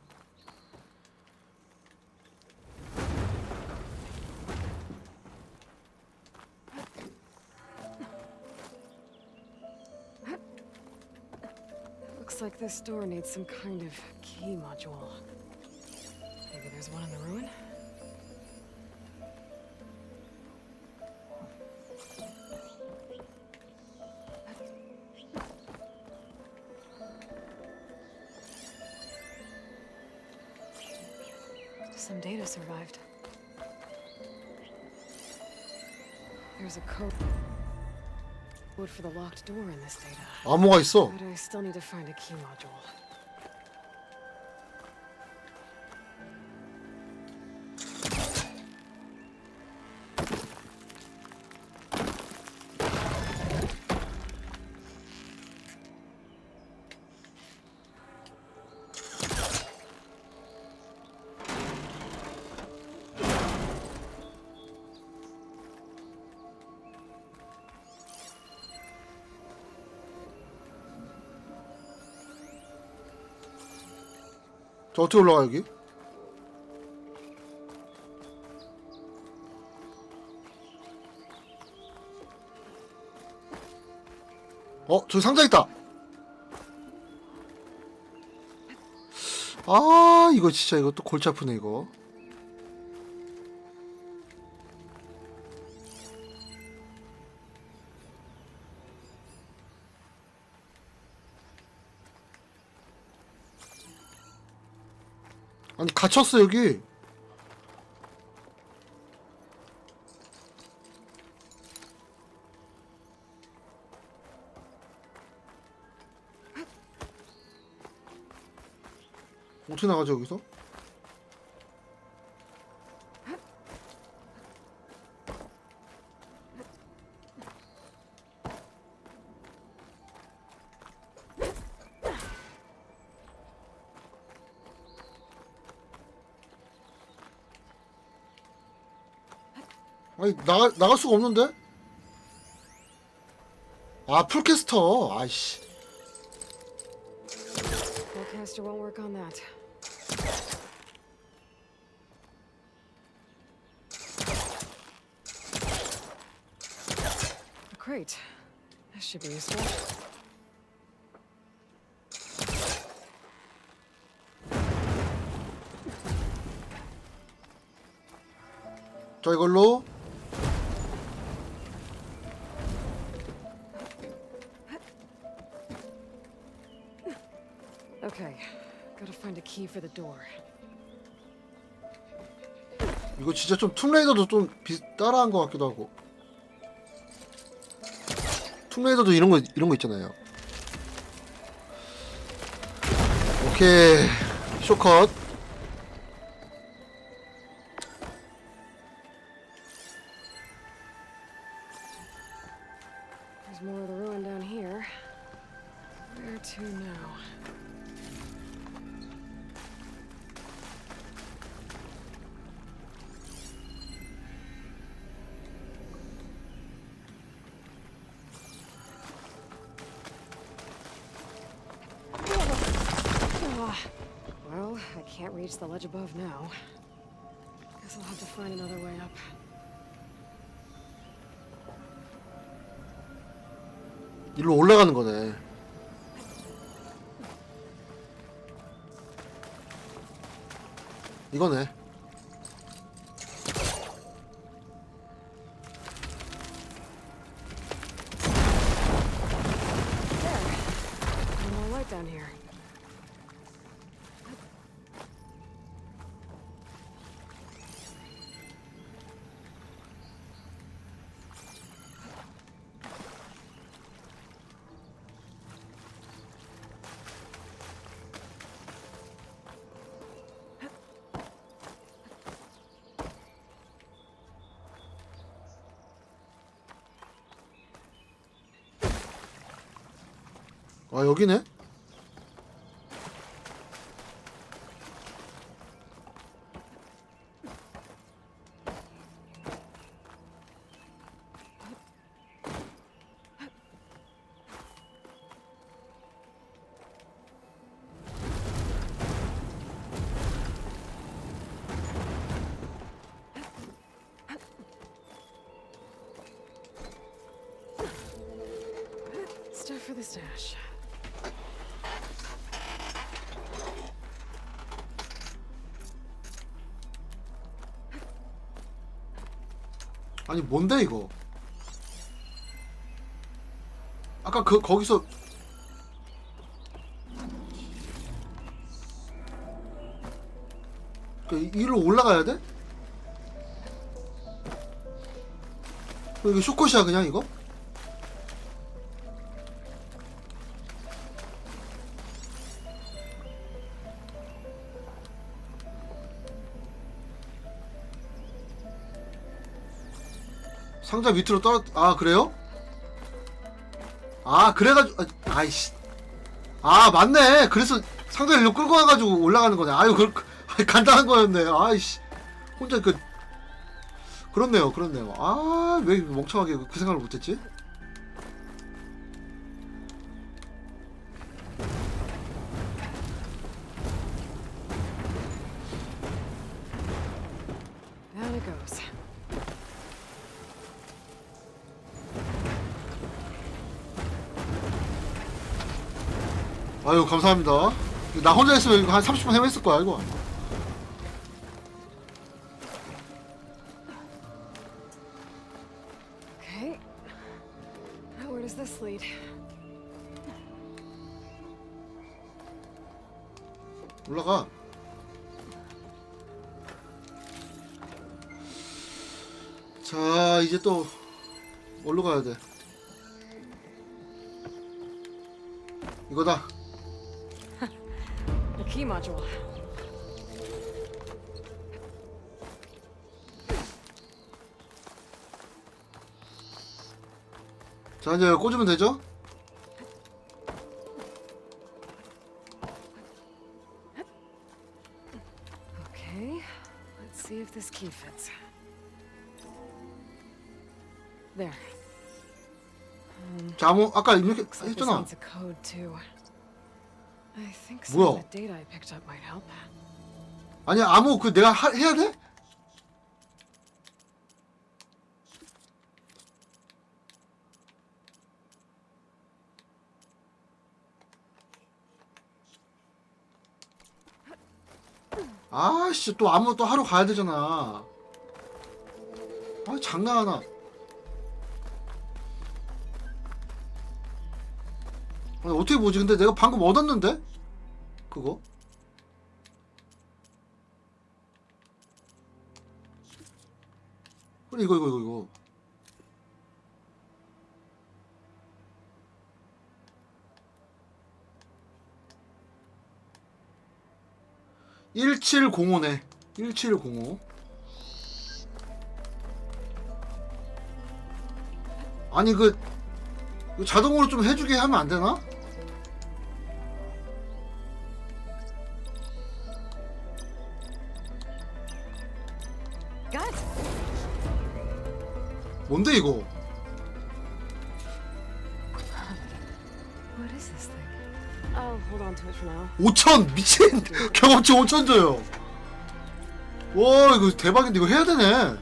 Speaker 3: Looks like this door needs some kind of key module. Maybe there's one in the ruin? Some data survived. There's a code for the locked door in this data.
Speaker 2: 암호가 있어.
Speaker 3: But I still need to find a key module.
Speaker 2: 저 어떻게 올라가 여기? 저기 상자 있다. 아, 이거 진짜 이것도 골치 아프네 이거. 아니 갇혔어 여기. 어떻게 나가죠 여기서? 아니 나갈 수가 없는데? 아 풀캐스터. 아이씨.
Speaker 3: Forecaster won't work on that. Great. This should be useful.
Speaker 2: 자 이걸로
Speaker 3: Okay. Gotta find a key for the door.
Speaker 2: 이거 진짜 좀 툼레이더도 좀 따라한 것 같기도 하고. 툼레이더도 이런 거 있잖아요. 오케이 쇼컷.
Speaker 3: There's more of the ruin down here. Where to now? Well, I can't reach the ledge above now. Guess I'll have to find another way up.
Speaker 2: 일로 올라가는 거네. 이거네.
Speaker 3: There. No more light down here.
Speaker 2: 아 여기네?
Speaker 3: Stuff for the stash.
Speaker 2: 아니 뭔데 이거? 아까 거기서 이리로 올라가야 돼? 이거 쇼컷이야 그냥 이거? 상자 밑으로 아 그래요? 아 그래가지고 아이씨 아 맞네. 그래서 상자 일로 끌고 와가지고 올라가는 거네. 아유 간단한 거였네. 아이씨 혼자 그렇네요. 아 왜 멍청하게 그 생각을 못했지?
Speaker 3: Down it goes.
Speaker 2: 아유 감사합니다. 나 혼자 있으면 이거 한 30분 헤맸을 거야 이거.
Speaker 3: Okay. Where does this lead?
Speaker 2: 올라가. 자 이제 또 어디로 가야 돼? 이거다.
Speaker 3: The key module.
Speaker 2: 자 이제 꽂으면 되죠?
Speaker 3: Okay. Let's see if this key fits. There.
Speaker 2: 자 아까 이렇게
Speaker 3: Looks like this
Speaker 2: 했잖아.
Speaker 3: needs a code too. I think some
Speaker 2: 뭐야?
Speaker 3: of the data I picked up might help.
Speaker 2: 아니 암호 내가 해야 돼? 아씨 또 암호 또 하러 가야 되잖아. 아 장난하나. 아니, 어떻게 보지? 근데 내가 방금 얻었는데? 그거? 그래 이거 1705네 1705 아니 이거 자동으로 좀 해주게 하면 안 되나? 뭔데 이거?
Speaker 3: What is this thing? I'll hold on to it for now.
Speaker 2: 5,000 미친 경험치 5,000 줘요. 와 이거 대박인데 이거 해야 되네.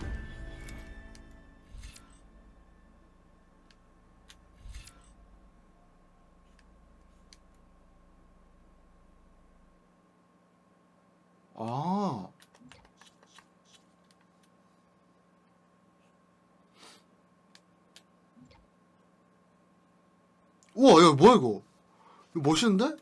Speaker 2: 아. 우와 야 뭐야 이거 멋있는데?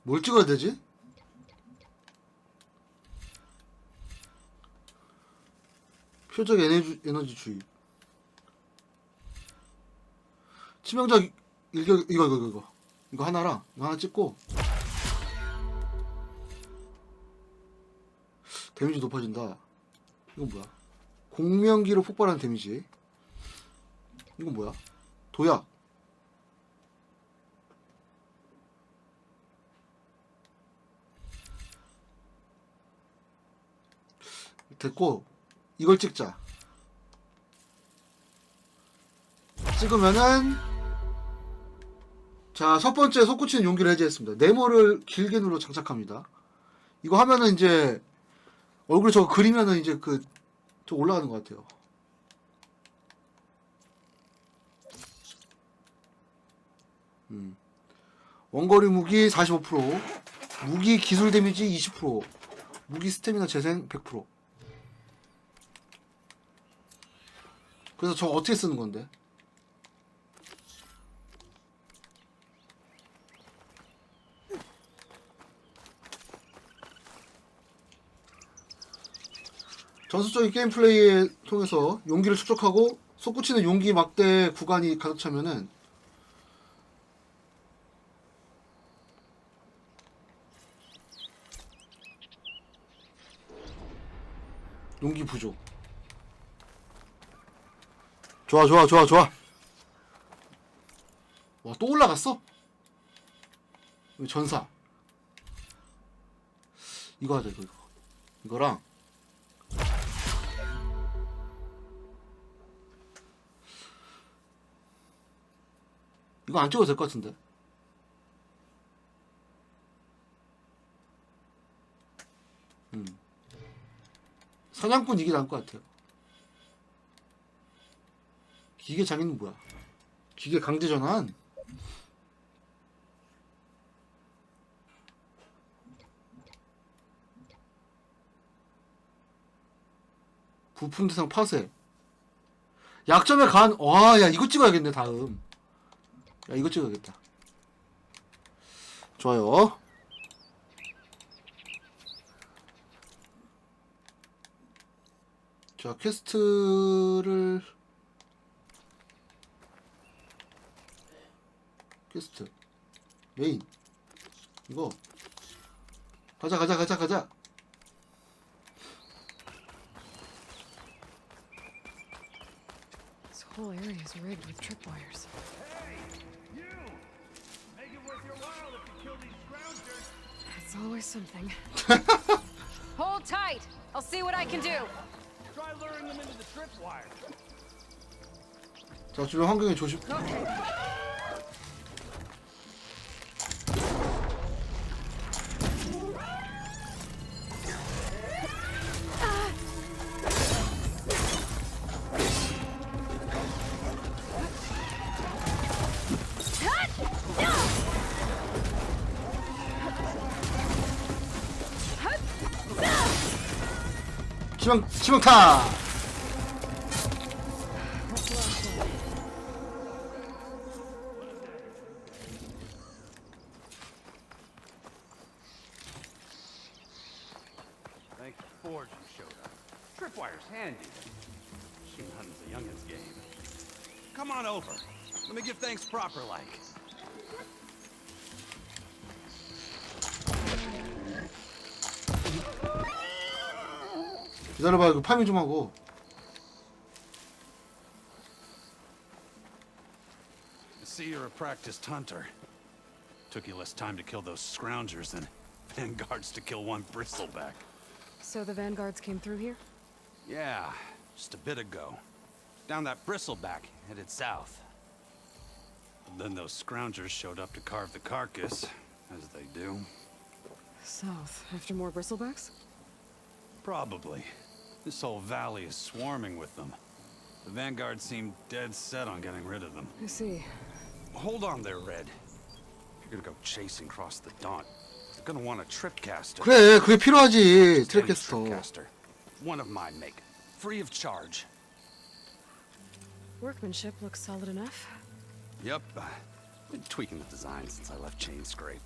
Speaker 2: 뭘 찍어야 되지? 표적 에너지 주입. 치명적 일격 이거 하나랑 이거 하나 찍고 데미지 높아진다. 이건 뭐야? 공명기로 폭발하는 데미지. 이건 뭐야? 도약. 됐고 이걸 찍자. 찍으면은 자, 첫 번째 솟구치는 용기를 해제했습니다. 네모를 길게 눌러 장착합니다. 이거 하면은 이제 얼굴에 저거 그리면은 이제 저 올라가는 것 같아요. 원거리 무기 45%, 무기 기술 데미지 20%, 무기 스태미나 재생 100%. 그래서 저거 어떻게 쓰는 건데? 전술적인 게임 플레이에 통해서 용기를 축적하고 솟구치는 용기 막대 구간이 가득 차면은 용기 부족. 좋아. 와, 또 올라갔어? 전사. 이거 하자, 이거. 이거랑 이거 안 찍어도 될 것 같은데. 사냥꾼 이게 나을 것 같아요. 기계 장인은 뭐야? 기계 강제 전환. 부품 대상 파쇄. 약점에 간. 와, 야, 이거 찍어야겠네. 다음. 야, 이거 찍어야겠다. 좋아요. 자, 퀘스트 메인 이거 가자.
Speaker 3: This whole area is rigged with tripwires. It's always something.
Speaker 10: Hold tight. I'll see what I can do.
Speaker 17: Try luring them into the tripwire.
Speaker 2: 자, 주변 환경에 조심. 치명타.
Speaker 7: Thank Forge you showed up. Tripwire's handy. Hun's the youngest game. Come on over. Let me give thanks proper like.
Speaker 2: 기다려봐. 이거 파밍 좀 하고.
Speaker 7: I see you're a practiced hunter. Took you less time to kill those scroungers than vanguards to kill one bristleback.
Speaker 3: So the vanguards came through here?
Speaker 7: Yeah, just a bit ago. Down that bristleback, headed south. And then those scroungers showed up to carve the carcass, as they do.
Speaker 3: South, after more bristlebacks?
Speaker 7: Probably. This whole valley is swarming with them. The vanguard seemed dead set on getting rid of them.
Speaker 3: I see.
Speaker 7: Hold on there, Red. If you're gonna go chasing across the Daunt, you're gonna want a tripcaster.
Speaker 2: 그래, 그게 필요하지. 트랙캐스터.
Speaker 7: Tripcaster. One of mine make. Free of charge.
Speaker 3: Workmanship looks solid enough.
Speaker 7: Yep. Been tweaking the design since I left Chain Scrape.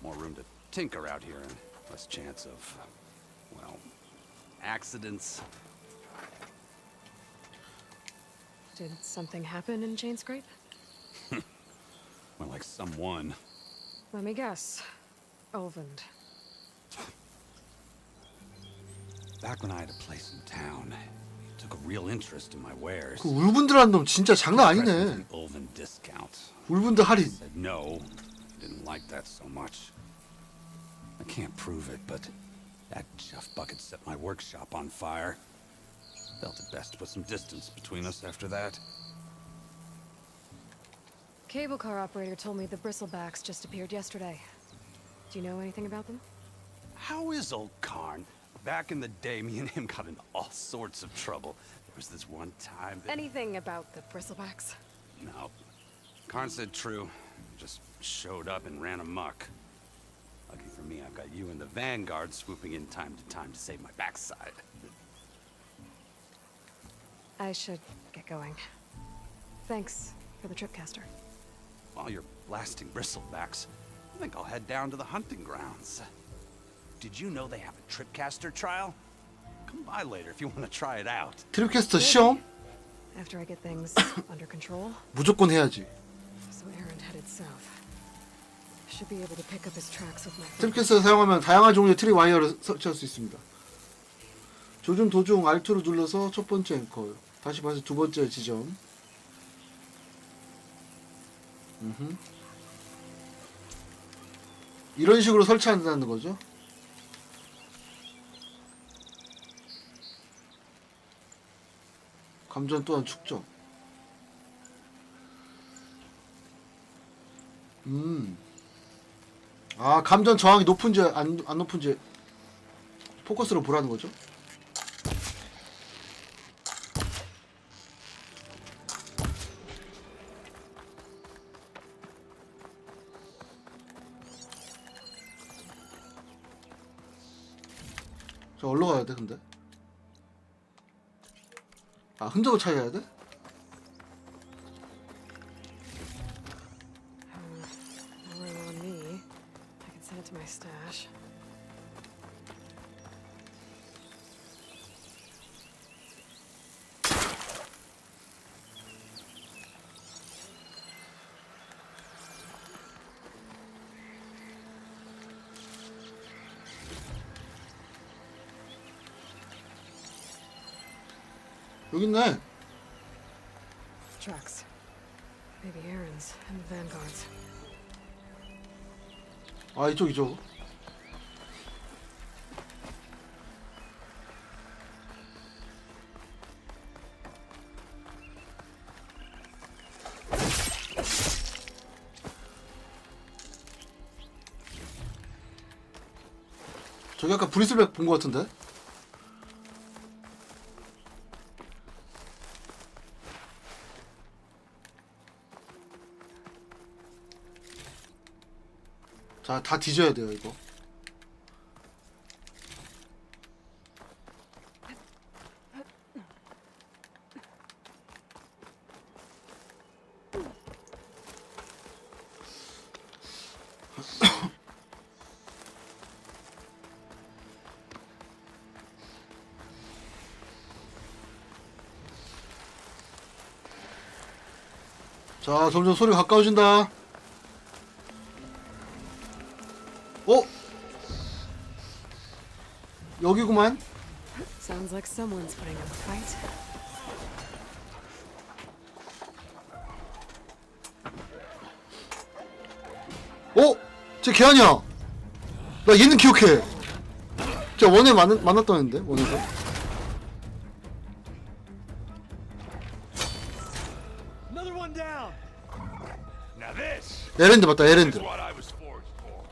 Speaker 7: More room to tinker out here and less chance of, well, accidents.
Speaker 3: Did something happen in Chain Scrape?
Speaker 7: More like someone.
Speaker 3: Let me guess. Olvend.
Speaker 7: Back when I had a place in town, he took a real interest in my wares.
Speaker 2: 그 울분들한 놈 진짜 장난 아니네.
Speaker 7: Olvend discount.
Speaker 2: 울분들 할인.
Speaker 7: Said no. Didn't like that so much. I can't prove it, but that Jeff bucket set my workshop on fire. Felt it best to put some distance between us after that.
Speaker 3: Cable car operator told me the bristlebacks just appeared yesterday. Do you know anything about them?
Speaker 7: How is old Karn? Back in the day, me and him got into all sorts of trouble. There was this one time that...
Speaker 3: Anything about the bristlebacks?
Speaker 7: No. Karn said true. Just showed up and ran amok. Lucky for me, I've got you and the Vanguard swooping in time to save my backside.
Speaker 3: I should get going. Thanks for the tripcaster.
Speaker 7: While you're blasting bristlebacks, I think I'll head down to the hunting grounds. Did you know they have a tripcaster trial? Come by later if you want to try it out.
Speaker 2: 트립캐스터 시험?
Speaker 3: After I get things under control.
Speaker 2: 무조건 해야지.
Speaker 3: So Aaron headed south. Should be able to pick up his tracks with my.
Speaker 2: 트립캐스터를 사용하면 다양한 종류의 트립 와이어를 설치할 수 있습니다. 조준 도중 R2를 눌러서 첫 번째 앵커, 다시 봐서 두 번째 지점. 이런 식으로 설치한다는 거죠. 감전 또한 축적. 아, 감전 저항이 높은지 안 높은지 포커스로 보라는 거죠. 저 어디로 가야 돼, 근데? 아, 흔적을 찾아야 돼?
Speaker 3: Ring on me. I can send it to my stash.
Speaker 2: 여기 있네.
Speaker 3: Tracks. Maybe Aaron's and the Vanguard's.
Speaker 2: 아, 이쪽. 저기 아까 브리슬백 본 것 같은데? 자, 다 뒤져야 돼요, 이거. 자, 점점 소리가 가까워진다. 여기구만.
Speaker 3: Sounds like someone's putting up a fight.
Speaker 2: 쟤 걔 아니야. 나 얘는 기억해. 쟤 원에 만났다는데, 원에서.
Speaker 6: Another one down.
Speaker 7: Now this.
Speaker 2: 에랜드 맞다, 에랜드.
Speaker 7: is what I was forged for.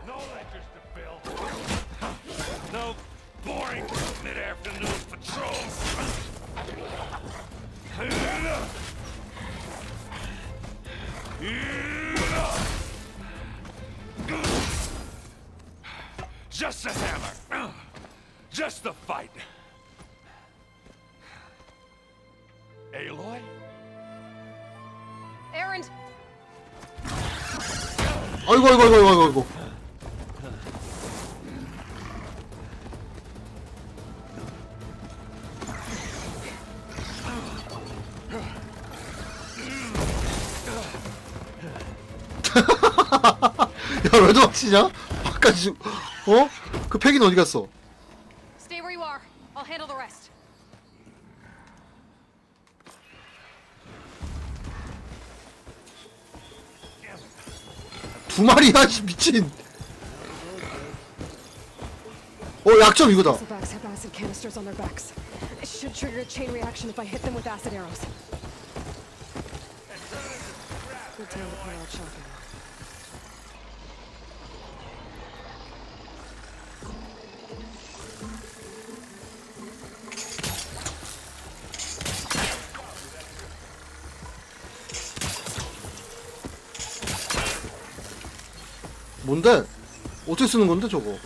Speaker 7: No lectures to fill. No boring mid-afternoon patrols. Just a hammer. Just the fight. Aloy?
Speaker 3: Aaron!
Speaker 2: 아이고. 야, 왜 도망치냐? 아까 지금 어? 그 팩인 어디 갔어?
Speaker 10: Stay where you are. I'll handle the rest.
Speaker 2: 두 마리야, 씨, 미친. 약점 이거다.
Speaker 3: Bristlebacks have acid canisters on their backs. It should trigger a chain reaction if I hit them with acid arrows. Good time to pull out shotgun.
Speaker 2: 뭔데? 어떻게 쓰는 건데 저거?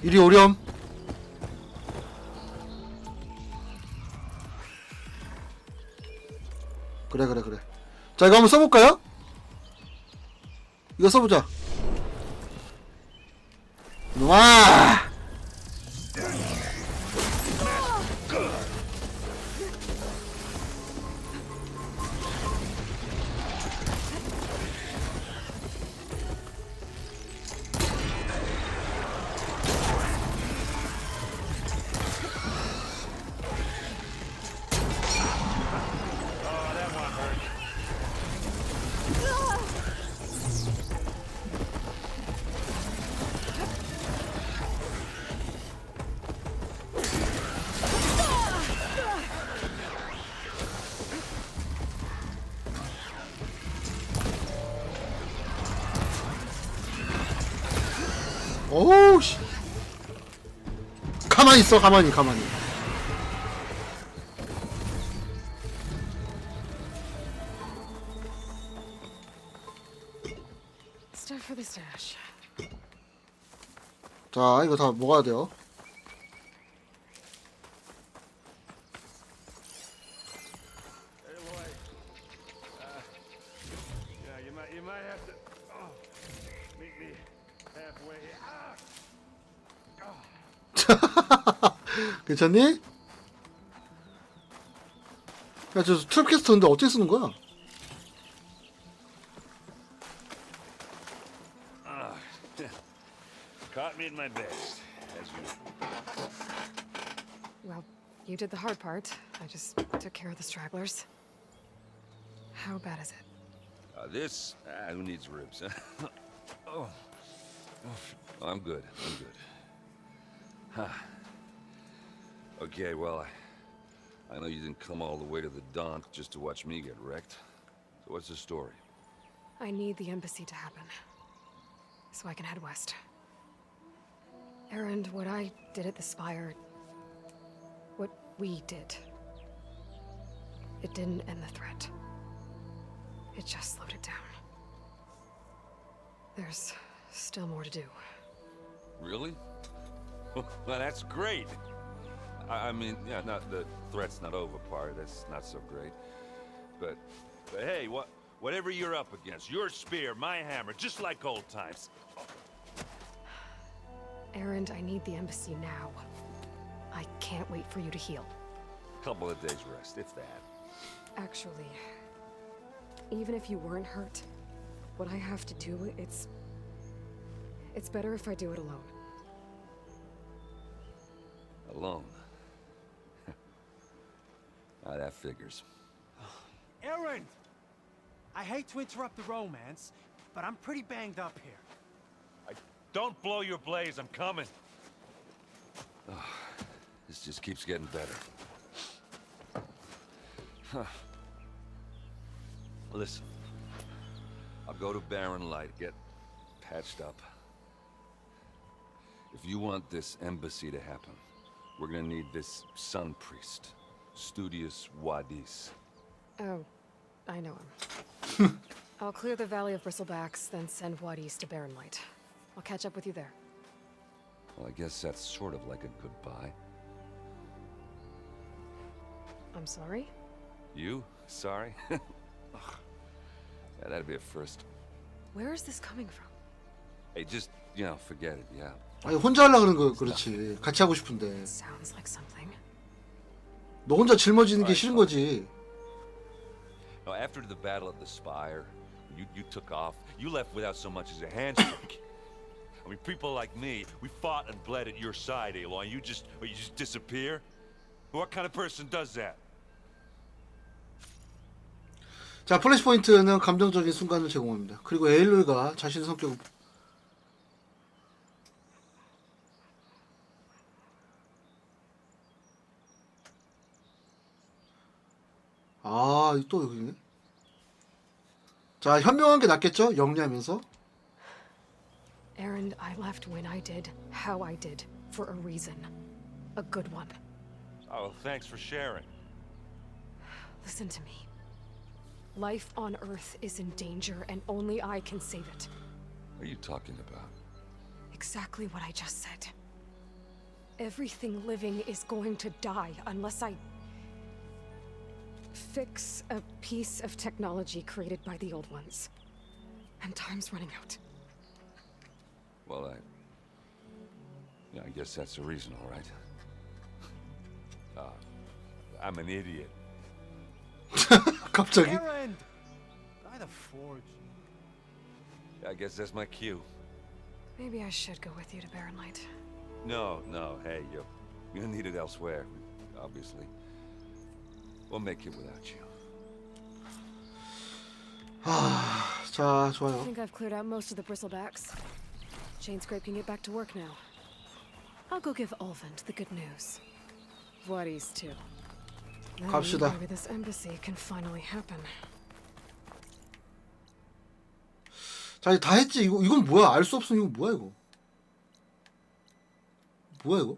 Speaker 2: 이리 오렴. 그래. 자, 이거 한번 써볼까요? 이거 써보자. 와! 오우 씨. 가만히 있어. 가만히.
Speaker 3: Stuff for the stash.
Speaker 2: 자, 이거 다 먹어야 돼요.
Speaker 15: You might have to meet me halfway.
Speaker 2: 괜찮니? 야, 저 트랩캐스터인데 어떻게 쓰는 거야?
Speaker 15: Caught me at my best, as usual.
Speaker 3: Well, you did the hard part. I just took care of the stragglers. How bad is it?
Speaker 11: This? Who needs ribs? Oh, I'm good. Huh. Okay, well, I know you didn't come all the way to the Don just to watch me get wrecked. So what's the story?
Speaker 3: I need the embassy to happen, so I can head west. Erend, what I did at the Spire, what we did, it didn't end the threat. It just slowed it down. There's still more to do.
Speaker 11: Really? Well, that's great. I mean, yeah, not the threat's not over part. That's not so great. But hey, whatever you're up against, your spear, my hammer, just like old times.
Speaker 3: Erend, I need the embassy now. I can't wait for you to heal.
Speaker 11: Couple of days rest, if that.
Speaker 3: Actually, even if you weren't hurt, what I have to do, it's better if I do it alone.
Speaker 11: Alone? That figures.
Speaker 22: Erend! I hate to interrupt the romance, but I'm pretty banged up here.
Speaker 11: Don't blow your blaze, I'm coming. This just keeps getting better. Listen, I'll go to Barren Light, get patched up. If you want this embassy to happen, we're gonna need this sun priest, Studius Wadis.
Speaker 3: Oh, I know him. I'll clear the Valley of Bristlebacks, then send Wad East to Barren Light. I'll catch up with you there.
Speaker 11: Well, I guess that's sort of like a goodbye.
Speaker 3: I'm sorry?
Speaker 11: You? Sorry? Ugh. Yeah, that'd be a first.
Speaker 3: Where is this coming from?
Speaker 11: Hey, just, you know, forget it, yeah.
Speaker 2: 아니 혼자 하려 그런 거 그렇지. 같이 하고 싶은데.
Speaker 3: Sounds like something.
Speaker 2: 너 혼자 짊어지는 게 싫은 거지.
Speaker 11: No, after the battle at the Spire, you took off. You left without so much as a handshake. I mean, people like me, we fought and bled at your side, Aloy. You just disappear? What kind of person does that?
Speaker 2: 자, 플래시 포인트는 감정적인 순간을 제공합니다. 그리고 에일로이가 자신의 성격을 또 여기네. 자, 현명한 게 낫겠죠? 영리하면서.
Speaker 3: Aaron, I left when I did, how I did, for a reason. A good one.
Speaker 11: Oh, thanks for sharing.
Speaker 3: Listen to me. Life on Earth is in danger, and only I can save it.
Speaker 11: What are you talking about?
Speaker 3: Exactly what I just said. Everything living is going to die unless I fix a piece of technology created by the old ones. And time's running out.
Speaker 11: Well, I guess that's a reason, all right. I'm an idiot.
Speaker 2: 갑자기?
Speaker 22: Aaron! By the forge.
Speaker 11: I guess that's my cue.
Speaker 3: Maybe I should go with you to Barren Light.
Speaker 11: No, hey, you're needed elsewhere, obviously. We'll make it without you.
Speaker 2: 자,
Speaker 3: I
Speaker 2: 좋아요.
Speaker 3: think I've cleared out most of the bristlebacks. Chain scrape can get back to work now. I'll go give Ulvund the good news. Vladis too. Then
Speaker 2: 갑시다.
Speaker 3: maybe this embassy can finally happen.
Speaker 2: 자, 이제 다 했지. 이건 뭐야? 알 수 없으면 이거 뭐야 이거? 뭐야 이거?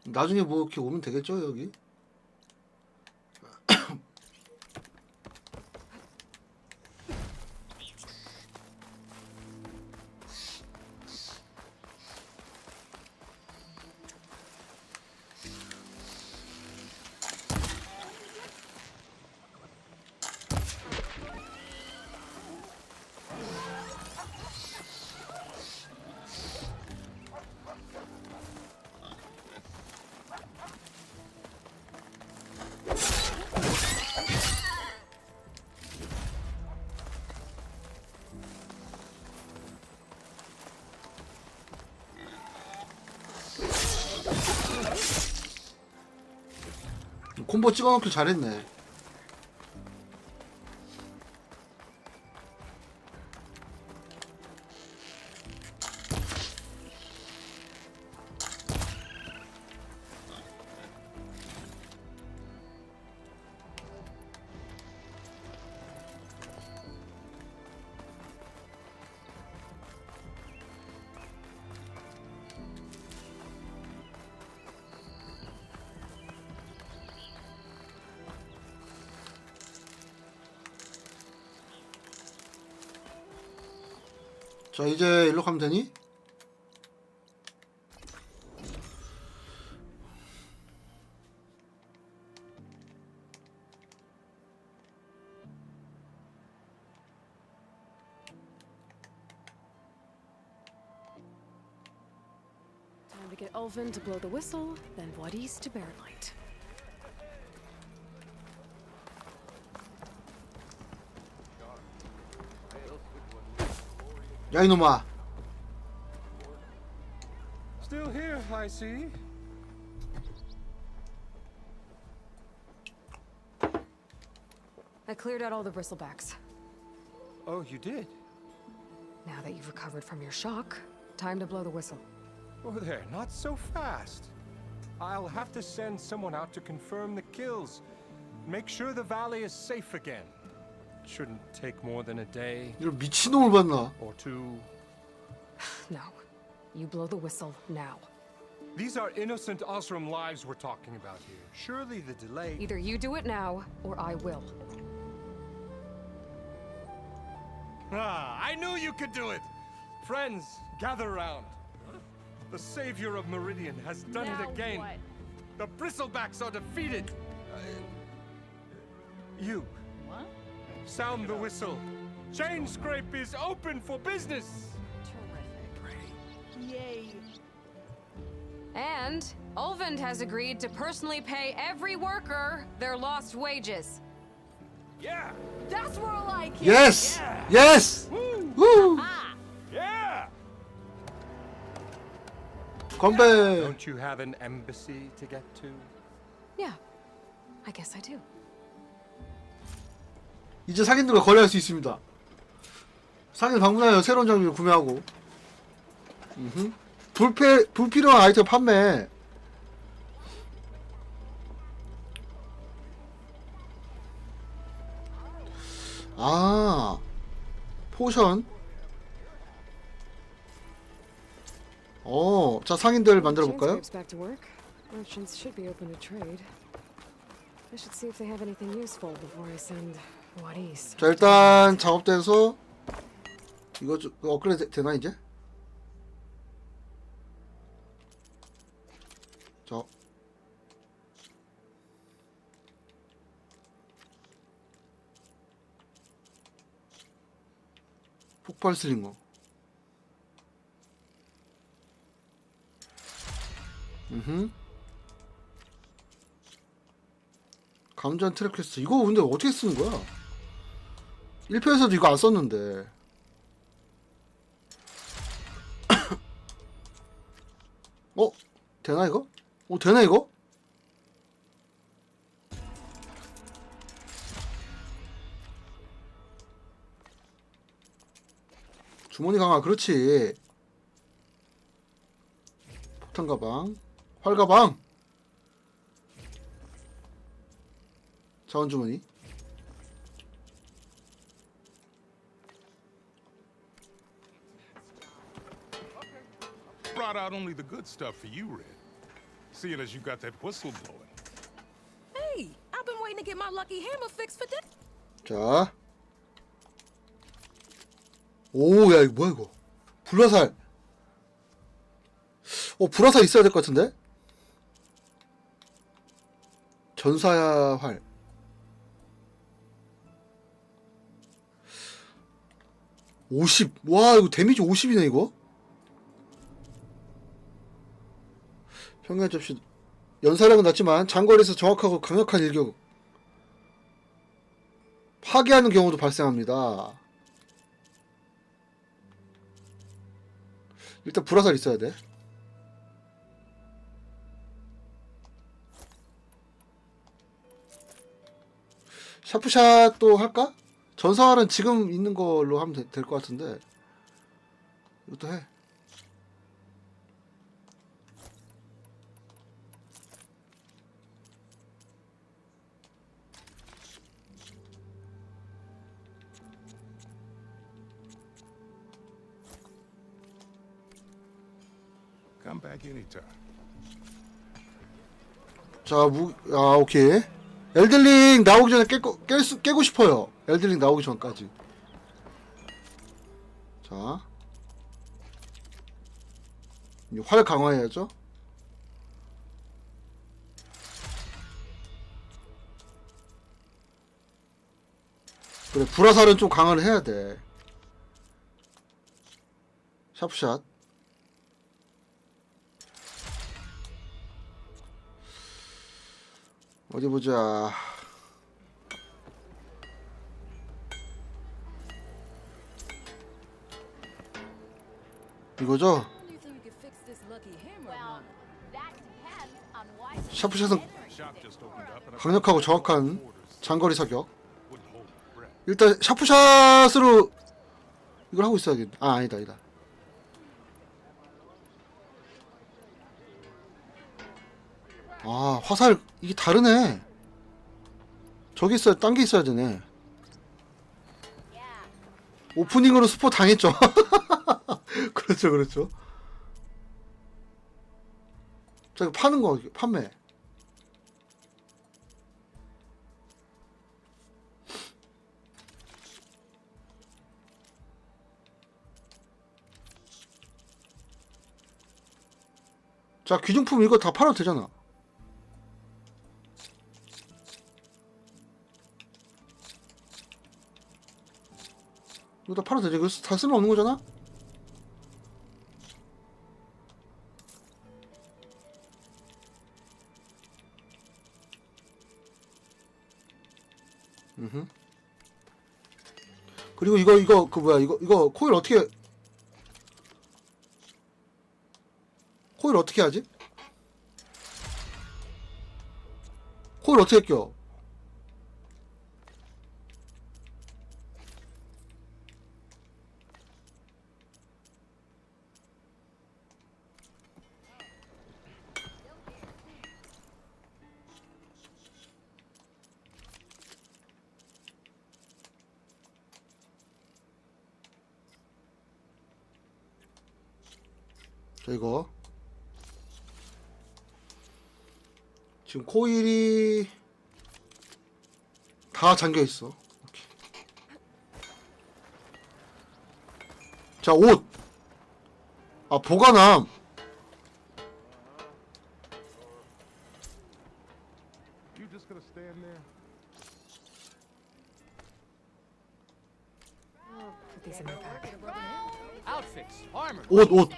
Speaker 2: 나중에 뭐 이렇게 오면 되겠죠 여기? 콤보 찍어놓길 잘했네. 자, 이제 일로 가면 되니?
Speaker 3: Time to get Ulvund to blow the whistle, then Vladis to Barren Light.
Speaker 2: 야 이놈아.
Speaker 15: Still here, I see.
Speaker 3: I cleared out all the bristlebacks.
Speaker 15: Oh, you did?
Speaker 3: Now that you've recovered from your shock, time to blow the whistle.
Speaker 15: Oh, there, not so fast. I'll have to send someone out to confirm the kills. Make sure the valley is safe again. Shouldn't take more than a day.
Speaker 2: 이런 미친놈을 봤나?
Speaker 15: Or two.
Speaker 3: No. You blow the whistle now.
Speaker 15: These are innocent Osram lives we're talking about here. Surely the delay...
Speaker 3: Either you do it now, or I will.
Speaker 15: Ah, I knew you could do it! Friends, gather round. The savior of Meridian has done it again. The bristlebacks are defeated. You.
Speaker 9: What?
Speaker 15: Sound the whistle. Chain Scrape is open for business.
Speaker 9: Yay.
Speaker 1: And Ulvund has agreed to personally pay every worker their lost wages.
Speaker 15: Yeah.
Speaker 9: That's more like it.
Speaker 2: Yes. Yes. Woo.
Speaker 15: Yeah.
Speaker 2: 건배.
Speaker 15: Don't you have an embassy to get to?
Speaker 3: Yeah, I guess I do.
Speaker 2: 이제 상인들과 거래할 수 있습니다. 상인 방문하여 새로운 장비를 구매하고. 불필요한 아이템 판매. 아, 포션. 자 상인들 만들어 볼까요?
Speaker 3: Scrape's back to work. Merchants should be open to trade. I should see if they have anything useful before I send what east.
Speaker 2: 자 일단 작업대에서 이거 좀 업그레이드 되나 이제? 자 폭발 슬링거. 감전 트랩 퀘스트. 이거 근데 어떻게 쓰는 거야? 1편에서도 이거 안 썼는데. 되나 이거? 되나 이거? 주머니 강화. 그렇지. 폭탄 가방, 활 가방, 자원 주머니.
Speaker 13: Brought out only the good stuff for you, Red. Seeing as you got that whistle blowing.
Speaker 9: Hey, I've been waiting to get my lucky hammer fixed for this.
Speaker 2: 자, 오, 야 이거 뭐야 이거? 불화살. 불화살 있어야 될 것 같은데? 전사야 활. 와 이거 데미지 50이네 이거. 평균 접시. 연사력은 낮지만 장거리에서 정확하고 강력한 일격. 파괴하는 경우도 발생합니다. 일단 불화살 있어야 돼. 샤프샷도 할까? 전사활은 지금 있는 걸로 하면 될 것 같은데. 이것도 해.
Speaker 13: Come back anytime.
Speaker 2: 자, 오케이. 엘들링 나오기 전에 깨고 싶어요. 엘들링 나오기 전까지. 자, 활 강화해야죠. 그래, 불화살은 좀 강화를 해야 돼. 샤프샷. 어디 보자. 이거죠? 샤프샷은 강력하고 정확한 장거리 사격. 일단 샤프샷으로 이걸 하고 있어야겠네. 아니다. 아, 화살 이게 다르네. 저기 있어야, 딴 게 있어야 되네. 오프닝으로 스포 당했죠. 그렇죠. 자, 이거 파는 거 판매. 자, 귀중품 이거 다 팔아도 되잖아. 이거 다 팔아도 되지. 이거 다 쓸모없는 거잖아? 그리고 이거 그 뭐야, 이거 코일 어떻게 하지? 코일 어떻게 껴? 자, 이거 지금 코일이 다 잠겨 있어. 오케이. 자, 옷. 아, 보관함.
Speaker 13: You just gonna stand there?
Speaker 3: Put these in my pack.
Speaker 6: Outfits, armor.
Speaker 2: 옷.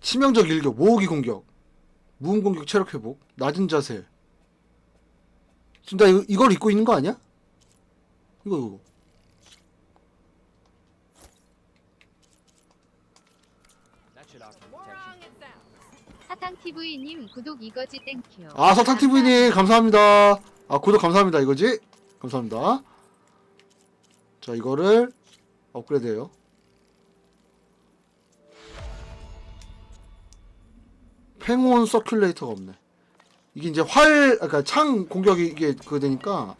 Speaker 2: 치명적 일격, 모으기 공격, 무음 공격, 체력 회복, 낮은 자세. 지금 나 이걸 입고 있는 거 아니야? 이거.
Speaker 14: 사탕TV님 구독 이거지 땡큐.
Speaker 2: 아, 사탕TV님 감사합니다. 아, 구독 감사합니다. 이거지? 감사합니다. 자, 이거를 업그레이드해요. 팽온 서큘레이터가 없네. 이게 이제 그러니까 창 공격이 이게 그거 되니까.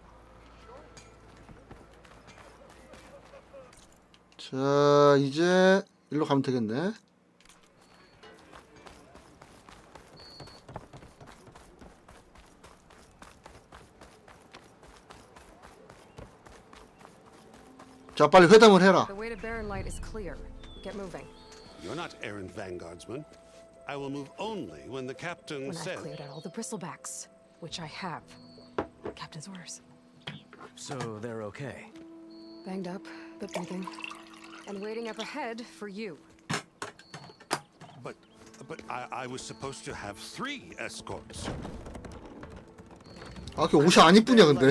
Speaker 2: 자, 이제 일로 가면 되겠네. 자, 빨리 회담을 해라.
Speaker 3: The way to Barren Light is clear. Get moving.
Speaker 7: You're not errant vanguardsman. I will move only when the captain
Speaker 3: When
Speaker 7: says.
Speaker 3: I've cleared out all the bristlebacks, which I have. Captain's orders.
Speaker 12: So they're okay.
Speaker 3: Banged up, but breathing. And waiting up ahead for you.
Speaker 7: But I was supposed to have 3 escorts.
Speaker 2: 아, 그 옷이 안 이쁘냐 근데.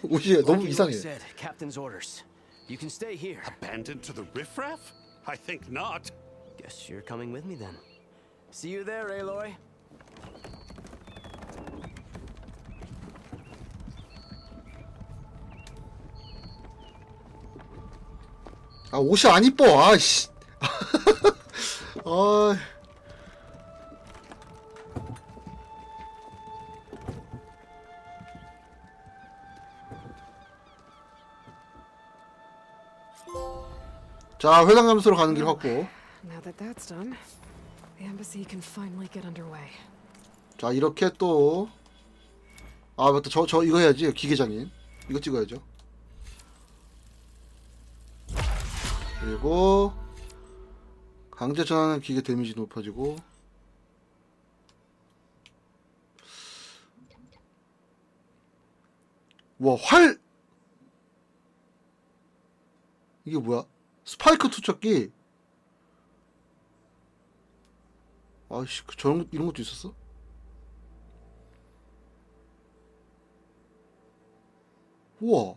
Speaker 2: 옷이 너무 이상해.
Speaker 12: Said captain's orders. You can stay here.
Speaker 7: Abandoned to the riffraff? I think not.
Speaker 12: Guess you're coming with me then. See you there, Aloy.
Speaker 2: 아, 옷이 안 이뻐. 아씨. 아. 자, 회담 감소로 가는 길 확보.
Speaker 3: Now that that's done, the embassy can finally get underway.
Speaker 2: 자, 이렇게 또. 아, 맞다. 저 이거 해야지. 기계장인. 이거 찍어야죠. 그리고 강제 전환은 기계 데미지 높아지고. 와, 활. 이게 뭐야? 스파이크 투척기. 아이씨, 이런 것도 있었어? 우와.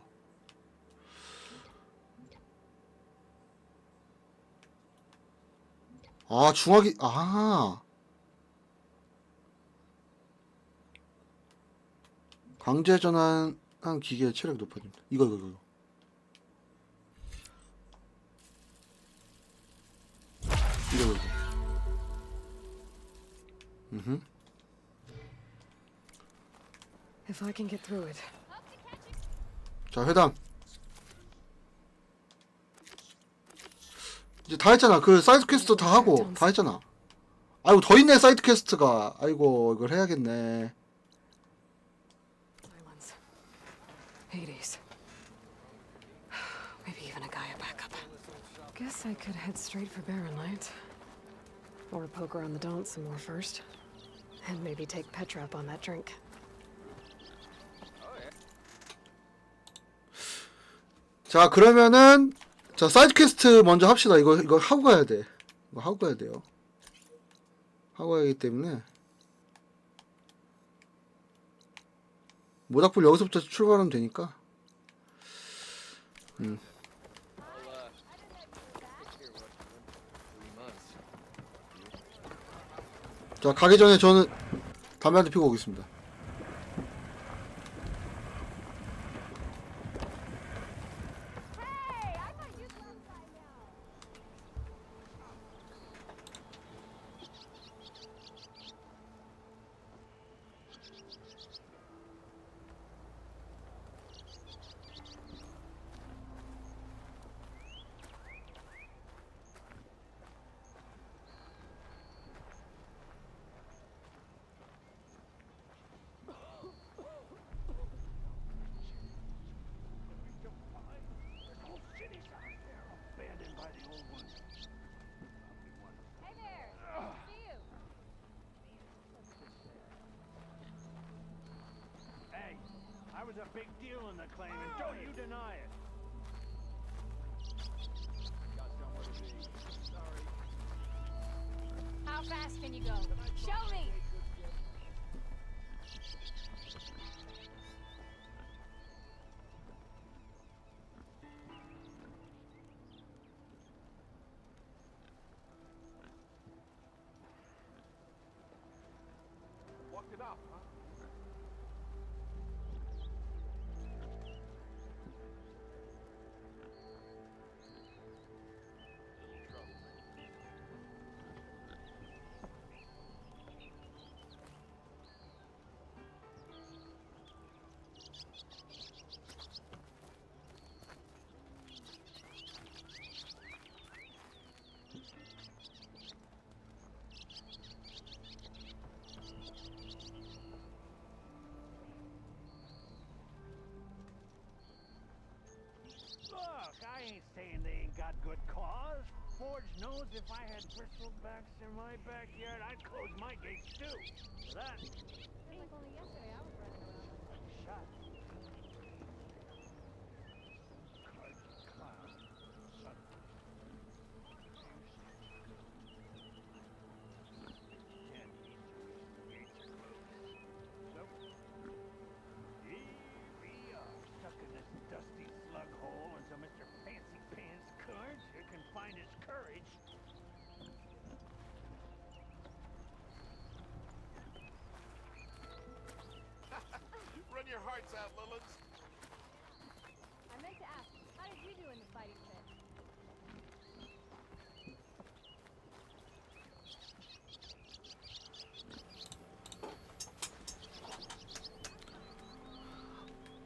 Speaker 2: 아, 중화기, 강제 전환한 기계의 체력이 높아집니다. 이거.
Speaker 3: If I can get through it.
Speaker 2: 자, 회담. 이제 다 했잖아. 그 사이드 퀘스트 다 하고 다 했잖아. 아이고, 더 있네 사이드 퀘스트가. 아이고, 이걸 해야겠네.
Speaker 3: Hades. Maybe even a Gaia backup. Guess I could head straight for Barren Light. Or poke around the Daunt some more first. And maybe take Petra up on that drink.
Speaker 2: 자, 그러면은 자, 사이드 퀘스트 먼저 합시다. 이거 하고 가야 돼. 이거 하고 가야 돼요. 하고 가야 하기 때문에 모닥불 여기서부터 출발하면 되니까. 자, 가기 전에 저는 담배 한 대 피고 오겠습니다.
Speaker 22: I was a big deal in the claim, and don't you deny it. Got somewhere to be. Sorry.
Speaker 10: How fast can you go? Show me!
Speaker 22: Walked it up, huh? Look, I ain't saying they ain't got good cause. Forge knows if I had bristlebacks in my backyard, I'd close my gates too. For that. Like only yesterday I was running around like a shot. Clown. Son. Stuck in this dusty slug hole until Mr. Fancy Pants Cards here can find his courage.
Speaker 13: Run your hearts out, Lilith.
Speaker 10: I meant to ask, how did you do in the fighting pit?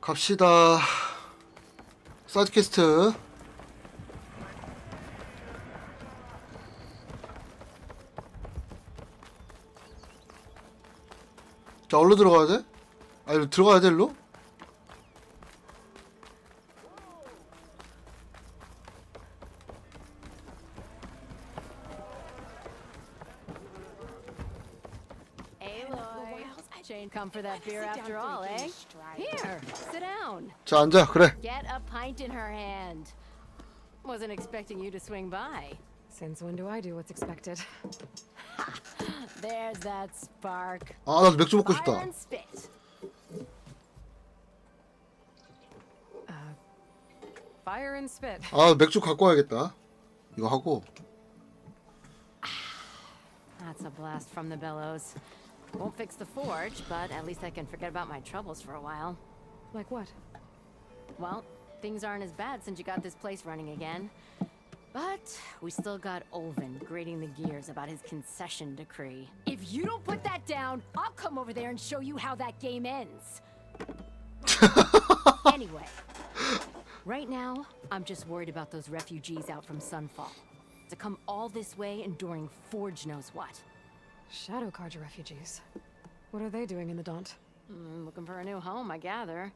Speaker 2: 갑시다. 사이드 퀘스트. 자, 어디로 들어가야 돼? 아니, 들어가야 돼, 일로?
Speaker 16: Aloy, Shane, come for that beer after all, eh? Here, sit down.
Speaker 2: 자, 앉아. 그래.
Speaker 16: Get a pint in her hand. Wasn't expecting you to swing by.
Speaker 3: Since when do I do what's expected?
Speaker 16: There's that spark.
Speaker 2: 아, 나도 맥주 먹고 싶다.
Speaker 16: Fire and spit.
Speaker 3: Fire and spit.
Speaker 2: 아, 맥주 갖고 와야겠다. 이거 하고.
Speaker 16: That's a blast from the bellows. Won't fix the forge, but at least I can forget about my troubles for a while.
Speaker 3: Like what?
Speaker 16: Well, things aren't as bad since you got this place running again. But we still got Olvin grating the gears about his concession decree. If you don't put that down, I'll come over there and show you how that game ends. Anyway, right now, I'm just worried about those refugees out from Sunfall. To come all this way enduring Forge knows what.
Speaker 3: Shadow Carja refugees. What are they doing in the Daunt?
Speaker 16: Looking for a new home, I gather.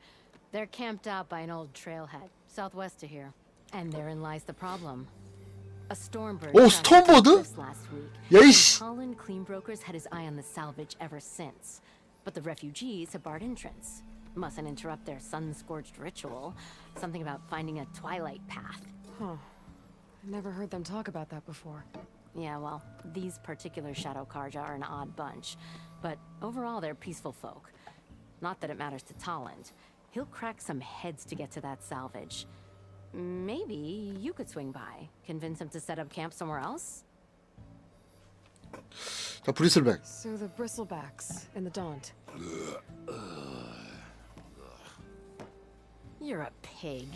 Speaker 16: They're camped out by an old trailhead, southwest of here. And therein lies the problem. A stormbird.
Speaker 2: 오, 스톤버드? 야이씨.
Speaker 16: Holland clean brokers had his eye on the salvage ever since, but the refugees have barred entrance. Mustn't interrupt their sun-scorched ritual. Something about finding a twilight path.
Speaker 3: Huh. Never heard them talk about that before.
Speaker 16: Yeah, well, these particular Shadow Karja are an odd bunch, but overall they're peaceful folk. Not that it matters to Tolland. He'll crack some heads to get to that salvage. Maybe you could swing by, convince him to set up camp somewhere else?
Speaker 2: 자, 브리슬백.
Speaker 3: So the bristlebacks in the Daunt.
Speaker 16: You're a pig.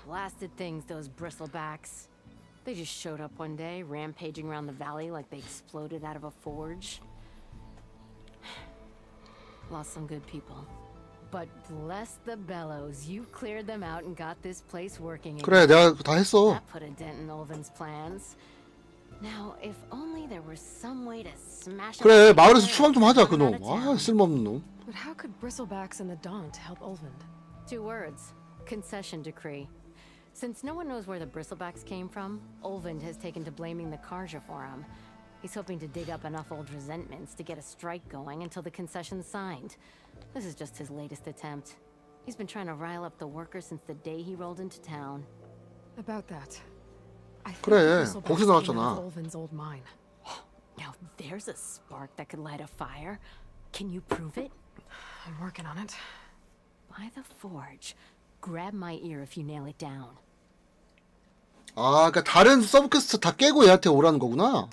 Speaker 16: Blasted things, those bristlebacks. They just showed up one day, rampaging around the valley like they exploded out of a forge. Lost some good people. But bless the bellows, you cleared them out and got this place working again.
Speaker 2: 그래, 내가 다 했어.
Speaker 16: That put a dent in Olvin's plans. Now, if only there were some way to smash.
Speaker 2: 그래, 마을에서 추방 좀 하자 그놈. 아, 쓸모없는 놈.
Speaker 3: But how could bristlebacks in the Daunt help Olvind?
Speaker 16: 2 words. Concession decree. Since no one knows where the bristlebacks came from, Olvind has taken to blaming the Karja for him. He's hoping to dig up enough old resentments to get a strike going until the concession's signed. This is just his latest attempt. He's been trying to rile up the workers since the day he rolled into town.
Speaker 3: About that. I think
Speaker 2: 그래,
Speaker 3: the
Speaker 2: 거기서
Speaker 3: bristlebacks came out
Speaker 2: 나왔잖아.
Speaker 3: of Olvin's old mine.
Speaker 16: Now there's a spark that could light a fire. Can you prove it?
Speaker 3: I'm working on it.
Speaker 16: By the forge. Grab my ear if you nail it down.
Speaker 2: 아, 그러니까 다른 서브퀘스트 다 깨고 얘한테 오라는 거구나.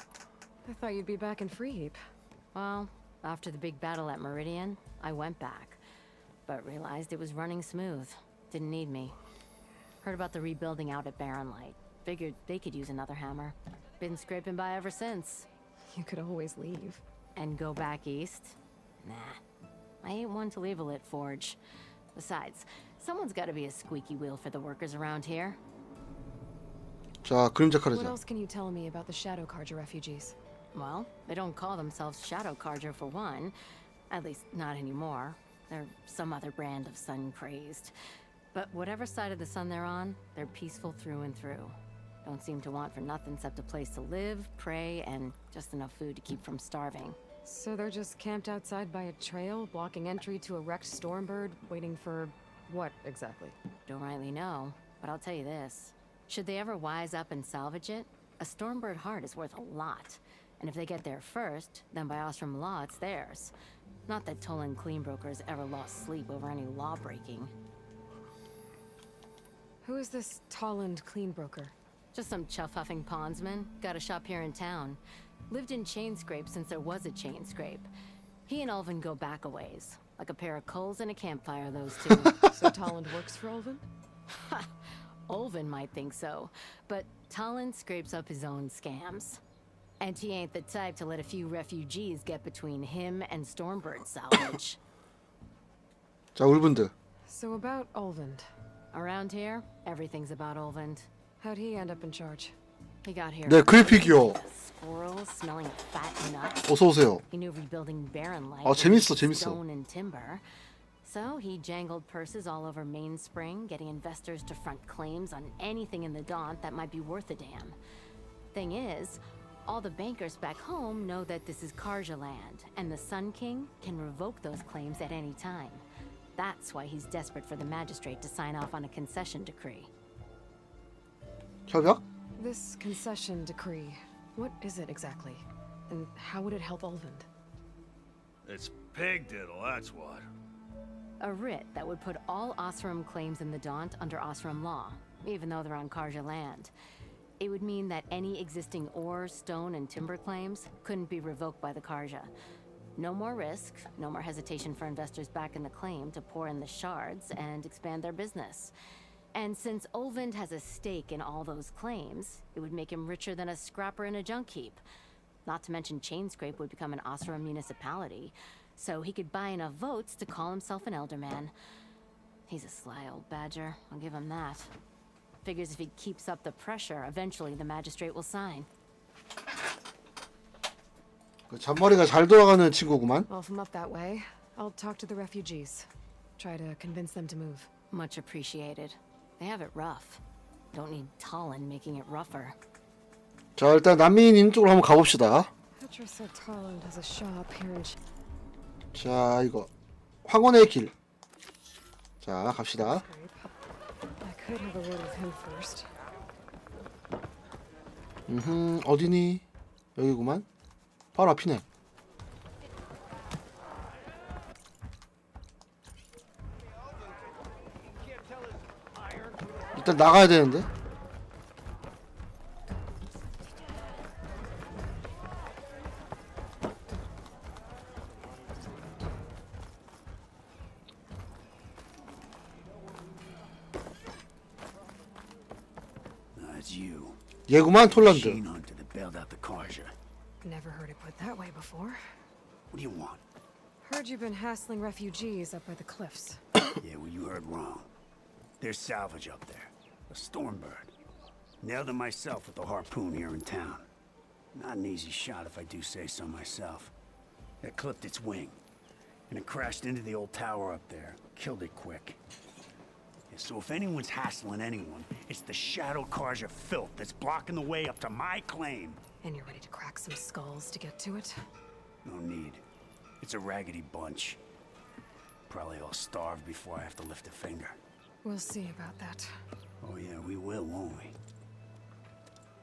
Speaker 3: I thought you'd be back in Freeheap.
Speaker 16: Well, after the big battle at Meridian, I went back, but realized it was running smooth. Didn't need me. Heard about the rebuilding out at Barren Light. Figured they could use another hammer. Been scraping by ever since.
Speaker 3: You could always leave.
Speaker 16: And go back east? Nah. I ain't one to leave a lit forge. Besides, someone's gotta be a squeaky wheel for the workers around here.
Speaker 2: 자, 그림자
Speaker 3: What
Speaker 2: 카르자.
Speaker 3: else can you tell me about the Shadow Karja refugees?
Speaker 16: Well, they don't call themselves Shadow Karja for one. At least, not anymore. They're some other brand of sun-crazed. But whatever side of the sun they're on, they're peaceful through and through. Don't seem to want for nothing except a place to live, pray, and just enough food to keep from starving.
Speaker 3: So they're just camped outside by a trail, blocking entry to a wrecked Stormbird, waiting for what exactly?
Speaker 16: Don't rightly know, but I'll tell you this. Should they ever wise up and salvage it, a Stormbird heart is worth a lot. And if they get there first, then by Ostrom law, it's theirs. Not that Tolan Cleanbrokers ever lost sleep over any law-breaking.
Speaker 3: Who is this Tolland Cleanbroker?
Speaker 16: Just some chuff-huffing pondsman. Got a shop here in town. Lived in Chainscrape since there was a Chainscrape. He and Ulvin go back a ways. Like a pair of coals and a campfire, those two.
Speaker 3: So Tolland works for Ulvin?
Speaker 16: Ha! Ulvin might think so, but Tolland scrapes up his own scams. And he ain't the type to let a few refugees get between him and Stormbird salvage.
Speaker 2: 자, 울분드.
Speaker 3: So about Ulvind.
Speaker 16: Around here, everything's about Ulvind.
Speaker 3: How'd he end up in charge?
Speaker 16: He got here.
Speaker 2: 네, 그래픽이요.
Speaker 16: Squirrel smelling of fat nuts.
Speaker 2: 어서 오세요.
Speaker 16: He knew rebuilding Barren Light.
Speaker 2: 아, 재밌어, 재밌어.
Speaker 16: Stone and timber. So he jangled purses all over Mainspring, getting investors to front claims on anything in the Daunt that might be worth a damn. Thing is, all the bankers back home know that this is Karja land, and the Sun King can revoke those claims at any time. That's why he's desperate for the magistrate to sign off on a concession decree.
Speaker 2: 협약?
Speaker 3: This concession decree, what is it exactly? And how would it help Ulvind?
Speaker 20: It's pig diddle, that's what.
Speaker 16: A writ that would put all Osram claims in the Daunt under Osram law, even though they're on Karja land. It would mean that any existing ore, stone, and timber claims couldn't be revoked by the Karja. No more risk, no more hesitation for investors back in the claim to pour in the shards and expand their business. And since Ulvind has a stake in all those claims, it would make him richer than a scrapper in a junk heap. Not to mention Chainscrape would become an Osram municipality, so he could buy enough votes to call himself an elderman. He's a sly old badger, I'll give him that. Figures if he keeps up the pressure, eventually the magistrate will sign.
Speaker 2: 그 잔머리가 잘 돌아가는 친구구만.
Speaker 3: Well, if I'm up that way, I'll talk to the refugees. Try to convince them to move.
Speaker 16: Much appreciated. They have it rough. Don't need Talon making it rougher.
Speaker 2: 자, 일단 난민인 쪽으로 한번 가봅시다.
Speaker 3: Petra said Tarland has a shop here in.
Speaker 2: 자, 이거 황혼의 길. 자, 갑시다.
Speaker 3: I could have a word with him first.
Speaker 2: 어디니? 여기구만. 바로 앞이네. 일단 나가야 되는데.
Speaker 12: That's you.
Speaker 2: 얘구만 톨란드.
Speaker 12: Sheen hunter that bailed out the Karja.
Speaker 3: Never heard it put that way before.
Speaker 12: What do you want?
Speaker 3: Heard you've been hassling refugees up by the cliffs.
Speaker 12: Yeah, well, you heard wrong. There's salvage up there. A stormbird. Nailed it myself with the harpoon here in town. Not an easy shot if I do say so myself. It clipped its wing. And it crashed into the old tower up there. Killed it quick. Yeah, so if anyone's hassling anyone, it's the Shadow Karja filth that's blocking the way up to my claim.
Speaker 3: And you're ready to crack some skulls to get to it?
Speaker 12: No need. It's a raggedy bunch. Probably all starved before I have to lift a finger.
Speaker 3: We'll see about that.
Speaker 12: Oh yeah, we will, won't we?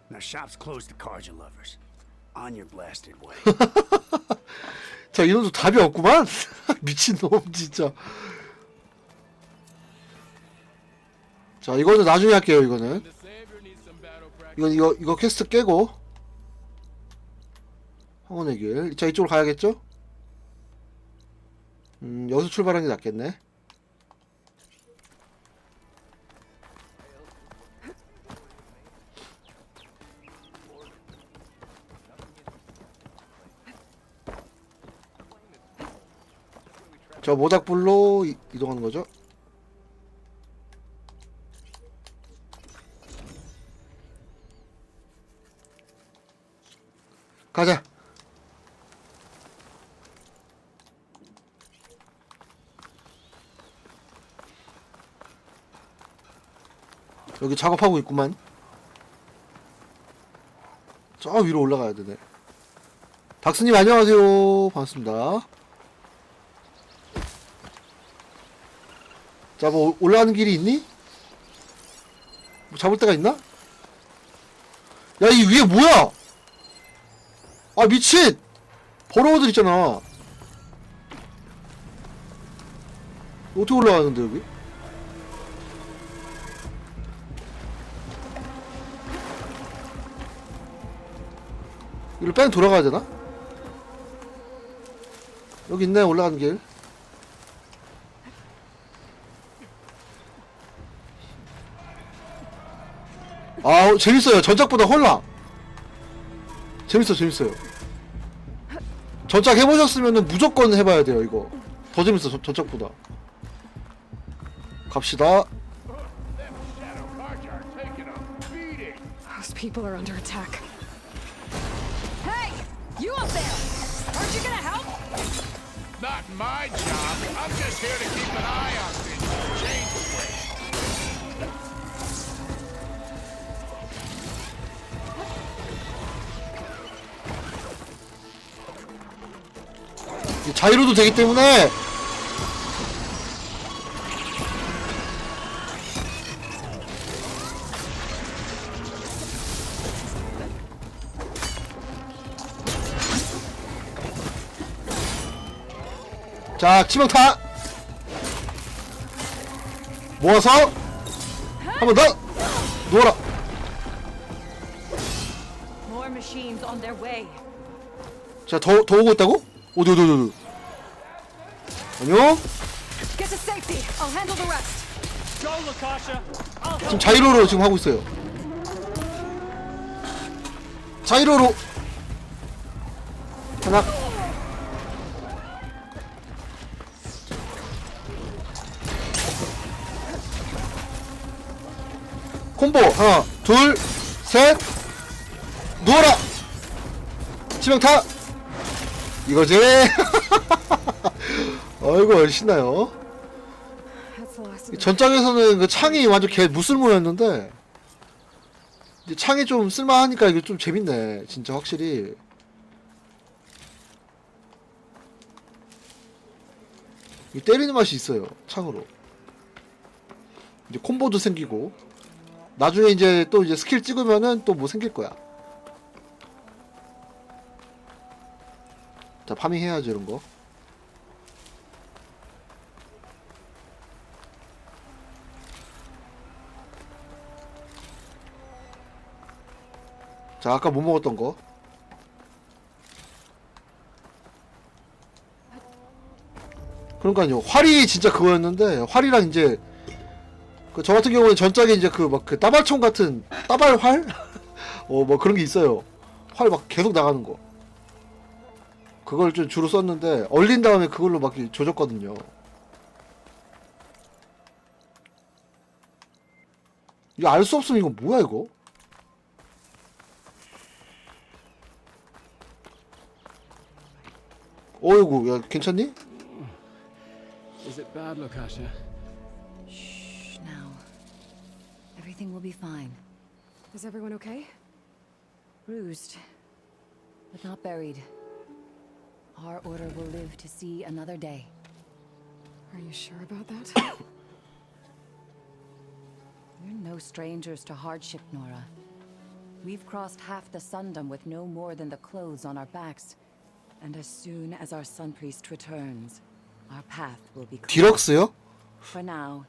Speaker 12: Now shop's closed to Karja lovers. On your blasted way.
Speaker 2: 자, 이놈도 답이 없구만. 미친놈 진짜. 자, 이거는 나중에 할게요. 이거는 이거 퀘스트 깨고 황혼의 길. 자, 이쪽으로 가야겠죠? 여기서 출발하는 게 낫겠네. 저 모닥불로 이동하는 거죠? 가자. 여기 작업하고 있구만. 저 위로 올라가야 되네. 닥스님 안녕하세요. 반갑습니다. 자, 뭐 올라가는 길이 있니? 뭐 잡을 데가 있나? 야, 이 위에 뭐야? 아, 미친! 버러워들 있잖아. 어떻게 올라가는데 여기? 이리로 뺑 돌아가야 되나? 여기 있네, 올라가는 길. 아, 재밌어요. 전작보다 홀라. 재밌어요. 전작 해보셨으면 무조건 해봐야 돼요. 이거 더 재밌어. 전작보다. 갑시다.
Speaker 3: Those people are under attack.
Speaker 1: Hey! You up there! Aren't you gonna help?
Speaker 13: Not my job. I'm just here to keep an eye on things. Change the place.
Speaker 2: 자이로도 되기 때문에 자, 치명타 모아서 한 번 더 놓아라.
Speaker 1: More machines on their way.
Speaker 2: 자, 더 오고 있다고? 어디 안녕?
Speaker 1: Get to safety. I'll handle the rest.
Speaker 22: Go, Lakasha. I'll
Speaker 2: 지금 자이로로 지금 하고 있어요. 자이로로 하나. 콤보 하나, 둘, 셋. 누워라. 치명타. 이거지. 어이구, 신나요. 전작에서는 그 창이 완전 개 무쓸모였는데 이제 창이 좀 쓸만하니까 이게 좀 재밌네. 진짜 확실히. 이 때리는 맛이 있어요. 창으로. 이제 콤보도 생기고. 나중에 이제 또 이제 스킬 찍으면은 또 뭐 생길 거야. 자, 파밍 해야지 이런 거. 자, 아까 못 먹었던 거. 그러니까요. 활이 진짜 그거였는데 활이랑 이제 그 저 같은 경우는 전작에 이제 그 막 그 따발총 같은 따발 활? 뭐 그런 게 있어요. 활 막 계속 나가는 거. 그걸 좀 주로 썼는데 얼린 다음에 그걸로 막 조졌거든요. 이거 알 수 없으면 이거 뭐야 이거? 어이구, 야 괜찮니?
Speaker 18: Is it bad, Lakasha?
Speaker 21: Shh, now. Everything will be fine.
Speaker 3: Is everyone okay?
Speaker 21: Bruised, but not buried. Our order will live to see another day.
Speaker 3: Are you sure about that?
Speaker 21: We're no strangers to hardship, Nora. We've crossed half the Sundom with no more than the clothes on our backs. And as soon as our sun priest returns, our path will be clear.
Speaker 2: 디럭스요?
Speaker 21: For now,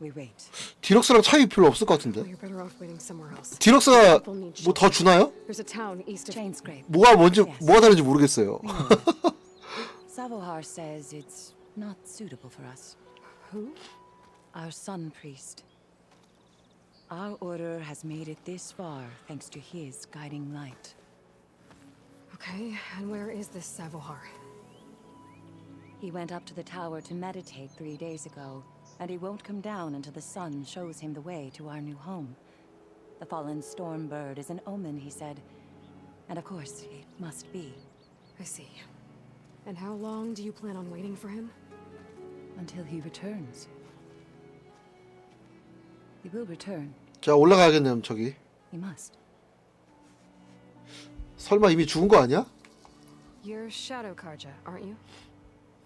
Speaker 21: we wait.
Speaker 2: 디럭스랑 차이 별로 없을 것 같은데.
Speaker 3: You're better off waiting somewhere else.
Speaker 2: 디럭스가 뭐 더 주나요?
Speaker 3: There's a town east of
Speaker 21: Chainscrape.
Speaker 2: 뭐가 뭔지 뭐가 다른지 모르겠어요.
Speaker 21: Savohar says it's not suitable for us.
Speaker 3: Who?
Speaker 21: Our sun priest. Our order has made it this far thanks to his guiding light.
Speaker 3: Okay, and where is this Savohar?
Speaker 21: He went up to the tower to meditate 3 days ago, and he won't come down until the sun shows him the way to our new home. The fallen storm bird is an omen, he said. And of course, it must be.
Speaker 3: I see. And how long do you plan on waiting for him?
Speaker 21: Until he returns. He will return.
Speaker 2: 자, 올라가야겠네요, 저기.
Speaker 21: He must.
Speaker 2: 설마 이미 죽은 거 아니야?
Speaker 3: You're Shadow Karja, aren't you?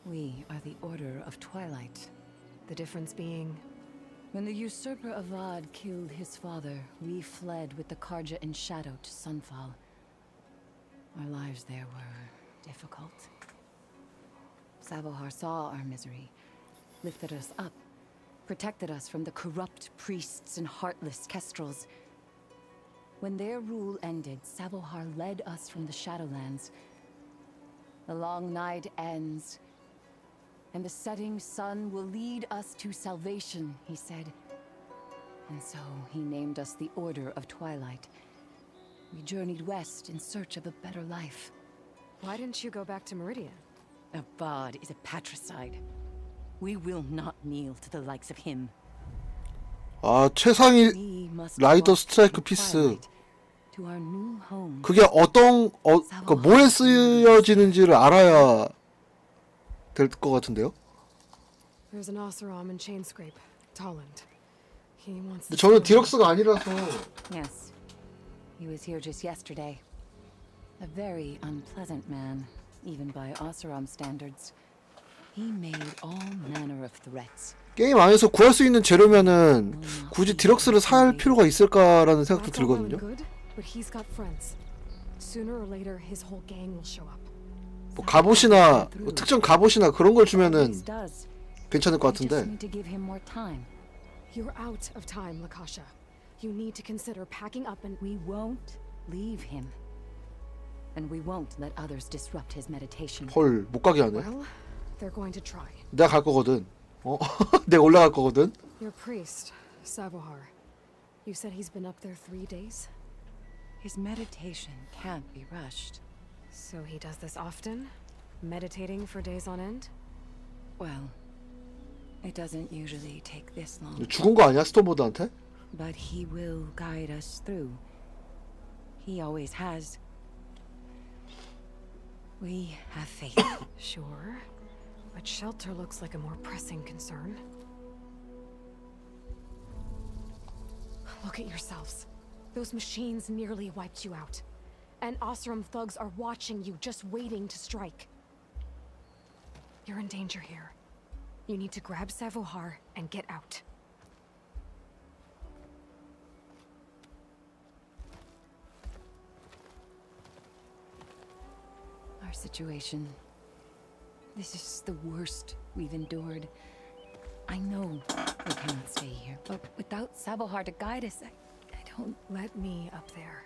Speaker 21: We are the Order of Twilight.
Speaker 3: The difference being...
Speaker 21: When the usurper Avad killed his father, we fled with the Karja in shadow to Sunfall. Our lives there were difficult. Savohar saw our misery, lifted us up, protected us from the corrupt priests and heartless kestrels. When their rule ended, Savohar led us from the Shadowlands. The long night ends, and the setting sun will lead us to salvation, he said. And so he named us the Order of Twilight. We journeyed west in search of a better life.
Speaker 3: Why didn't you go back to Meridian?
Speaker 21: Avad is a patricide. We will not kneel to the likes of him.
Speaker 2: 아, 최상위 라이더 스트라이크 피스. 그게 그 뭐에 쓰여지는지를 알아야 될 것 같은데요?
Speaker 3: There's an Oseram in Chainscrape, Tolland. He wants.
Speaker 2: 근데 저는 디럭스가 아니라서.
Speaker 21: Yes, he was here just yesterday. A very unpleasant man, even by Oseram standards. He made all manner of threats.
Speaker 2: 게임 안에서 구할 수 있는 재료면은 굳이 디럭스를 살 필요가 있을까라는 생각도 들거든요.
Speaker 3: But he's got friends. Sooner or later, his whole gang will show up.
Speaker 2: 뭐 갑옷이나 뭐 특정 갑옷이나 그런 걸 주면은 괜찮을 것 같은데.
Speaker 3: You're out of time, Lakasha. You need to consider packing up and
Speaker 21: we won't leave him. And we won't let others disrupt his meditation.
Speaker 2: 헐, 못 가게 하네.
Speaker 3: Well, they're going to try.
Speaker 2: 내가 갈 거거든. 내가 올라갈 거거든.
Speaker 3: Your priest, Savohar. You said he's been up there 3 days?
Speaker 21: His meditation can't be rushed.
Speaker 3: So he does this often? Meditating for days on end?
Speaker 21: Well, it doesn't usually take this long.
Speaker 2: 죽은 거 아니야, 스톰보드한테?
Speaker 21: But he will guide us through. He always has. We have faith.
Speaker 3: Sure. But shelter looks like a more pressing concern. Look at yourselves. Those machines nearly wiped you out. And Oseram thugs are watching you, just waiting to strike. You're in danger here. You need to grab Savohar and get out.
Speaker 21: Our situation. This is the worst we've endured. I know we cannot stay here, but without Savohar to guide us, I don't...
Speaker 3: Let me up there.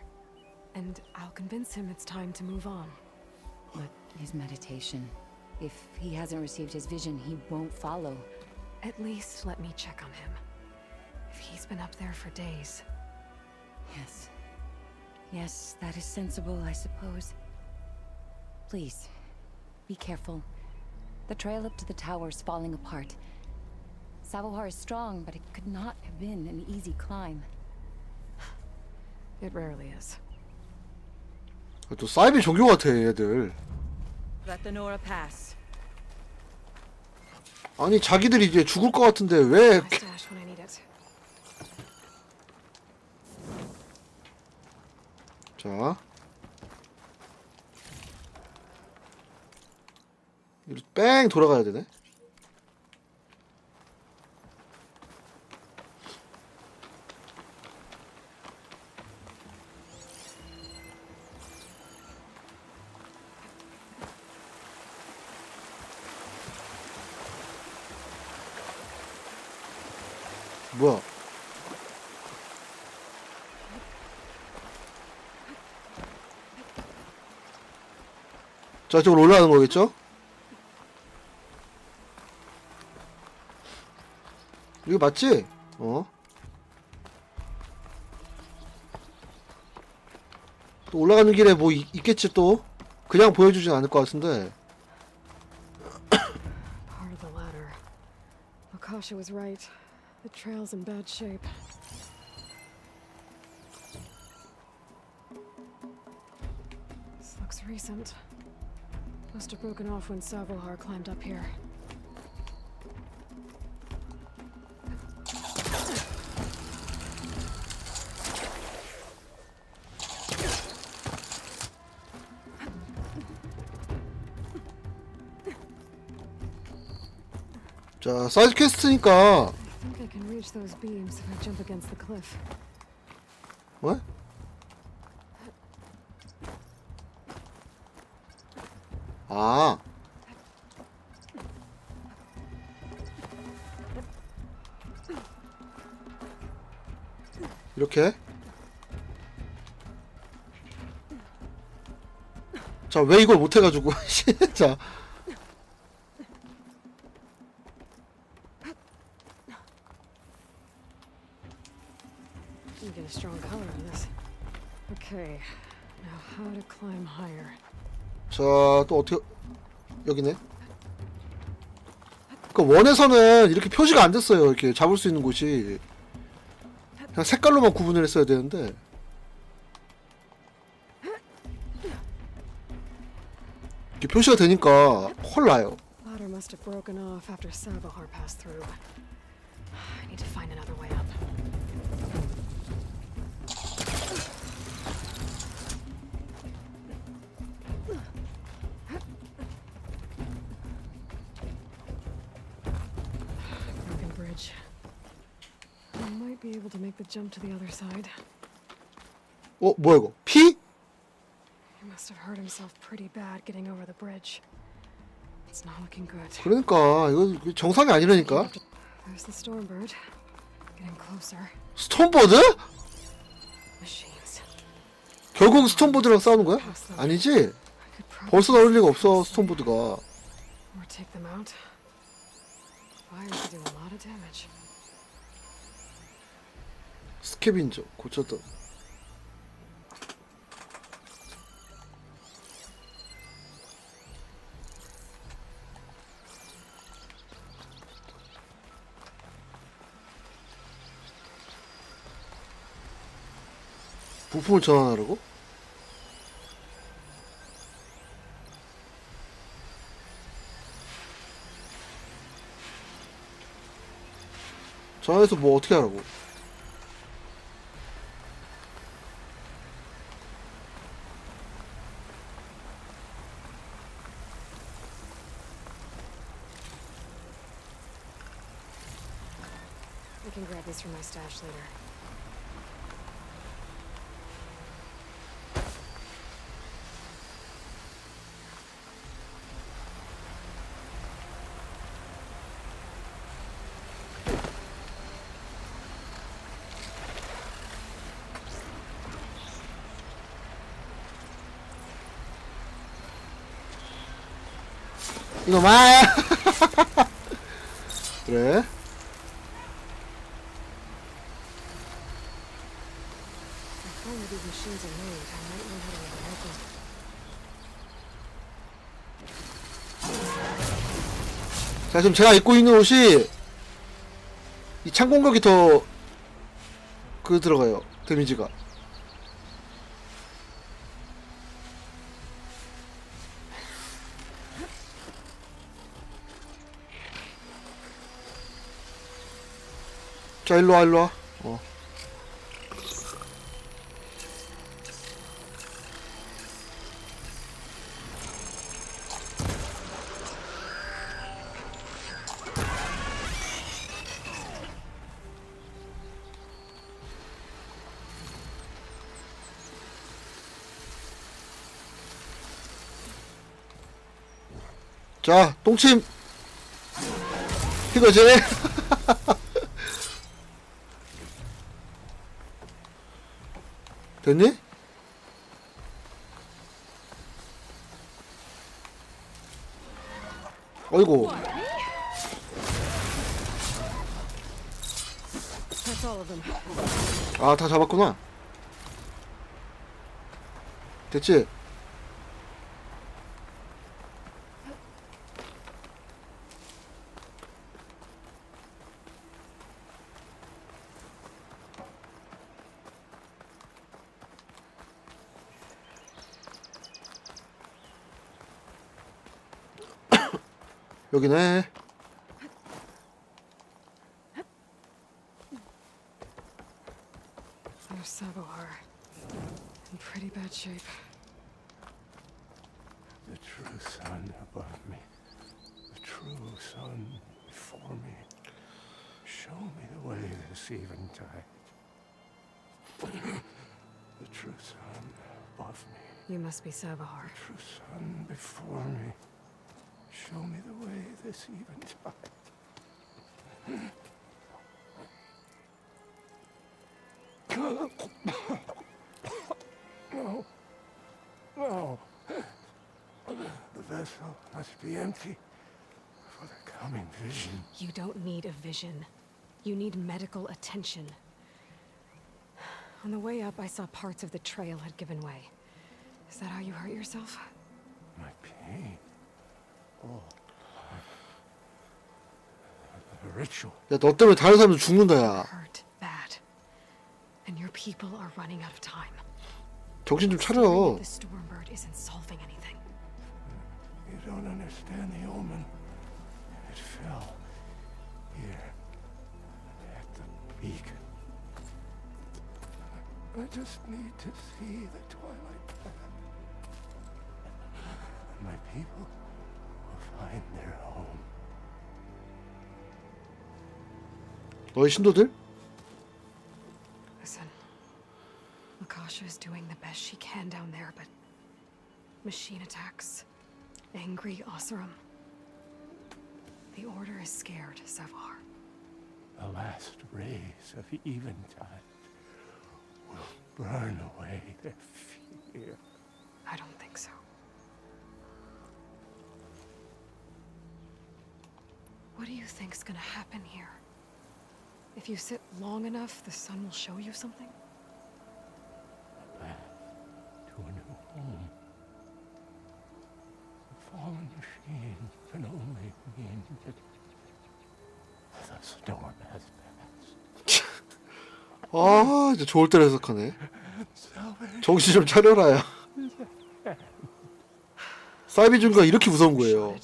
Speaker 3: And I'll convince him it's time to move on.
Speaker 21: But his meditation... If he hasn't received his vision, he won't follow.
Speaker 3: At least let me check on him. If he's been up there for days.
Speaker 21: Yes. Yes, that is sensible, I suppose. Please, be careful. The trail up to the tower is falling apart. Savohar is strong, but it could not have been an easy climb.
Speaker 3: It rarely is.
Speaker 2: 또 사이비 종교 같아 얘들.
Speaker 9: Let the Nora pass.
Speaker 2: 아니 자기들이 이제 죽을 것 같은데 왜 이렇게... 자 이렇게 뺑 돌아가야 되네. 뭐야? 자, 이쪽으로 올라가는 거겠죠? 이거 맞지? 또 올라가는 길에 뭐 있겠지 또? 그냥 보여주진 않을 것 같은데.
Speaker 3: Part of the ladder. Akasha was right. The trail's in bad shape. This looks recent. Must have broken off when Savohar climbed up here.
Speaker 2: 자, 사이드 퀘스트니까.
Speaker 3: I think I can reach those beams if I jump against the cliff.
Speaker 2: What? 아. 이렇게. 자, 왜 이걸 못 해가지고. 자.
Speaker 3: You get a strong color on this. Okay, now how to climb higher.
Speaker 2: 자, 또 어떻게 여기네. 그 원에서는 이렇게 표시가 안 됐어요. 이렇게 잡을 수 있는 곳이 그냥 색깔로만 구분을 했어야 되는데. 이렇게 표시가 되니까 헐 나요.
Speaker 3: Ladder must have broken off after Savohar passed through. I need to find another way up. Broken bridge. I might be able to make the jump to the other side.
Speaker 2: 뭐야 이거? 피?
Speaker 3: He must have hurt himself pretty bad getting over the bridge. It's not looking good.
Speaker 2: 그러니까 이거 정상이 아니라니까.
Speaker 3: There's the Stormbird. Getting closer.
Speaker 2: 스톤보드?
Speaker 3: Machines.
Speaker 2: 결국 스톤보드랑 싸우는 거야? 아니지? 벌써 나올 리가 없어 스톤보드가.
Speaker 3: Or take them out. Fires do a lot of damage.
Speaker 2: 스캐빈저 고쳤다. 부품을 전환하라고? 전환해서 뭐 어떻게 하라고?
Speaker 3: I can grab these from my stash later.
Speaker 2: 이놈아! 그래.
Speaker 3: If only these machines are made, I might know how to repair them.
Speaker 2: 자, 지금 제가 입고 있는 옷이 이 창 공격이 더 들어가요. 데미지가. 자, 일로와, 일로와. 자, 똥침! 이거지? 됐니? 어이구.
Speaker 3: That's all of them.
Speaker 2: 아, 다 잡았구나. 됐지? 여기네.
Speaker 3: There's Sabohar. In pretty bad shape.
Speaker 15: The true sun above me, the true sun before me. Show me the way this eventide. The true sun above me.
Speaker 3: You must be Sabohar.
Speaker 15: The true sun before me. Show me the way this eventide. No. No. The vessel must be empty for the coming vision.
Speaker 3: You don't need a vision. You need medical attention. On the way up, I saw parts of the trail had given way. Is that how you hurt yourself?
Speaker 15: My pain. Oh. A ritual.
Speaker 2: 야, 너 때문에 다른 사람도 죽는다, 야.
Speaker 3: Hurt bad. And your people are running out of time.
Speaker 2: 정신 좀 차려.
Speaker 3: The Stormbird isn't solving anything.
Speaker 15: You don't understand the omen. It fell here at the beacon. I just need to see the twilight path. My people will find their home.
Speaker 2: 너희 신도들?
Speaker 3: Listen, Lakasha is doing the best she can down there, but machine attacks, angry Oseram. The Order is scared, Savar.
Speaker 15: The last rays of eventide will burn away their fear.
Speaker 3: I don't think so. What do you think's gonna happen here? If you sit long enough, the sun will show you something?
Speaker 15: A path to a new home. The fallen machine can only mean that the storm has passed.
Speaker 2: 아, 이제 좋을 때로 해석하네. 정신 좀 차려라, 야. 사이비 준가 이렇게 무서운 거예요.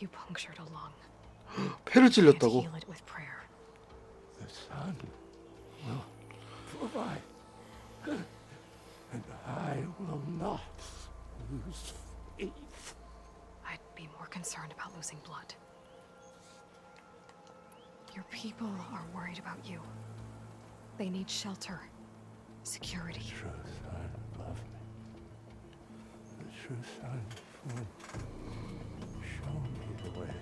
Speaker 3: You punctured a lung.
Speaker 2: 폐를 찔렸다고.
Speaker 3: Heal it with prayer.
Speaker 15: The sun will provide, and I will not lose
Speaker 3: I'd be more concerned about losing blood. Your people are worried about you. They need shelter, security.
Speaker 5: The true son love me. The true son would show me the way.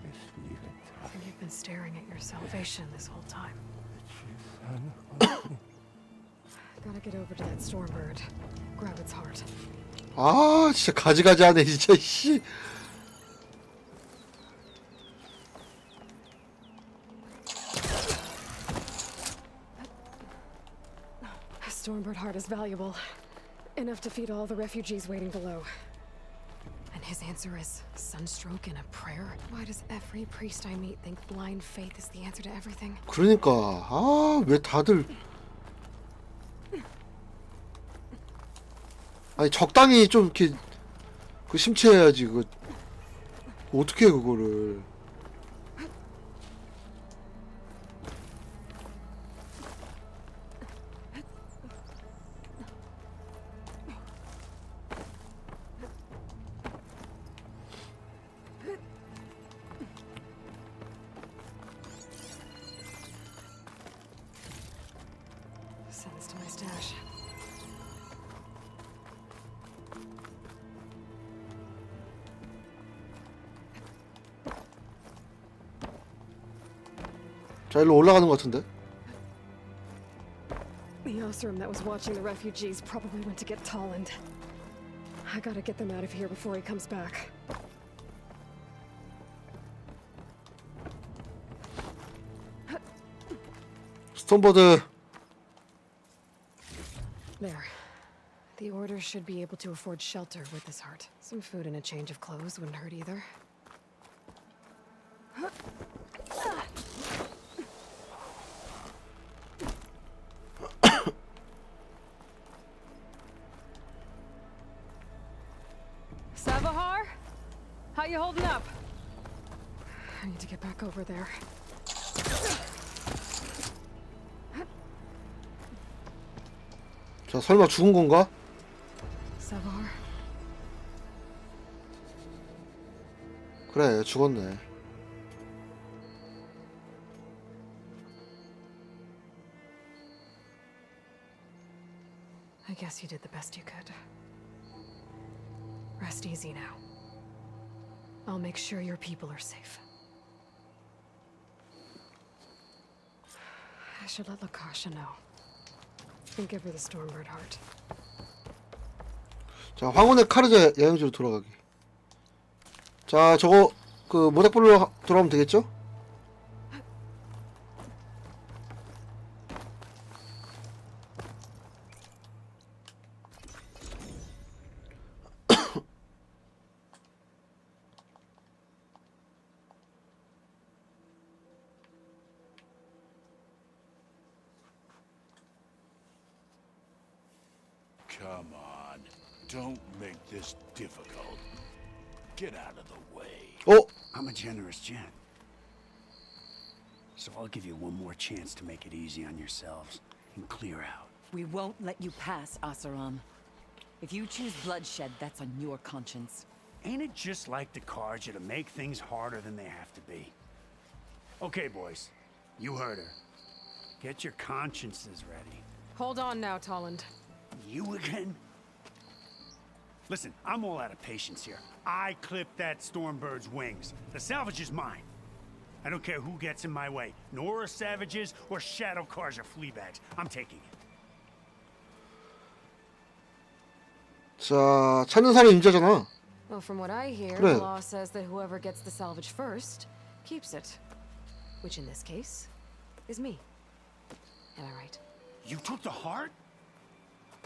Speaker 5: If you even
Speaker 3: I think you've been staring at your salvation this whole time.
Speaker 5: the true son loves me.
Speaker 3: Gotta get over to that Stormbird. Grab its heart.
Speaker 2: 아 진짜 가지가지하네 진짜 씨.
Speaker 3: A Stormbird heart is valuable. Enough to feed all the refugees waiting below. And his answer is sunstroke and a prayer? Why does every priest I meet think blind faith is the answer to everything?
Speaker 2: 그러니까 아 왜 다들 아니 적당히 좀 이렇게 그 심취해야지 그 어떻게 해 그거를.
Speaker 3: Send this to my stash.
Speaker 2: 자 일로 올라가는 것 같은데.
Speaker 3: The Osram that was watching the refugees probably went to get Tolland. I gotta get them out of here before he comes back.
Speaker 2: 스톤버드.
Speaker 3: There. The Order should be able to afford shelter with this heart. Some food and a change of clothes wouldn't hurt either.
Speaker 1: Savahar? How you holding up?
Speaker 3: I need to get back over there.
Speaker 2: 자 설마 죽은 건가?
Speaker 3: Savahar?
Speaker 2: 그래 죽었네.
Speaker 3: I guess you did the best you could. Rest easy now. I'll make sure your people are safe. I should let Lakasha know. And give her the Stormbird heart.
Speaker 2: 자 황혼의 카르제 여행지로 돌아가기. 자 저거 그 모닥불로 돌아오면 되겠죠?
Speaker 13: Come on. Don't make this difficult. Get out of the way.
Speaker 2: Oh!
Speaker 12: I'm a generous gent. So I'll give you one more chance to make it easy on yourselves and clear out.
Speaker 21: We won't let you pass, Asaram. If you choose bloodshed, that's on your conscience.
Speaker 12: Ain't it just like the cards you to make things harder than they have to be? Okay, boys. You heard her. Get your consciences ready.
Speaker 3: Hold on now, Tolland.
Speaker 12: You again? Listen, I'm all out of patience here. I clipped that Stormbird's wings. The salvage is mine. I don't care who gets in my way. Nora savages or shadow cars or fleabags. I'm taking it.
Speaker 2: 자 찾는 사람이 임자잖아.
Speaker 3: Well, from what I hear,
Speaker 2: 그래.
Speaker 3: the law says that whoever gets the salvage first keeps it. Which in this case is me. Am I right?
Speaker 12: You took the heart?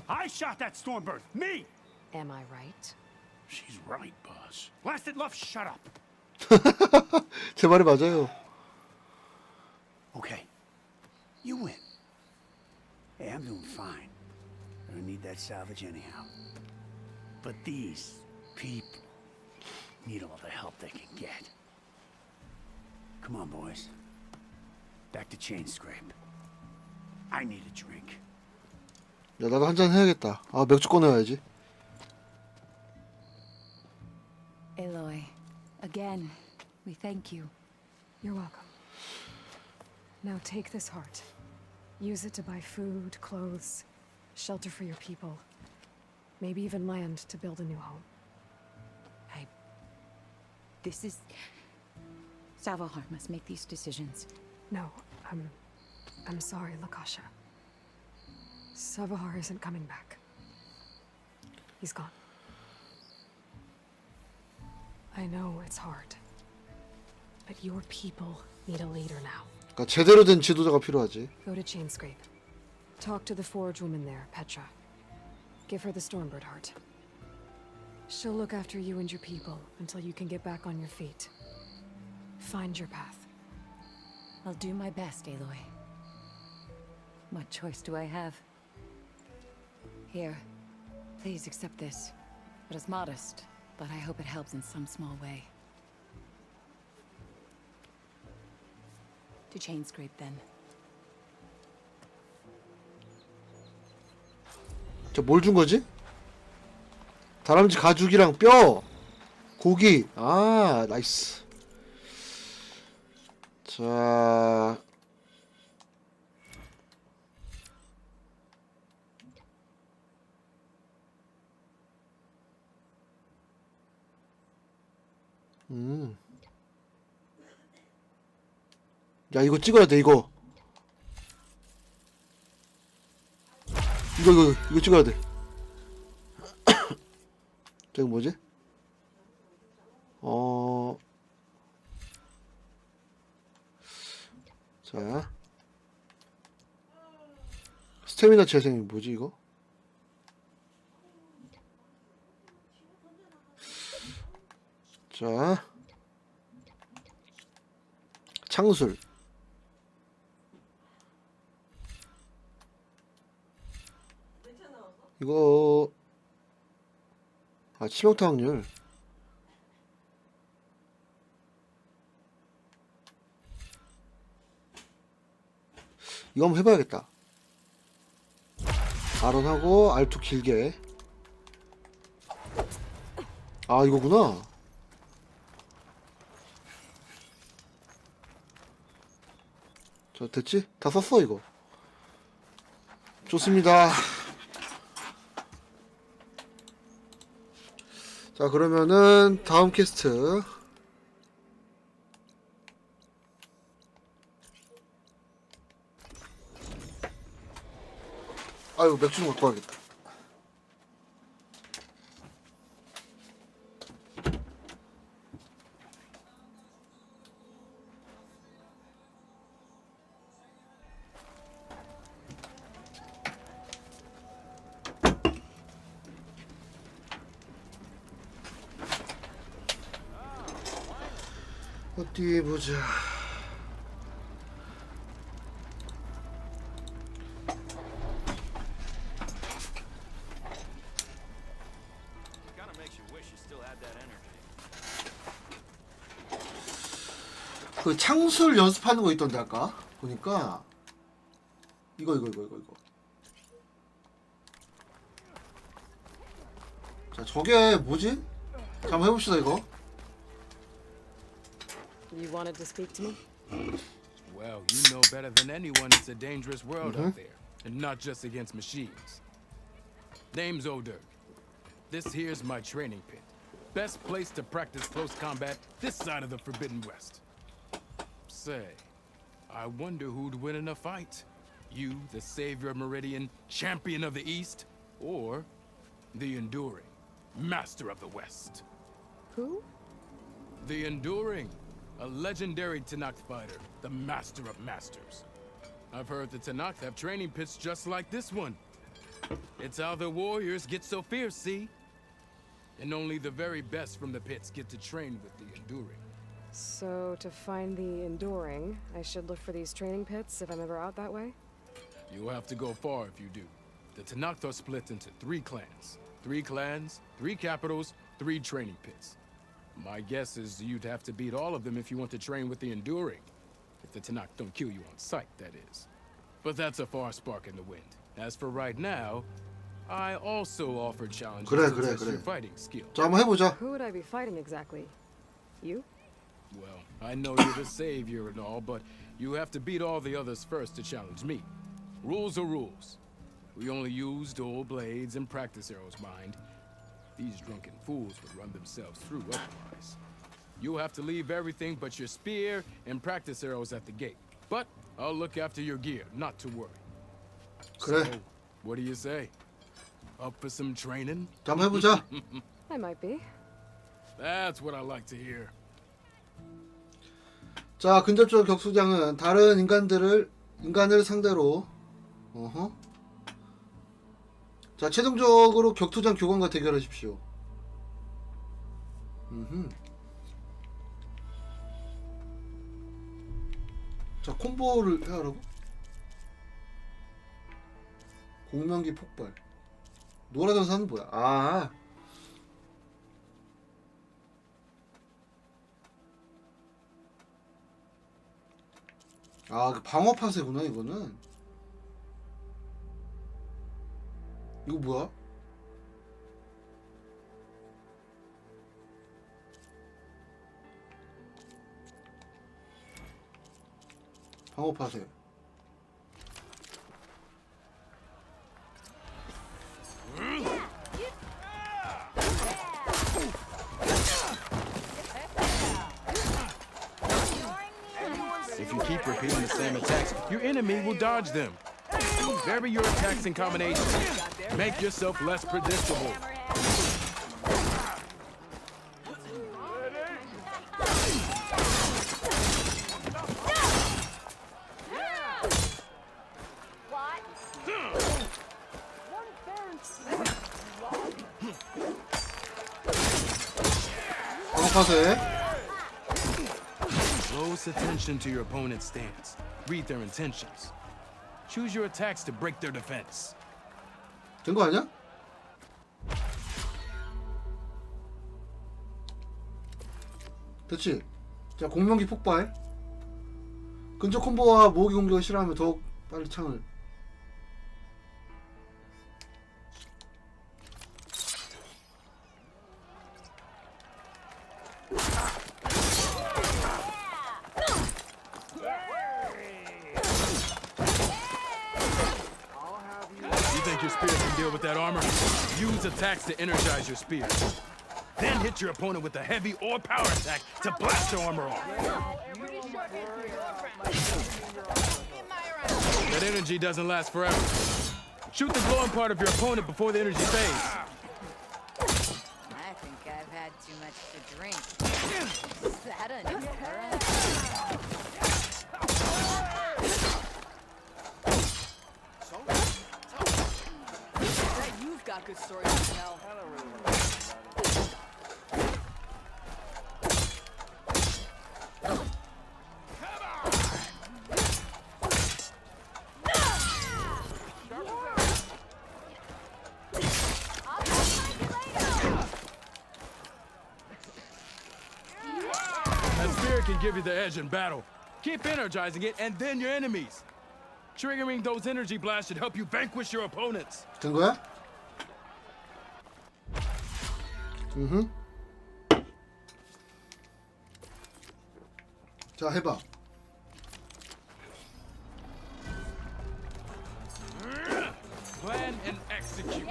Speaker 12: I shot that Stormbird. Me!
Speaker 3: Am I right?
Speaker 13: She's right, boss.
Speaker 12: Blasted love, shut up.
Speaker 2: 제 말이 맞아요.
Speaker 12: Okay. You win. Hey, I'm doing fine. I don't need that salvage anyhow. But these people need all the help they can get. Come on, boys. Back to chain scrape. I need a drink.
Speaker 2: 야 나도 한잔 해야겠다. 아 맥주 꺼내야지.
Speaker 21: Aloy, again, we thank you.
Speaker 3: You're welcome. Now take this heart. Use it to buy food, clothes, shelter for your people. Maybe even land to build a new home.
Speaker 21: This is... Savahar must make these decisions.
Speaker 3: No, I'm sorry, Lakasha. Savahar isn't coming back. He's gone. I know it's hard, but your people need a leader now.
Speaker 2: 그러니까 제대로 된 지도자가 필요하지.
Speaker 3: Go to Chainscrape. Talk to the forge woman there, Petra. Give her the Stormbird heart. She'll look after you and your people until you can get back on your feet. Find your path.
Speaker 21: I'll do my best, Aloy. What choice do I have? Here, please accept this. It is modest, but I hope it helps in some small way. To Chainscrape, then.
Speaker 2: 저 뭘 준 거지? 다람쥐 가죽이랑 뼈, 고기. 아, 나이스. 자, 야, 이거 찍어야 돼, 이거. 이거 찍어야 돼. 저거 뭐지? 자, 스태미나 재생이 뭐지 이거? 자, 창술. 이거 치명타 확률. 이거 한번 해봐야겠다. R1하고 R2 길게. 아, 이거구나. 자, 됐지? 다 썼어 이거. 좋습니다. 자, 그러면은 다음 퀘스트. 아유, 맥주 좀 갖고 와야겠다. 어디 보자. 그 창술 연습하는 거 있던데 아까 보니까 이거. 자, 저게 뭐지? 자, 한번 해봅시다 이거.
Speaker 3: You wanted to speak to me?
Speaker 4: Well, you know better than anyone it's a dangerous world out there, and not just against machines. Name's O'Dirk. This here's my training pit. Best place to practice close combat this side of the Forbidden West. Say, I wonder who'd win in a fight. You, the savior of Meridian, champion of the East, or the Enduring, master of the West.
Speaker 3: Who?
Speaker 4: The Enduring, a legendary Tenakth fighter, the master of masters. I've heard the Tenakth have training pits just like this one. It's how the warriors get so fierce, see? And only the very best from the pits get to train with the Enduring.
Speaker 3: So, to find the Enduring, I should look for these training pits if I'm ever out that way?
Speaker 4: You'll have to go far if you do. The Tenakth are split into 3 clans. 3 clans, 3 capitals, 3 training pits. My guess is you'd have to beat all of them if you want to train with the Enduring. If the Tenakth don't kill you on sight, that is. But that's a far spark in the wind. As for right now,
Speaker 18: I also offer challenges
Speaker 2: 그래,
Speaker 18: to
Speaker 2: 그래,
Speaker 18: test your
Speaker 2: 그래.
Speaker 18: fighting skill.
Speaker 2: 자, 한번 해보자.
Speaker 3: Who would I be fighting exactly? You?
Speaker 18: Well, I know you're the savior and all, but you have to beat all the others first to challenge me. Rules are rules. We only use dual blades and practice arrows, mind. These drunken fools would run themselves through otherwise. You'll have to leave everything but your spear and practice arrows at the gate. But I'll look after your gear, not to worry.
Speaker 2: 그래.
Speaker 18: So, what do you say? Up for some training?
Speaker 2: 자, 한번 해보자.
Speaker 3: I might be.
Speaker 18: That's what I like to hear.
Speaker 2: 자, 근접적 격투장은 다른 인간을 상대로 자, 최종적으로 격투장 교관과 대결하십시오. 자, 콤보를 해야 하라고? 공명기 폭발. 노라전사는 뭐야? 아, 그 방어 파세구나 이거는. 이거 뭐야? 방어 파세.
Speaker 18: If you keep repeating the same attacks, your enemy will dodge them. Vary your attacks and combinations. Make yourself less predictable.
Speaker 2: 방어 파세.
Speaker 18: Close attention to your opponent's stance. Read their intentions. Choose your attacks to break their defense.
Speaker 2: 된 거 아니야? 됐지? 자, 공명기 폭발. 근접 콤보와 모으기 공격을 싫어하면 더욱 빨리 창을.
Speaker 18: Your spear can deal with that armor. Use attacks to energize your spear. Then hit your opponent with a heavy or power attack to blast their armor off. That energy doesn't last forever. Shoot the glowing part of your opponent before the energy fades.
Speaker 9: I think I've had too much to drink. Is that enough? You've got good stories to tell.
Speaker 18: That spear can give you the edge in battle. Keep energizing it, and then your enemies. Triggering those energy blasts should help you vanquish your opponents.
Speaker 2: 된 거야? 자, 해봐.
Speaker 18: Plan and execute.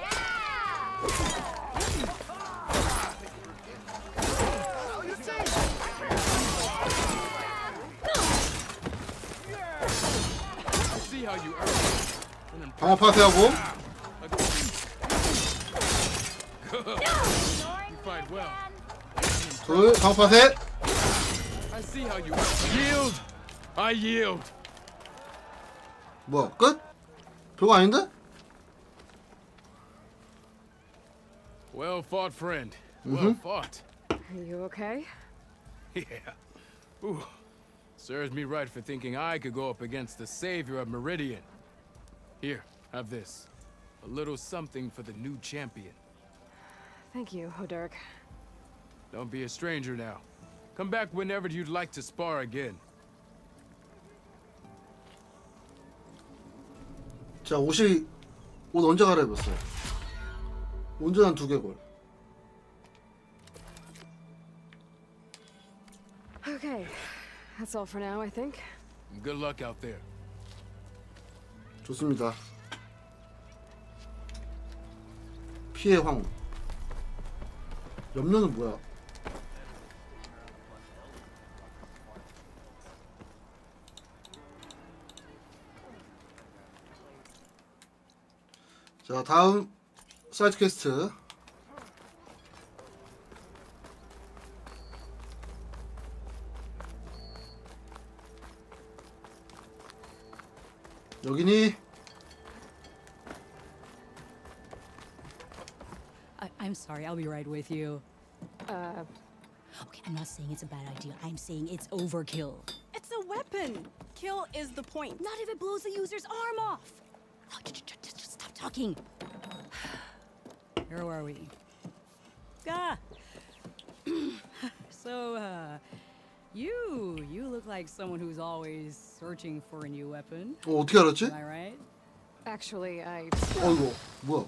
Speaker 18: See how you earn.
Speaker 2: 방어 파세하고.
Speaker 18: You fight well.
Speaker 2: 둘, 방어 파세.
Speaker 18: I see how you yield. I yield.
Speaker 2: 뭐야, 끝? 별거 아닌데?
Speaker 18: Well fought, friend. Well fought.
Speaker 3: Are you okay?
Speaker 18: Yeah. Ooh. Serves me right for thinking I could go up against the savior of Meridian. Here, have this. A little something for the new champion.
Speaker 3: Thank you, Hodurk.
Speaker 18: Don't be a stranger now. Come back whenever you'd like to spar again.
Speaker 2: 자, 옷 언제 갈아입었어요? 온전한 두개골.
Speaker 3: Okay, that's all for now, I think.
Speaker 18: Good luck out there.
Speaker 2: 좋습니다. 피해 황후. 염료는 뭐야? 자, 다음 사이드 퀘스트. 여기니?
Speaker 8: I'm sorry, I'll be right with you.
Speaker 3: Okay,
Speaker 8: I'm not saying it's a bad idea. I'm saying it's overkill.
Speaker 19: It's a weapon. Kill is the point.
Speaker 8: Not if it blows the user's arm off. Oh, just stop talking. Where are we? Ah. So, you look like someone who's always searching for a new weapon.
Speaker 2: 어떻게 알았지?
Speaker 8: Am I right?
Speaker 3: Actually, I...
Speaker 2: 어이구, 뭐야?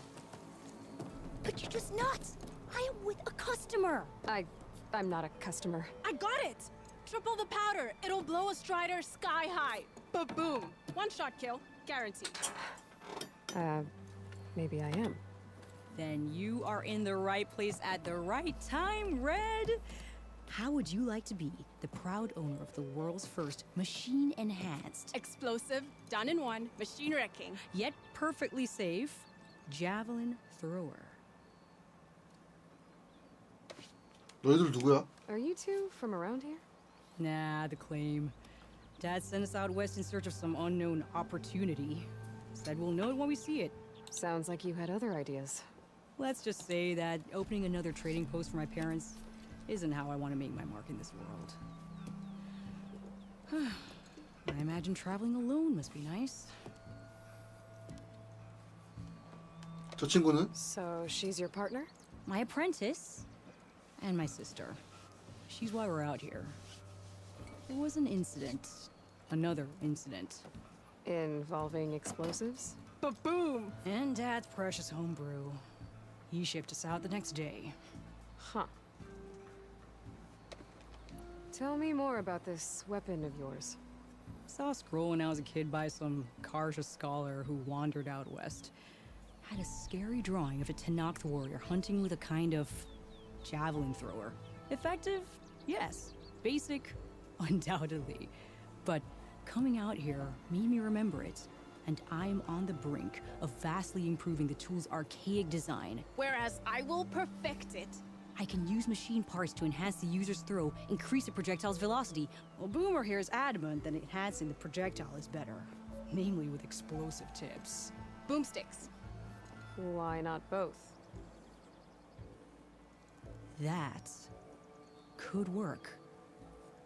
Speaker 8: But you're just nuts. I am with a customer.
Speaker 3: I'm not a customer.
Speaker 19: I got it. Triple the powder. It'll blow a strider sky high. Ba-boom. One shot kill. Guaranteed.
Speaker 3: Maybe I am.
Speaker 8: Then you are in the right place at the right time, Red. How would you like to be the proud owner of the world's first machine-enhanced,
Speaker 19: Explosive, done in one, machine wrecking,
Speaker 8: yet perfectly safe, javelin thrower?
Speaker 2: 너희들 누구야?
Speaker 3: Are you two from around here?
Speaker 8: Nah, the claim. Dad sent us out west in search of some unknown opportunity. Said we'll know it when we see it.
Speaker 3: Sounds like you had other ideas.
Speaker 8: Let's just say that opening another trading post for my parents isn't how I want to make my mark in this world. I imagine traveling alone must be nice.
Speaker 2: 저 친구는?
Speaker 3: So she's your partner?
Speaker 8: My apprentice and my sister. She's why we're out here. There was an incident. Another incident.
Speaker 3: Involving explosives?
Speaker 19: Ba-boom!
Speaker 8: And Dad's precious homebrew. He shipped us out the next day.
Speaker 3: Huh. Tell me more about this weapon of yours.
Speaker 8: Saw a scroll when I was a kid by some Karja scholar who wandered out west. Had a scary drawing of a Tenakth warrior hunting with a kind of javelin thrower. Effective? Yes. Basic? Undoubtedly. But coming out here made me remember it. And I'm on the brink of vastly improving the tool's archaic design.
Speaker 19: Whereas I will perfect it.
Speaker 8: I can use machine parts to enhance the user's throw, increase the projectile's velocity. Well, Boomer here is adamant that enhancing the projectile is better. Namely with explosive tips.
Speaker 19: Boomsticks.
Speaker 3: Why not both?
Speaker 8: That could work.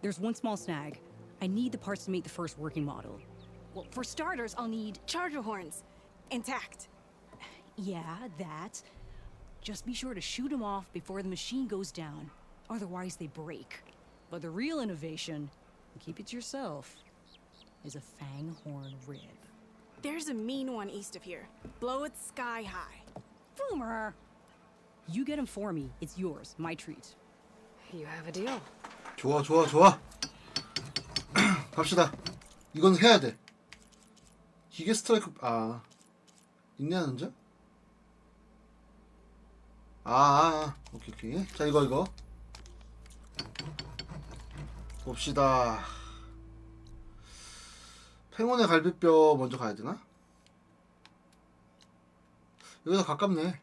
Speaker 8: There's one small snag. I need the parts to make the first working model.
Speaker 19: Well, for starters, I'll need charger horns. Intact.
Speaker 8: Yeah, that. Just be sure to shoot them off before the machine goes down. Otherwise, they break. But the real innovation, keep it to yourself, is a fang horn rib.
Speaker 19: There's a mean one east of here. Blow it sky high.
Speaker 8: Boomer! You get him for me. It's yours. My treat.
Speaker 3: You have a deal.
Speaker 2: 좋아, 좋아, 좋아. 갑시다. 이건 해야 돼. 기계 스트라이크, 있냐, 현재? 오케이. 자, 이거. 봅시다. 팽원의 갈비뼈 먼저 가야 되나? 여기가 가깝네.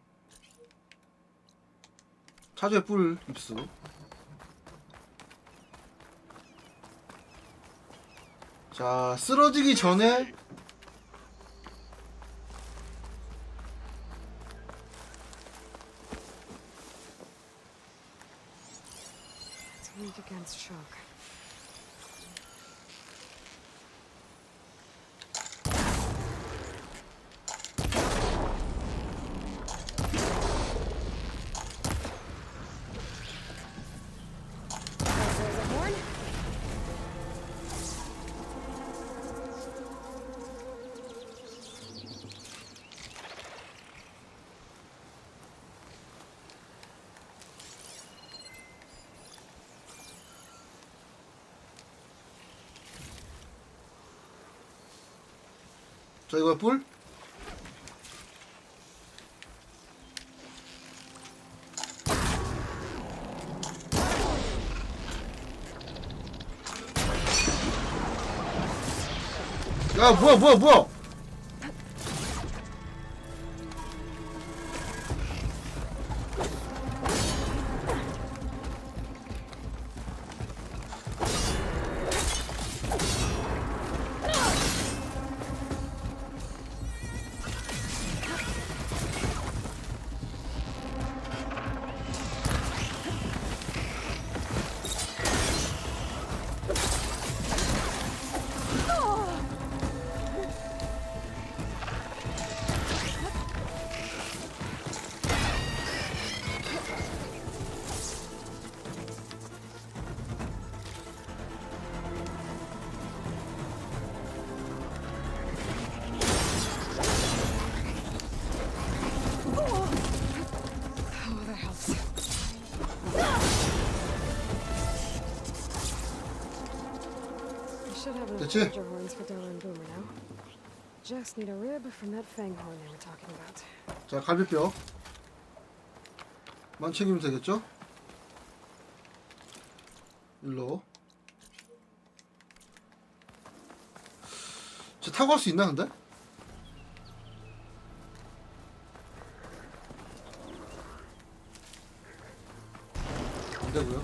Speaker 2: 차주의 뿔 입수. 자, 쓰러지기 전에
Speaker 3: It's weak against shock. There's a horn.
Speaker 2: 자, 이거 뿔. 야, 뭐야.
Speaker 3: Should have enough
Speaker 2: That's it.
Speaker 3: soldier horns for Della and Boomer now. Just need a rib from that fang horn they were talking about.
Speaker 2: 자, 갈비뼈. 만 챙기면 되겠죠? 일로. 저 타고 갈 수 있나 근데? 안 되고요.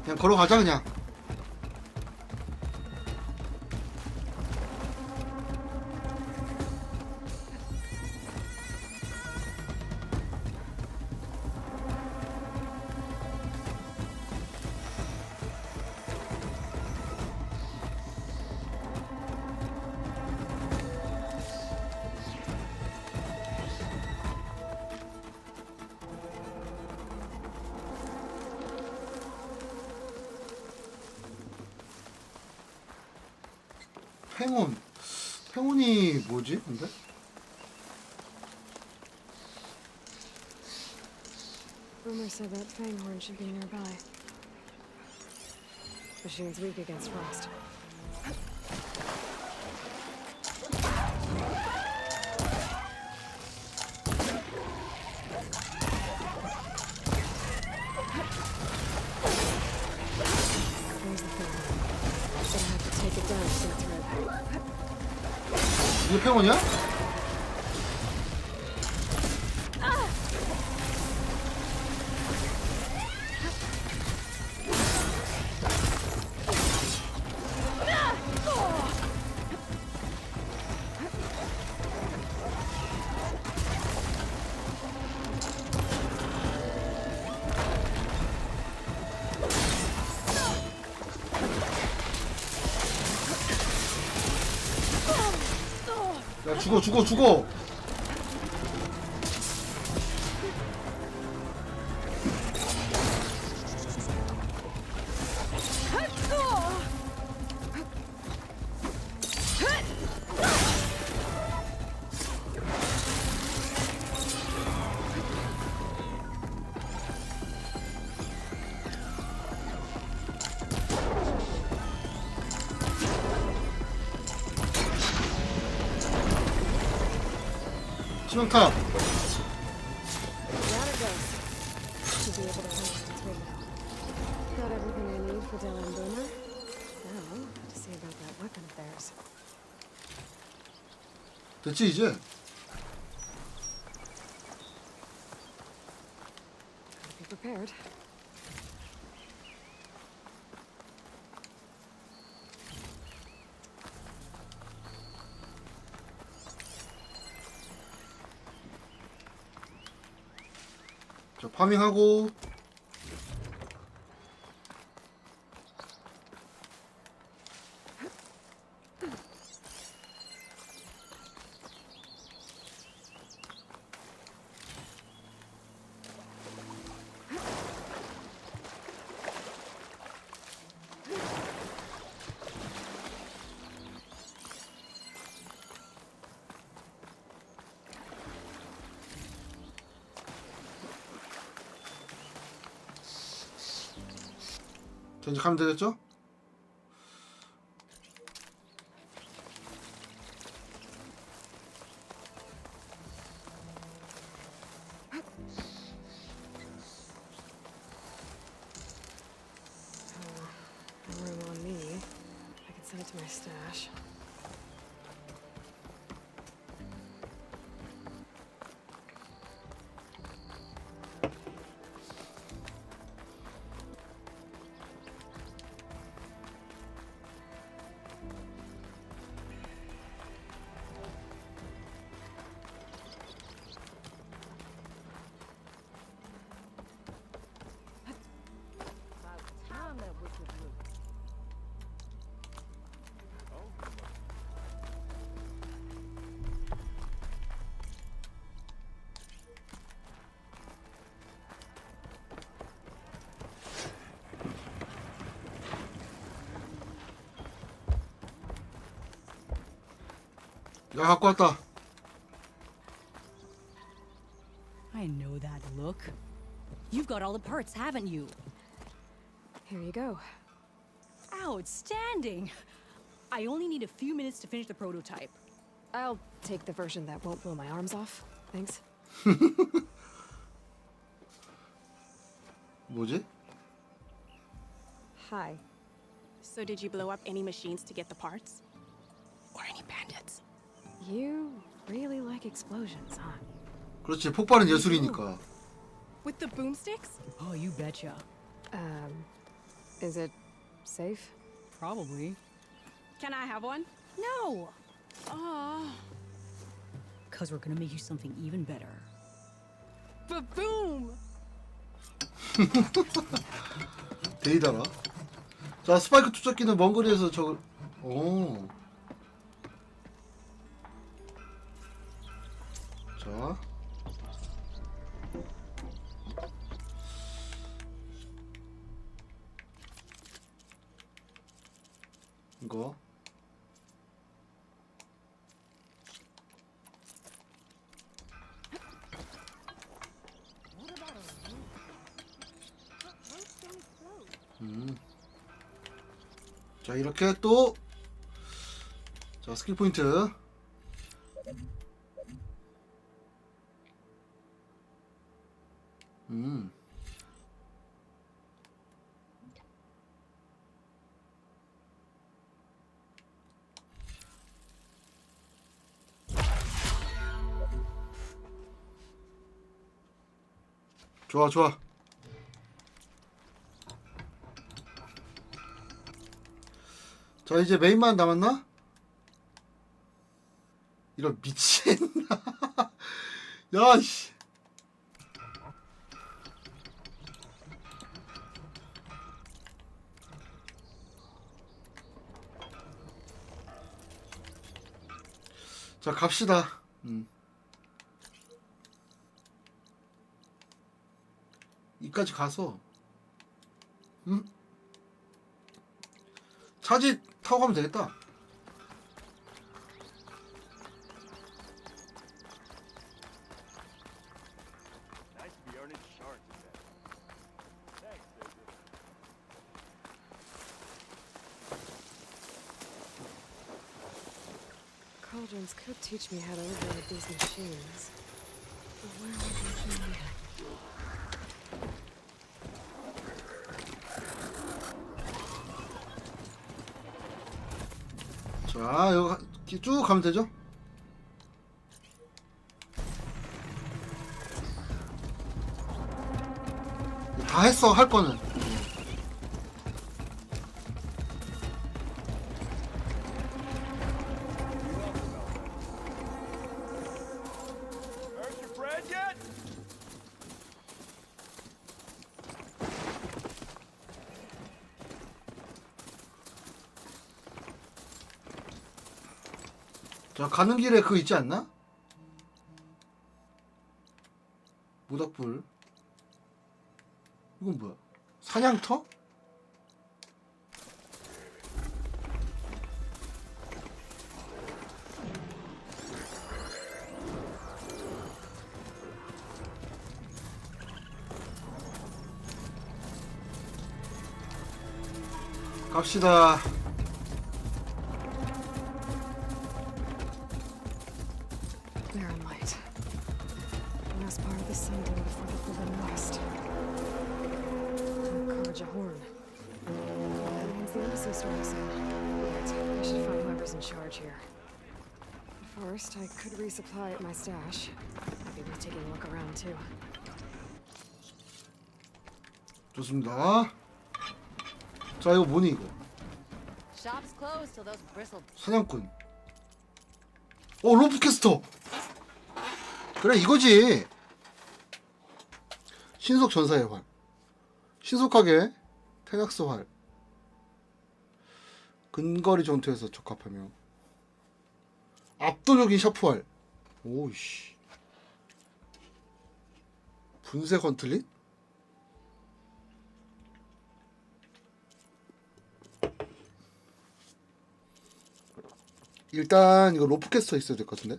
Speaker 2: 그냥 걸어가자 그냥. 팽온이 뭐지 근데?
Speaker 3: Boomer said that fang horn should be nearby. Machine's weak against frost. There's the thing. Gonna have to take it down to see through.
Speaker 2: 이게 팽온이야? 야, 죽어. 치명타.
Speaker 3: Down it goes. Should be able to handle it through now. Got everything I need for Della and Boomer. Now, to see about that weapon of theirs.
Speaker 2: 됐지 이제?
Speaker 3: Gotta be prepared.
Speaker 2: 자, 파밍하고. 자, 이제 가면 되겠죠?
Speaker 3: Room on me. I can send it to my stash.
Speaker 2: 야, 갖고 왔다.
Speaker 8: I know that look. You've got all the parts, haven't you?
Speaker 3: Here you go.
Speaker 8: Outstanding! I only need a few minutes to finish the prototype.
Speaker 3: I'll take the version that won't blow my arms off. Thanks.
Speaker 2: 뭐지?
Speaker 3: Hi.
Speaker 19: So did you blow up any machines to get the parts? Or any bandits?
Speaker 3: You really like explosions, huh?
Speaker 2: 그렇지, 폭발은 예술이니까.
Speaker 19: With the boomsticks?
Speaker 8: Oh, you betcha.
Speaker 3: Is it safe?
Speaker 8: Probably.
Speaker 19: Can I have one?
Speaker 8: No!
Speaker 19: Oh.
Speaker 8: Because we're gonna make you something even better.
Speaker 19: Ba-boom!
Speaker 2: 데이다라. 자, 스파이크 투척기는 먼 거리에서 적을. 오. 자. 이거. 자, 이렇게 또, 자, 스킬 포인트. 좋아, 좋아. 자, 이제 메인만 남았나? 이런 미친. 야, 씨. 자, 갑시다. 이까지 가서, 차지 타고 가면 되겠다.
Speaker 3: Cauldrons could teach me how to override these machines. But where would they be?
Speaker 2: 자, 여기 쭉 가면 되죠? 다 했어, 할 거는. 자, 가는 길에 그거 있지 않나? 모닥불. 이건 뭐야? 사냥터? 갑시다.
Speaker 3: They're in light. Last part of the sun dune before the full west. Encourage a horn. That means the embassy storm's in. Right. I should find whoever's in charge here. First, I could resupply at my stash. Maybe worth taking a look around too.
Speaker 2: 좋습니다. 자, 이거 뭐니 이거?
Speaker 16: Shop's closed till those bristle.
Speaker 2: 사냥꾼. 로프캐스터. 그래 이거지. 신속 전사의 활. 신속하게 테낙스 활. 근거리 전투에서 적합하며 압도적인 샤프 활. 오이씨. 분쇄 건틀릿? 일단 이거 로프캐스터 있어야 될 것 같은데.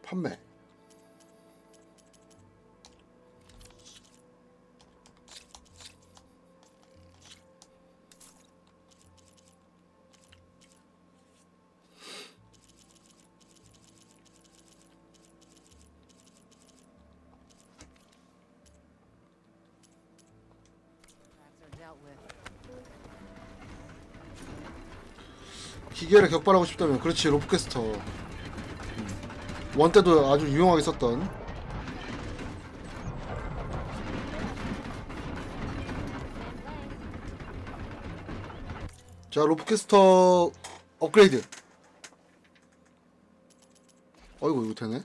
Speaker 2: 판매. 기계를 격발하고 싶다면 그렇지 로프캐스터. 원 때도 아주 유용하게 썼던. 자 로프캐스터 업그레이드. 어이구 이거 되네.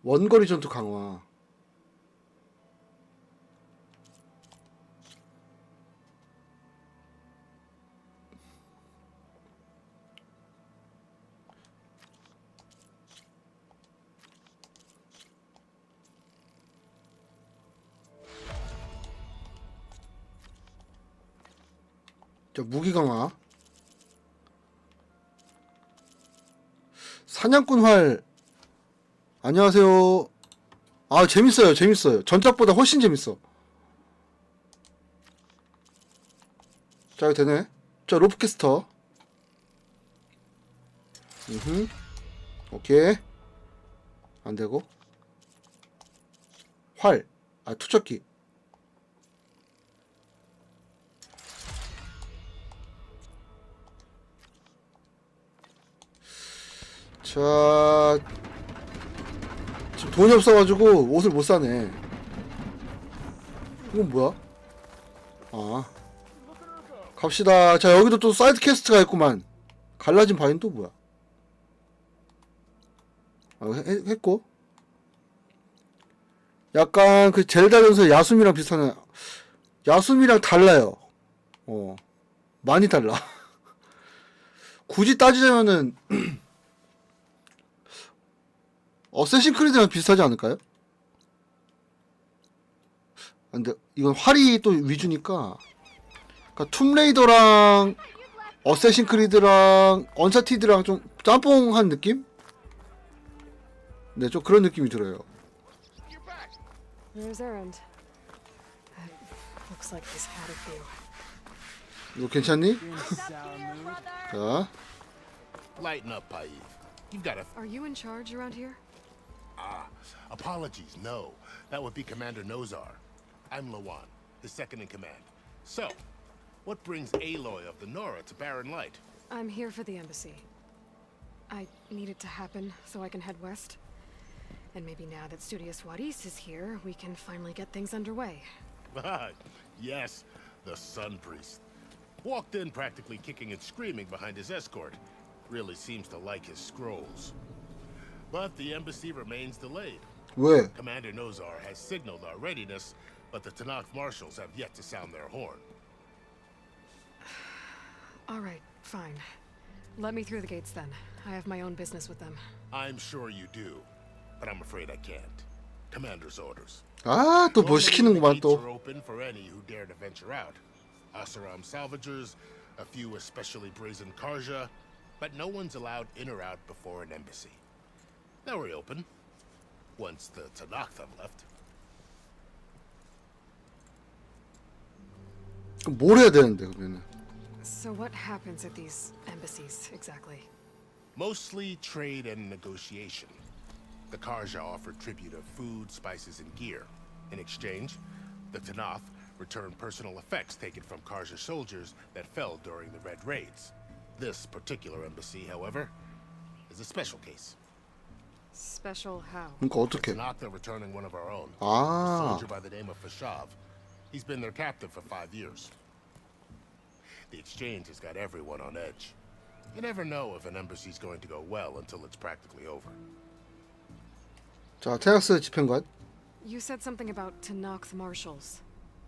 Speaker 2: 원거리 전투 강화. 자, 무기 강화. 사냥꾼 활. 안녕하세요. 아 재밌어요. 전작보다 훨씬 재밌어. 자 이거 되네. 자 로프캐스터. 오케이. 안되고 활. 투척기. 자 지금 돈이 없어가지고 옷을 못 사네. 이건 뭐야? 갑시다. 자 여기도 또 사이드 퀘스트가 있구만. 갈라진 바위는 또 뭐야? 했고 약간 그 젤다 전설 야숨이랑 비슷하네. 야숨이랑 달라요. 많이 달라. 굳이 따지자면은 어쌔신 크리드랑 비슷하지 않을까요? 근데 이건 활이 또 위주니까. 그러니까 툼레이더랑 어쌔신 크리드랑 언차티드랑 좀 짬뽕한 느낌? 네, 좀 그런 느낌이 들어요.
Speaker 3: There's Errand. Looks like he's had a few.
Speaker 2: 이거 괜찮니? 자,
Speaker 13: Lighten up, Pai. You've got a...
Speaker 3: Are you in charge around here?
Speaker 13: Apologies, no. That would be Commander Nozar. I'm Lawan, his second in command. So, what brings Aloy of the Nora to Barren Light?
Speaker 3: I'm here for the embassy. I need it to happen so I can head west. And maybe now that Studious Wadis is here, we can finally get things underway.
Speaker 13: Yes, the Sun Priest. Walked in practically kicking and screaming behind his escort. Really seems to like his scrolls. But the embassy remains delayed.
Speaker 2: 왜?
Speaker 13: Commander Nozar has signaled our readiness, but the Tanakh marshals have yet to sound their horn.
Speaker 3: All right, fine. Let me through the gates then. I have my own business with them.
Speaker 13: I'm sure you do, but I'm afraid I can't. Commander's orders.
Speaker 2: 아, 또 뭘 시키는구만
Speaker 13: Gates are
Speaker 2: 또.
Speaker 13: open for any who dare to venture out. Asaram salvagers, a few especially brazen Karja, but no one's allowed in or out before an embassy. Now we're open. Once the Tanakh have left.
Speaker 2: 그럼 뭘 해야 되는데 그러면은?
Speaker 3: So what happens at these embassies exactly?
Speaker 13: Mostly trade and negotiation. The Karja offered tribute of food, spices, and gear. In exchange, the Tanakh returned personal effects taken from Karja soldiers that fell during the Red Raids. This particular embassy, however, is a special case.
Speaker 3: Special how?
Speaker 2: 그러니까 어떻게?
Speaker 13: Tanakh are returning one of our own. A
Speaker 2: 아.
Speaker 13: soldier by the name of Fashav. He's been their captain for 5 years. The exchange has got everyone on edge. You never know if an embassy's going to go well until it's practically over.
Speaker 2: 자, 테라스 집행관.
Speaker 3: You said something about Tanakh marshals.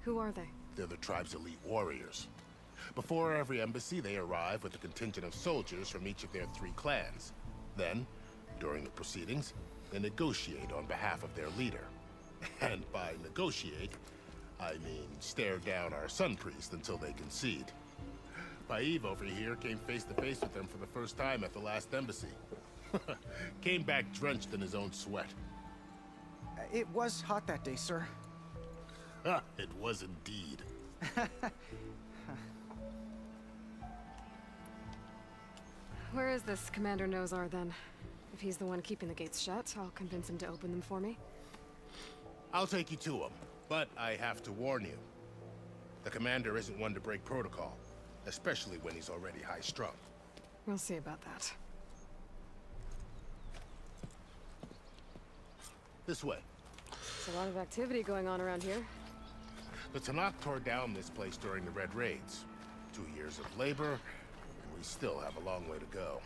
Speaker 3: Who are they?
Speaker 13: They're the tribe's elite warriors. Before every embassy, they arrive with a contingent of soldiers from each of their 3 clans. Then, during the proceedings, they negotiate on behalf of their leader. And by negotiate, I mean stare down our sun priest until they concede. Paev over here came face to face with them for the first time at the last embassy. Came back drenched in his own sweat.
Speaker 12: It was hot that day, sir.
Speaker 13: It was indeed.
Speaker 3: Where is this Commander Nozar then? If he's the one keeping the gates shut, I'll convince him to open them for me.
Speaker 13: I'll take you to him, but I have to warn you. The commander isn't one to break protocol, especially when he's already high-strung.
Speaker 3: We'll see about that.
Speaker 13: This way.
Speaker 3: There's a lot of activity going on around here.
Speaker 13: The Tanakh tore down this place during the Red Raids. 2 years of labor, and we still have a long way to go.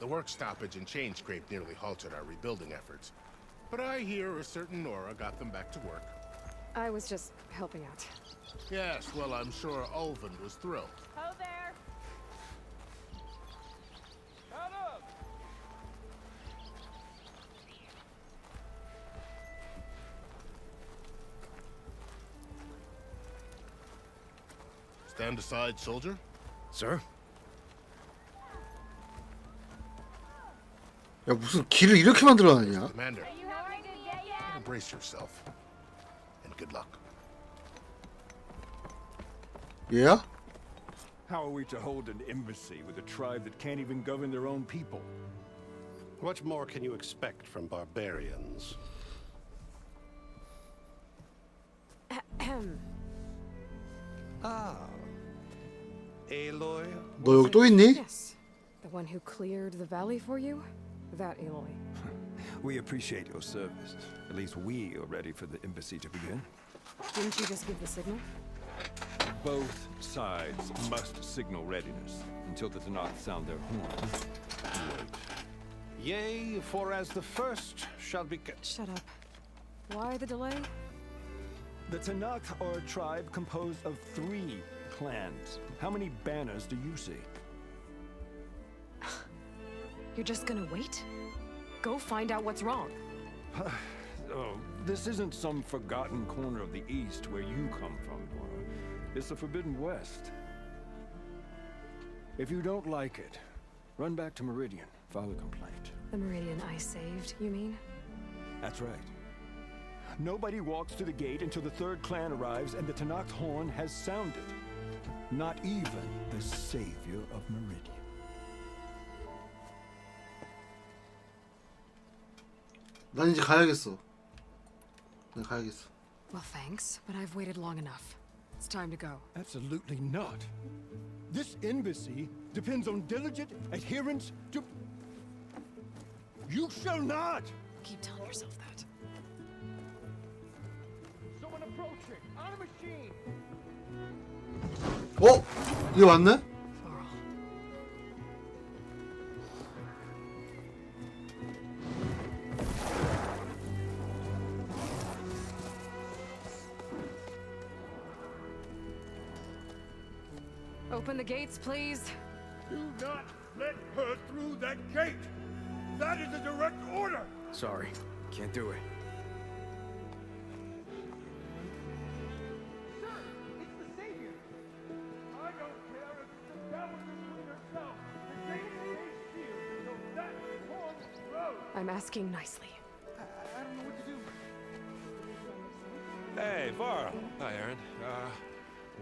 Speaker 13: The work stoppage and chain scrape nearly halted our rebuilding efforts. But I hear a certain Nora got them back to work.
Speaker 3: I was just helping out.
Speaker 13: Yes, well, I'm sure Ulven was thrilled.
Speaker 10: Ho there!
Speaker 13: Stand aside, soldier.
Speaker 12: Sir?
Speaker 2: 야, 무슨 길을 이렇게 만들어놨냐?
Speaker 13: Commander, brace yourself. And good luck.
Speaker 2: 얘야?
Speaker 11: How are we to hold an embassy with a tribe that can't even govern their own people?
Speaker 17: What more can you expect from barbarians? Ah. Aloy?
Speaker 2: 너 여기 또 있니?
Speaker 3: Yes. The one who cleared the valley for you? That Aloy.
Speaker 11: We appreciate your service. At least we are ready for the embassy to begin.
Speaker 3: Didn't you just give the signal?
Speaker 11: Both sides must signal readiness until the Tanakh sound their horns.
Speaker 17: Yea, for as the first shall be...
Speaker 3: Shut up. Why the delay?
Speaker 11: The Tanakh are a tribe composed of 3 clans. How many banners do you see?
Speaker 3: You're just gonna wait? Go find out what's wrong.
Speaker 11: Oh, this isn't some forgotten corner of the East where you come from, Nora. It's the Forbidden West. If you don't like it, run back to Meridian, file a complaint.
Speaker 3: The Meridian I saved, you mean?
Speaker 11: That's right. Nobody walks to the gate until the 3rd clan arrives and the Tanakh horn has sounded. Not even the savior of Meridian.
Speaker 2: 난 이제 가야겠어. 난 가야겠어.
Speaker 3: Well, thanks, but I've waited long enough. It's time to go.
Speaker 11: Absolutely not. This embassy depends on diligent adherence to... You shall not!
Speaker 3: Keep telling yourself that.
Speaker 22: Someone approaching! On a machine!
Speaker 2: 어? 얘 왔네?
Speaker 3: Open the gates, please.
Speaker 22: Do not let her through that gate!
Speaker 11: That is a direct order!
Speaker 12: Sorry, can't do it.
Speaker 3: I'm asking nicely.
Speaker 11: I don't know what to do.
Speaker 6: Hey, Varl.
Speaker 4: Hi, Aaron.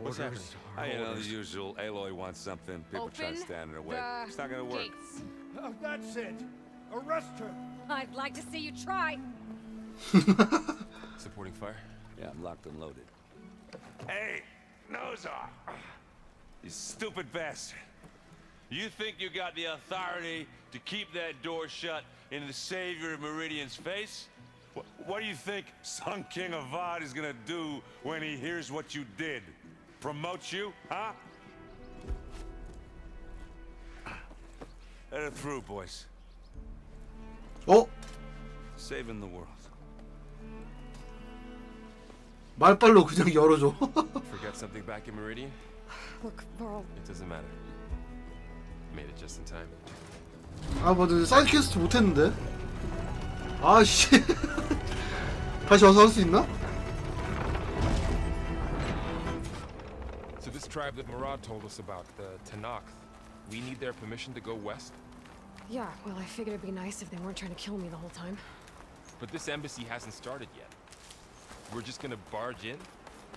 Speaker 4: What's happening?
Speaker 6: You know, the usual. Aloy wants something. People try to stand in her way. It's not gonna work.
Speaker 1: Gates.
Speaker 11: Oh, that's it. Arrest her.
Speaker 10: I'd like to see you try.
Speaker 4: Supporting fire?
Speaker 6: Yeah, I'm locked and loaded. Hey, nose off. You stupid bastard. You think you got the authority to keep that door shut in the savior of Meridian's face? What do you think Sun King Avad is gonna do when he hears what you did? Promote you, huh? Let it through, boys.
Speaker 2: 어?
Speaker 6: Saving the world.
Speaker 2: 말빨로 그냥 열어줘.
Speaker 4: Forget something back in Meridian?
Speaker 3: Look, Varl.
Speaker 4: It doesn't matter. Made it just in time.
Speaker 2: 아 맞아, 사이드 퀘스트 못했는데. 아씨. 다시 와서 할 수 있나?
Speaker 4: So this tribe that Murad told us about, the Tanakh, we need their permission to go west?
Speaker 3: Yeah, well, I figured it'd be nice if they weren't trying to kill me the whole time.
Speaker 4: But this embassy hasn't started yet. We're just gonna barge in?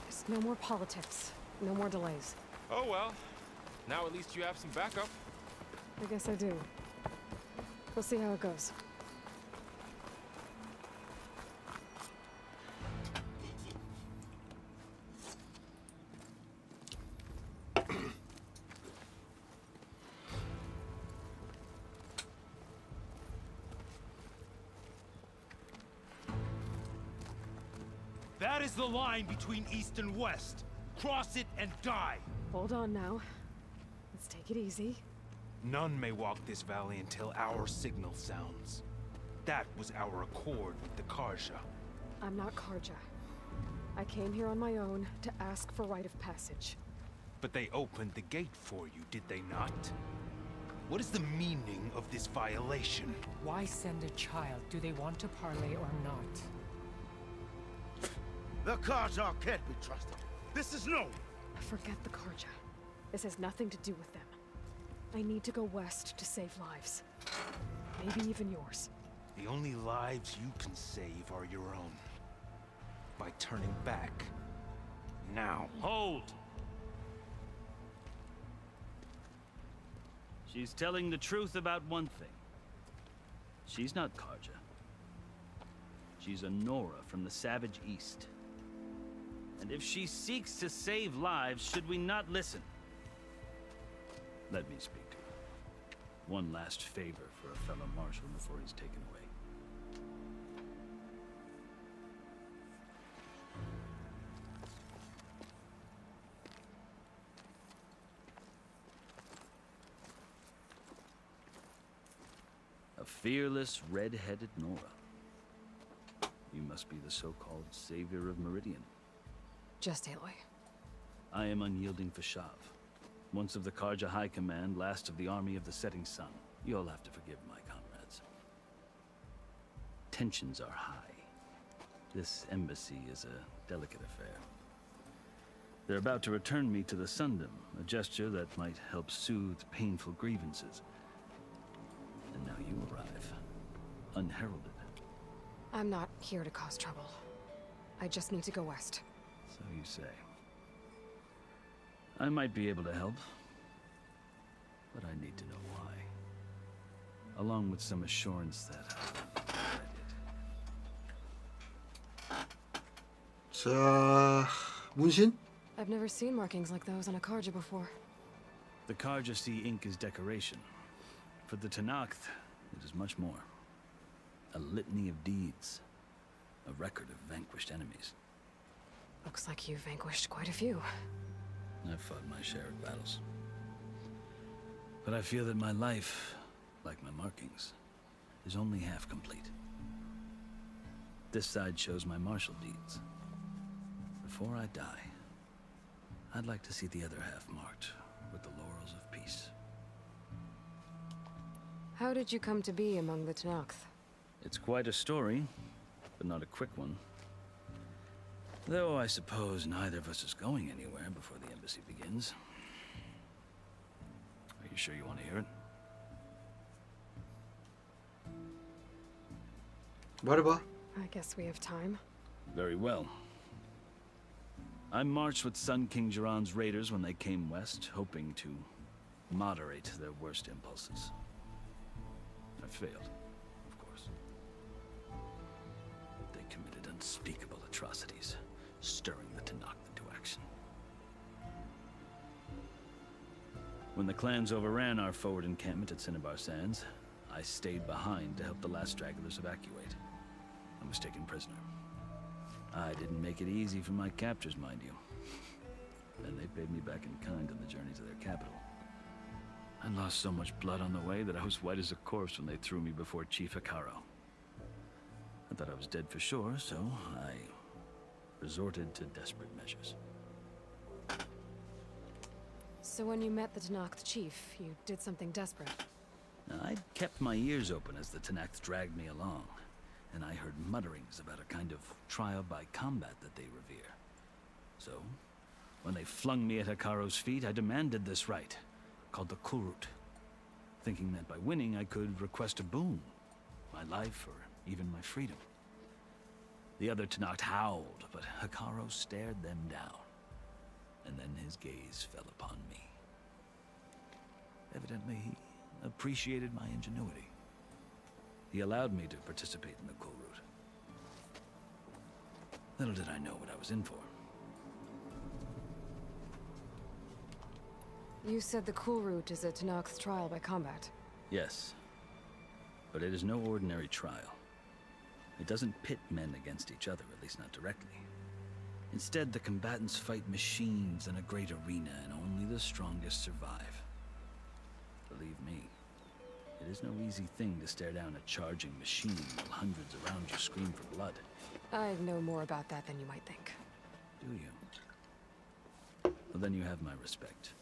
Speaker 3: There's no more politics. No more delays.
Speaker 4: Oh well. Now at least you have some backup.
Speaker 3: I guess I do. We'll see how it goes.
Speaker 14: That is the line between East and West. Cross it and die.
Speaker 3: Hold on now. Let's take it easy.
Speaker 14: None may walk this valley until our signal sounds. That was our accord with the Karja.
Speaker 3: I'm not Karja. I came here on my own to ask for rite of passage.
Speaker 14: But they opened the gate for you, did they not? What is the meaning of this violation?
Speaker 23: Why send a child? Do they want to parley or not?
Speaker 22: The Karja can't be trusted. This is known.
Speaker 3: Forget the Karja. This has nothing to do with them. I need to go west to save lives. Maybe even yours.
Speaker 14: The only lives you can save are your own. By turning back. Now.
Speaker 24: Hold! She's telling the truth about one thing. She's not Karja. She's a Nora from the Savage East. And if she seeks to save lives, should we not listen? Let me speak to her. One last favor for a fellow marshal before he's taken away. A fearless, red-headed Nora. You must be the so-called savior of Meridian.
Speaker 3: Just Aloy.
Speaker 24: I am unyielding Fashav. Once of the Karja High Command, last of the army of the setting sun. You'll have to forgive my comrades. Tensions are high. This embassy is a delicate affair. They're about to return me to the Sundom, a gesture that might help soothe painful grievances. And now you arrive, unheralded.
Speaker 3: I'm not here to cause trouble. I just need to go west.
Speaker 24: So you say. I might be able to help, but I need to know why. Along with some assurance that
Speaker 2: 자, 문신?
Speaker 3: I've never seen markings like those on a Karja before.
Speaker 24: the Karja see ink as decoration. For the Tanakh, it is much more. A litany of deeds. A record of vanquished enemies.
Speaker 3: Looks like you've vanquished quite a few.
Speaker 24: I've fought my share of battles. But I feel that my life, like my markings, is only half complete. This side shows my martial deeds. Before I die, I'd like to see the other half marked with the laurels of peace.
Speaker 3: How did you come to be among the Tanakh?
Speaker 24: It's quite a story, but not a quick one. Though I suppose neither of us is going anywhere before the embassy begins. Are you sure you want to hear it?
Speaker 2: 말해봐.
Speaker 3: I guess we have time.
Speaker 24: Very well. I marched with Sun King Jiran's raiders when they came west, hoping to moderate their worst impulses. I failed, of course. They committed unspeakable atrocities, stirring the Tanakh into action. When the clans overran our forward encampment at Cinnabar Sands, I stayed behind to help the last stragglers evacuate. I was taken prisoner. I didn't make it easy for my captors, mind you. And they paid me back in kind on the journey to their capital. I lost so much blood on the way that I was white as a corpse when they threw me before Chief Hikaro. I thought I was dead for sure, so I resorted to desperate measures.
Speaker 3: So when you met the Tanakh chief, you did something desperate.
Speaker 24: Now, I'd kept my ears open as the Tanakh dragged me along, and I heard mutterings about a kind of trial by combat that they revere. So, when they flung me at Hikaro's feet, I demanded this rite, called the Kulrut, thinking that by winning I could request a boon, my life or even my freedom. The other Tanakh howled, but Hikaro stared them down, and then his gaze fell upon me. Evidently, he appreciated my ingenuity. He allowed me to participate in the Kulrut. Little did I know what I was in for.
Speaker 3: You said the Kulrut is a Tanakh trial by combat.
Speaker 24: Yes, but it is no ordinary trial. It doesn't pit men against each other, at least not directly. Instead, the combatants fight machines in a great arena, and only the strongest survive. Believe me, it is no easy thing to stare down a charging machine while hundreds around you scream for blood.
Speaker 3: I know more about that than you might think.
Speaker 24: Do you? Well, then you have my respect.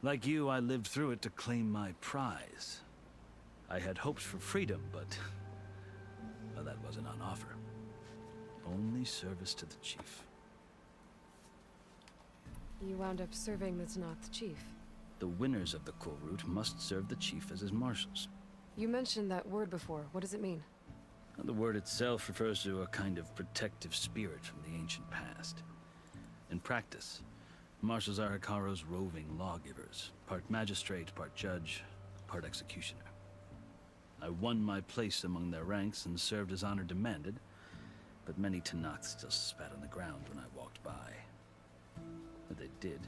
Speaker 24: Like you, I lived through it to claim my prize. I had hopes for freedom, but well, that wasn't on offer. Only service to the chief.
Speaker 3: You wound up serving the Tanakh chief.
Speaker 24: The winners of the Kulrut must serve the chief as his marshals.
Speaker 3: You mentioned that word before. What does it mean?
Speaker 24: The word itself refers to a kind of protective spirit from the ancient past. In practice, marshals are Hikaro's roving lawgivers, part magistrate, part judge, part executioner. I won my place among their ranks and served as honor demanded, but many Tanakh still spat on the ground when I walked by. But they did,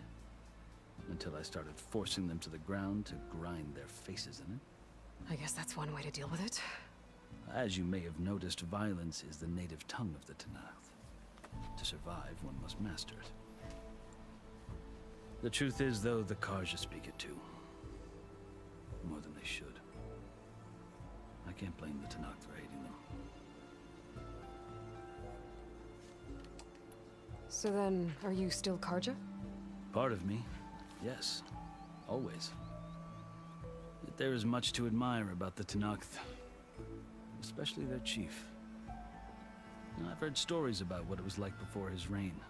Speaker 24: until I started forcing them to the ground to grind their faces in it.
Speaker 3: I guess that's one way to deal with it.
Speaker 24: As you may have noticed, violence is the native tongue of the Tanakh. To survive, one must master it. The truth is, though, the Karja speak it too. More than they should. I can't blame the Tanakh for hating them.
Speaker 3: So then, are you still Karja?
Speaker 24: Part of me, yes. Always. Yet there is much to admire about the Tanakh, especially their chief. I've heard stories about what it was like before his reign.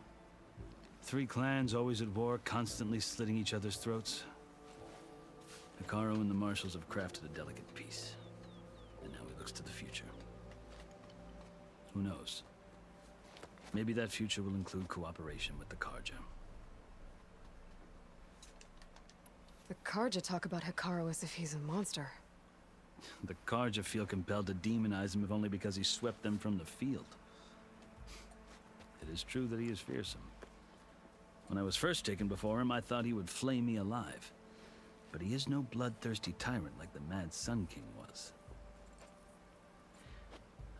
Speaker 24: 3 clans always at war, constantly slitting each other's throats. Hikaro and the marshals have crafted a delicate peace. And now he looks to the future. Who knows? Maybe that future will include cooperation with the Karja.
Speaker 3: The Karja talk about Hikaro as if he's a monster.
Speaker 24: The Karja feel compelled to demonize him if only because he swept them from the field. It is true that he is fearsome. When I was first taken before him, I thought he would flay me alive. But he is no bloodthirsty tyrant like the Mad Sun King was.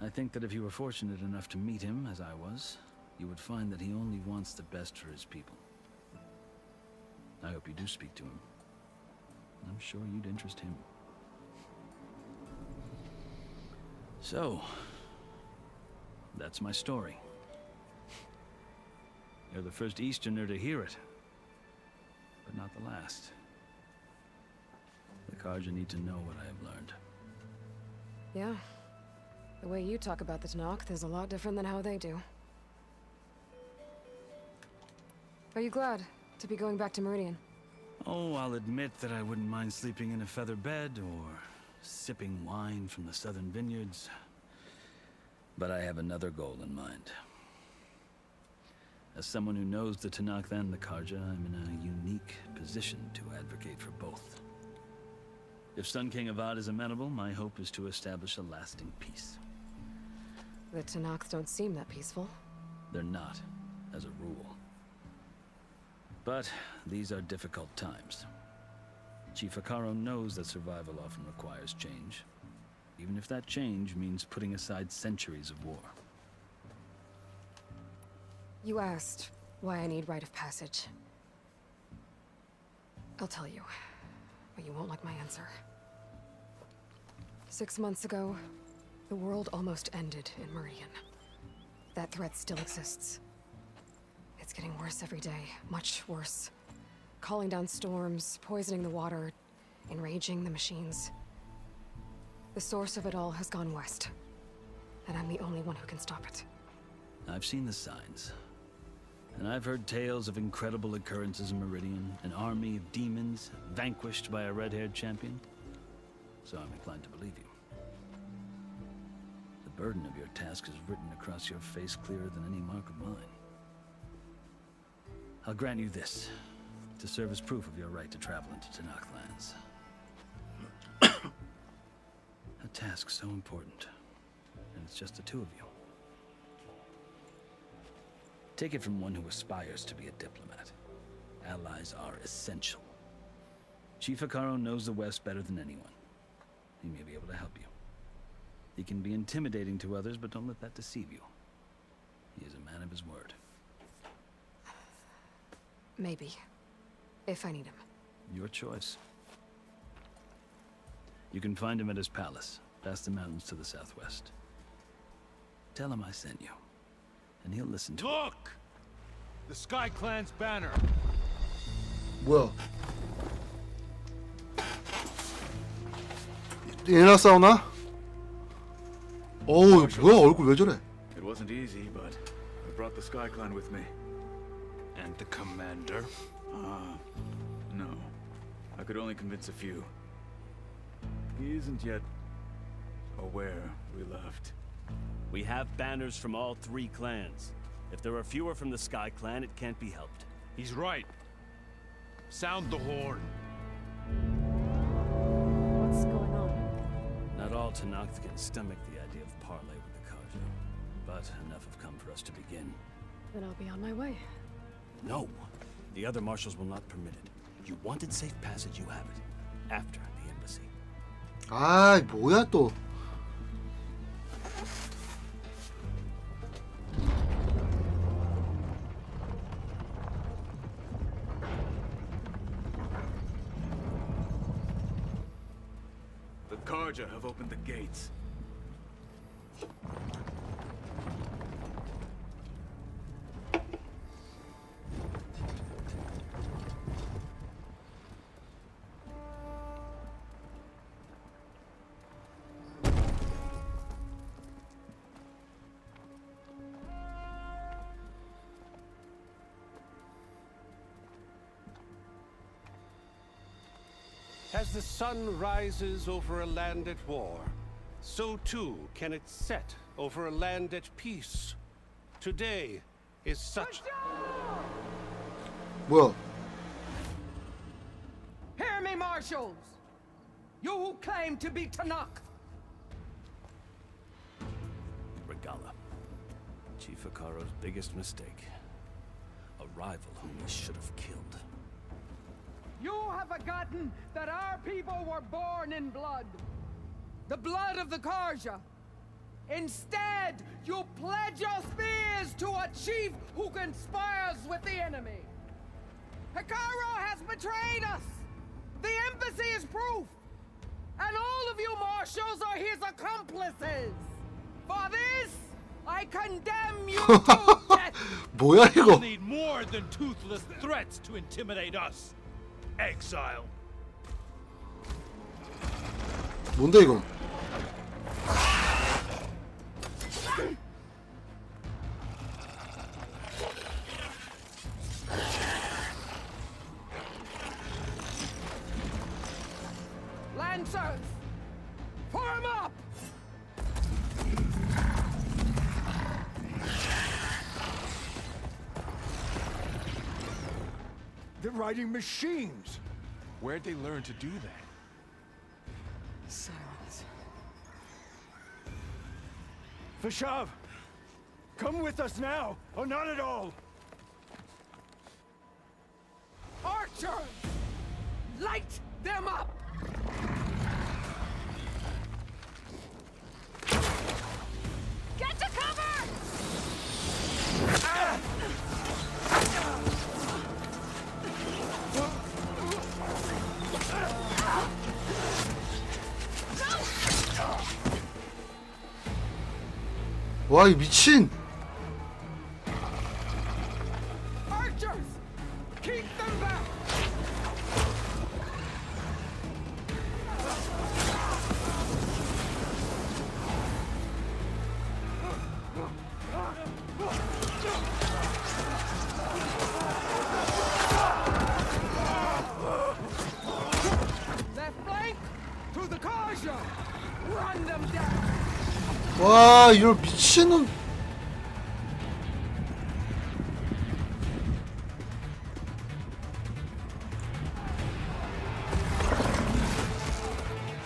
Speaker 24: I think that if you were fortunate enough to meet him, as I was, you would find that he only wants the best for his people. I hope you do speak to him. I'm sure you'd interest him. So, that's my story. You're the first Easterner to hear it, but not the last. The Karja need to know what I have learned.
Speaker 3: Yeah. The way you talk about the Tanakh is a lot different than how they do. Are you glad to be going back to Meridian?
Speaker 24: Oh, I'll admit that I wouldn't mind sleeping in a feather bed or sipping wine from the southern vineyards. But I have another goal in mind. As someone who knows the Tanakh and the Karja, I'm in a unique position to advocate for both. If Sun King Avad is amenable, my hope is to establish a lasting peace.
Speaker 3: The Tanakh don't seem that peaceful.
Speaker 24: They're not, as a rule. But these are difficult times. Chief Akaro knows that survival often requires change, even if that change means putting aside centuries of war.
Speaker 3: You asked why I need rite of passage. I'll tell you, but you won't like my answer. 6 months ago, the world almost ended in Meridian. That threat still exists. It's getting worse every day, much worse. Calling down storms, poisoning the water, enraging the machines. The source of it all has gone west, and I'm the only one who can stop it.
Speaker 24: I've seen the signs. And I've heard tales of incredible occurrences in Meridian, an army of demons vanquished by a red-haired champion. So I'm inclined to believe you. The burden of your task is written across your face clearer than any mark of mine. I'll grant you this, to serve as proof of your right to travel into Tanakh lands. A task so important, and it's just the two of you. Take it from one who aspires to be a diplomat. Allies are essential. Chief Akaro knows the West better than anyone. He may be able to help you. He can be intimidating to others, but don't let that deceive you. He is a man of his word.
Speaker 3: Maybe. If I need him.
Speaker 24: Your choice. You can find him at his palace, past the mountains to the southwest. Tell him I sent you, and he'll listen to
Speaker 14: Look! The Sky Clan's banner.
Speaker 2: 뭐야? 얘나 싸우나? 어우, 뭐야? 얼굴 왜 저래?
Speaker 5: It wasn't easy, but I brought the Sky Clan with me.
Speaker 14: And the commander?
Speaker 5: No. I could only convince a few. He isn't yet aware we left.
Speaker 7: We have banners from all 3 clans. If there are fewer from the Sky Clan, it can't be helped.
Speaker 14: He's right. Sound the horn.
Speaker 3: What's going on?
Speaker 7: Not all Tanakh can stomach the idea of parley with the Karja, but enough have come for us to begin.
Speaker 3: Then I'll be on my way.
Speaker 7: No, the other marshals will not permit it. You wanted safe passage, you have it. After the embassy.
Speaker 2: 아, 뭐야 또?
Speaker 5: The Karja have opened the gates.
Speaker 17: As the sun rises over a land at war, so too can it set over a land at peace. Today is such...
Speaker 2: 뭐야?
Speaker 15: Hear me, marshals! You who claim to be Tanakh!
Speaker 7: Regala. Chief Akaro's biggest mistake. A rival whom he should have killed.
Speaker 15: You have forgotten that our people were born in blood. The blood of the Karja. Instead, you pledge your spears to a chief who conspires with the enemy. Akaro has betrayed us. The embassy is proof. And all of you marshals are his accomplices. For this, I condemn you to death.
Speaker 2: 뭐야 이거?
Speaker 14: We'll need more than toothless threats to intimidate us. Exile.
Speaker 2: 뭔데 이건?
Speaker 15: Lancers! Form up!
Speaker 11: They're riding machines.
Speaker 4: Where'd they learn to do that?
Speaker 3: Silence.
Speaker 11: Vashav, come with us now, or not at all.
Speaker 15: Archers! Light them up!
Speaker 10: Get to cover!
Speaker 2: 와, 이 미친!
Speaker 15: Archers! Keep them back! Left flank to the Kaja! Run them down!
Speaker 2: 와, 이런 미친놈.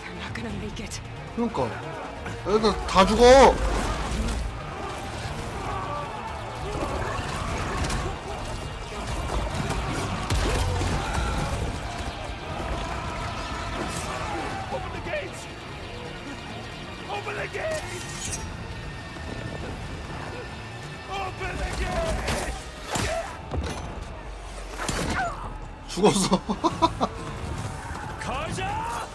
Speaker 3: They're not gonna make it.
Speaker 2: 그러니까 애들 다 죽어.
Speaker 11: Open the gates! Open the gates! Open the gates!
Speaker 2: 죽었어.
Speaker 11: Kaja!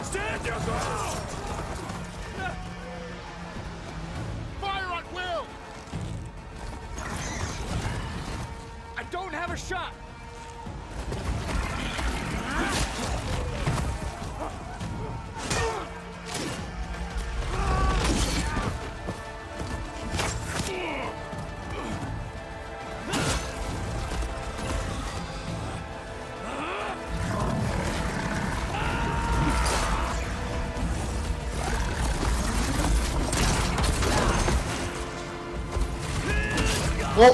Speaker 11: Stand your ground!
Speaker 14: Fire at will! I don't have a shot!
Speaker 2: 어?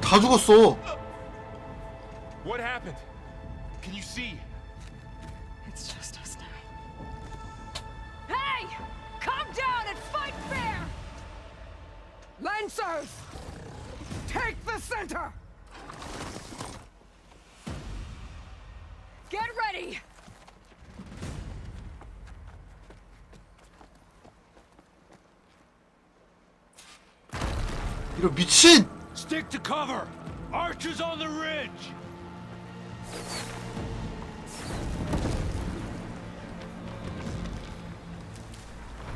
Speaker 2: 다 죽었어.
Speaker 4: What happened? Can you see?
Speaker 3: It's just us now.
Speaker 15: Hey! Come down and fight fair! Lancers! Take the center!
Speaker 1: Get ready!
Speaker 2: 이런 미친!
Speaker 11: Stick to cover! Archers on the ridge!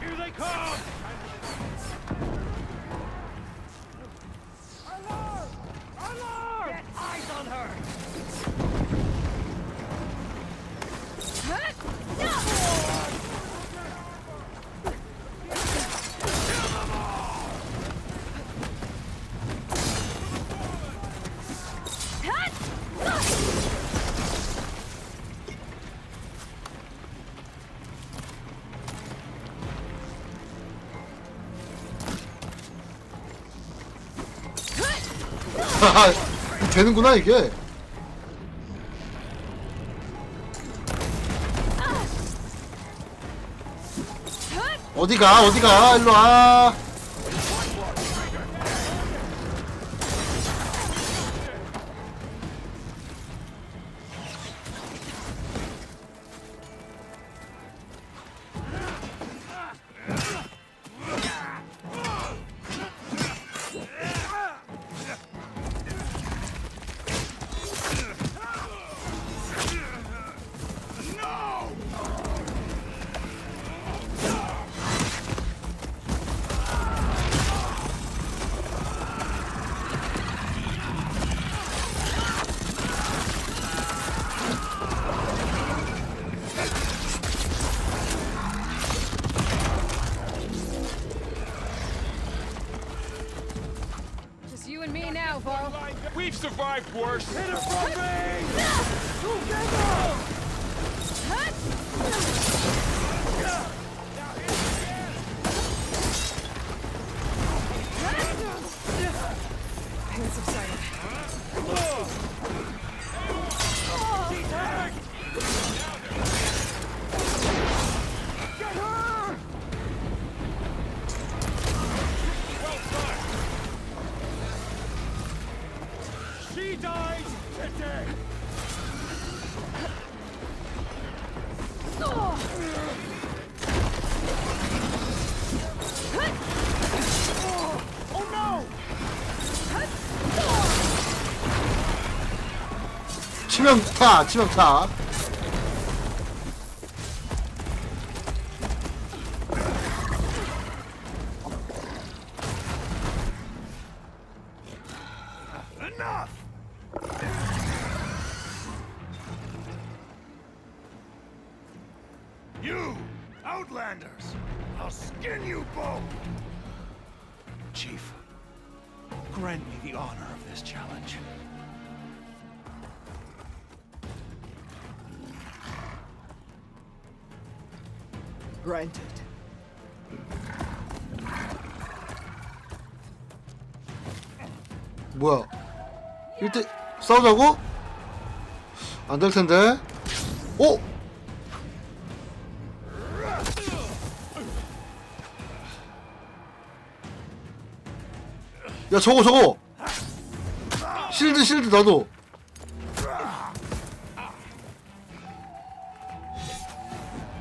Speaker 11: Here they come! Alarm! Alarm! Get eyes on her!
Speaker 2: 되는구나 이게. 어디가 어디가 일로 와.
Speaker 1: so far.
Speaker 6: We've survived worse.
Speaker 15: Hit it from me! Together!
Speaker 3: Pain subsided.
Speaker 15: Get her! She died today! Oh no!
Speaker 2: 치명타, 치명타.
Speaker 13: Enough! You, Outlanders! I'll skin you both!
Speaker 14: Chief, grant me the honor of this challenge.
Speaker 15: Granted.
Speaker 2: 뭐야? 1대 싸우자고? 안 될 텐데. 오! 야, 저거. 실드 나도.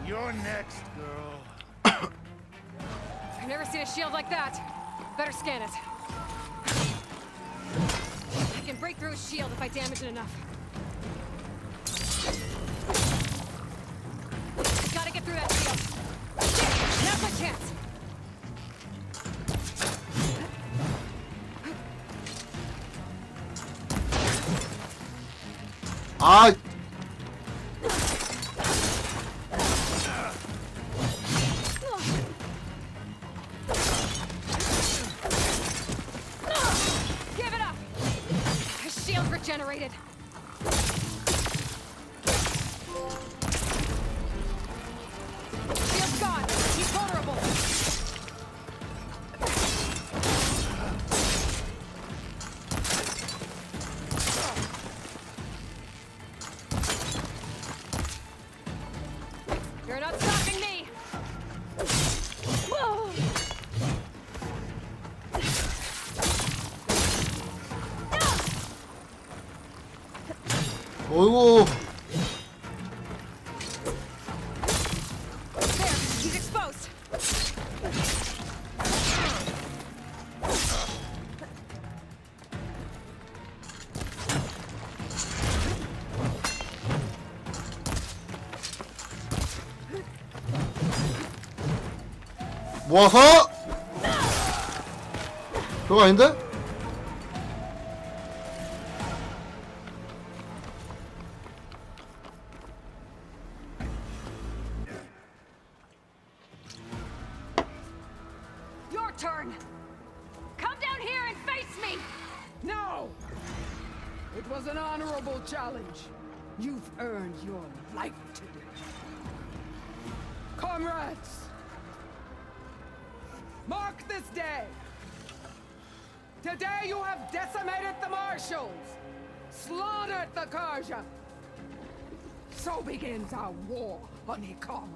Speaker 13: You're next, girl.
Speaker 1: I've never seen a shield like that. Better scan it. I can break through a shield if I damage it enough. Gotta get through that shield. Now's my chance.
Speaker 2: 아,
Speaker 1: Give it up. His shield regenerated. Shield's gone. He's vulnerable. You're not stopping me. Whoa.
Speaker 2: 어이구.
Speaker 1: There, he's exposed.
Speaker 2: 모아서. 그거 아닌데?
Speaker 1: Your turn. Come down here and face me.
Speaker 15: No! It was an honorable challenge. You've earned your life today. Comrades! Mark this day! Today you have decimated the marshals, slaughtered the Karja. So begins our war on Hikaru.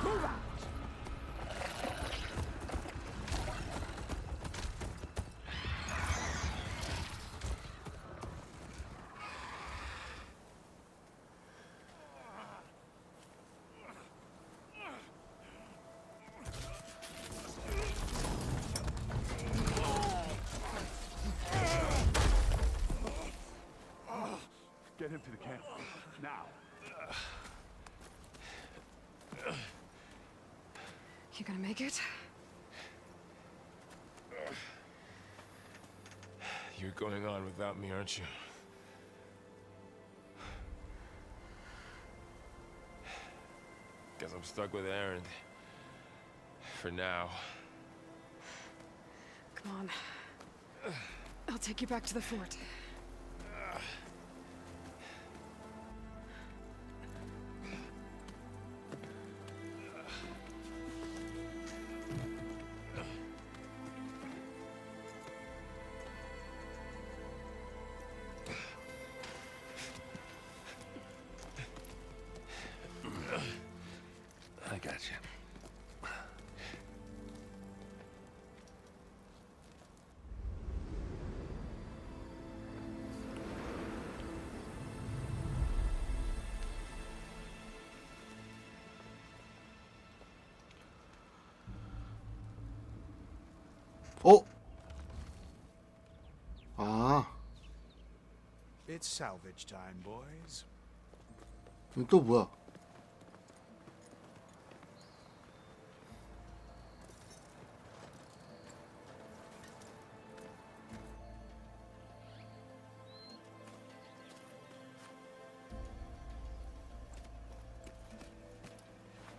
Speaker 15: Move out!
Speaker 11: Get him to the camp. Now.
Speaker 3: You gonna make it?
Speaker 4: You're going on without me, aren't you? Guess I'm stuck with Aaron. For now.
Speaker 3: Come on. I'll take you back to the fort.
Speaker 14: I got you.
Speaker 2: 아,
Speaker 22: It's salvage time, boys.
Speaker 2: 이거 또 뭐야?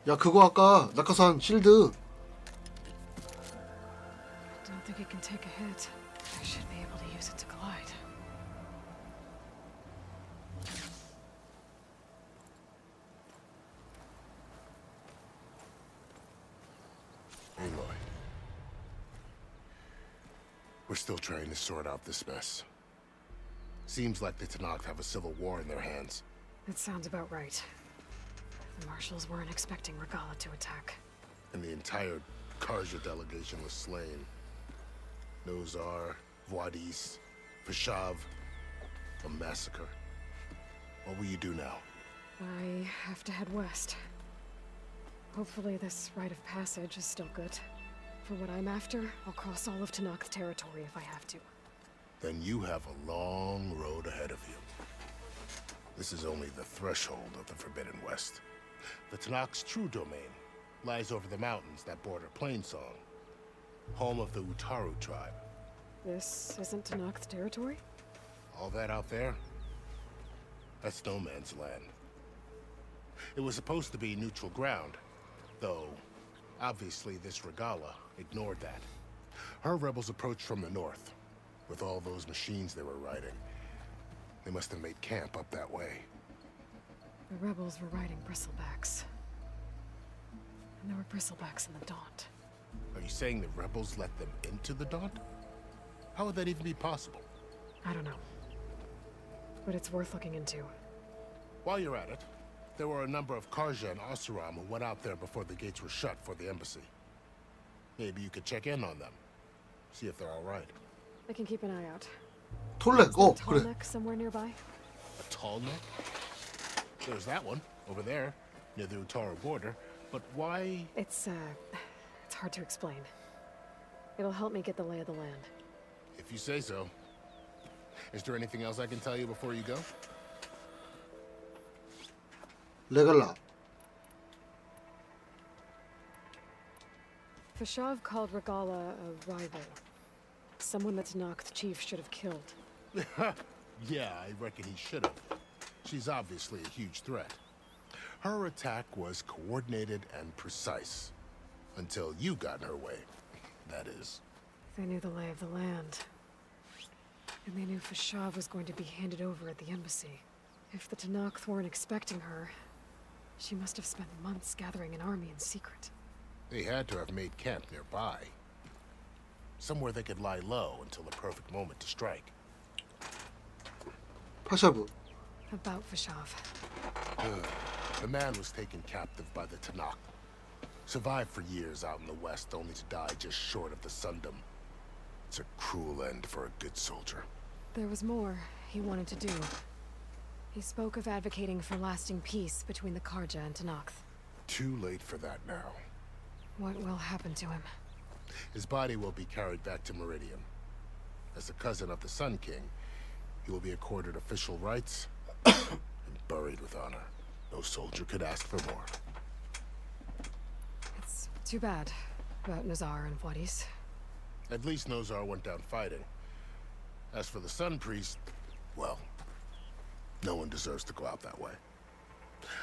Speaker 2: 야, 그거 아까 낙하산 실드.
Speaker 3: Don't think it can take a hit. I should be able to use it to glide.
Speaker 13: Aloy. We're still trying to sort out this mess. Seems like the Tanakh have a civil war in their hands.
Speaker 3: That sounds about right. The marshals weren't expecting Regala to attack.
Speaker 13: And the entire Karja delegation was slain. Nozar, Voidis, Vashav, a massacre. What will you do now?
Speaker 3: I have to head west. Hopefully this rite of passage is still good. For what I'm after, I'll cross all of Tanakh territory if I have to.
Speaker 13: Then you have a long road ahead of you. This is only the threshold of the Forbidden West. The Tanakh's true domain lies over the mountains that border Plainsong, home of the Utaru tribe.
Speaker 3: This isn't Tanakh territory?
Speaker 13: All that out there? That's no man's land. It was supposed to be neutral ground, though obviously this Regala ignored that. Her rebels approached from the north, with all those machines they were riding. They must have made camp up that way.
Speaker 3: The rebels were riding bristlebacks. And there were bristlebacks in the Daunt.
Speaker 13: Are you saying the rebels let them into the Daunt? How would that even be possible?
Speaker 3: I don't know. But it's worth looking into.
Speaker 13: While you're at it, there were a number of Karja and Oseram who went out there before the gates were shut for the embassy. Maybe you could check in on them. See if they're all right.
Speaker 3: I can keep an eye out.
Speaker 2: 톨렉,
Speaker 3: Is there a
Speaker 2: 그래.
Speaker 3: tall neck somewhere nearby?
Speaker 13: A tall neck? There's that one, over there, near the Utaru border. But why?
Speaker 3: It's hard to explain. It'll help me get the lay of the land.
Speaker 13: If you say so. Is there anything else I can tell you before you go?
Speaker 2: 레갈라.
Speaker 3: Vashav called Regala a rival. Someone that Tanakh chief should have killed.
Speaker 13: Yeah, I reckon he should have. She's obviously a huge threat. Her attack was coordinated and precise. Until you got in her way, that is.
Speaker 3: They knew the lay of the land. And they knew Vashav was going to be handed over at the embassy. If the Tanakh weren't expecting her, she must have spent months gathering an army in secret.
Speaker 13: They had to have made camp nearby. Somewhere they could lie low until the perfect moment to strike.
Speaker 2: 파샤브.
Speaker 3: About Vashav.
Speaker 13: The man was taken captive by the Tanakh. Survived for years out in the west, only to die just short of the Sundom. It's a cruel end for a good soldier.
Speaker 3: There was more he wanted to do. He spoke of advocating for lasting peace between the Karja and Tanakh.
Speaker 13: Too late for that now.
Speaker 3: What will happen to him?
Speaker 13: His body will be carried back to Meridian. As a cousin of the Sun King, he will be accorded official rights and buried with honor. No soldier could ask for more.
Speaker 3: It's too bad about Nazar and Voidis.
Speaker 13: At least Nozar went down fighting. As for the Sun Priest, well, no one deserves to go out that way.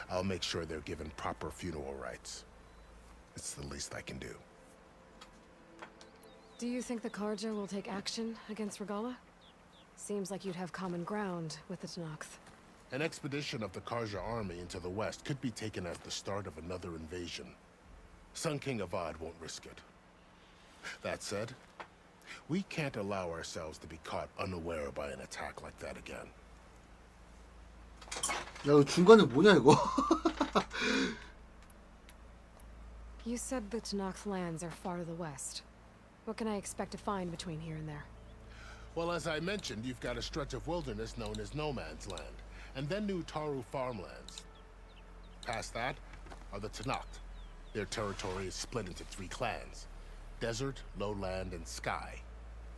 Speaker 13: I'll make sure they're given proper funeral rites. It's the least I can do.
Speaker 3: Do you think the Karja will take action against Regala? Seems like you'd have common ground with the Tenakth.
Speaker 13: An expedition of the Karja army into the west could be taken as the start of another invasion. Sun King Avad won't risk it. That said, we can't allow ourselves to be caught unaware by an attack like that again.
Speaker 2: 야, 이거 중간에 뭐냐 이거?
Speaker 3: You said the Tenakth lands are far to the west. What can I expect to find between here and there?
Speaker 13: Well, as I mentioned, you've got a stretch of wilderness known as No Man's Land, and then New Taru farmlands. Past that are the Tenakth. Their territory is split into 3 clans: Desert, Lowland, and Sky.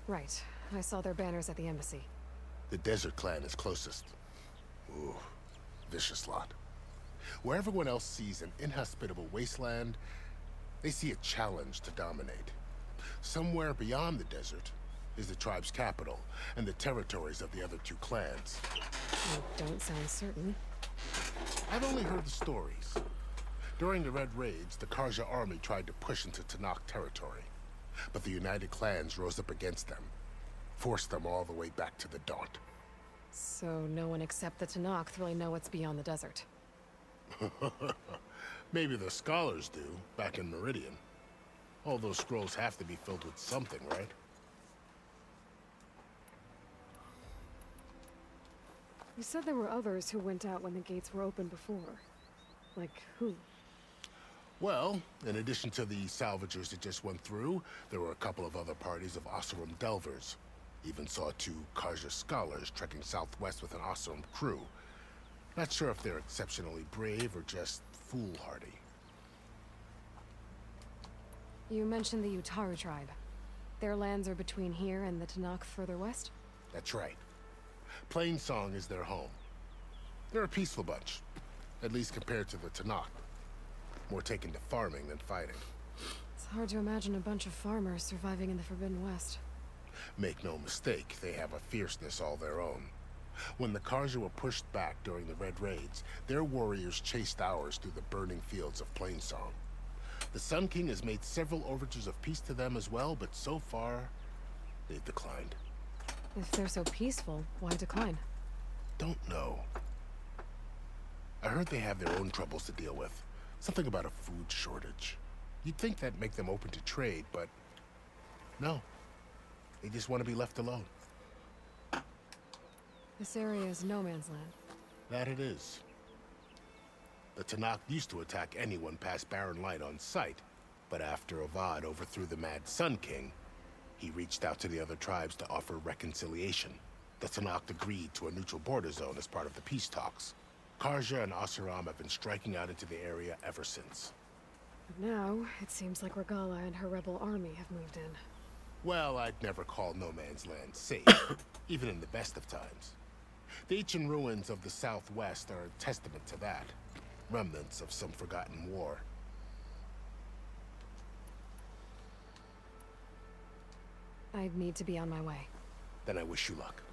Speaker 3: Right. I saw their banners at the embassy.
Speaker 13: The Desert clan is closest. Ooh, vicious lot. Where everyone else sees an inhospitable wasteland, they see a challenge to dominate. Somewhere beyond the desert is the tribe's capital and the territories of the other 2 clans.
Speaker 3: You don't sound certain.
Speaker 13: I've only heard the stories. During the Red Raids, the Karja army tried to push into Tenakth territory, but the united clans rose up against them, forced them all the way back to the Daunt.
Speaker 3: So no one except the Tenakth really know what's beyond the desert.
Speaker 13: Maybe the scholars do, back in Meridian. All those scrolls have to be filled with something, right?
Speaker 3: You said there were others who went out when the gates were open before. Like who?
Speaker 13: Well, in addition to the salvagers that just went through, there were a couple of other parties of Oseram delvers. Even saw 2 Karja scholars trekking southwest with an Oseram crew. Not sure if they're exceptionally brave or just foolhardy.
Speaker 3: You mentioned the Utaru tribe. Their lands are between here and the Tenakth further west?
Speaker 13: That's right. Plainsong is their home. They're a peaceful bunch, at least compared to the Tenakth. More taken to farming than fighting.
Speaker 3: It's hard to imagine a bunch of farmers surviving in the Forbidden West.
Speaker 13: Make no mistake, they have a fierceness all their own. When the Karja were pushed back during the Red Raids, their warriors chased ours through the burning fields of Plainsong. The Sun King has made several overtures of peace to them as well, but so far, they've declined.
Speaker 3: If they're so peaceful, why decline?
Speaker 13: Don't know. I heard they have their own troubles to deal with. Something about a food shortage. You'd think that'd make them open to trade, but no. They just want to be left alone.
Speaker 3: This area is no man's land.
Speaker 13: That it is. The Tenakth used to attack anyone past Barren Light on sight, but after Avad overthrew the Mad Sun King, he reached out to the other tribes to offer reconciliation. The Tenakth agreed to a neutral border zone as part of the peace talks. Karja and Oseram have been striking out into the area ever since.
Speaker 3: But now, it seems like Regala and her rebel army have moved in.
Speaker 13: Well, I'd never call No Man's Land safe, even in the best of times. The ancient ruins of the Southwest are a testament to that. Remnants of some forgotten war.
Speaker 3: I need to be on my way.
Speaker 13: Then I wish you luck.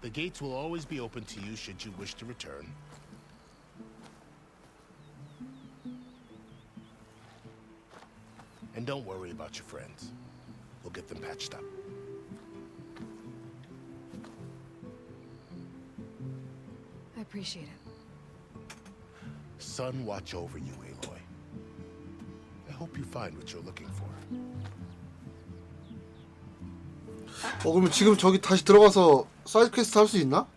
Speaker 13: The gates will always be open to you should you wish to return. And don't worry about your friends. We'll get them patched up.
Speaker 3: I appreciate it.
Speaker 13: Sun watch over you, Aloy. I hope you find what you're looking for.
Speaker 2: 그러면 지금 저기 다시 들어가서 사이드 퀘스트 할 수 있나?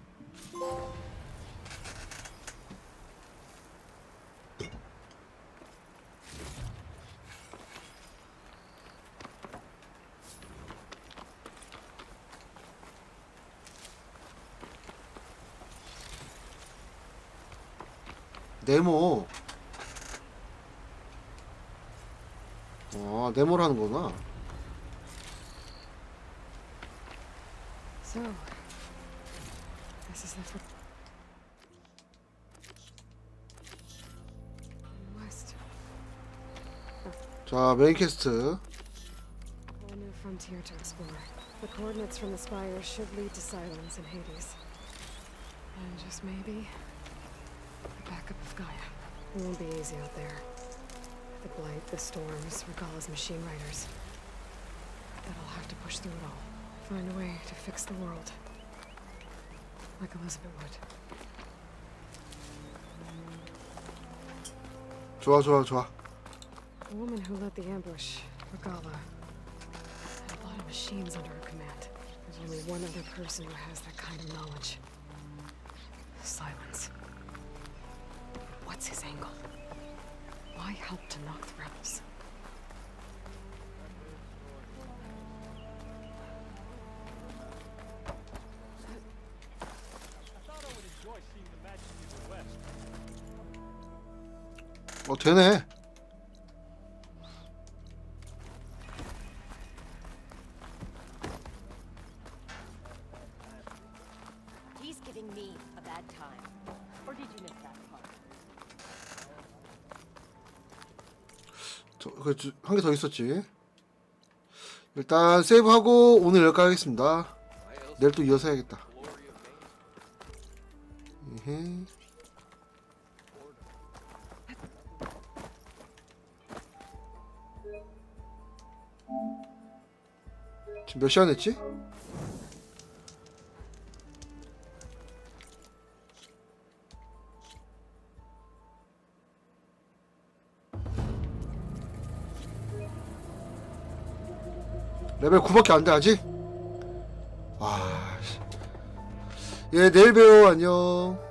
Speaker 2: 네모. 아, 네모를 하는 거구나.
Speaker 3: So, this is the west.
Speaker 2: 자, 메인 퀘스트.
Speaker 3: A new frontier to explore. The coordinates from the spire should lead to Silence and Hades. And just maybe, the backup of Gaia. It won't be easy out there. The blight, the storms, Regala's machine riders. But I'll have to push through it all. Find a way to fix the world. like Elizabeth would.
Speaker 2: 좋아 좋아 좋아.
Speaker 3: The woman who led the ambush, Regala, had a lot of machines under her command. There's only one other person who has that kind of knowledge. Silence. What's his angle? Why help to knock the rebels?
Speaker 2: 되네.
Speaker 16: He's giving me a bad time. Or did you miss that part?
Speaker 2: 한 개 더 있었지. 일단 세이브하고 오늘 여기까지 하겠습니다. 내일 또 이어서 해야겠다. 지금 몇 시간 했지? 레벨 9밖에 안 돼 아직? 와, 예 내일 봬요. 안녕.